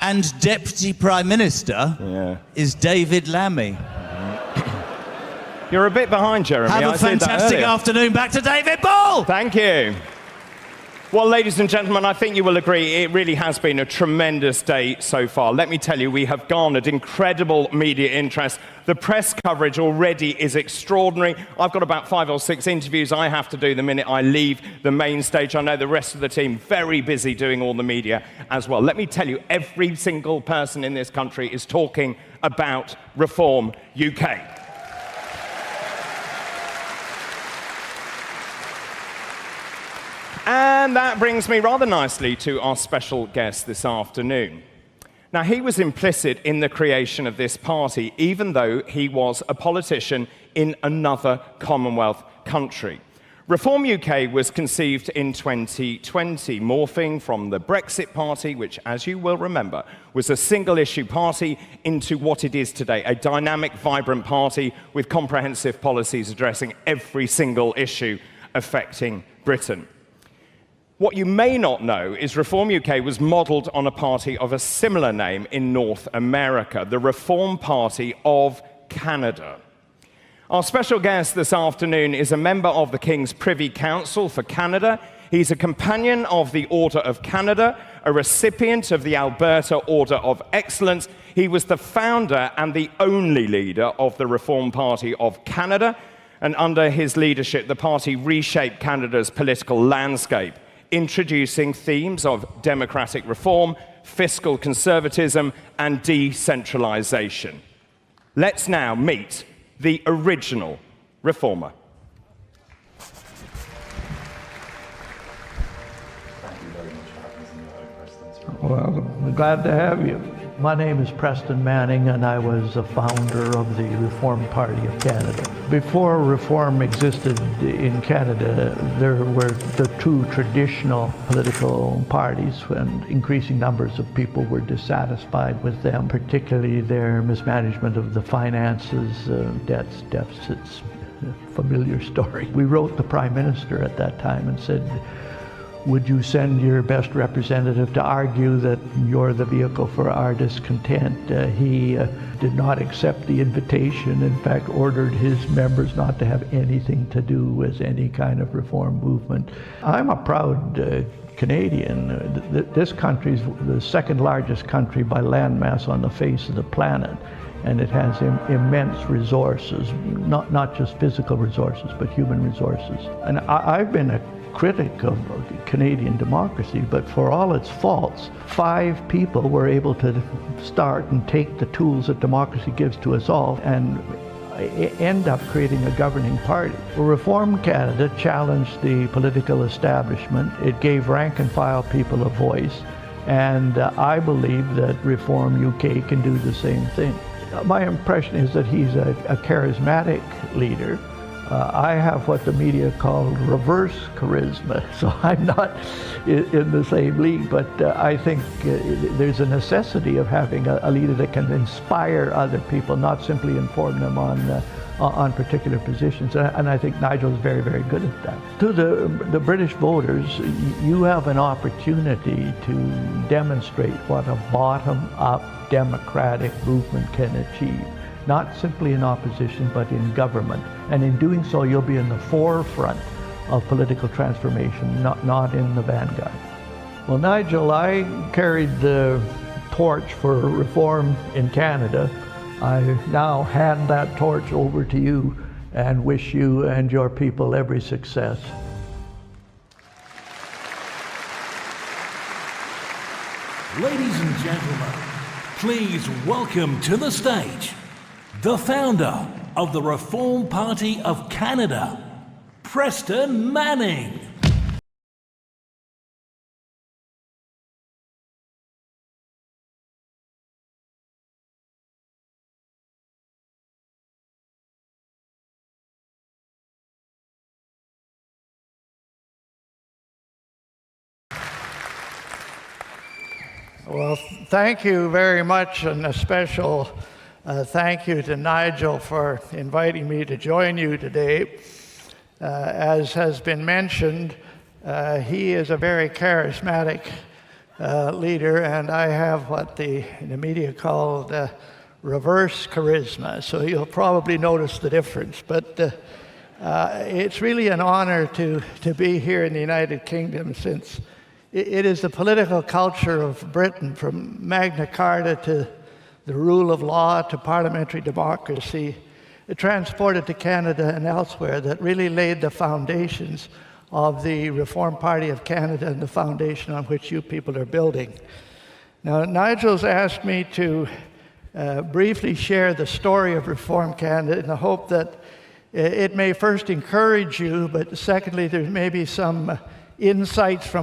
and Deputy Prime Minister is David Lammy. You're a bit behind, Jeremy. Have a fantastic afternoon. Back to David Ball. Thank you. Well, ladies and gentlemen, I think you will agree it really has been a tremendous day so far. Let me tell you, we have garnered incredible media interest. The press coverage already is extraordinary. I've got about 5 or 6 interviews I have to do the minute I leave the main stage. I know the rest of the team very busy doing all the media as well. Let me tell you, every single person in this country is talking about Reform UK. And that brings me rather nicely to our special guest this afternoon. Now, he was implicit in the creation of this party, even though he was a politician in another Commonwealth country. Reform UK was conceived in 2020, morphing from the Brexit Party, which, as you will remember, was a single-issue party, into what it is today, a dynamic, vibrant party with comprehensive policies addressing every single issue affecting Britain. What you may not know is Reform UK was modelled on a party of a similar name in North America, the Reform Party of Canada. Our special guest this afternoon is a member of the King's Privy Council for Canada. He's a companion of the Order of Canada, a recipient of the Alberta Order of Excellence. He was the founder and the only leader of the Reform Party of Canada, and under his leadership, the party reshaped Canada's political landscape, introducing themes of democratic reform, fiscal conservatism, and decentralisation. Let's now meet the original reformer. Well, I'm glad to have you. My name is Preston Manning, and I was a founder of the Reform Party of Canada. Before Reform existed in Canada, there were the 2 traditional political parties, and increasing numbers of people were dissatisfied with them, particularly their mismanagement of the finances, debts, deficits, familiar story. We wrote the Prime Minister at that time and said, would you send your best representative to argue that you're the vehicle for our discontent? He did not accept the invitation, in fact ordered his members not to have anything to do with any kind of reform movement. I'm a proud Canadian. This country is the second largest country by landmass on the face of the planet, and it has immense resources, not just physical resources, but human resources. And I've been a critic of Canadian democracy, but for all its faults, 5 people were able to start and take the tools that democracy gives to us all and end up creating a governing party. Reform Canada challenged the political establishment. It gave rank and file people a voice, and I believe that Reform UK can do the same thing. My impression is that he's a charismatic leader. I have what the media call reverse charisma, so I'm not in the same league, but I think there's a necessity of having a leader that can inspire other people, not simply inform them on on particular positions, and I think Nigel is very, very good at that. To the British voters, you have an opportunity to demonstrate what a bottom-up democratic movement can achieve, not simply in opposition, but in government. And in doing so, you'll be in the forefront of political transformation, not in the vanguard. Well, Nigel, I carried the torch for reform in Canada. I now hand that torch over to you and wish you and your people every success. Ladies and gentlemen, please welcome to the stage the founder of the Reform Party of Canada, Preston Manning. Well, thank you very much, and a special thank you to Nigel for inviting me to join you today. As has been mentioned, he is a very charismatic leader, and I have what the media call reverse charisma, so you'll probably notice the difference. But it's really an honor to be here in the United Kingdom, since it is the political culture of Britain, from Magna Carta to the rule of law to parliamentary democracy, transported to Canada and elsewhere, that really laid the foundations of the Reform Party of Canada and the foundation on which you people are building. Now, Nigel's asked me to briefly share the story of Reform Canada in the hope that it may first encourage you, but secondly, there may be some insights from